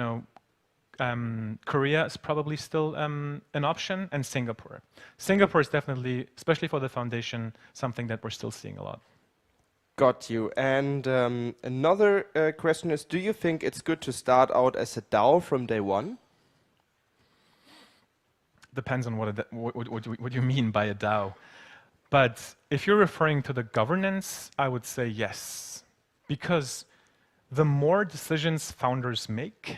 Korea is probably still an option, and Singapore. Singapore is definitely, especially for the foundation, something that we're still seeing a lot. Got you. And another question is, do you think it's good to start out as a DAO from day one? Depends on what you mean by a DAO. But if you're referring to the governance, I would say yes. Because the more decisions founders make,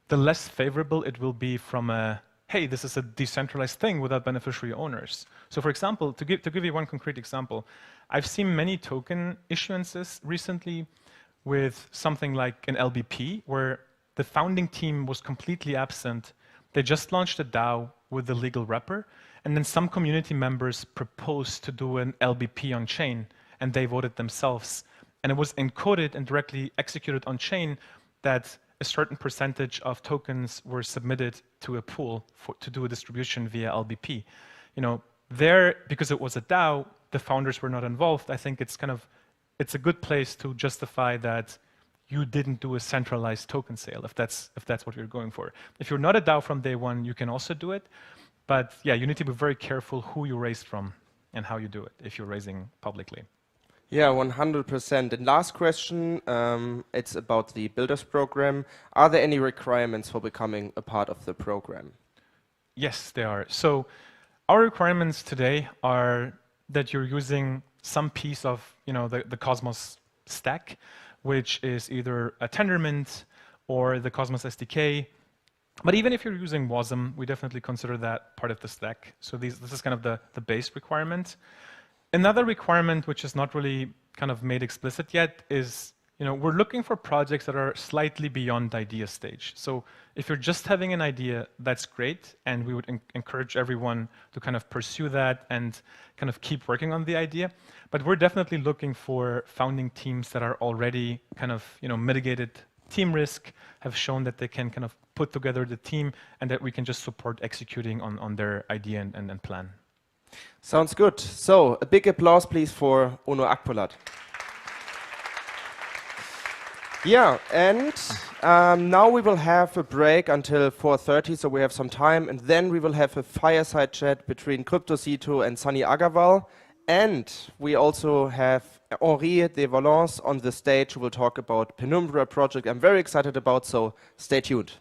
the less favorable it will be from a hey, this is a decentralized thing without beneficiary owners. So for example, to give you one concrete example, I've seen many token issuances recently with something like an LBP, where the founding team was completely absent. They just launched a DAO with the legal wrapper, and then some community members proposed to do an LBP on chain, and they voted themselves. And it was encoded and directly executed on chain that a certain percentage of tokens were submitted to a pool to do a distribution via LBP. There, because it was a DAO, the founders were not involved. I think it's a good place to justify that you didn't do a centralized token sale, if that's what you're going for. If you're not a DAO from day one, you can also do it. But yeah, you need to be very careful who you raise from and how you do it if you're raising publicly. Yeah, 100%. And last question, it's about the Builders Program. Are there any requirements for becoming a part of the program? Yes, there are. So our requirements today are that you're using some piece of the Cosmos stack, which is either a Tendermint or the Cosmos SDK. But even if you're using WASM, we definitely consider that part of the stack. So this is kind of the base requirement. Another requirement, which is not really kind of made explicit yet, is we're looking for projects that are slightly beyond idea stage. So if you're just having an idea, that's great, and we would encourage everyone to kind of pursue that and kind of keep working on the idea. But we're definitely looking for founding teams that are already kind of mitigated team risk, have shown that they can kind of put together the team, and that we can just support executing on their idea and plan. Sounds good. So a big applause, please, for Ono Akpolat. Yeah, and now we will have a break until 4:30, so we have some time, and then we will have a fireside chat between CryptoCito and Sunny Agarwal, and we also have Henri de Valence on the stage who will talk about Penumbra project I'm very excited about, so stay tuned.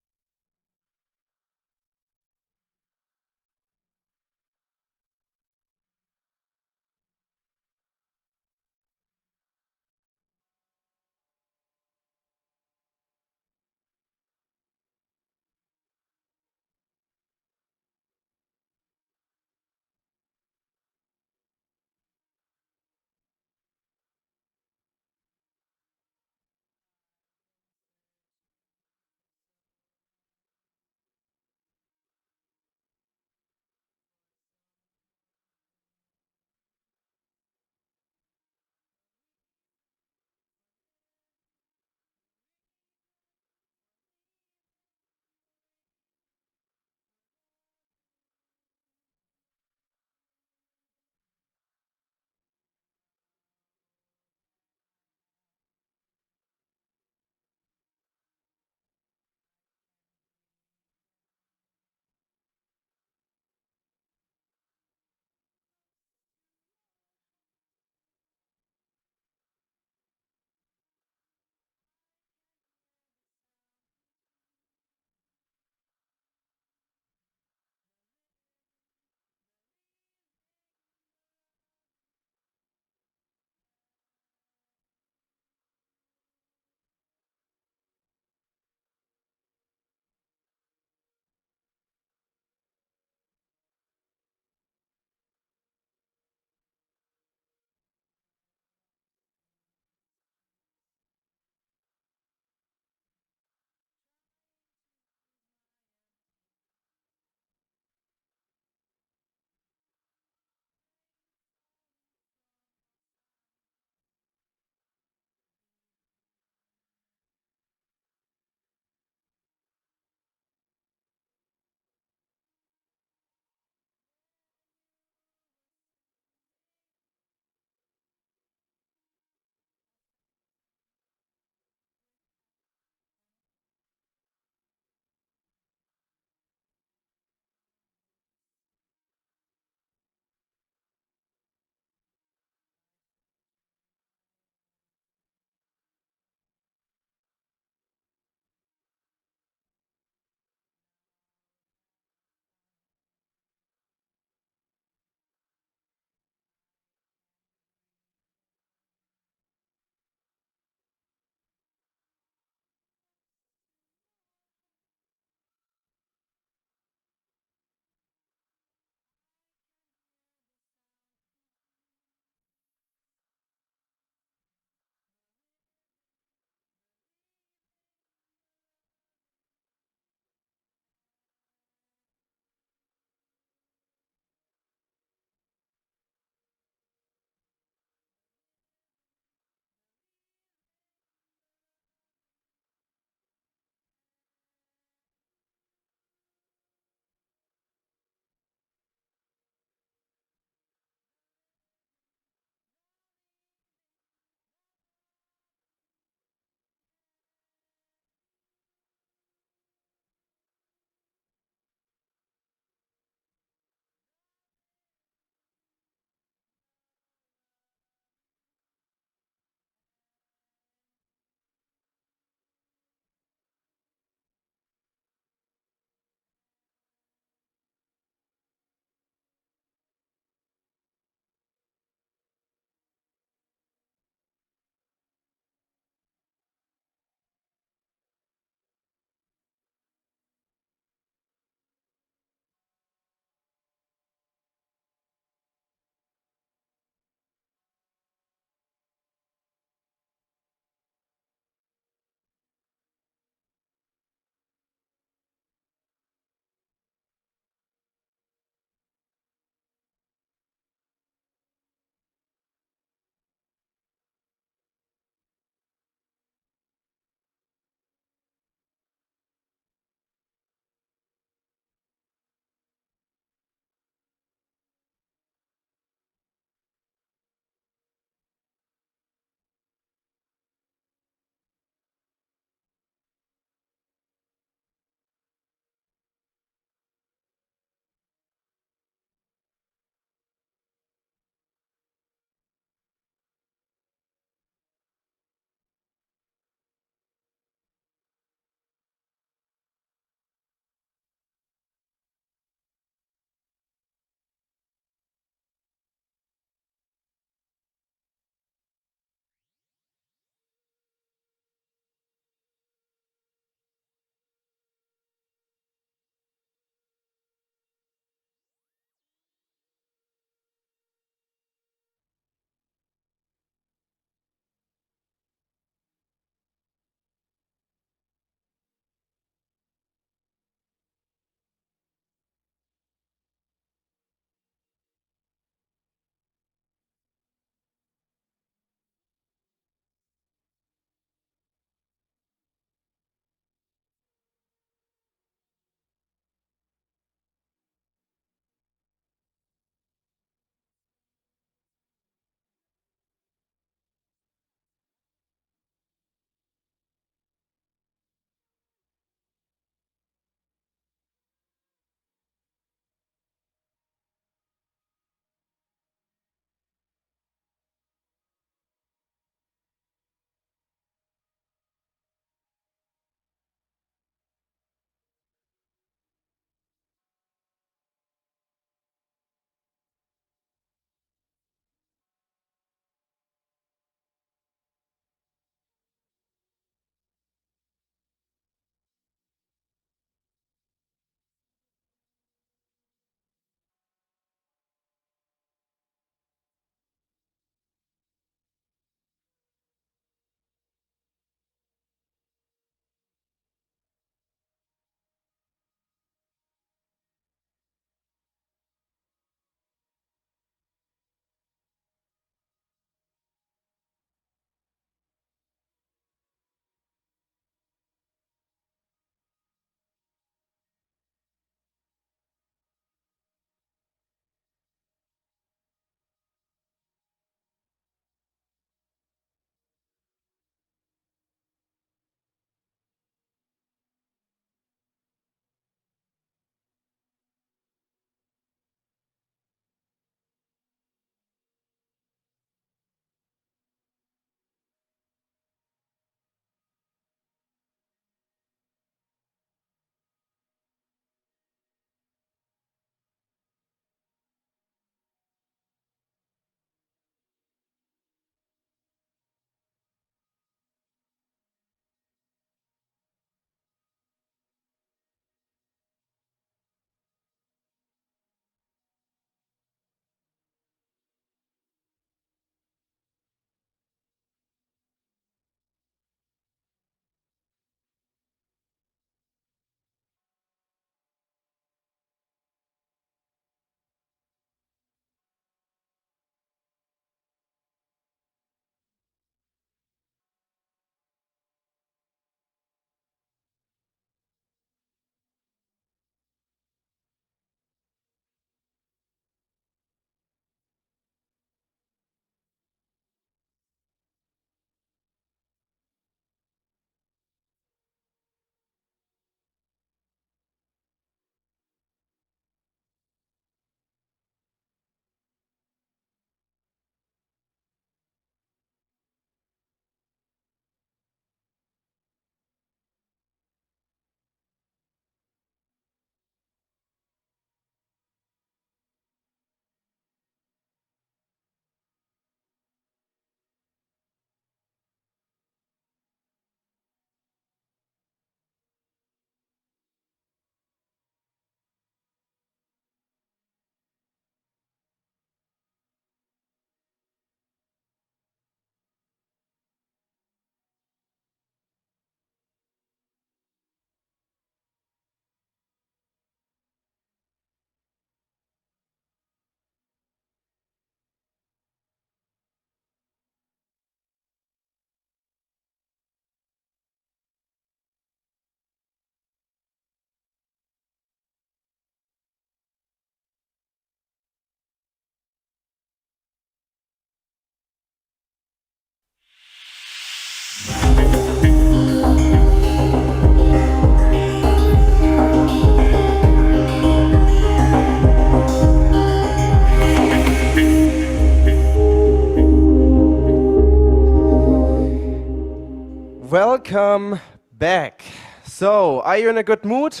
Welcome back. So, are you in a good mood?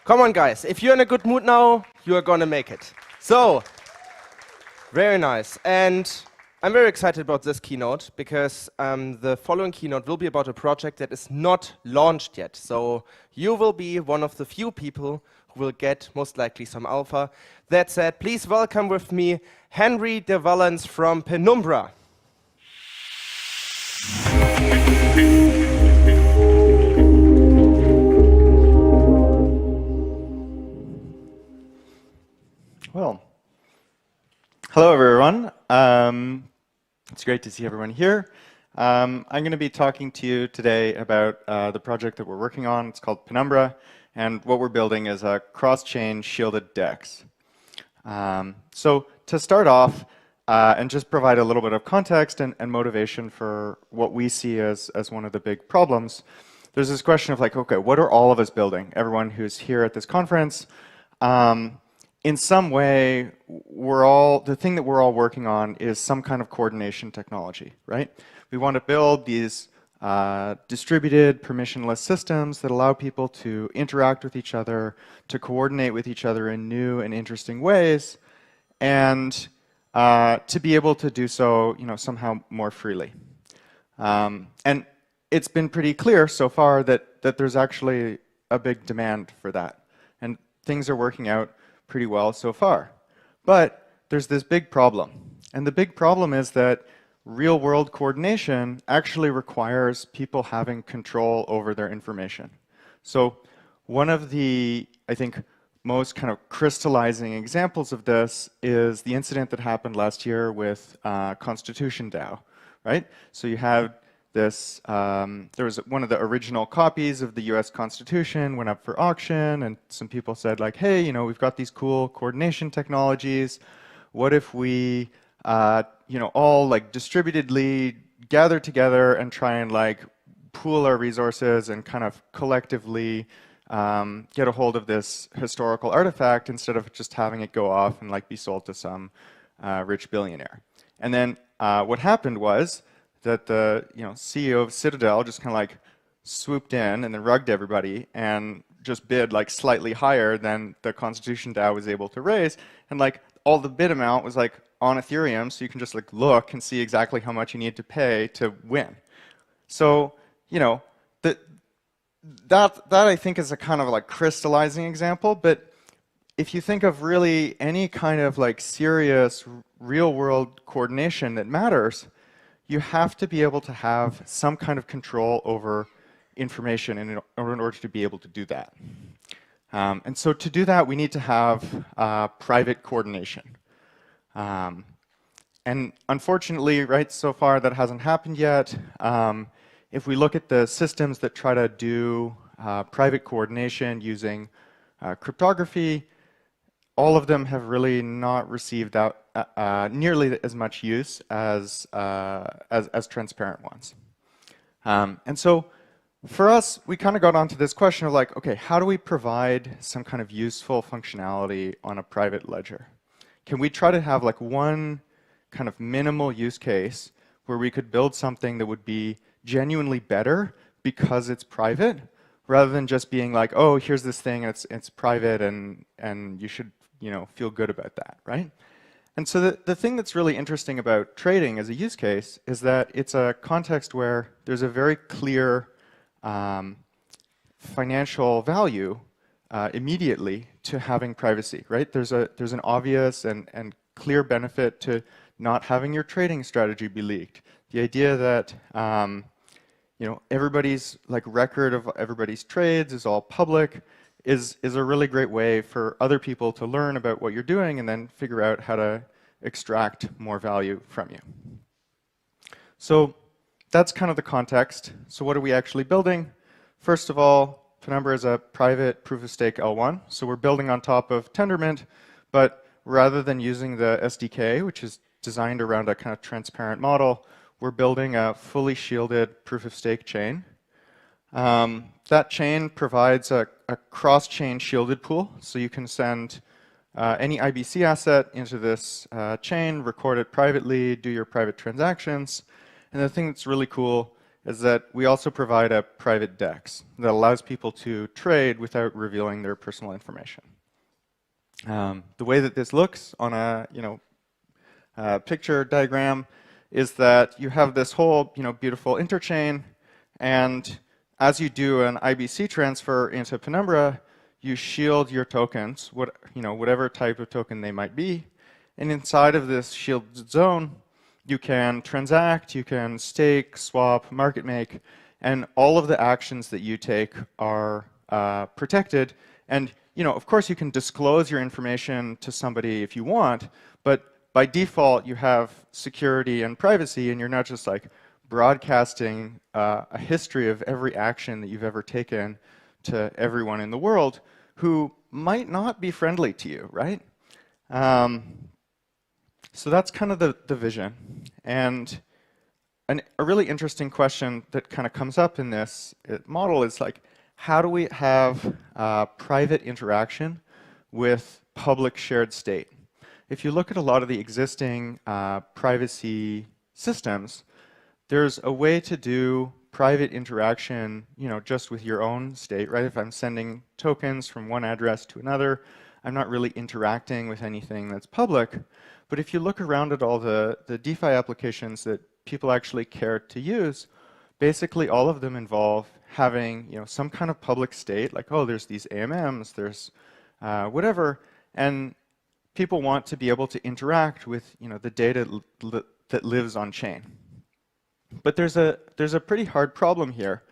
Come on, guys. If you're in a good mood now, you are gonna make it. So, very nice. And I'm very excited about this keynote because the following keynote will be about a project that is not launched yet. So, you will be one of the few people who will get most likely some alpha. That said, please welcome with me Henry de Valence from Penumbra. Well, hello everyone. It's great to see everyone here. I'm going to be talking to you today about the project that we're working on. It's called Penumbra, and what we're building is a cross-chain shielded DEX. So to start off, and just provide a little bit of context and motivation for what we see as one of the big problems, there's this question of like, okay, what are all of us building? Everyone who's here at this conference. In some way, the thing that we're all working on is some kind of coordination technology, right? We want to build these distributed, permissionless systems that allow people to interact with each other, to coordinate with each other in new and interesting ways, and to be able to do so, somehow more freely. And it's been pretty clear so far that there's actually a big demand for that, and things are working out pretty well so far. But there's this big problem. And the big problem is that real-world coordination actually requires people having control over their information. So one of the, I think, most kind of crystallizing examples of this is the incident that happened last year with Constitution DAO, right? So you had this, there was one of the original copies of the US Constitution went up for auction, and some people said like, hey, we've got these cool coordination technologies. What if we, all like distributedly gather together and try and like pool our resources and kind of collectively get a hold of this historical artifact instead of just having it go off and like be sold to some rich billionaire. And then what happened was that the CEO of Citadel just kind of like swooped in and then rugged everybody and just bid like slightly higher than the Constitution DAO was able to raise, and like all the bid amount was like on Ethereum, so you can just like look and see exactly how much you need to pay to win. So that I think is a kind of like crystallizing example. But if you think of really any kind of like serious real world coordination that matters, you have to be able to have some kind of control over information in order to be able to do that. And so to do that, we need to have private coordination. And unfortunately, right, so far that hasn't happened yet. If we look at the systems that try to do private coordination using cryptography, all of them have really not received out nearly as much use as transparent ones. And so for us, we kind of got onto this question of like, okay, how do we provide some kind of useful functionality on a private ledger? Can we try to have like one kind of minimal use case where we could build something that would be genuinely better because it's private, rather than just being like, oh, here's this thing, it's private, and you should feel good about that, right? And so the thing that's really interesting about trading as a use case is that it's a context where there's a very clear financial value immediately to having privacy, right? There's an obvious and clear benefit to not having your trading strategy be leaked. The idea that everybody's like record of everybody's trades is all public is a really great way for other people to learn about what you're doing and then figure out how to extract more value from you. So that's kind of the context. So what are we actually building? First of all, Penumbra is a private proof-of-stake L1. So we're building on top of Tendermint, but rather than using the SDK, which is designed around a kind of transparent model, we're building a fully shielded proof-of-stake chain. That chain provides a cross-chain shielded pool, so you can send any IBC asset into this chain, record it privately, do your private transactions. And the thing that's really cool is that we also provide a private DEX that allows people to trade without revealing their personal information. The way that this looks on a picture diagram is that you have this whole beautiful interchain, and as you do an IBC transfer into Penumbra, you shield your tokens, whatever type of token they might be, and inside of this shielded zone, you can transact, you can stake, swap, market make, and all of the actions that you take are protected. And of course, you can disclose your information to somebody if you want, but by default, you have security and privacy, and you're not just like broadcasting a history of every action that you've ever taken to everyone in the world who might not be friendly to you, right? So that's kind of the vision. And a really interesting question that kind of comes up in this model is like, how do we have private interaction with public shared state? If you look at a lot of the existing privacy systems, there's a way to do private interaction, just with your own state, right? If I'm sending tokens from one address to another, I'm not really interacting with anything that's public. But if you look around at all the DeFi applications that people actually care to use, basically all of them involve having some kind of public state, like, oh, there's these AMMs, there's whatever, and people want to be able to interact with the data that lives on chain. But there's a pretty hard problem here,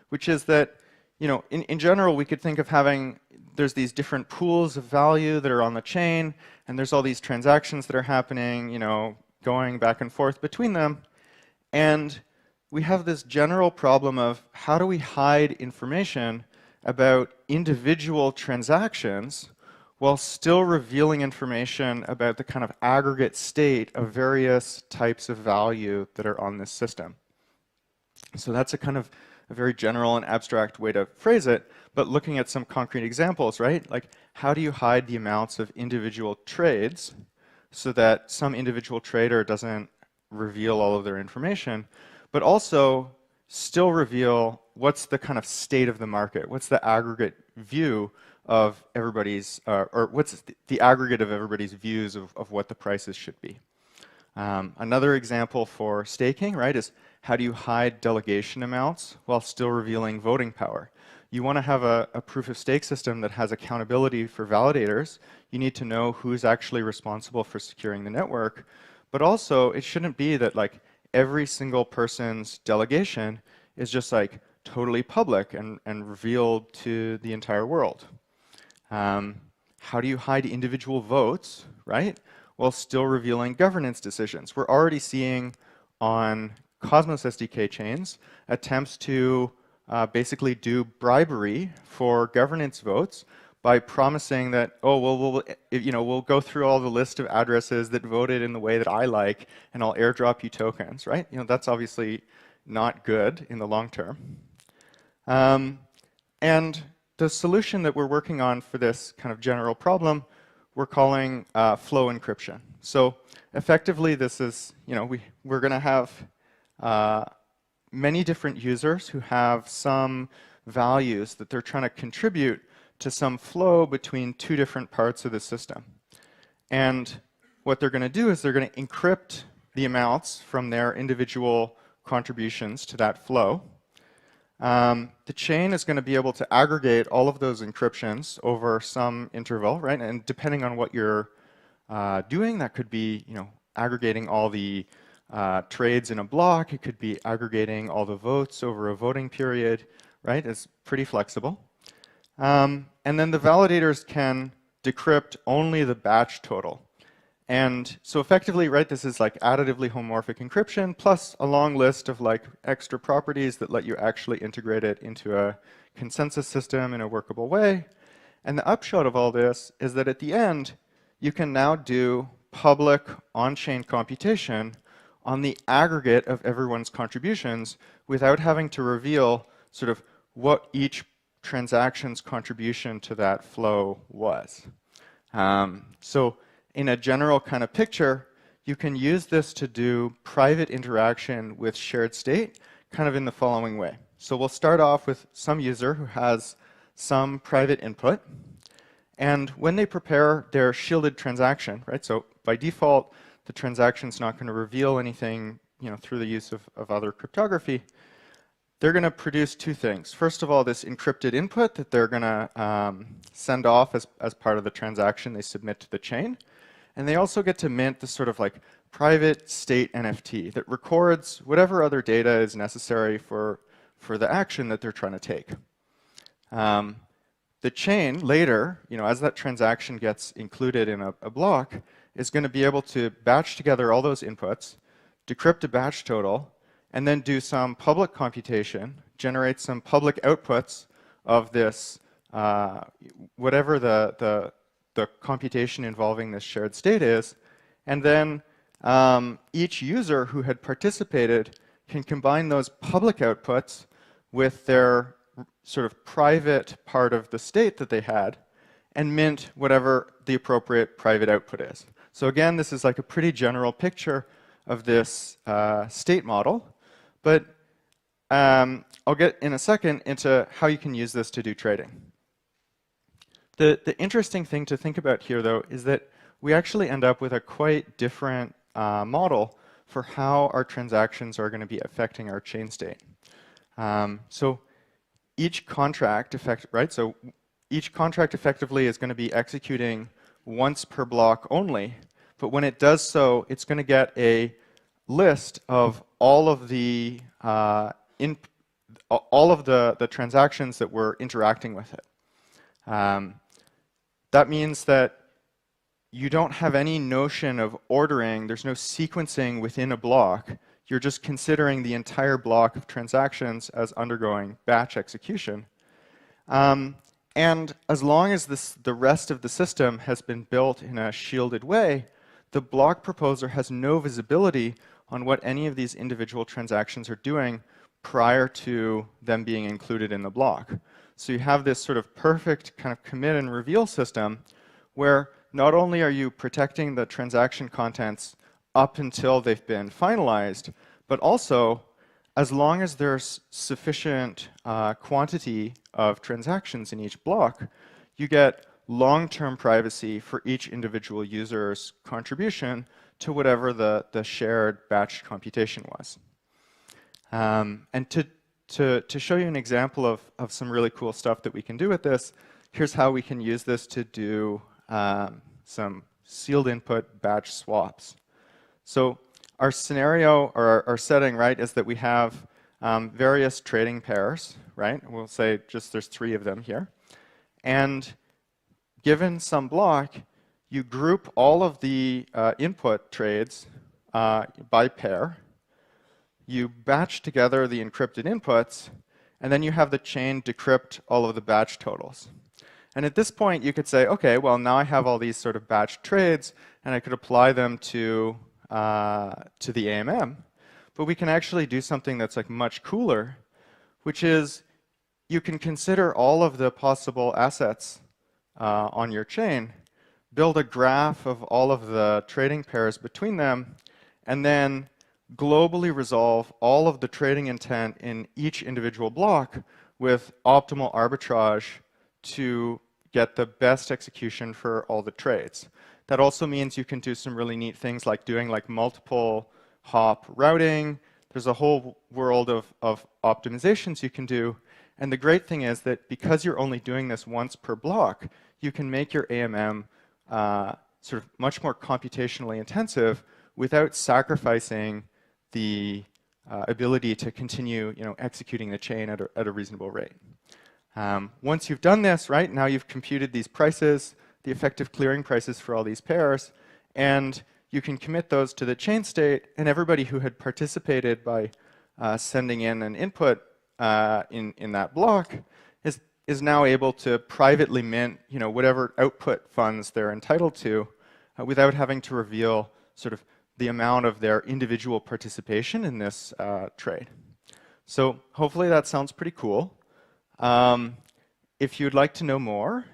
which is that in general we could think of having, there's these different pools of value that are on the chain, and there's all these transactions that are happening, going back and forth between them, and we have this general problem of how do we hide information about individual transactions while still revealing information about the kind of aggregate state of various types of value that are on this system. So that's a kind of a very general and abstract way to phrase it, but looking at some concrete examples, right? Like, how do you hide the amounts of individual trades so that some individual trader doesn't reveal all of their information, but also still reveal what's the kind of state of the market, what's the aggregate view of everybody's, or what's the aggregate of everybody's views of what the prices should be. Another example for staking, right, is how do you hide delegation amounts while still revealing voting power? You want to have a proof of stake system that has accountability for validators. You need to know who's actually responsible for securing the network, but also it shouldn't be that like every single person's delegation is just like totally public and revealed to the entire world. How do you hide individual votes, right, while still revealing governance decisions? We're already seeing on Cosmos SDK chains attempts to basically do bribery for governance votes by promising that, oh, well, we'll go through all the list of addresses that voted in the way that I like, and I'll airdrop you tokens, right? That's obviously not good in the long term. And the solution that we're working on for this kind of general problem, we're calling flow encryption. So effectively, this is, we're going to have many different users who have some values that they're trying to contribute to some flow between two different parts of the system. And what they're going to do is they're going to encrypt the amounts from their individual contributions to that flow. The chain is going to be able to aggregate all of those encryptions over some interval, right? And depending on what you're doing, that could be, aggregating all the trades in a block. It could be aggregating all the votes over a voting period, right? It's pretty flexible. And then the validators can decrypt only the batch total. And so effectively, right, this is like additively homomorphic encryption plus a long list of like extra properties that let you actually integrate it into a consensus system in a workable way. And the upshot of all this is that at the end, you can now do public on-chain computation on the aggregate of everyone's contributions without having to reveal sort of what each transaction's contribution to that flow was. So in a general kind of picture, you can use this to do private interaction with shared state, kind of in the following way. So we'll start off with some user who has some private input. And when they prepare their shielded transaction, right? So by default, the transaction's not going to reveal anything, through the use of other cryptography. They're going to produce two things. First of all, this encrypted input that they're going to send off as part of the transaction they submit to the chain. And they also get to mint this sort of like private state NFT that records whatever other data is necessary for the action that they're trying to take. The chain later, as that transaction gets included in a block, is going to be able to batch together all those inputs, decrypt a batch total, and then do some public computation, generate some public outputs of this, whatever the computation involving this shared state is, and then each user who had participated can combine those public outputs with their sort of private part of the state that they had and mint whatever the appropriate private output is. So again, this is like a pretty general picture of this state model, but I'll get in a second into how you can use this to do trading. The interesting thing to think about here, though, is that we actually end up with a quite different model for how our transactions are going to be affecting our chain state. So each contract each contract effectively is going to be executing once per block only, but when it does so, it's going to get a list of all of the transactions that were interacting with it. That means that you don't have any notion of ordering. There's no sequencing within a block. You're just considering the entire block of transactions as undergoing batch execution. And as long as the rest of the system has been built in a shielded way, the block proposer has no visibility on what any of these individual transactions are doing prior to them being included in the block. So you have this sort of perfect kind of commit and reveal system where not only are you protecting the transaction contents up until they've been finalized, but also as long as there's sufficient quantity of transactions in each block, you get long-term privacy for each individual user's contribution to whatever the shared batch computation was. And to show you an example of some really cool stuff that we can do with this, here's how we can use this to do some sealed input batch swaps. So our scenario, or our setting, right, is that we have various trading pairs, right? We'll say just there's 3 of them here. And given some block, you group all of the input trades by pair. You batch together the encrypted inputs, and then you have the chain decrypt all of the batch totals. And at this point, you could say, okay, well, now I have all these sort of batch trades, and I could apply them to the AMM. But we can actually do something that's like much cooler, which is you can consider all of the possible assets on your chain, build a graph of all of the trading pairs between them, and then globally resolve all of the trading intent in each individual block with optimal arbitrage to get the best execution for all the trades. That also means you can do some really neat things like doing like multiple hop routing. There's a whole world of optimizations you can do. And the great thing is that because you're only doing this once per block, you can make your AMM sort of much more computationally intensive without sacrificing the ability to continue executing the chain at a reasonable rate. Once you've done this, right, now you've computed these prices, the effective clearing prices for all these pairs, and you can commit those to the chain state, and everybody who had participated by sending in an input in that block is now able to privately mint whatever output funds they're entitled to without having to reveal sort of the amount of their individual participation in this trade. So hopefully that sounds pretty cool. If you'd like to know more,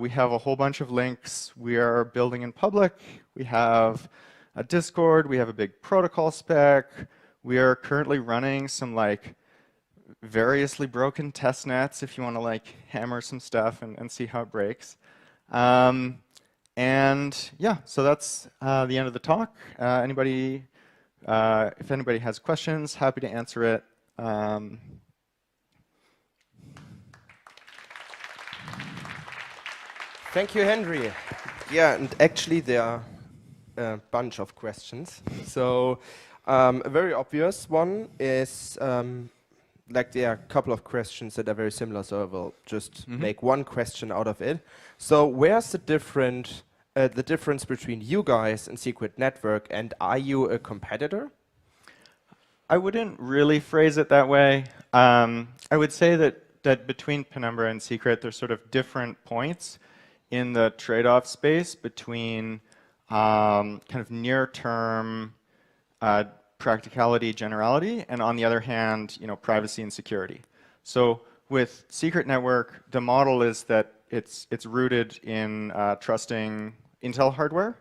we have a whole bunch of links. We are building in public. We have a Discord. We have a big protocol spec. We are currently running some like variously broken test nets if you want to like hammer some stuff and see how it breaks. And yeah, so that's the end of the talk. If anybody has questions, happy to answer it. Thank you, Henry. Yeah, and actually there are a bunch of questions. So a very obvious one is, like there are a couple of questions that are very similar, so I will just make one question out of it. So where's the difference between you guys and Secret Network, and are you a competitor? I wouldn't really phrase it that way. I would say that between Penumbra and Secret, there's sort of different points in the trade-off space between kind of near-term practicality, generality, and on the other hand, privacy and security. So with Secret Network, the model is that it's rooted in trusting Intel hardware,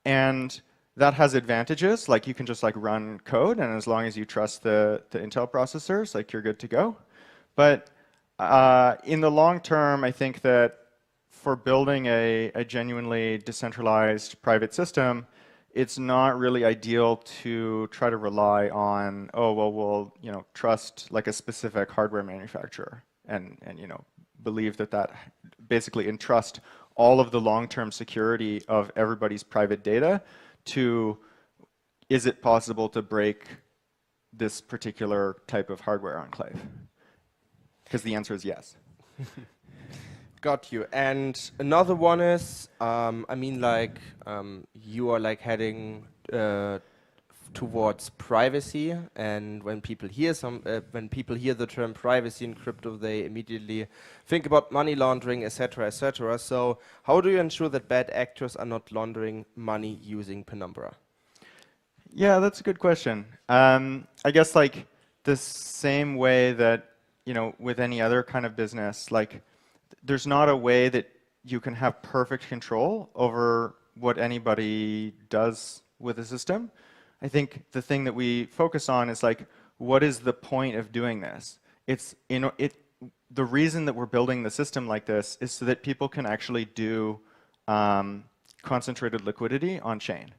and that has advantages, like you can just like run code, and as long as you trust the Intel processors, like you're good to go. But in the long term, I think that for building a genuinely decentralized private system, it's not really ideal to try to rely on, oh, well, we'll trust like a specific hardware manufacturer and believe that basically entrust all of the long-term security of everybody's private data to, is it possible to break this particular type of hardware enclave? Because the answer is yes. Got you. And another one is, I mean, like you are like heading towards privacy, and when people hear the term privacy in crypto, they immediately think about money laundering, etc., etc. So, how do you ensure that bad actors are not laundering money using Penumbra? Yeah, that's a good question. I guess like the same way that with any other kind of business, like there's not a way that you can have perfect control over what anybody does with a system. I think the thing that we focus on is like, what is the point of doing this? The reason that we're building the system like this is so that people can actually do concentrated liquidity on chain.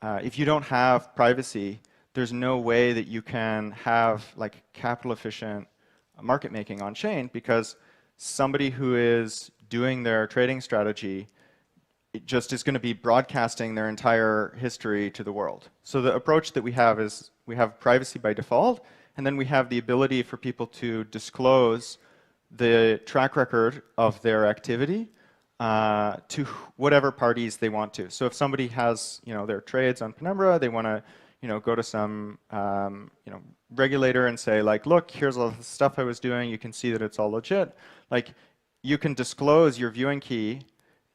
If you don't have privacy, there's no way that you can have like capital efficient market making on chain, because somebody who is doing their trading strategy just is going to be broadcasting their entire history to the world. So the approach that we have is we have privacy by default, and then we have the ability for people to disclose the track record of their activity to whatever parties they want to. So if somebody has their trades on Penumbra, they want to go to some regulator and say like, look, here's all the stuff I was doing. You can see that it's all legit. Like, you can disclose your viewing key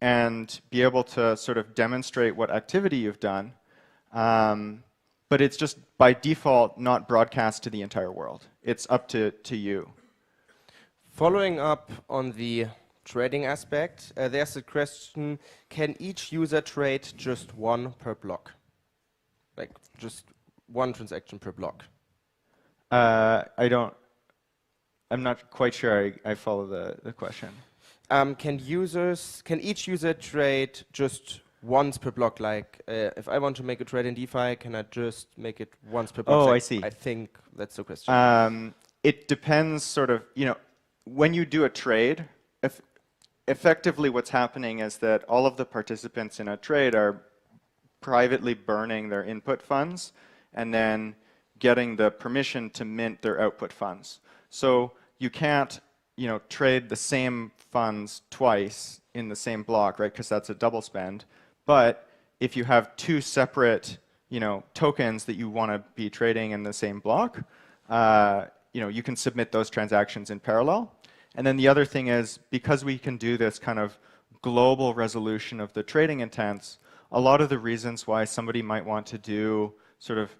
and be able to sort of demonstrate what activity you've done, but it's just by default not broadcast to the entire world. It's up to you. Following up on the trading aspect, there's a question: can each user trade just one per block? Like just one transaction per block? I'm not quite sure I follow the question. Can each user trade just once per block? Like if I want to make a trade in DeFi, can I just make it once per block? Oh, I see. I think that's the question. It depends sort of, when you do a trade, effectively what's happening is that all of the participants in a trade are privately burning their input funds and then getting the permission to mint their output funds. So you can't, trade the same funds twice in the same block, right? Because that's a double spend. But if you have two separate, tokens that you want to be trading in the same block, you can submit those transactions in parallel. And then the other thing is, because we can do this kind of global resolution of the trading intents, a lot of the reasons why somebody might want to do sort of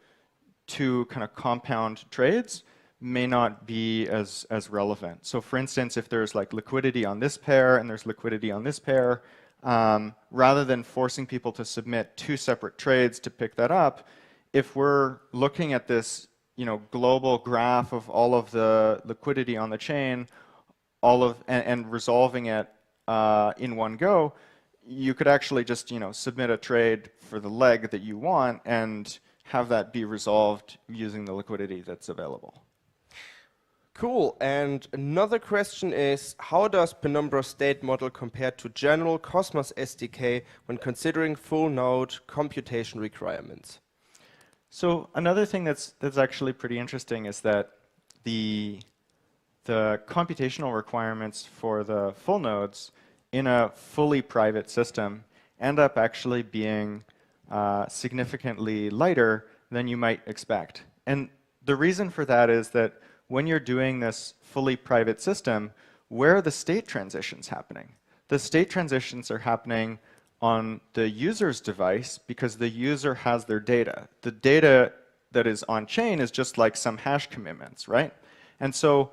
two kind of compound trades may not be as relevant. So for instance, if there's like liquidity on this pair and there's liquidity on this pair, rather than forcing people to submit two separate trades to pick that up, if we're looking at this global graph of all of the liquidity on the chain, and resolving it in one go, you could actually just submit a trade for the leg that you want and have that be resolved using the liquidity that's available. Cool. And another question is, how does Penumbra's state model compare to general Cosmos SDK when considering full node computation requirements? So another thing that's actually pretty interesting is that the computational requirements for the full nodes in a fully private system end up actually being significantly lighter than you might expect. And the reason for that is that when you're doing this fully private system, where are the state transitions happening? The state transitions are happening on the user's device because the user has their data. The data that is on chain is just like some hash commitments, right? And so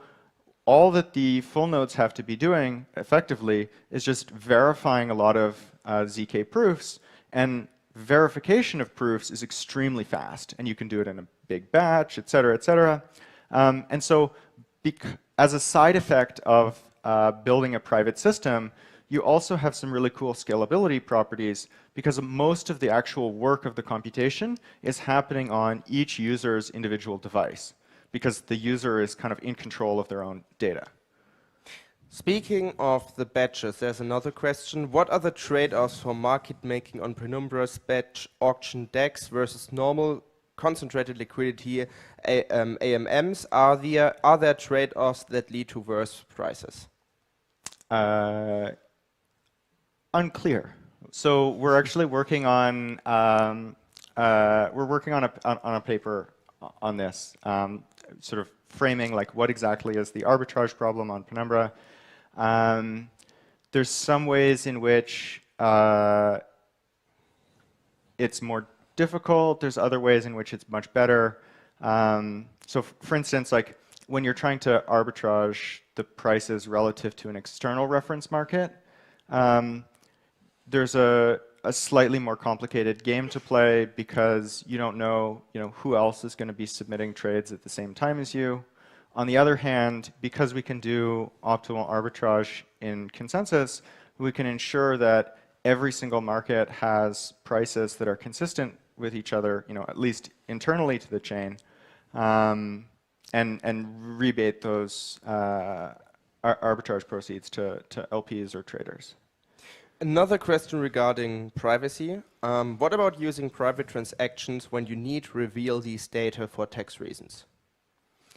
all that the full nodes have to be doing effectively is just verifying a lot of ZK proofs, and verification of proofs is extremely fast, and you can do it in a big batch, et cetera, et cetera. And so as a side effect of building a private system, you also have some really cool scalability properties because most of the actual work of the computation is happening on each user's individual device, because the user is kind of in control of their own data. Speaking of the batches, there's another question. What are the trade-offs for market making on Penumbra's batch auction DEX versus normal concentrated liquidity AMMs? Are there trade-offs that lead to worse prices? Unclear. So we're actually working on a paper on this, sort of framing like what exactly is the arbitrage problem on Penumbra. There's some ways in which it's more difficult. There's other ways in which it's much better. So for instance, like when you're trying to arbitrage the prices relative to an external reference market, there's a slightly more complicated game to play because you don't know, who else is going to be submitting trades at the same time as you. On the other hand, because we can do optimal arbitrage in consensus, we can ensure that every single market has prices that are consistent with each other, at least internally to the chain, and rebate those arbitrage proceeds to LPs or traders. Another question regarding privacy. What about using private transactions when you need to reveal these data for tax reasons?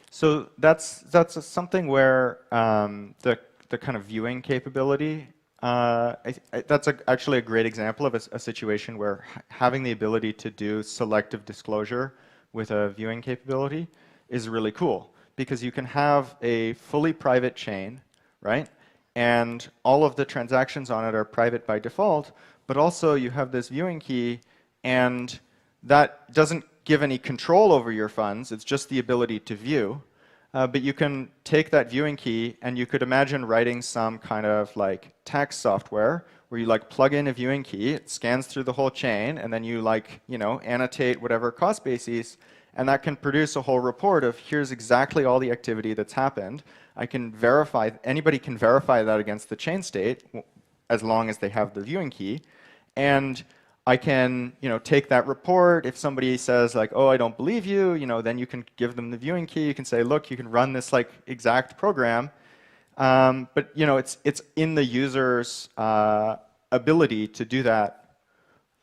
So that's something where the kind of viewing capability, that's actually a great example of a situation where having the ability to do selective disclosure with a viewing capability is really cool, because you can have a fully private chain, right? And all of the transactions on it are private by default, but also you have this viewing key, and that doesn't give any control over your funds. It's just the ability to view. But you can take that viewing key, and you could imagine writing some kind of like tax software where you like plug in a viewing key, it scans through the whole chain, and then you like, annotate whatever cost bases, and that can produce a whole report of here's exactly all the activity that's happened. I can verify, anybody can verify that against the chain state as long as they have the viewing key. And I can, take that report. If somebody says like, oh, I don't believe you, then you can give them the viewing key. You can say, look, you can run this like exact program. But it's in the user's ability to do that,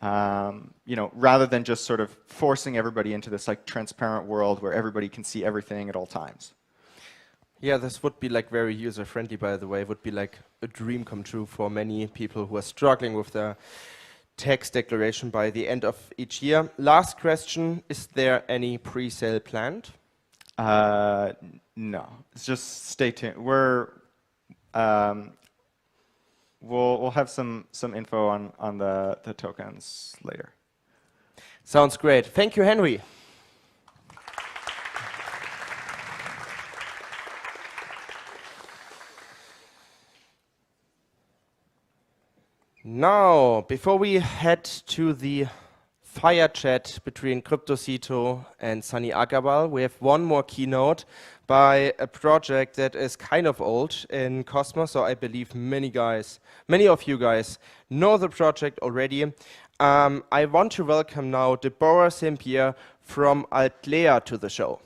rather than just sort of forcing everybody into this like transparent world where everybody can see everything at all times. Yeah, this would be like very user-friendly, by the way. It would be like a dream come true for many people who are struggling with their tax declaration by the end of each year. Last question, is there any pre-sale planned? No, it's just stay tuned. We'll have some info on the tokens later. Sounds great. Thank you, Henry. Now, before we head to the fireside chat between CryptoCito and Sunny Aggarwal. We have one more keynote by a project that is kind of old in Cosmos, so I believe many of you guys know the project already. I want to welcome now Deborah St. Pierre from Altlea to the show.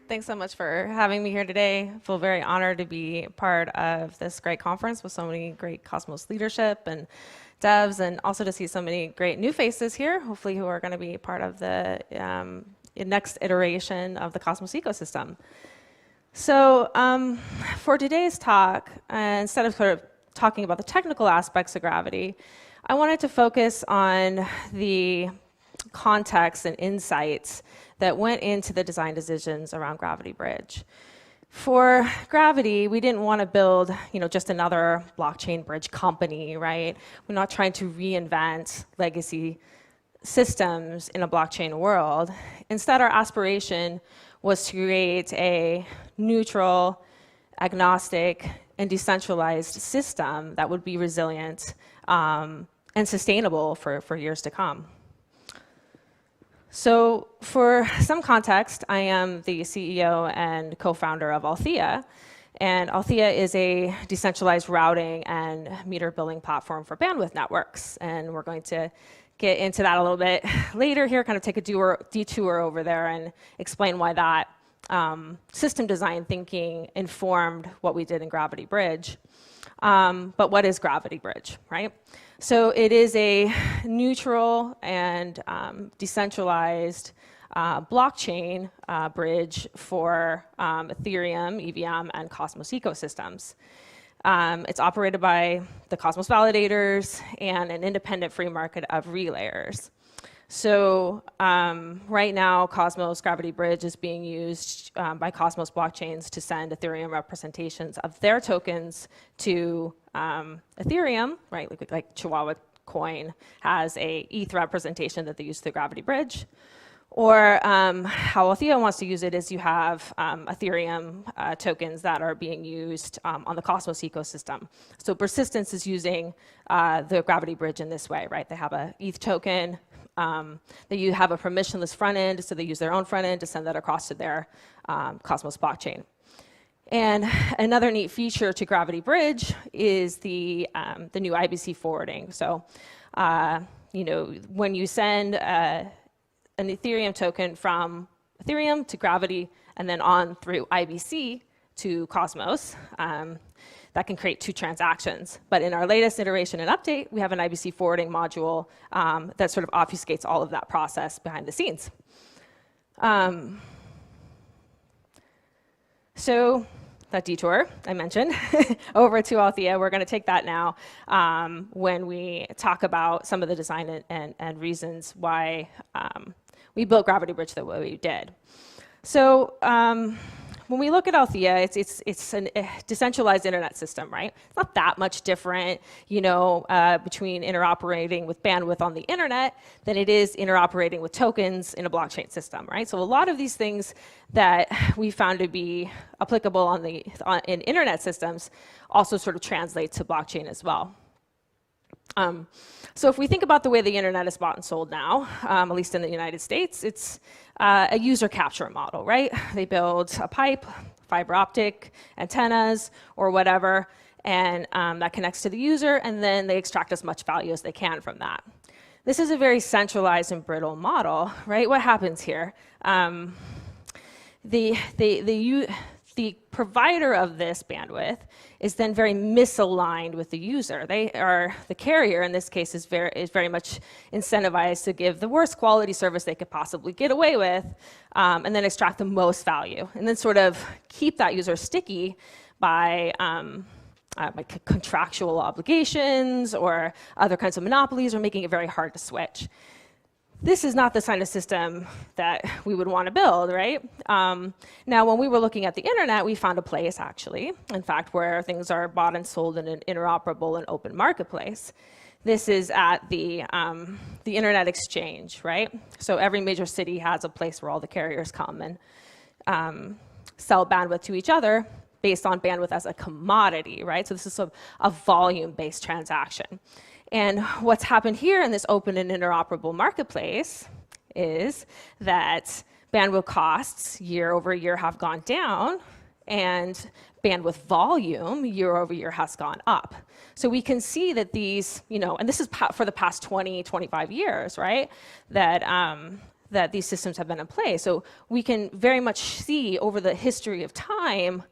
Thanks so much for having me here today. I feel very honored to be part of this great conference with so many great Cosmos leadership and devs, and also to see so many great new faces here, hopefully who are going to be part of the next iteration of the Cosmos ecosystem. So for today's talk, instead of sort of talking about the technical aspects of Gravity, I wanted to focus on the context and insights that went into the design decisions around Gravity Bridge. For Gravity, we didn't want to build, just another blockchain bridge company, right? We're not trying to reinvent legacy systems in a blockchain world. Instead, our aspiration was to create a neutral, agnostic, and decentralized system that would be resilient and sustainable for years to come. So for some context, I am the CEO and co-founder of Althea. And Althea is a decentralized routing and meter billing platform for bandwidth networks. And we're going to get into that a little bit later here, kind of take a detour over there and explain why that system design thinking informed what we did in Gravity Bridge. But what is Gravity Bridge, right? So it is a neutral and decentralized blockchain bridge for Ethereum, EVM, and Cosmos ecosystems. It's operated by the Cosmos validators and an independent free market of relayers. So right now, Cosmos Gravity Bridge is being used by Cosmos blockchains to send Ethereum representations of their tokens to Ethereum, right? Like Chihuahua Coin has a ETH representation that they use through Gravity Bridge. Or how Althea wants to use it is you have Ethereum tokens that are being used on the Cosmos ecosystem. So Persistence is using the Gravity Bridge in this way, right? They have a ETH token. They have a permissionless front end, so they use their own front end to send that across to their Cosmos blockchain. And another neat feature to Gravity Bridge is the new IBC forwarding. So, when you send an Ethereum token from Ethereum to Gravity and then on through IBC to Cosmos, that can create 2 transactions. But in our latest iteration and update, we have an IBC forwarding module that sort of obfuscates all of that process behind the scenes. So that detour I mentioned over to Althea, we're going to take that now when we talk about some of the design and reasons why we built Gravity Bridge the way we did. So when we look at Althea, it's a decentralized internet system, right? It's not that much different, between interoperating with bandwidth on the internet than it is interoperating with tokens in a blockchain system, right? So a lot of these things that we found to be applicable in internet systems also sort of translate to blockchain as well. So if we think about the way the internet is bought and sold now, at least in the United States, it's a user capture model, right? They build a pipe, fiber optic, antennas, or whatever, and that connects to the user, and then they extract as much value as they can from that. This is a very centralized and brittle model, right? What happens here? The provider of this bandwidth is then very misaligned with the user. The carrier in this case is very much incentivized to give the worst quality service they could possibly get away with, and then extract the most value, and then sort of keep that user sticky by contractual obligations or other kinds of monopolies, or making it very hard to switch. This is not the kind of system that we would want to build, right? Now, when we were looking at the internet, we found a place, actually, in fact, where things are bought and sold in an interoperable and open marketplace. This is at the internet exchange, right? So every major city has a place where all the carriers come and sell bandwidth to each other based on bandwidth as a commodity, right? So this is a volume-based transaction. And what's happened here in this open and interoperable marketplace is that bandwidth costs year over year have gone down, and bandwidth volume year over year has gone up. So we can see that these, and this is for the past 20, 25 years, right? That these systems have been in place. So we can very much see over the history of time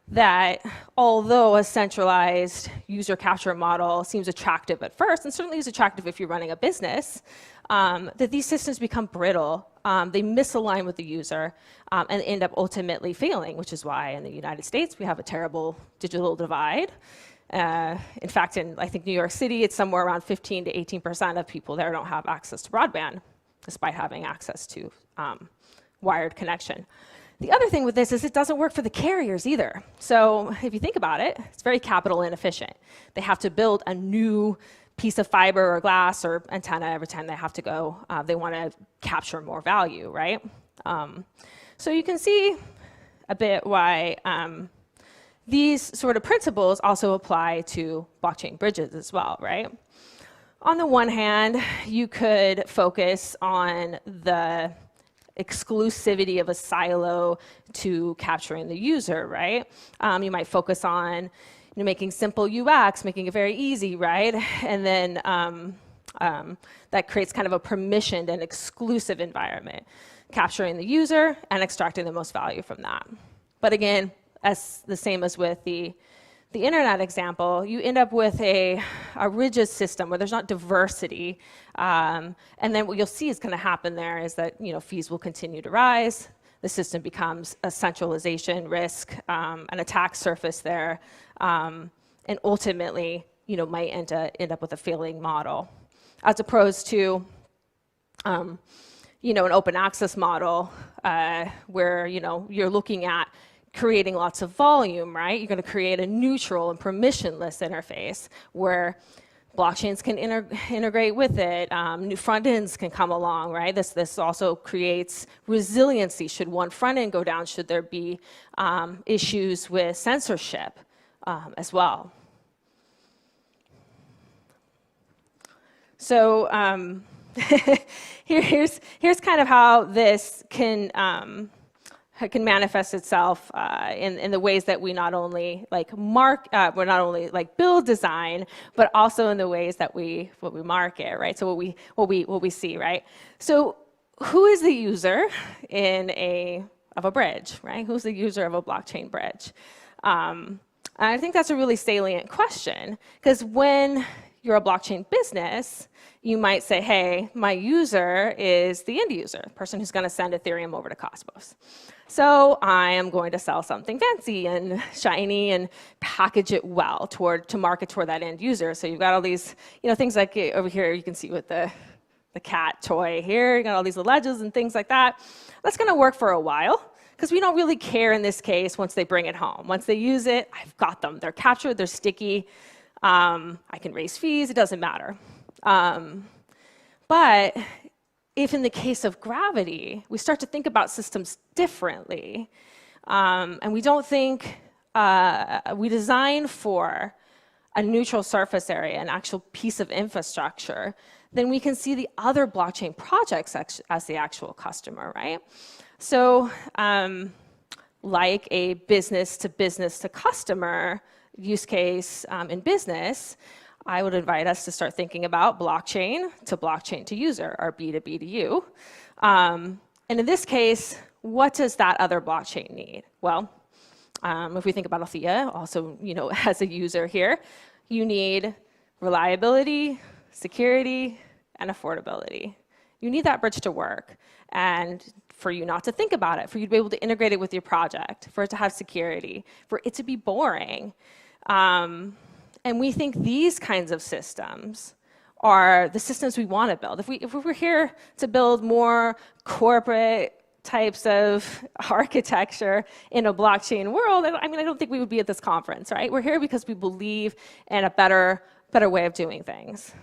that although a centralized user capture model seems attractive at first, and certainly is attractive if you're running a business, that these systems become brittle. They misalign with the user and end up ultimately failing, which is why in the United States we have a terrible digital divide. In fact, in I think New York City, it's somewhere around 15 to 18% of people there don't have access to broadband, despite having access to wired connection. The other thing with this is it doesn't work for the carriers either. So if you think about it, it's very capital inefficient. They have to build a new piece of fiber or glass or antenna every time they have to go. They want to capture more value, right? So you can see a bit why these sort of principles also apply to blockchain bridges as well, right? On the one hand, you could focus on the exclusivity of a silo to capturing the user, right? You might focus on making simple UX, making it very easy, right? And then that creates kind of a permissioned and exclusive environment, capturing the user and extracting the most value from that. But again, as the same as with the internet example, you end up with a rigid system where there's not diversity. And then what you'll see is going to happen there is that fees will continue to rise. The system becomes a centralization risk, an attack surface there, and ultimately might end up with a failing model, as opposed to an open access model where you're looking at creating lots of volume, right? You're going to create a neutral and permissionless interface where blockchains can integrate with it. New front ends can come along, right? This also creates resiliency. Should one front end go down, should there be issues with censorship as well? So here's kind of how this can manifest itself in the ways that we not only build design, but also in the ways that we market, right? So what we see, right? So who is the user of a bridge, right? Who's the user of a blockchain bridge? And I think that's a really salient question, because when you're a blockchain business, you might say, hey, my user is the end user, the person who's going to send Ethereum over to Cosmos. So I am going to sell something fancy and shiny and package it well to market toward that end user. So you've got all these things like over here you can see with the cat toy here. You got all these edges and things like that. That's going to work for a while, because we don't really care in this case once they bring it home. Once they use it, I've got them. They're captured, they're sticky. I can raise fees, it doesn't matter. But if in the case of gravity, we start to think about systems differently, and we don't think, we design for a neutral surface area, an actual piece of infrastructure, then we can see the other blockchain projects as the actual customer, right? So like a business to customer use case in business, I would invite us to start thinking about blockchain to user, or B2B to you. And in this case, what does that other blockchain need? Well, if we think about Althea, also as a user here, you need reliability, security, and affordability. You need that bridge to work, and for you not to think about it, for you to be able to integrate it with your project, for it to have security, for it to be boring. And we think these kinds of systems are the systems we want to build. If we were here to build more corporate types of architecture in a blockchain world, I don't think we would be at this conference, right? We're here because we believe in a better way of doing things.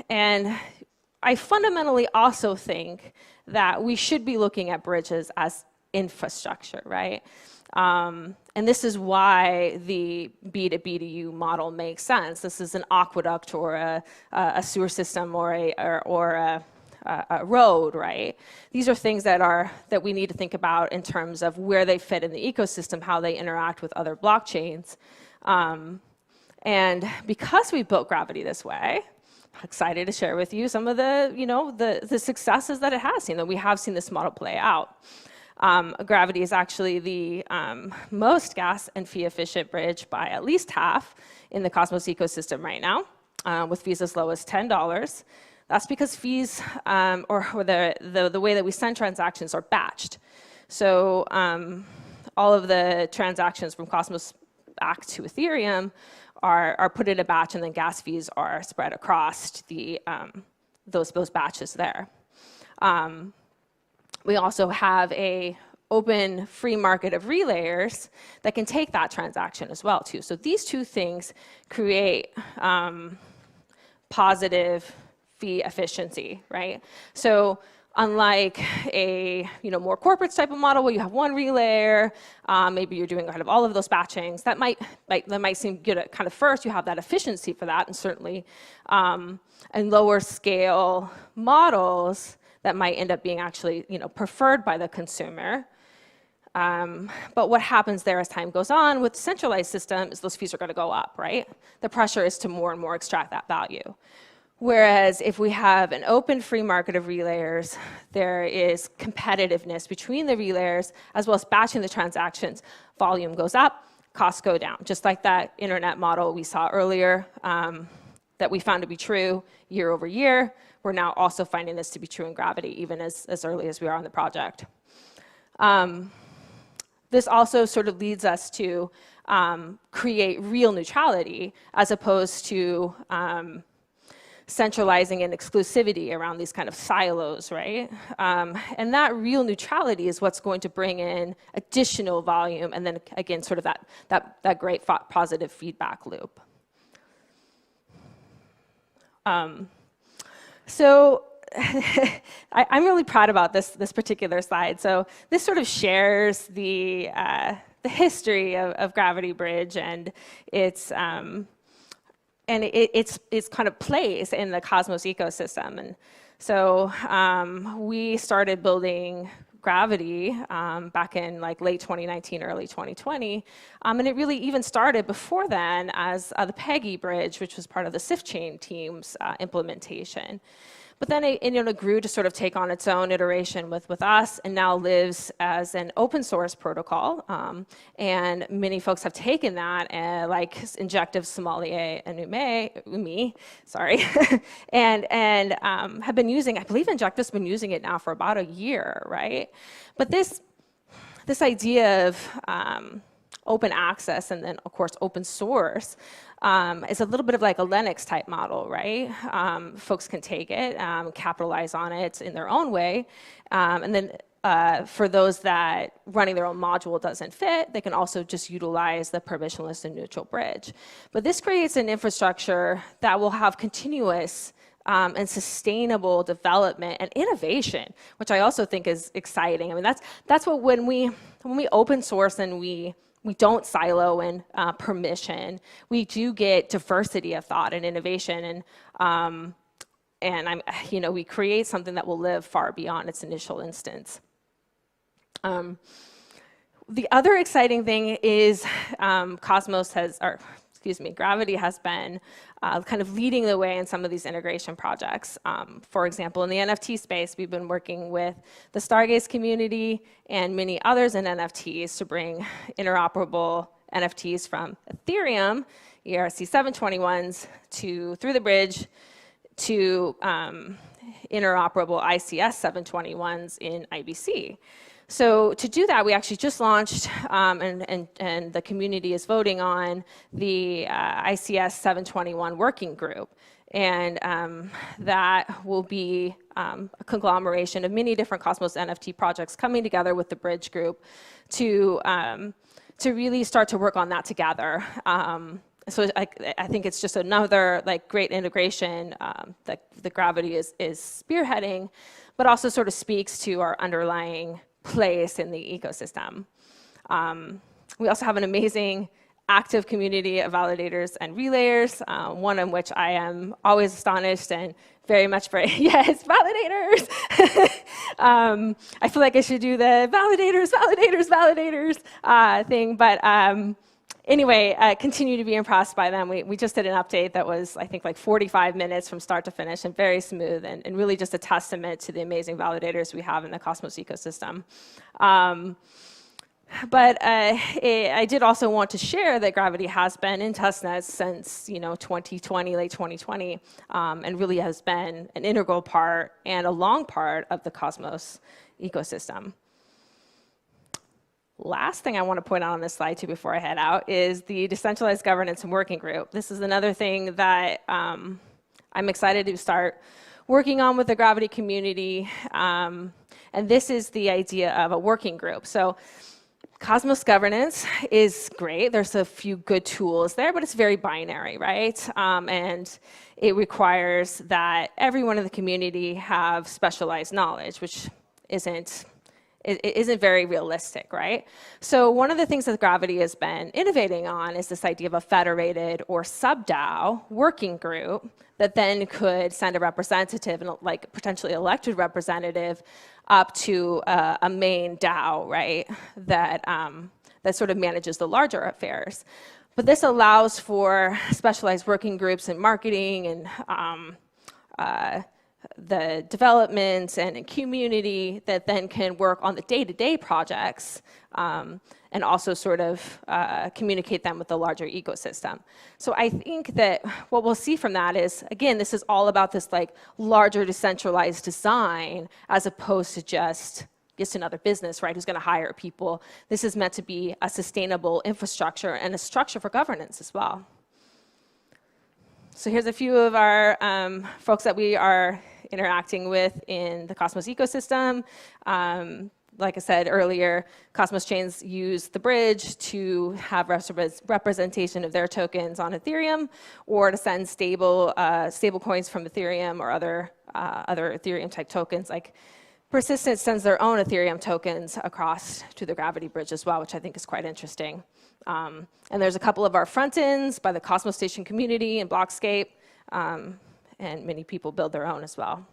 And I fundamentally also think that we should be looking at bridges as infrastructure, right? And this is why the B2B2U model makes sense. This is an aqueduct or a sewer system or a road, right? These are things that we need to think about in terms of where they fit in the ecosystem, how they interact with other blockchains. And because we built Gravity this way, I'm excited to share with you some of the successes that it has seen, that we have seen this model play out. Gravity is actually the most gas and fee efficient bridge by at least half in the Cosmos ecosystem right now, with fees as low as $10. That's because fees, or the way that we send transactions are batched. So all of the transactions from Cosmos back to Ethereum are put in a batch, and then gas fees are spread across those batches there. We also have a open free market of relayers that can take that transaction as well too. So these two things create positive fee efficiency, right? So unlike a more corporate type of model where you have one relayer, maybe you're doing kind of all of those batchings, that might seem good at kind of first. You have that efficiency for that, and certainly in lower scale models that might end up being actually preferred by the consumer. But what happens there as time goes on with the centralized system is those fees are going to go up, right? The pressure is to more and more extract that value. Whereas if we have an open free market of relayers, there is competitiveness between the relayers, as well as batching the transactions. Volume goes up, costs go down. Just like that internet model we saw earlier that we found to be true year over year, we're now also finding this to be true in Gravity, even as early as we are on the project. This also sort of leads us to create real neutrality as opposed to centralizing an exclusivity around these kind of silos, right? And that real neutrality is what's going to bring in additional volume, and then again, sort of that great positive feedback loop. So I'm really proud about this particular slide. So this sort of shares the history of Gravity Bridge and its kind of place in the Cosmos ecosystem. And so we started building Gravity back in like late 2019, early 2020. And it really even started before then as the Peggy Bridge, which was part of the SIFT-Chain team's implementation. But then it grew to sort of take on its own iteration with us, and now lives as an open source protocol. And many folks have taken that, like Injective, Sommelier, and Umi, sorry, and have been using. I believe Injective's been using it now for about a year, right? But this idea of open access and then, of course, open source is a little bit of like a Linux type model, right? Folks can take it, capitalize on it in their own way. And then for those that running their own module doesn't fit, they can also just utilize the permissionless and neutral bridge. But this creates an infrastructure that will have continuous and sustainable development and innovation, which I also think is exciting. I mean, that's what when we open source and we don't silo and permission, we do get diversity of thought and innovation, and we create something that will live far beyond its initial instance. The other exciting thing is Gravity has been kind of leading the way in some of these integration projects. For example, in the NFT space, we've been working with the Stargaze community and many others in NFTs to bring interoperable NFTs from Ethereum, ERC 721s, through the bridge to interoperable ICS 721s in IBC. So to do that, we actually just launched, and the community is voting on the ICS 721 working group. And that will be a conglomeration of many different Cosmos NFT projects coming together with the Bridge group to really start to work on that together. So I think it's just another great integration that the Gravity is spearheading, but also sort of speaks to our underlying place in the ecosystem. We also have an amazing active community of validators and relayers, one in which I am always astonished and very much for, yes, validators. I feel like I should do the validators thing, but anyway, continue to be impressed by them. We just did an update that was, I think, like 45 minutes from start to finish and very smooth and really just a testament to the amazing validators we have in the Cosmos ecosystem. But I did also want to share that Gravity has been in testnet since 2020, late 2020, and really has been an integral part and a long part of the Cosmos ecosystem. Last thing I want to point out on this slide too before I head out is the Decentralized Governance and Working Group. This is another thing that I'm excited to start working on with the Gravity community, and this is the idea of a working group. So Cosmos governance is great. There's a few good tools there, but it's very binary, right? And it requires that everyone in the community have specialized knowledge, which isn't very realistic, right? So one of the things that Gravity has been innovating on is this idea of a federated or sub-DAO working group that then could send a representative, and like potentially elected representative, up to a main DAO, right? That sort of manages the larger affairs. But this allows for specialized working groups in marketing and the development and community that then can work on the day-to-day projects and also sort of communicate them with the larger ecosystem. So I think that what we'll see from that is, again, this is all about this like larger decentralized design as opposed to just another business, right, who's going to hire people. This is meant to be a sustainable infrastructure and a structure for governance as well. So here's a few of our folks that we are interacting with in the Cosmos ecosystem. Like I said earlier, Cosmos chains use the bridge to have representation of their tokens on Ethereum, or to send stable coins from Ethereum or other Ethereum type tokens. Like Persistence sends their own Ethereum tokens across to the Gravity bridge as well, which I think is quite interesting. And there's a couple of our front ends by the Cosmos Station community and Blockscape, and many people build their own as well.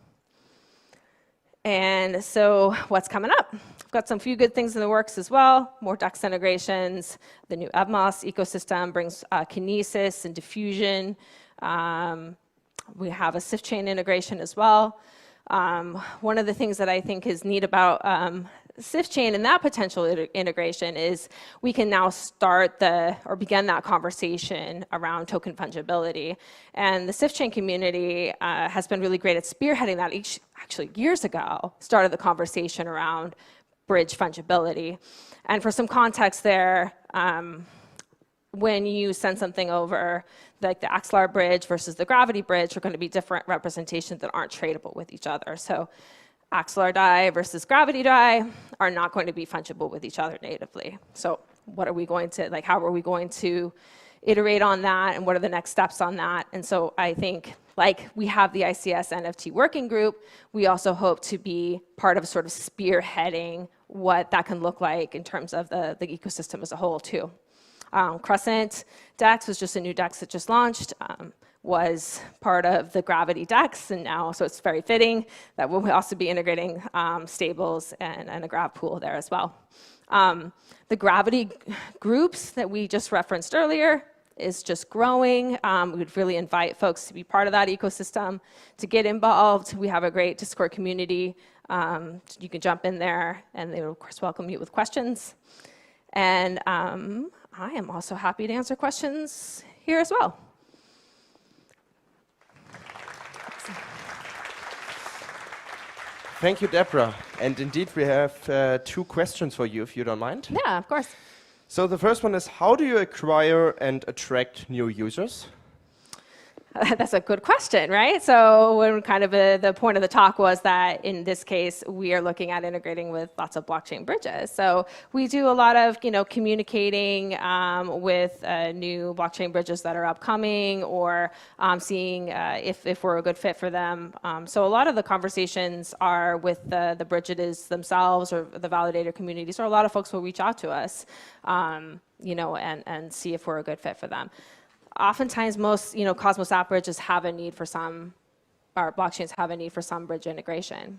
And so what's coming up? We've got some few good things in the works as well. More DEX integrations. The new Evmos ecosystem brings kinesis and diffusion. We have a SIF chain integration as well. One of the things that I think is neat about SIF chain and that potential integration is we can now start begin that conversation around token fungibility. And the SIF chain community has been really great at spearheading that. Actually, years ago, started the conversation around bridge fungibility. And for some context there, when you send something over, like the Axelar bridge versus the Gravity bridge, are going to be different representations that aren't tradable with each other. So Axelar DAI versus Gravity DAI are not going to be fungible with each other natively. So what are we going to, how are we going to iterate on that, and what are the next steps on that? And so I think, like we have the ICS NFT working group, we also hope to be part of sort of spearheading what that can look like in terms of the ecosystem as a whole too. Crescent DEX was just a new DEX that just launched, was part of the Gravity DEX, and now, so it's very fitting that we'll also be integrating stables and a Grav pool there as well. The Gravity groups that we just referenced earlier is just growing. We would really invite folks to be part of that ecosystem, to get involved. We have a great Discord community. You can jump in there, and they will, of course, welcome you with questions. And I am also happy to answer questions here as well. Thank you, Deborah. And indeed, we have 2 questions for you, if you don't mind. Yeah, of course. So the first one is, how do you acquire and attract new users? That's a good question, right? So when kind of the point of the talk was that in this case, we are looking at integrating with lots of blockchain bridges. So we do a lot of communicating with new blockchain bridges that are upcoming, or seeing if we're a good fit for them. So a lot of the conversations are with the bridges themselves or the validator community. So a lot of folks will reach out to us, and see if we're a good fit for them. Oftentimes, most Cosmos app bridges have a need for some, or blockchains have a need for some bridge integration.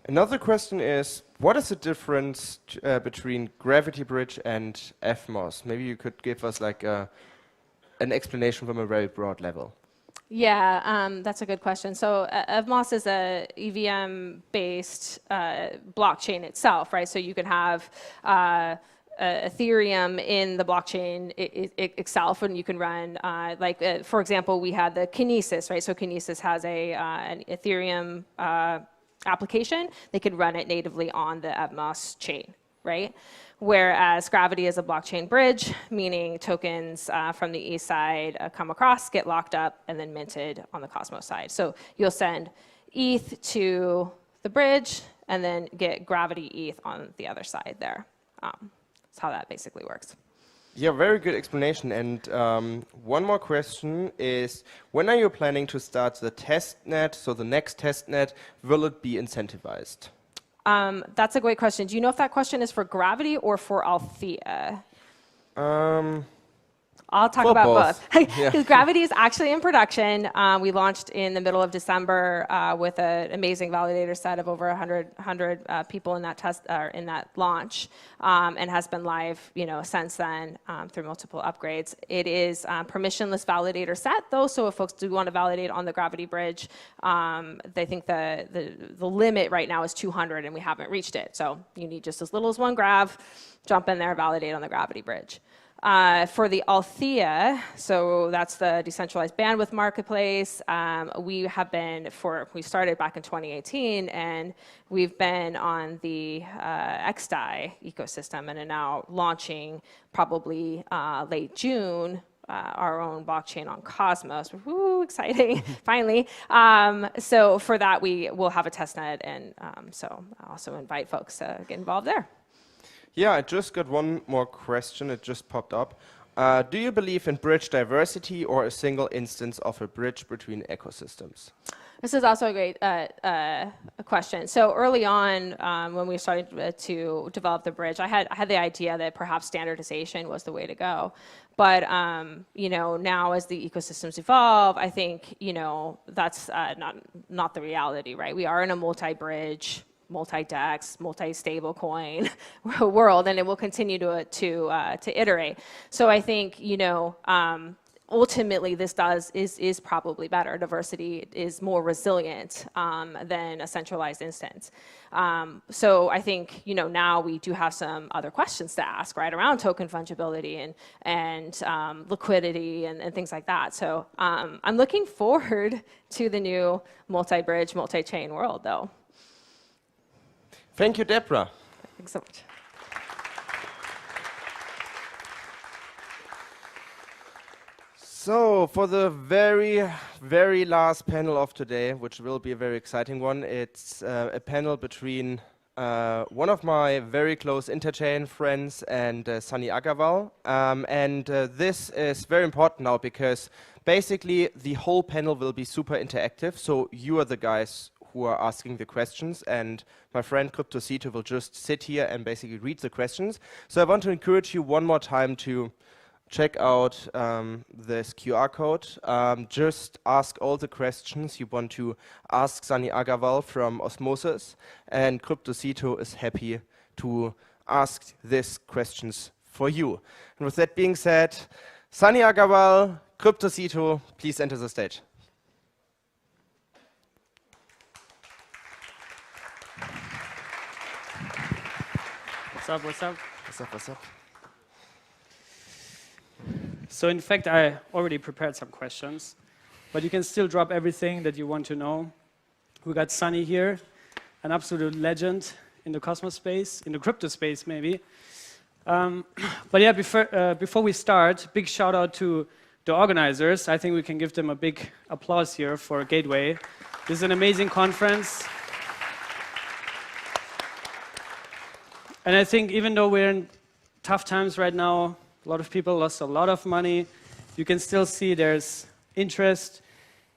Another question is, what is the difference between Gravity Bridge and FMOS? Maybe you could give us like an explanation from a very broad level. Yeah, that's a good question. So FMOS is a EVM-based blockchain itself, right? So you can have Ethereum in the blockchain itself, and you can run, for example, we had the Kinesis, right? So Kinesis has an Ethereum application. They could run it natively on the FMOS chain, right? Whereas Gravity is a blockchain bridge, meaning tokens from the east side come across, get locked up, and then minted on the Cosmos side. So you'll send ETH to the bridge, and then get Gravity ETH on the other side there. That's how that basically works. Yeah, very good explanation. And one more question is, when are you planning to start the testnet? So the next testnet, will it be incentivized? That's a great question. Do you know if that question is for Gravity or for Althea? I'll talk about both. Because Gravity is actually in production. We launched in the middle of December with an amazing validator set of over 100 people in that test in that launch, and has been live, since then through multiple upgrades. It is permissionless validator set though, so if folks do want to validate on the Gravity bridge, they think the limit right now is 200, and we haven't reached it. So you need just as little as one grav, jump in there, validate on the Gravity bridge. For the Althea, so that's the decentralized bandwidth marketplace, we started back in 2018, and we've been on the XDAI ecosystem and are now launching probably late June our own blockchain on Cosmos. Woo, exciting, finally. So for that, we will have a testnet, and so I also invite folks to get involved there. Yeah, I just got one more question. It just popped up. Do you believe in bridge diversity or a single instance of a bridge between ecosystems? This is also a great question. So early on, when we started to develop the bridge, I had the idea that perhaps standardization was the way to go. But now as the ecosystems evolve, I think that's not the reality, right? We are in a multi-bridge, multi-DEX, multi-stablecoin world, and it will continue to iterate. So I think ultimately this is probably better. Diversity is more resilient than a centralized instance. So I think now we do have some other questions to ask, right, around token fungibility and liquidity and things like that. So I'm looking forward to the new multi-bridge, multi-chain world, though. Thank you, Deborah. Thanks so much. So for the very, very last panel of today, which will be a very exciting one, it's a panel between one of my very close interchain friends and Sunny Agarwal. This is very important now because basically the whole panel will be super interactive. So you are the guys who are asking the questions, and my friend CryptoCito will just sit here and basically read the questions. So I want to encourage you one more time to check out this QR code. Just ask all the questions you want to ask Sunny Agarwal from Osmosis, and CryptoCito is happy to ask these questions for you. And with that being said, Sunny Agarwal, CryptoCito, please enter the stage. What's up? What's up? So in fact, I already prepared some questions, but you can still drop everything that you want to know. We got Sunny here, an absolute legend in the Cosmos space, in the crypto space maybe. But yeah, before we start, big shout out to the organizers. I think we can give them a big applause here for Gateway. This is an amazing conference. And I think even though we're in tough times right now, a lot of people lost a lot of money, you can still see there's interest.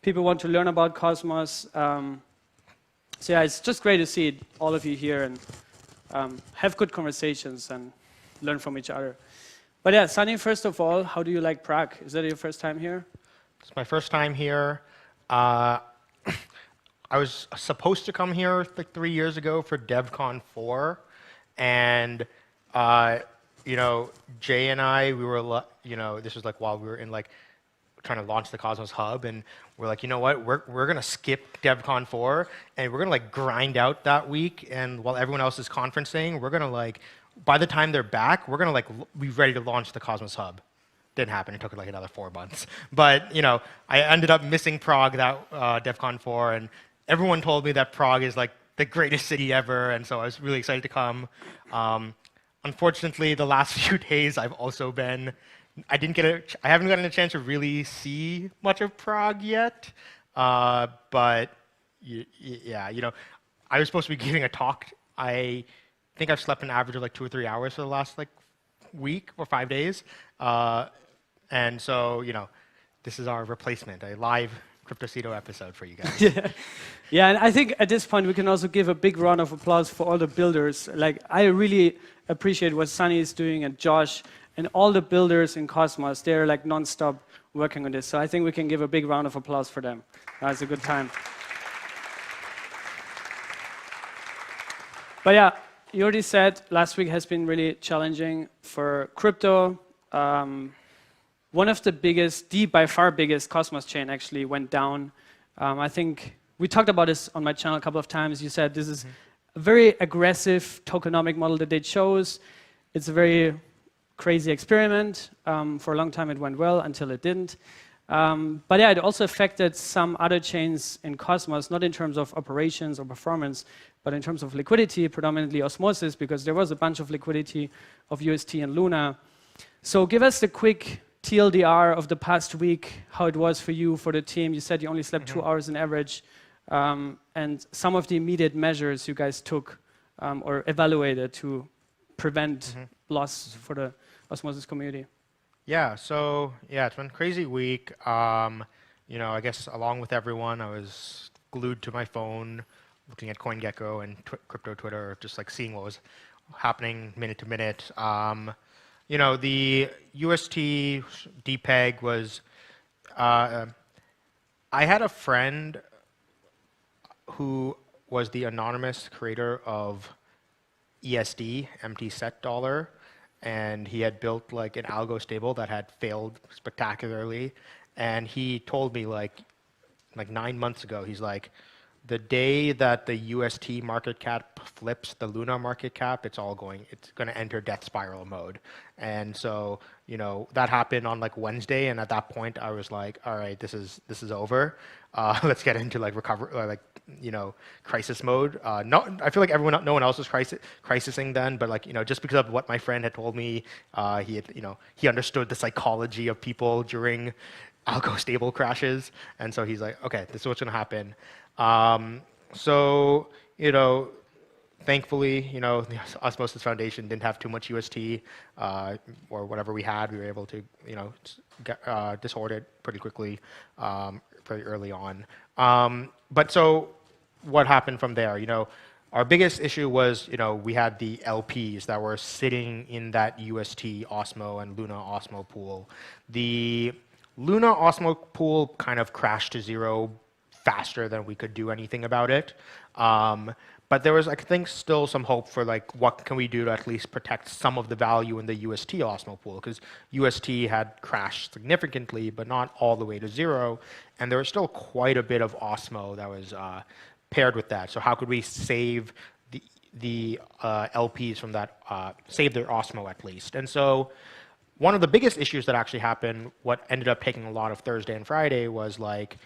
People want to learn about Cosmos. So yeah, it's just great to see all of you here and have good conversations and learn from each other. But yeah, Sunny, first of all, how do you like Prague? Is that your first time here? It's my first time here. I was supposed to come here like 3 years ago for DevCon 4, and you know, Jay and I, we were, you know, this was like while we were in like trying to launch the Cosmos Hub, and we're like, you know what, we're gonna skip DevCon 4, and we're gonna like grind out that week, and while everyone else is conferencing, we're gonna like, by the time they're back, we're gonna like be ready to launch the Cosmos Hub. Didn't happen. It took like another 4 months. But you know, I ended up missing Prague that DevCon 4, and everyone told me that Prague is like the greatest city ever, and so I was really excited to come. Unfortunately, the last few days I've also been. I haven't gotten a chance to really see much of Prague yet. But yeah, you know, I was supposed to be giving a talk. I think I've slept an average of like 2 or 3 hours for the last like week or 5 days. And so, you know, this is our replacement, a live Cryptocito episode for you guys. Yeah, and I think at this point we can also give a big round of applause for all the builders. Like, I really appreciate what Sunny is doing and Josh and all the builders in Cosmos. They're like non-stop working on this. So I think we can give a big round of applause for them. It's a good time. But yeah, you already said last week has been really challenging for crypto. One of the biggest, by far biggest Cosmos chain actually went down. I think we talked about this on my channel a couple of times. You said this is a very aggressive tokenomic model that they chose. It's a very crazy experiment. For a long time it went well until it didn't. But yeah, it also affected some other chains in Cosmos, not in terms of operations or performance, but in terms of liquidity, predominantly Osmosis, because there was a bunch of liquidity of UST and Luna. So give us the quick TLDR of the past week, how it was for you, for the team. You said you only slept 2 hours on average, and some of the immediate measures you guys took or evaluated to prevent loss for the Osmosis community. Yeah, so yeah, it's been a crazy week. You know, I guess along with everyone, I was glued to my phone, looking at CoinGecko and crypto Twitter, just like seeing what was happening minute to minute. You know, the UST DPEG was, I had a friend who was the anonymous creator of ESD, empty set dollar, and he had built like an algo stable that had failed spectacularly. And he told me like 9 months ago, he's like, the day that the UST market cap flips the Luna market cap, it's going to enter death spiral mode. And so, you know, that happened on like Wednesday, and at that point I was like, all right, this is over. Let's get into like recover, like, you know, crisis mode. I feel like no one else was crisising then, but like, you know, just because of what my friend had told me, he understood the psychology of people during algo stable crashes, and so he's like, okay, this is what's going to happen. So, you know, thankfully, you know, the Osmosis Foundation didn't have too much UST, or whatever we had. We were able to, you know, dishort it pretty quickly, pretty early on. But so what happened from there? You know, our biggest issue was, you know, we had the LPs that were sitting in that UST Osmo and Luna Osmo pool. The Luna Osmo pool kind of crashed to zero faster than we could do anything about it. But there was, I think, still some hope for like, what can we do to at least protect some of the value in the UST Osmo pool? Because UST had crashed significantly, but not all the way to zero. And there was still quite a bit of Osmo that was paired with that. So how could we save the LPs from that, save their Osmo at least? And so one of the biggest issues that actually happened, what ended up taking a lot of Thursday and Friday, was like,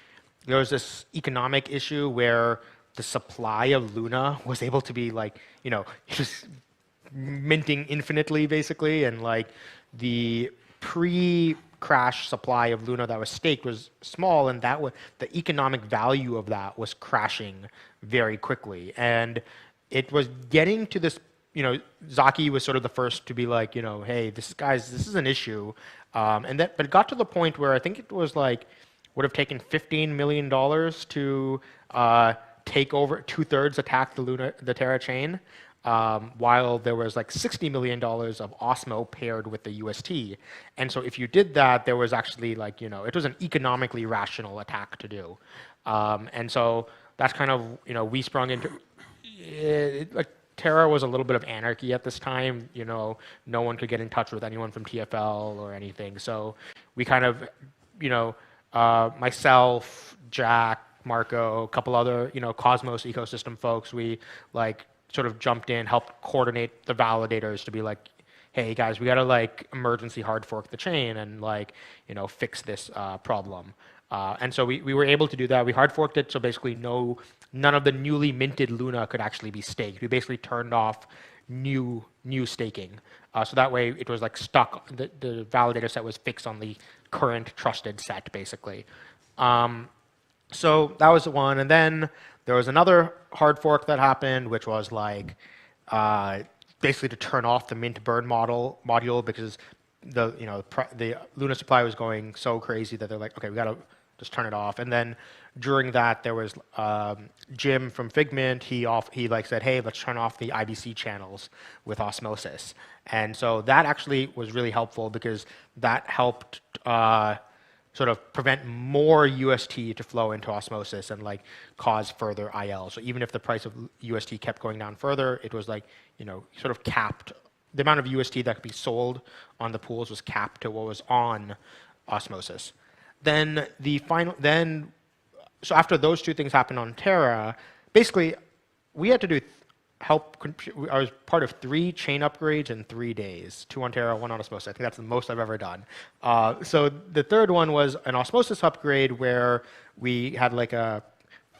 there was this economic issue where the supply of Luna was able to be like, you know, just minting infinitely basically, and like the crash supply of Luna that was staked was small, and that the economic value of that was crashing very quickly. And it was getting to this, Zaki was sort of the first to be like, hey, this is an issue. But it got to the point where I think it was like, would have taken $15 million to take over, 2/3 attack the Terra chain, while there was like $60 million of Osmo paired with the UST. And so if you did that, there was actually like, it was an economically rational attack to do. And so that's kind of, we sprung into, like Terra was a little bit of anarchy at this time. No one could get in touch with anyone from TFL or anything. So we kind of, myself, Jack, Marco, a couple other, Cosmos ecosystem folks, we like sort of jumped in, helped coordinate the validators to be like, hey guys, we gotta like emergency hard fork the chain and like, fix this problem. And so we were able to do that. We hard forked it, so basically none of the newly minted Luna could actually be staked. We basically turned off new staking. So that way it was like stuck, the validator set was fixed on the current trusted set, basically. So that was one. And then there was another hard fork that happened, which was like basically to turn off the mint burn module because the Luna supply was going so crazy that they're like, okay, we got to just turn it off. And then during that, there was Jim from Figment. He like said, hey, let's turn off the IBC channels with osmosis. And so that actually was really helpful because that helped sort of prevent more UST to flow into osmosis and like cause further IL. So even if the price of UST kept going down further, it was like, sort of capped. The amount of UST that could be sold on the pools was capped to what was on osmosis. Then so after those two things happened on Terra, basically we had to do I was part of 3 chain upgrades in 3 days, 2 on Terra, 1 on Osmosis. I think that's the most I've ever done. So the third one was an Osmosis upgrade where we had like a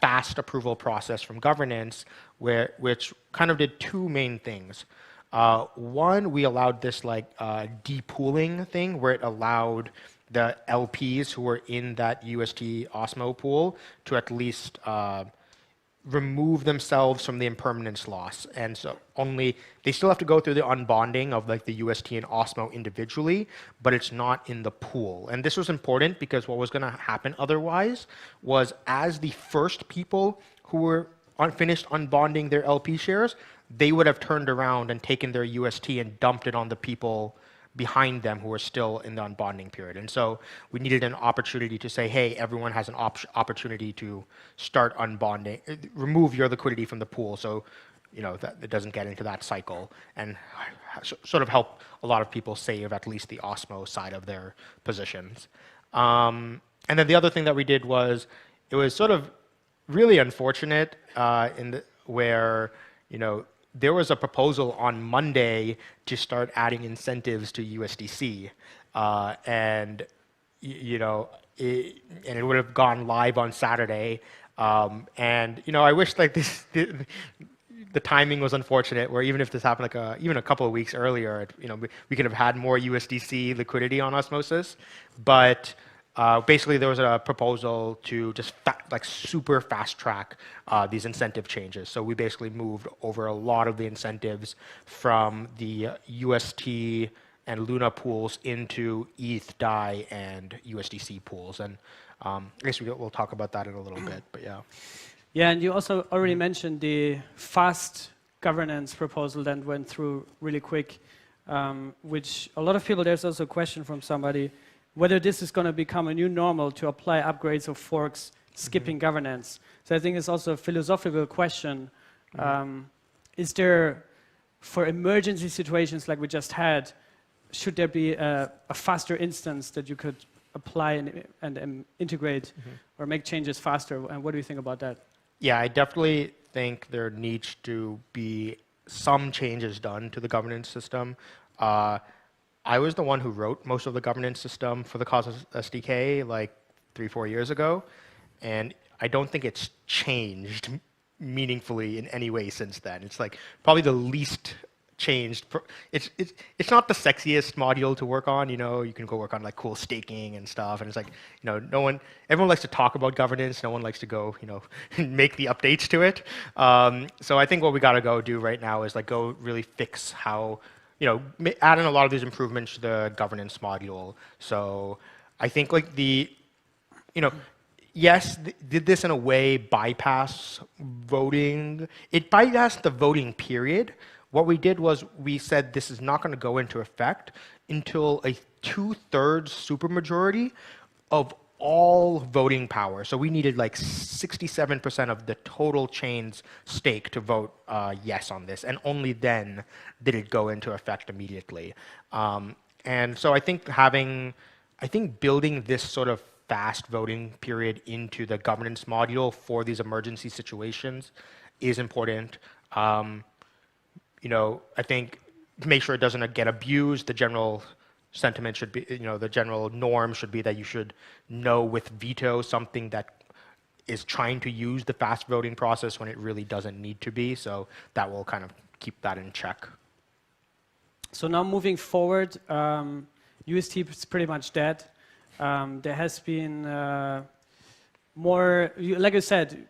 fast approval process from governance which kind of did 2 main things. One, we allowed this like depooling thing where it allowed the LPs who were in that UST Osmo pool to at least remove themselves from the impermanence loss. And so they still have to go through the unbonding of like the UST and Osmo individually, but it's not in the pool. And this was important because what was going to happen otherwise was as the first people who were finished unbonding their LP shares, they would have turned around and taken their UST and dumped it on the people behind them who are still in the unbonding period. And so we needed an opportunity to say, hey, everyone has an opportunity to start unbonding, remove your liquidity from the pool so that it doesn't get into that cycle, and sort of help a lot of people save at least the Osmo side of their positions. And then the other thing that we did was, it was sort of really unfortunate where there was a proposal on Monday to start adding incentives to USDC, and it would have gone live on Saturday. And I wish like the timing was unfortunate, where even if this happened like even a couple of weeks earlier, we could have had more USDC liquidity on Osmosis, but. Basically, there was a proposal to just super fast track these incentive changes. So we basically moved over a lot of the incentives from the UST and Luna pools into ETH, DAI, and USDC pools. And I guess we'll talk about that in a little bit, but yeah. Yeah, and you also already mentioned the fast governance proposal that went through really quick, which a lot of people, there's also a question from somebody, whether this is going to become a new normal to apply upgrades of forks skipping governance. So I think it's also a philosophical question. Is there, for emergency situations like we just had, should there be a faster instance that you could apply and integrate or make changes faster? And what do you think about that? Yeah, I definitely think there needs to be some changes done to the governance system. I was the one who wrote most of the governance system for the Cosmos SDK like 3-4 years ago, and I don't think it's changed meaningfully in any way since then. It's like probably the least changed. It's not the sexiest module to work on. You can go work on like cool staking and stuff, and it's like everyone likes to talk about governance. No one likes to go make the updates to it. So I think what we got to go do right now is like go really fix how add in a lot of these improvements to the governance module. So I think like yes, did this in a way bypass voting? It bypassed the voting period. What we did was we said this is not going to go into effect until a 2/3 supermajority of all voting power. So we needed like 67% of the total chain's stake to vote yes on this, and only then did it go into effect immediately. And so I think building this sort of fast voting period into the governance module for these emergency situations is important. I think to make sure it doesn't get abused, the general sentiment should be, the general norm should be that you should know with veto something that is trying to use the fast voting process when it really doesn't need to be. So that will kind of keep that in check. So now moving forward, UST is pretty much dead. There has been more, like I said,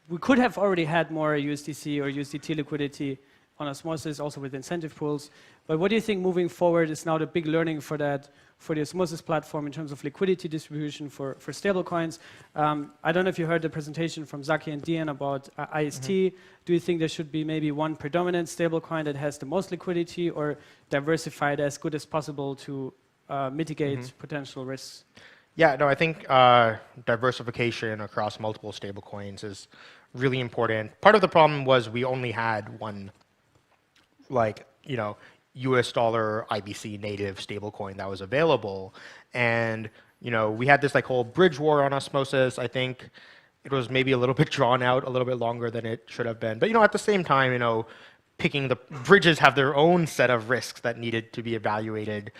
we could have already had more USDC or USDT liquidity on Osmosis, also with incentive pools. But what do you think moving forward is now the big learning for the Osmosis platform in terms of liquidity distribution for stablecoins? I don't know if you heard the presentation from Zaki and Dian about IST. Do you think there should be maybe one predominant stablecoin that has the most liquidity, or diversified as good as possible to mitigate potential risks? Yeah, no, I think diversification across multiple stablecoins is really important. Part of the problem was we only had one, US dollar IBC native stablecoin that was available, and we had this whole bridge war on Osmosis. I think it was maybe a little bit drawn out, a little bit longer than it should have been. But at the same time, picking the bridges have their own set of risks that needed to be evaluated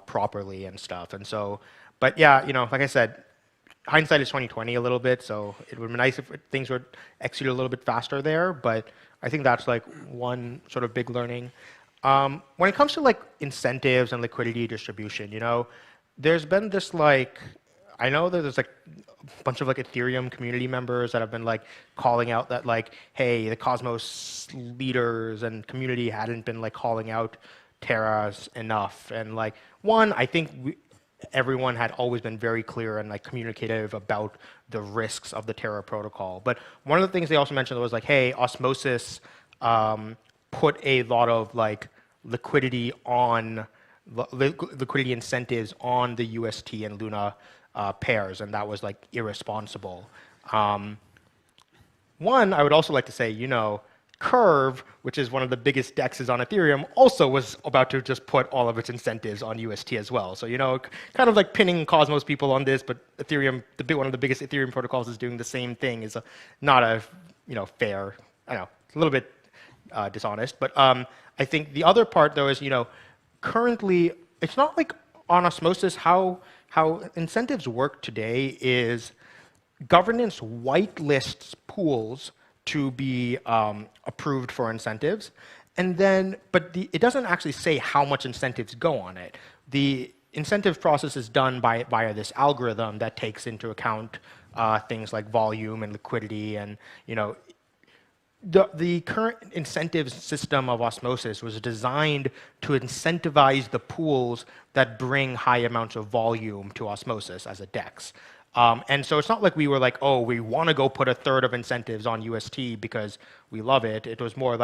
properly and stuff. And so, but yeah, like I said, hindsight is 20/20 a little bit. So it would be nice if things would execute a little bit faster there. But I think that's one sort of big learning. When it comes to incentives and liquidity distribution, there's been this I know that there's a bunch of Ethereum community members that have been calling out that hey, the Cosmos leaders and community hadn't been calling out Terras enough. And one, I think everyone had always been very clear and communicative about the risks of the Terra protocol. But one of the things they also mentioned was hey, Osmosis put a lot of liquidity on liquidity incentives on the UST and Luna pairs, and that was irresponsible. One, I would also like to say, Curve, which is one of the biggest dexes on Ethereum, also was about to just put all of its incentives on UST as well. So kind of pinning Cosmos people on this, but Ethereum, one of the biggest Ethereum protocols, is doing the same thing. Is not a fair. I know it's a little bit dishonest, but I think the other part though is currently it's not on Osmosis how incentives work today is governance whitelists pools to be approved for incentives, and then it doesn't actually say how much incentives go on it. The incentive process is done via this algorithm that takes into account things like volume and liquidity, and the current incentives system of Osmosis was designed to incentivize the pools that bring high amounts of volume to Osmosis as a DEX. And so it's not we were oh, we want to go put 1/3 of incentives on UST because we love it. It was more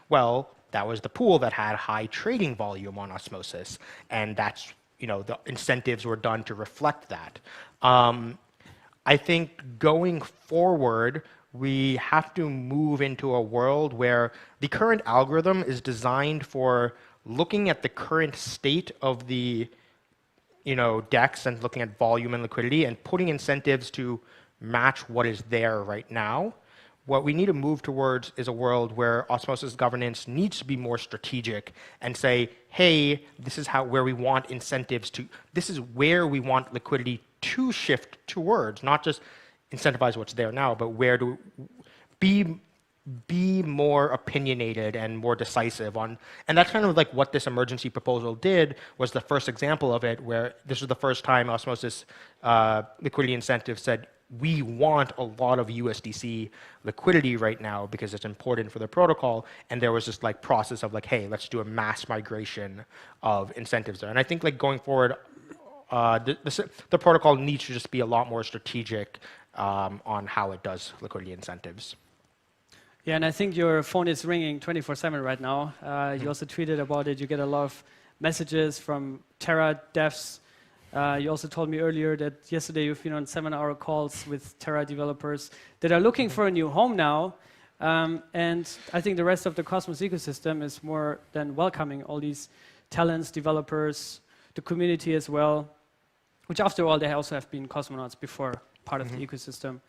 well, that was the pool that had high trading volume on Osmosis, and that's the incentives were done to reflect that. I think going forward, we have to move into a world where the current algorithm is designed for looking at the current state of the DEX and looking at volume and liquidity and putting incentives to match what is there right now. What we need to move towards is a world where Osmosis governance needs to be more strategic and say, hey, this is where we want incentives to, this is where we want liquidity to shift towards, not just incentivize what's there now, but where to be be more opinionated and more decisive on, and that's kind of like what this emergency proposal did, was the first example of it, where this was the first time Osmosis Liquidity Incentive said, we want a lot of USDC liquidity right now because it's important for the protocol, and there was this like process of like, hey, let's do a mass migration of incentives there. And I think like going forward, the protocol needs to just be a lot more strategic on how it does liquidity incentives. Yeah, and I think your phone is ringing 24/7 right now. You also tweeted about it. You get a lot of messages from Terra devs. You also told me earlier that yesterday you've been on 7-hour calls with Terra developers that are looking for a new home now. And I think the rest of the Cosmos ecosystem is more than welcoming all these talents, developers, the community as well, which after all, they also have been cosmonauts before, part of the ecosystem.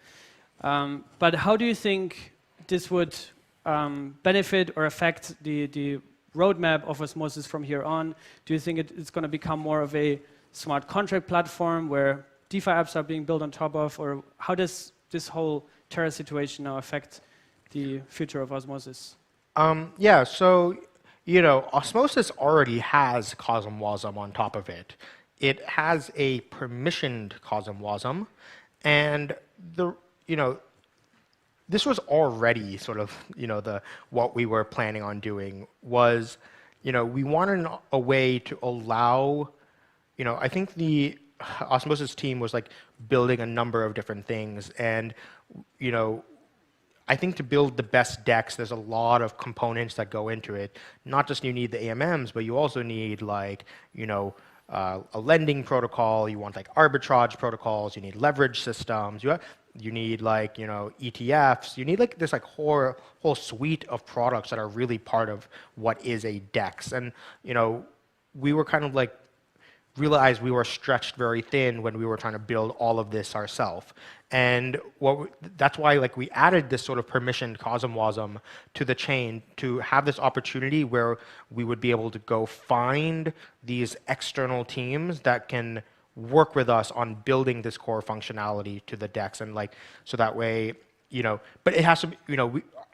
But how do you think this would benefit or affect the roadmap of Osmosis from here on? Do you think it's going to become more of a smart contract platform where DeFi apps are being built on top of, or how does this whole Terra situation now affect the future of Osmosis? Yeah, so, you know, Osmosis already has CosmWasm on top of it. It has a permissioned CosmWasm, and this was already sort of, what we were planning on doing was, we wanted a way to allow, I think the Osmosis team was like building a number of different things, and, I think to build the best DEX, there's a lot of components that go into it. Not just you need the AMMs, but you also need like, a lending protocol, you want like arbitrage protocols, you need leverage systems, you need like, ETFs, you need like this like whole suite of products that are really part of what is a DEX. And, we were kind of like, realized we were stretched very thin when we were trying to build all of this ourselves. And that's why like we added this sort of permissioned CosmWasm to the chain to have this opportunity where we would be able to go find these external teams that can work with us on building this core functionality to the DEX, and like so that way, but it has to be,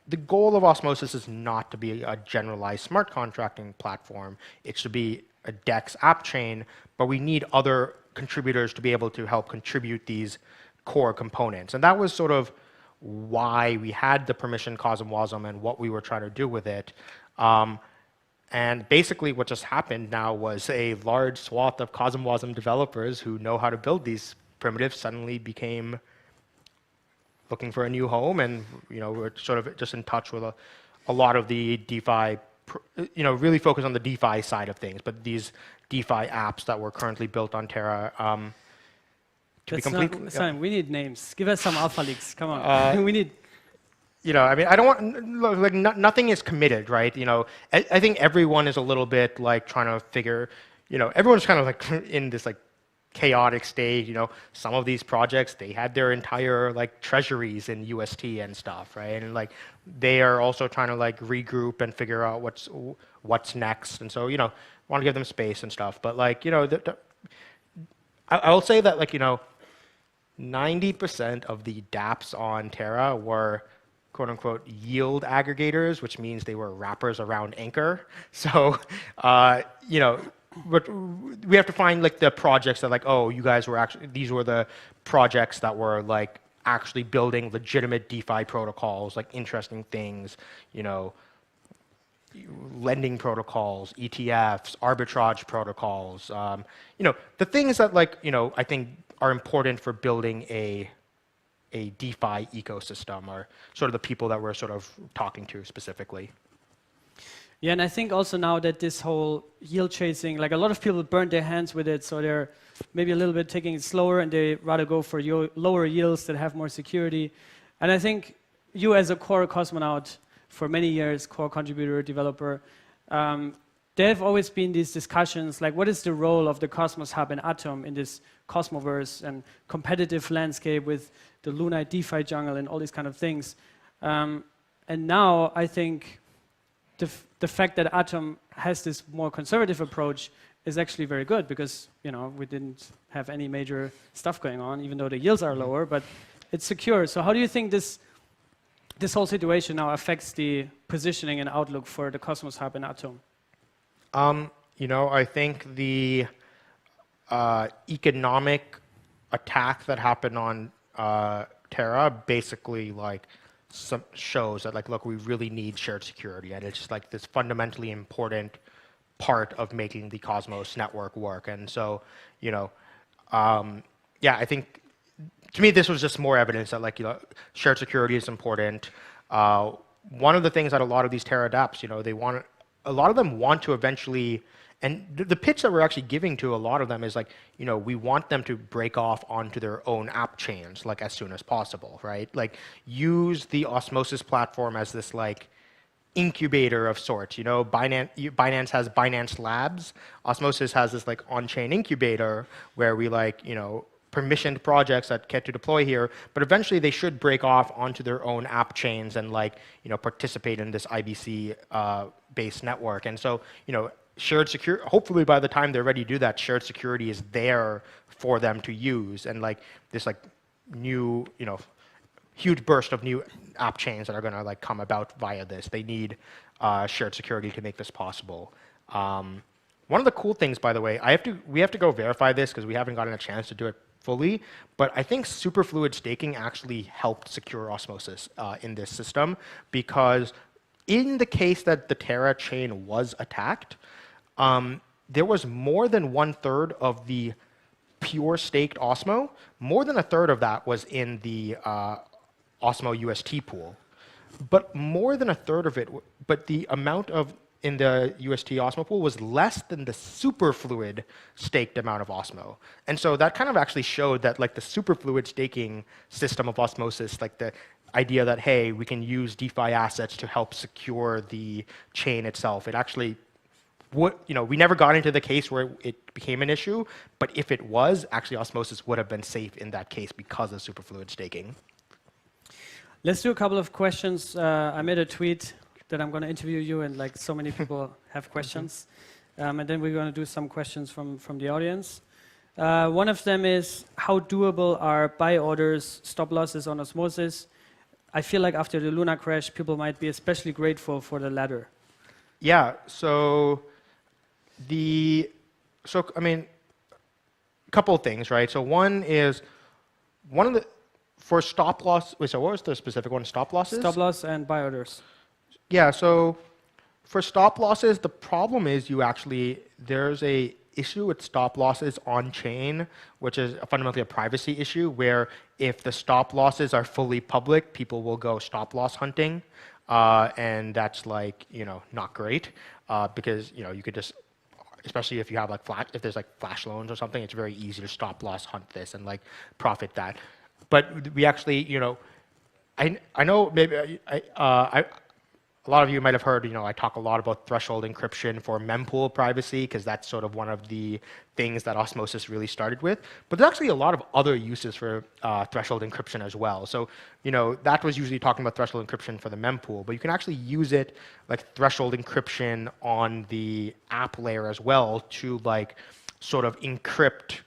the goal of Osmosis is not to be a generalized smart contracting platform. It should be a DEX app chain, but we need other contributors to be able to help contribute these core components. And that was sort of why we had the permission CosmWasm and what we were trying to do with it. And basically what just happened now was a large swath of CosmWasm developers who know how to build these primitives suddenly became looking for a new home, and we're sort of just in touch with a lot of the DeFi, really focus on the DeFi side of things, but these DeFi apps that were currently built on Terra. Simon, we need names. Give us some alpha leaks. Come on. We need. I don't want, like, nothing is committed, right? I think everyone is a little bit like trying to figure, everyone's kind of like in this like chaotic state. Some of these projects, they had their entire like treasuries in UST and stuff, right? And like they are also trying to like regroup and figure out what's next. And so, want to give them space and stuff. But like, I will say that like, 90% of the dApps on Terra were quote unquote yield aggregators, which means they were wrappers around Anchor. So, but we have to find like the projects that like, oh, you guys were actually, these were the projects that were like actually building legitimate DeFi protocols, like interesting things, lending protocols, ETFs, arbitrage protocols, the things that like, I think are important for building a DeFi ecosystem, are sort of the people that we're sort of talking to specifically. Yeah, and I think also now that this whole yield chasing, like a lot of people burned their hands with it, so they're maybe a little bit taking it slower and they rather go for lower yields that have more security. And I think you as a core cosmonaut for many years, core contributor, developer, there have always been these discussions, like what is the role of the Cosmos Hub and Atom in this Cosmoverse and competitive landscape with the Luna DeFi jungle and all these kind of things. And now I think the fact that Atom has this more conservative approach is actually very good because, we didn't have any major stuff going on, even though the yields are lower, but it's secure. So how do you think this this whole situation now affects the positioning and outlook for the Cosmos Hub and Atom? I think the economic attack that happened on Terra basically shows that look, we really need shared security, and it's just like this fundamentally important part of making the Cosmos network work. And so, I think to me this was just more evidence that shared security is important. One of the things that a lot of these Terra dApps, a lot of them want to eventually. And the pitch that we're actually giving to a lot of them is we want them to break off onto their own app chains as soon as possible, right? Use the Osmosis platform as this incubator of sorts. Binance has Binance Labs. Osmosis has this on-chain incubator where we permissioned projects that get to deploy here, but eventually they should break off onto their own app chains and participate in this IBC based network. And so, shared security, hopefully by the time they're ready to do that, shared security is there for them to use. And this new, huge burst of new app chains that are gonna come about via this. They need shared security to make this possible. One of the cool things, by the way, we have to go verify this because we haven't gotten a chance to do it fully, but I think superfluid staking actually helped secure Osmosis in this system, because in the case that the Terra chain was attacked, there was more than 1/3 of the pure staked Osmo. More than 1/3 of that was in the Osmo UST pool. But more than 1/3 of it, but the amount in the UST Osmo pool was less than the superfluid staked amount of Osmo. And so that kind of actually showed that the superfluid staking system of Osmosis, the idea that, hey, we can use DeFi assets to help secure the chain itself, it actually we never got into the case where it became an issue, but if it was, actually Osmosis would have been safe in that case because of superfluid staking. Let's do a couple of questions. I made a tweet that I'm going to interview you, and so many people have questions. And then we're going to do some questions from the audience. One of them is, how doable are buy orders, stop losses on Osmosis? I feel like after the Luna crash, people might be especially grateful for the latter. Yeah, I mean, a couple of things, right? So for stop loss, so what was the specific one? Stop losses? Stop loss and buy orders. Yeah, so for stop losses, the problem is there's a issue with stop losses on chain, which is fundamentally a privacy issue, where if the stop losses are fully public, people will go stop loss hunting, and that's not great, because you could just, especially if you have if there's flash loans or something, it's very easy to stop loss hunt this and profit that. But we actually, I know maybe a lot of you might have heard, I talk a lot about threshold encryption for mempool privacy, because that's sort of one of the things that Osmosis really started with. But there's actually a lot of other uses for threshold encryption as well. So, that was usually talking about threshold encryption for the mempool, but you can actually use it threshold encryption on the app layer as well to sort of encrypt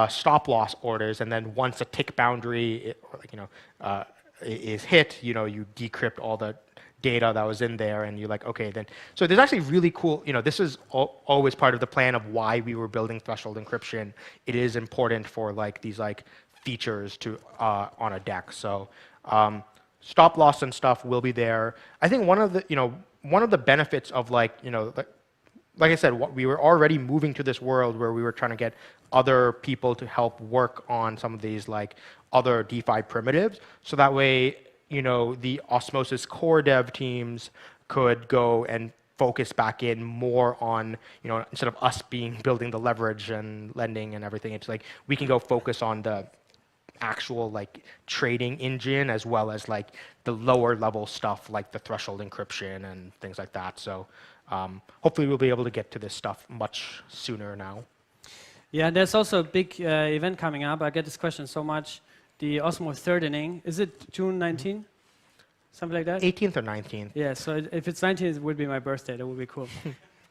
stop loss orders, and then once a tick boundary is hit, you decrypt all the data that was in there, and you're okay, then. So there's actually really cool, this is always part of the plan of why we were building threshold encryption. It is important for these features to on a DEX. So stop loss and stuff will be there. I think one of the benefits of like I said, we were already moving to this world where we were trying to get other people to help work on some of these other DeFi primitives, so that way the Osmosis core dev teams could go and focus back in more on, instead of us building the leverage and lending and everything, it's we can go focus on the actual trading engine, as well as the lower level stuff like the threshold encryption and things like that. So hopefully we'll be able to get to this stuff much sooner now. Yeah, there's also a big event coming up. I get this question so much. The Osmo third inning, is it June 19th? Something like that? 18th or 19th. Yeah, so if it's 19th, it would be my birthday. That would be cool.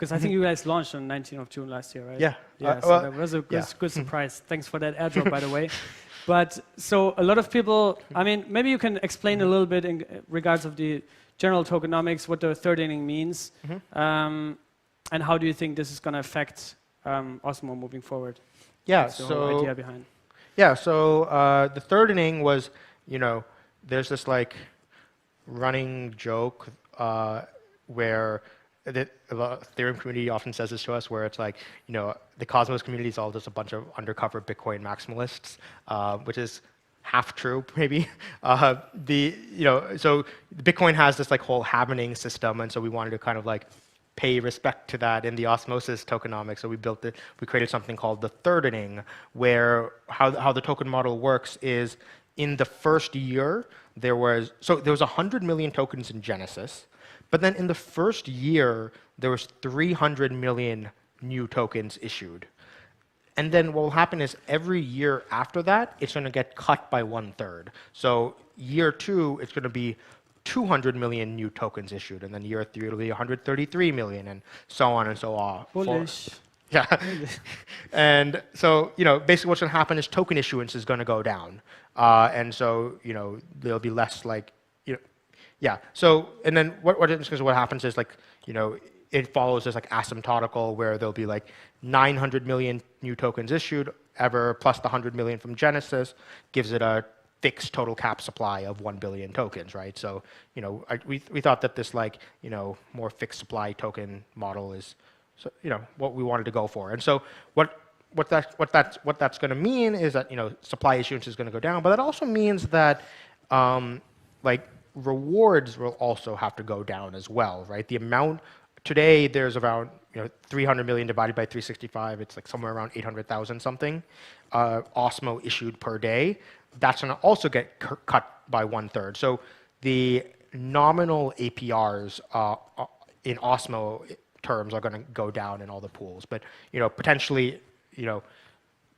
Because I think you guys launched on 19th of June last year, right? Yeah. Yeah, so well, that was a yeah. good surprise. Thanks for that airdrop, by the way. But so a lot of people, I mean, maybe you can explain a little bit in regards of the general tokenomics, what the third inning means, and how do you think this is going to affect Osmo moving forward? Yeah, What's the whole idea behind? Yeah, so the third inning was, there's this like running joke where the Ethereum community often says this to us, where it's like, the Cosmos community is all just a bunch of undercover Bitcoin maximalists, which is half true, maybe. So Bitcoin has this like whole happening system, and so we wanted to kind of like pay respect to that in the osmosis tokenomics. So we created something called the third inning, where how the token model works is in the first year there was 100 million tokens in Genesis, but then in the first year there was 300 million new tokens issued. And then what will happen is every year after that, it's going to get cut by 1/3. So year 2, it's going to be 200 million new tokens issued, and then year 3 it'll be 133 million, and so on and so on. Bullish. Yeah. And so, basically what's going to happen is token issuance is going to go down. And so, there'll be less like, yeah. So, and then what happens is like, it follows this like asymptotical, where there'll be like 900 million new tokens issued ever, plus the 100 million from Genesis, gives it a fixed total cap supply of 1 billion tokens, right? So, we thought that this like, more fixed supply token model is, so, what we wanted to go for. And so what that's going to mean is that, supply issuance is going to go down, but that also means that like rewards will also have to go down as well, right? The amount today, there's around 300 million divided by 365. It's like somewhere around 800,000 something Osmo issued per day. That's going to also get cut by 1/3. So the nominal APRs in Osmo terms are going to go down in all the pools, but potentially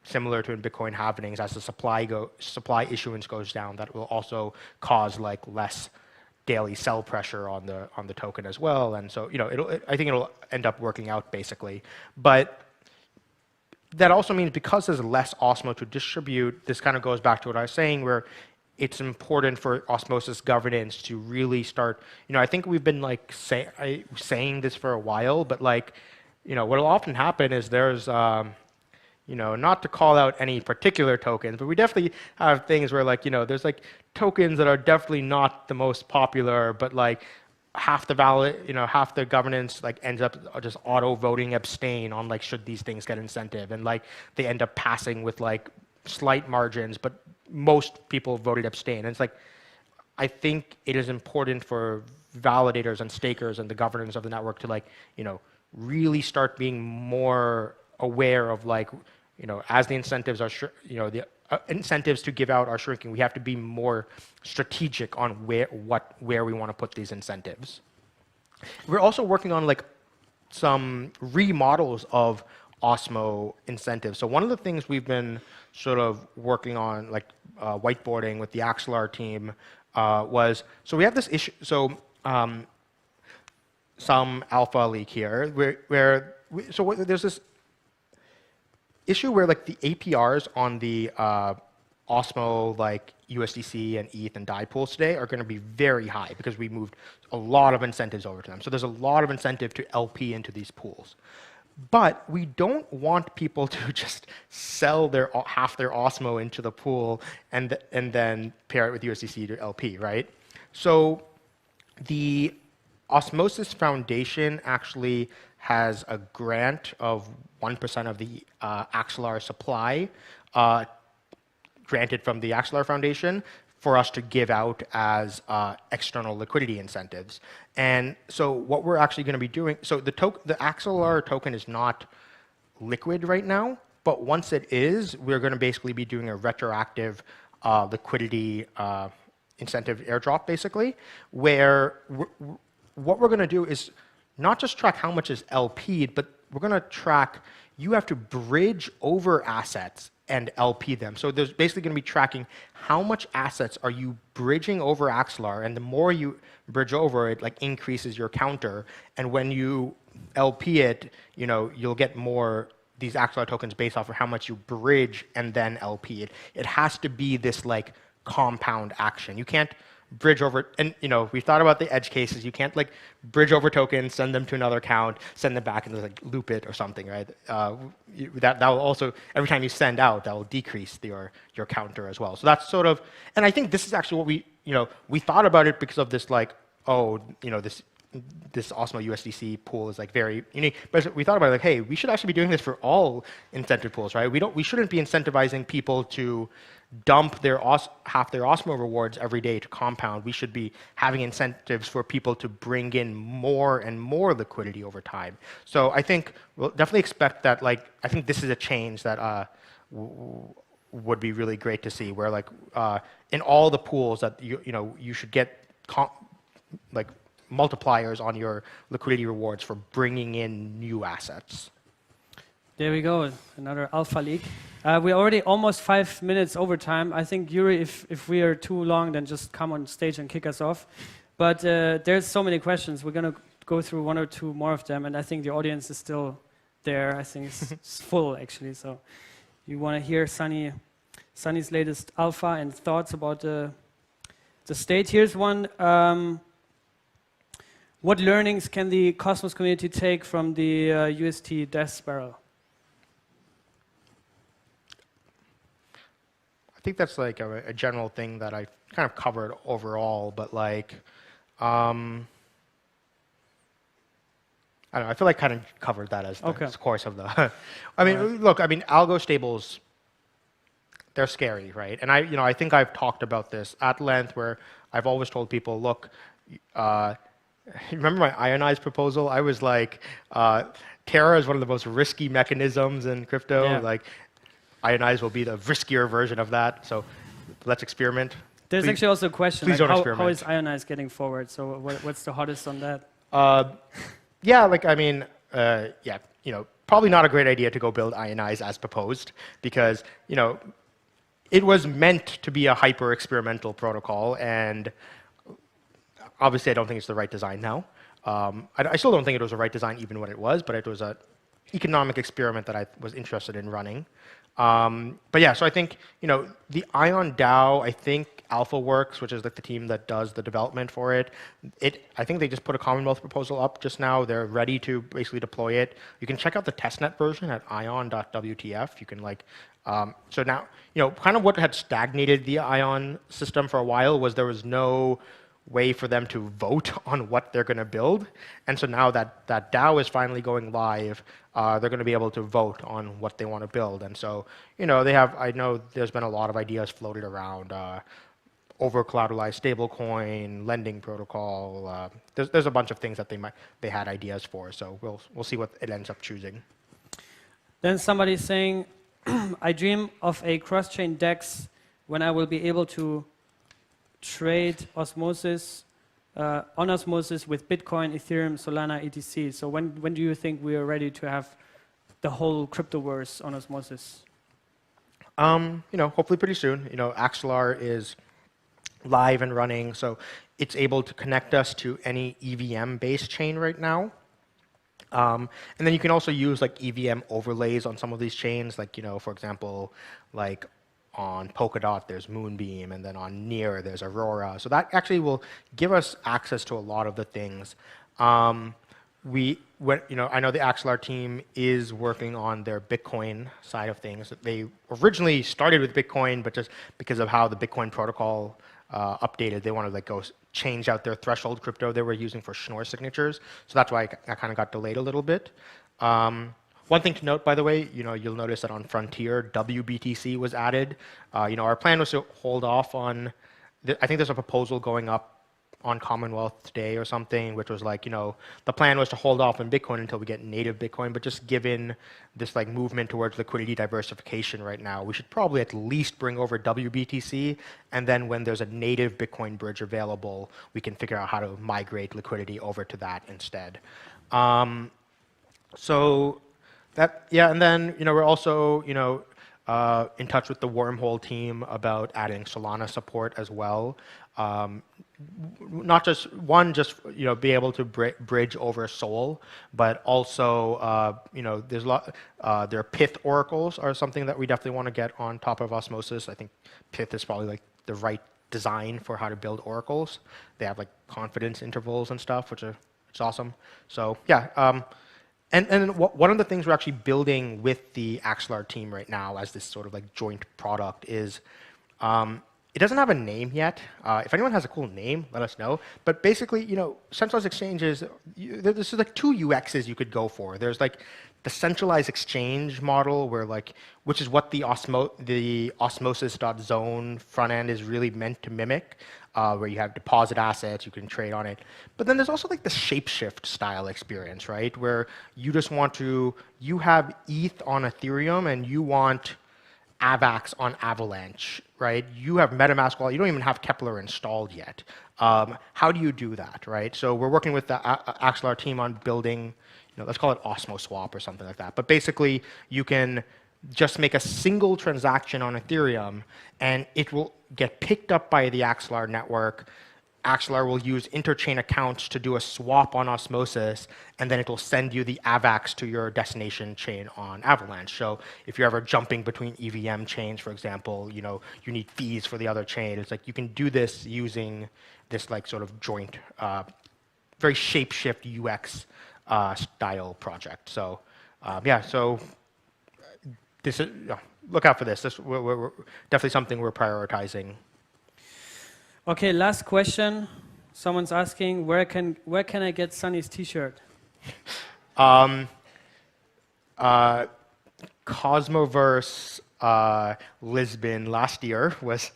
similar to in Bitcoin halvenings, as the supply issuance goes down, that will also cause like less daily sell pressure on the token as well. And so I think it'll end up working out basically, but that also means because there's less Osmo to distribute, this kind of goes back to what I was saying, where it's important for osmosis governance to really start. I think we've been like saying this for a while, but like, what will often happen is there's, not to call out any particular tokens, but we definitely have things where like, there's like tokens that are definitely not the most popular, but like half the governance like ends up just auto voting abstain on like should these things get incentive, and like they end up passing with like slight margins, but most people voted abstain. And it's like, I think it is important for validators and stakers and the governance of the network to like, really start being more aware of like, as the incentives are, the incentives to give out are shrinking, we have to be more strategic on where we want to put these incentives. We're also working on like some remodels of Osmo incentives. So one of the things we've been sort of working on, like whiteboarding with the Axelar team, was, so we have this issue. So some alpha leak here, there's this issue where like the APRs on the Osmo like USDC and ETH and DAI pools today are going to be very high because we moved a lot of incentives over to them. So there's a lot of incentive to LP into these pools. But we don't want people to just sell half their Osmo into the pool and then pair it with USDC to LP, right? So the Osmosis Foundation actually has a grant of 1% of the Axelar supply granted from the Axelar Foundation for us to give out as external liquidity incentives. And so what we're actually going to be doing, so the Axelar token is not liquid right now, but once it is, we're going to basically be doing a retroactive liquidity incentive airdrop, basically, where what we're going to do is not just track how much is LP'd, but we're going to track, you have to bridge over assets and LP them. So there's basically going to be tracking how much assets are you bridging over Axelar, and the more you bridge over it, like increases your counter. And when you LP it, you'll get more these Axelar tokens based off of how much you bridge and then LP it. It has to be this like compound action. You can't bridge over, and we've thought about the edge cases. You can't like bridge over tokens, send them to another account, send them back, and like loop it or something, right? That will also, every time you send out, that will decrease your counter as well. So that's sort of, and I think this is actually what we thought about it because of this like, this Osmo USDC pool is like very unique. But we thought about it like, hey, we should actually be doing this for all incentive pools, right? We shouldn't be incentivizing people to dump half their Osmo rewards every day to compound. We should be having incentives for people to bring in more and more liquidity over time. So I think we'll definitely expect that. Like, I think this is a change that would be really great to see, where like in all the pools that you should get like multipliers on your liquidity rewards for bringing in new assets. There we go, another alpha leak. We're already almost 5 minutes over time. I think, Yuri, if we are too long, then just come on stage and kick us off. But there's so many questions. We're going to go through one or two more of them, and I think the audience is still there. I think it's full, actually. So you want to hear Sunny's latest alpha and thoughts about the state. Here's one. What learnings can the Cosmos community take from the UST death spiral? I think that's like a general thing that I kind of covered overall, but like, I don't know, I feel like kind of covered that as the course of the, I mean, look, I mean, algo stables, they're scary, right? And I think I've talked about this at length, where I've always told people, look, remember my ionized proposal? I was like, Terra is one of the most risky mechanisms in crypto. Yeah. Like, ionized will be the riskier version of that. So let's experiment. There's actually also a question. Please like don't experiment. How is ionized getting forward? So what's the hottest on that? Yeah, like, I mean, yeah, probably not a great idea to go build ionized as proposed, because, it was meant to be a hyper experimental protocol, and obviously, I don't think it's the right design now. I still don't think it was the right design even when it was, but it was an economic experiment that I was interested in running. But yeah, so I think, the Ion DAO, I think AlphaWorks, which is like the team that does the development for it, I think they just put a Commonwealth proposal up just now. They're ready to basically deploy it. You can check out the testnet version at ion.wtf. You can like, so now, kind of what had stagnated the Ion system for a while was there was no way for them to vote on what they're going to build. And so now that DAO is finally going live, they're going to be able to vote on what they want to build. And so, I know there's been a lot of ideas floated around, over-collateralized stablecoin, lending protocol. There's a bunch of things that they had ideas for. So we'll see what it ends up choosing. Then somebody's saying, I dream of a cross-chain DEX when I will be able to trade osmosis, on osmosis with Bitcoin, Ethereum, Solana, etc. So when do you think we are ready to have the whole cryptoverse on osmosis? Hopefully pretty soon. Axelar is live and running, so it's able to connect us to any EVM-based chain right now. And then you can also use like EVM overlays on some of these chains, like, for example, like on Polkadot, there's Moonbeam, and then on Near, there's Aurora. So that actually will give us access to a lot of the things. I know the Axelar team is working on their Bitcoin side of things. They originally started with Bitcoin, but just because of how the Bitcoin protocol updated, they wanted to like go change out their threshold crypto they were using for Schnorr signatures. So that's why I kind of got delayed a little bit. One thing to note, by the way, you'll notice that on Frontier, WBTC was added. Our plan was to hold off on, I think there's a proposal going up on Commonwealth today or something, which was like, the plan was to hold off on Bitcoin until we get native Bitcoin, but just given this like movement towards liquidity diversification right now, we should probably at least bring over WBTC, and then when there's a native Bitcoin bridge available, we can figure out how to migrate liquidity over to that instead. So that, yeah, and then, we're also, in touch with the Wormhole team about adding Solana support as well. Not just be able to bridge over Sol, but also there's a lot. Their Pyth oracles are something that we definitely want to get on top of Osmosis. I think Pyth is probably like the right design for how to build oracles. They have like confidence intervals and stuff, it's awesome. So yeah. And one of the things we're actually building with the Axelar team right now as this sort of like joint product is, it doesn't have a name yet. If anyone has a cool name, let us know. But basically, centralized exchanges, this is like two UXs you could go for. There's like the centralized exchange model which is what the osmosis.zone front end is really meant to mimic, where you have deposit assets, you can trade on it. But then there's also like the shapeshift style experience, right? Where you have ETH on Ethereum and you want AVAX on Avalanche, right? You have MetaMask wallet, you don't even have Kepler installed yet. How do you do that, right? So we're working with the Axelar team on building, let's call it Osmo Swap or something like that. But basically, you can just make a single transaction on Ethereum, and it will get picked up by the Axelar network. Axelar will use interchain accounts to do a swap on Osmosis, and then it will send you the AVAX to your destination chain on Avalanche. So if you're ever jumping between EVM chains, for example, you need fees for the other chain. It's like you can do this using this like sort of joint, very shapeshift UX style project. So so this is look out for this. We're definitely something we're prioritizing. Okay, last question. Someone's asking, where can I get Sunny's T-shirt? Cosmoverse Lisbon last year was.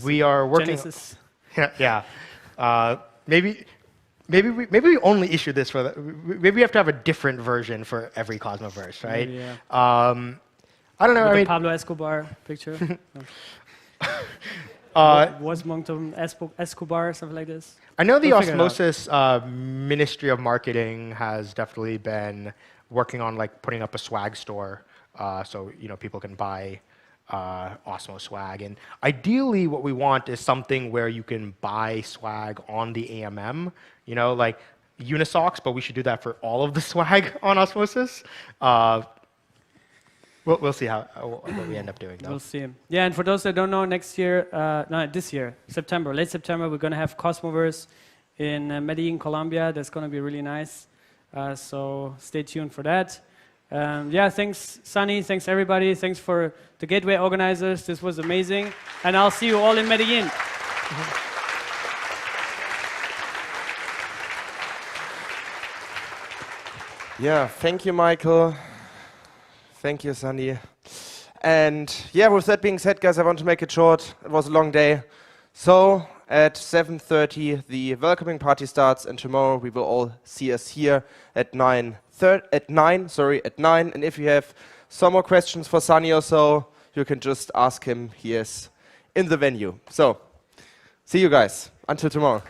We are working. Genesis. Yeah. Maybe we only issue this for. Maybe we have to have a different version for every Cosmoverse, right? Maybe, yeah. I don't know. With I mean, the Pablo Escobar picture. Was Moncton Escobar, something like this? I know the We'll figure it out. Osmosis Ministry of Marketing has definitely been working on like putting up a swag store, so people can buy Osmo swag. And ideally, what we want is something where you can buy swag on the AMM, like Unisocks, but we should do that for all of the swag on Osmosis. We'll see what we end up doing, though. We'll see. Yeah, and for those that don't know, next year, this year, late September, we're going to have Cosmoverse in Medellin, Colombia. That's going to be really nice. So stay tuned for that. Thanks, Sunny. Thanks, everybody. Thanks for the Gateway organizers. This was amazing. And I'll see you all in Medellin. Yeah, thank you, Michael. Thank you, Sunny. And yeah, with that being said, guys, I want to make it short. It was a long day. So at 7:30, the welcoming party starts, and tomorrow we will all see us here at 9. And if you have some more questions for Sunny or so, you can just ask him. He is in the venue. So see you guys. Until tomorrow.